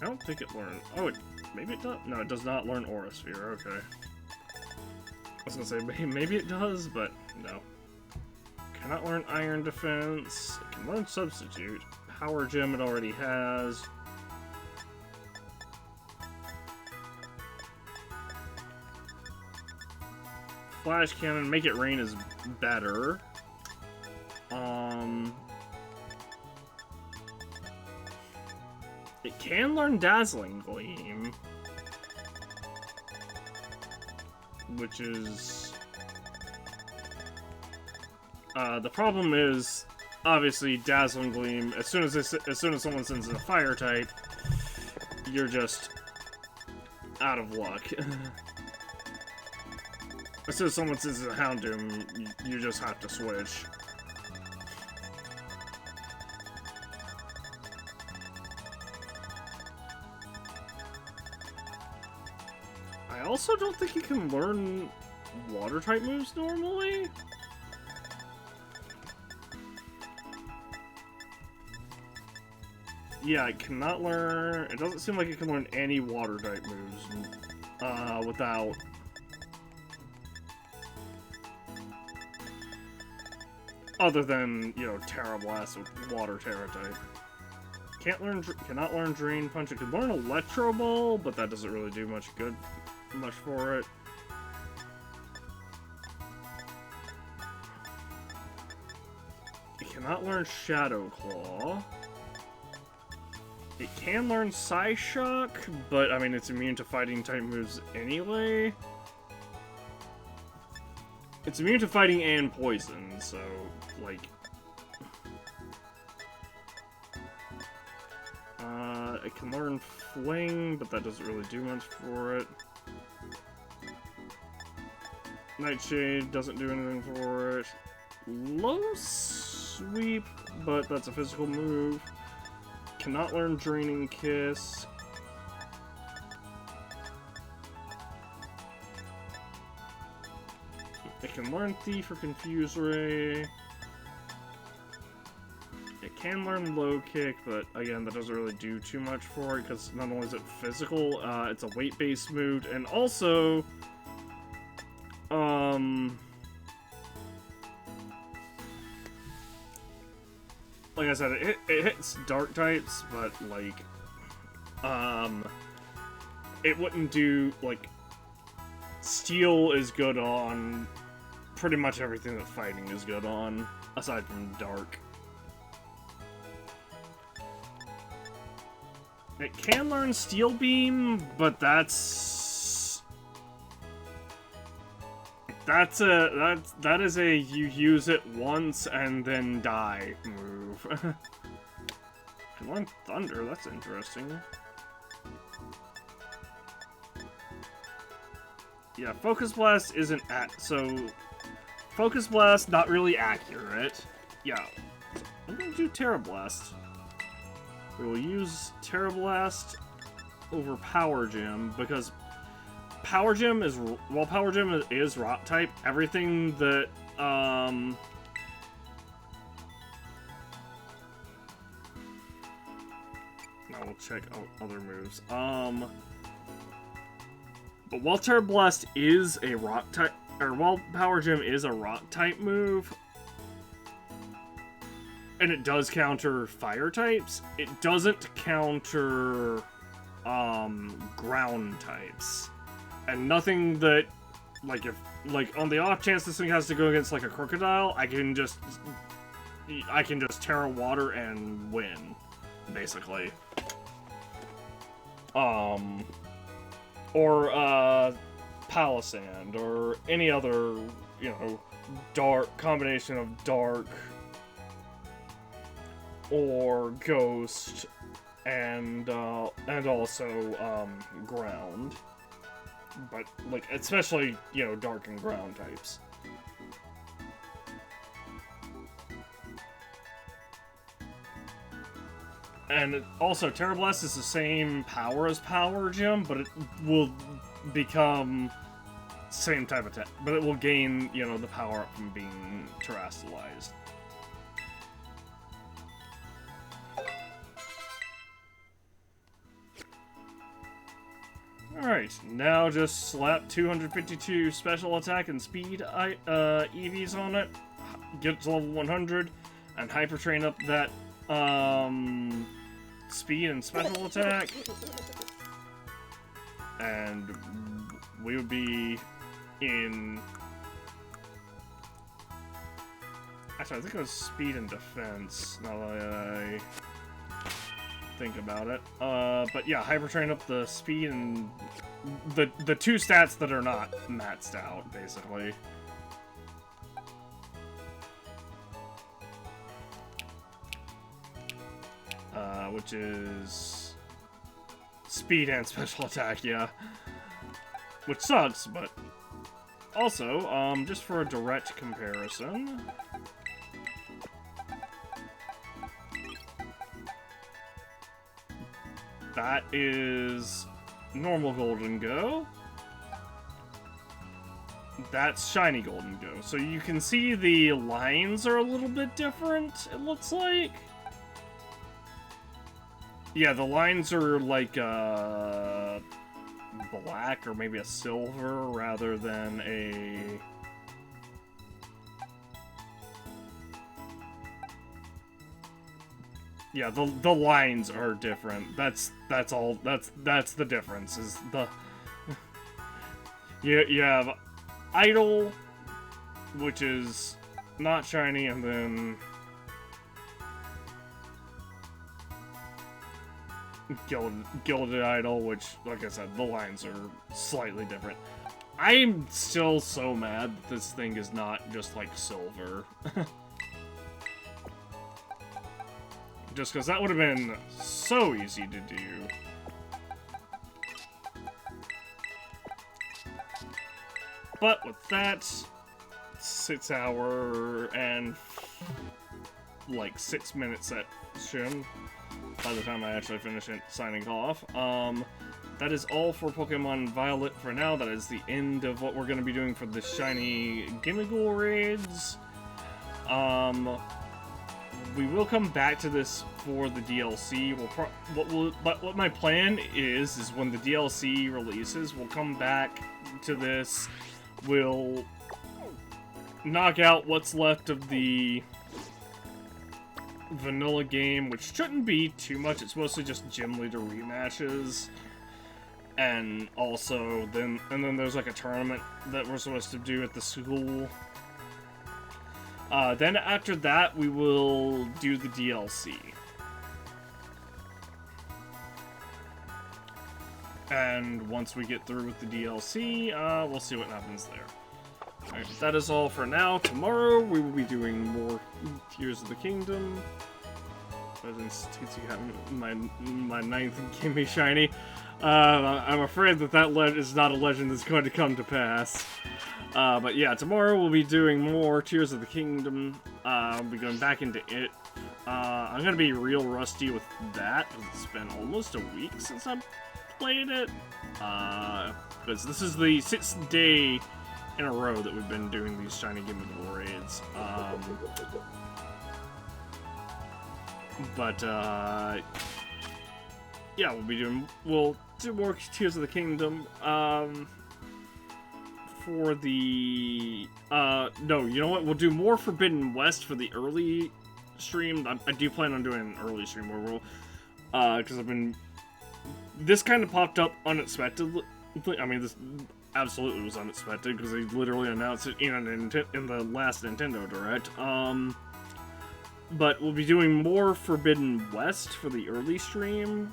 I don't think it learned. Oh, maybe it does. No, it does not learn Aura Sphere. Okay. I was gonna say maybe it does, but no. Cannot learn Iron Defense. It can learn Substitute. Power Gem it already has. Flash Cannon, Make It Rain is better. It can learn Dazzling Gleam, which is... the problem is, obviously, Dazzling Gleam, as soon as someone sends in a Fire type, you're just out of luck. As soon as someone sends in a Houndoom, you just have to switch. I also don't think you can learn Water-type moves normally. Yeah, it cannot learn... It doesn't seem like it can learn any Water-type moves without... Other than, you know, Terra Blast with Water Terra type. Cannot learn Drain Punch. It can learn Electro Ball, but that doesn't really do much for it. It cannot learn Shadow Claw. It can learn Psyshock, but I mean it's immune to fighting type moves anyway. It's immune to fighting and poison, so, like... it can learn Fling, but that doesn't really do much for it. Nightshade doesn't do anything for it. Low Sweep, but that's a physical move. Cannot learn Draining Kiss. It can learn Thief or Confuse Ray. It can learn Low Kick, but again, that doesn't really do too much for it, because not only is it physical, it's a weight-based move, and also... like I said, it hits dark types, but, like, it wouldn't do, like, Steel is good on pretty much everything that fighting is good on, aside from dark. It can learn Steel Beam, but that is a you use it once and then die move. Can learn Thunder, that's interesting. Yeah, Focus Blast isn't so Focus Blast not really accurate. Yeah. So I'm gonna do Terra Blast. We will use Terra Blast over Power Gem, because Power Gem is, while Power Gem is Rock type, everything that, now we'll check out other moves. But while Terra Blast is a Rock type, or while Power Gem is a Rock type move, and it does counter fire types, it doesn't counter ground types. And nothing that, like, if, like, on the off chance this thing has to go against, like, a crocodile, I can just Terra Water and win, basically. Or Palisand, or any other, you know, dark combination of dark or Ghost, and also, Ground. But, like, especially, you know, Dark and Ground types. And also, Terra Blast is the same power as Power Gem, but it will become same type of attack. But it will gain, you know, the power up from being terastallized. Alright, now just slap 252 special attack and speed EVs on it, get it to level 100, and hyper train up that speed and special attack, and we would be in... Actually, I think it was speed and defense, now that I think about it. But yeah, hyper train up the speed and the two stats that are not maxed out, basically. Which is speed and special attack, yeah. Which sucks, but also, just for a direct comparison, that is normal Golden Go. That's Shiny Golden Go. So you can see the lines are a little bit different, it looks like. Yeah, the lines are like black or maybe a silver rather than a... Yeah, the lines are different. That's all. That's the difference. Is the you have Idol, which is not shiny, and then Gilded Idol, which, like I said, the lines are slightly different. I'm still so mad that this thing is not just like silver. Just because that would have been so easy to do. But with that 6 hour and like 6 minute session, by the time I actually finish it signing off, that is all for Pokemon Violet for now. That is the end of what we're going to be doing for the Shiny Gimmighoul raids. We will come back to this for the DLC. What my plan is when the DLC releases, we'll come back to this. We'll knock out what's left of the vanilla game, which shouldn't be too much. It's mostly just gym leader rematches. And also, then there's like a tournament that we're supposed to do at the school. Then after that, we will do the DLC. And once we get through with the DLC, we'll see what happens there. Alright, that is all for now. Tomorrow, we will be doing more Tears of the Kingdom. Since Tootsie got my 9th Gimme Shiny. I'm afraid that is not a legend that's going to come to pass. But yeah, tomorrow we'll be doing more Tears of the Kingdom. We'll be going back into it. I'm going to be real rusty with that, because it's been almost a week since I've played it. Because this is the 6th day in a row that we've been doing these Shiny Gimmighoul raids. Yeah, we'll do more Tears of the Kingdom. For the, no, you know what? We'll do more Forbidden West for the early stream. I do plan on doing an early stream where we'll, because this kind of popped up unexpectedly. I mean, this absolutely was unexpected, because they literally announced it in the last Nintendo Direct. But we'll be doing more Forbidden West for the early stream.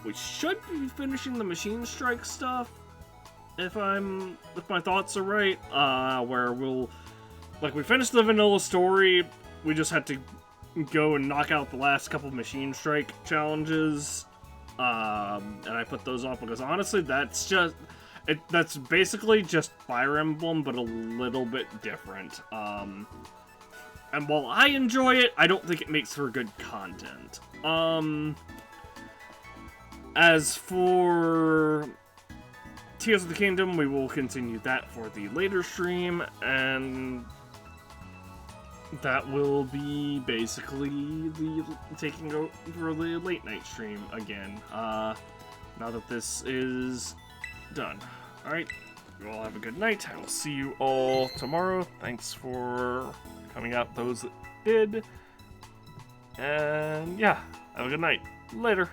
We should be finishing the Machine Strike stuff, if my thoughts are right. Where we finished the vanilla story, we just had to go and knock out the last couple Machine Strike challenges. And I put those off because honestly, that's basically just Fire Emblem, but a little bit different. And while I enjoy it, I don't think it makes for good content. As for Tears of the Kingdom, we will continue that for the later stream, and that will be basically taking over the late night stream again, now that this is done. Alright, you all have a good night. I will see you all tomorrow. Thanks for coming out, those that did. And yeah, have a good night. Later.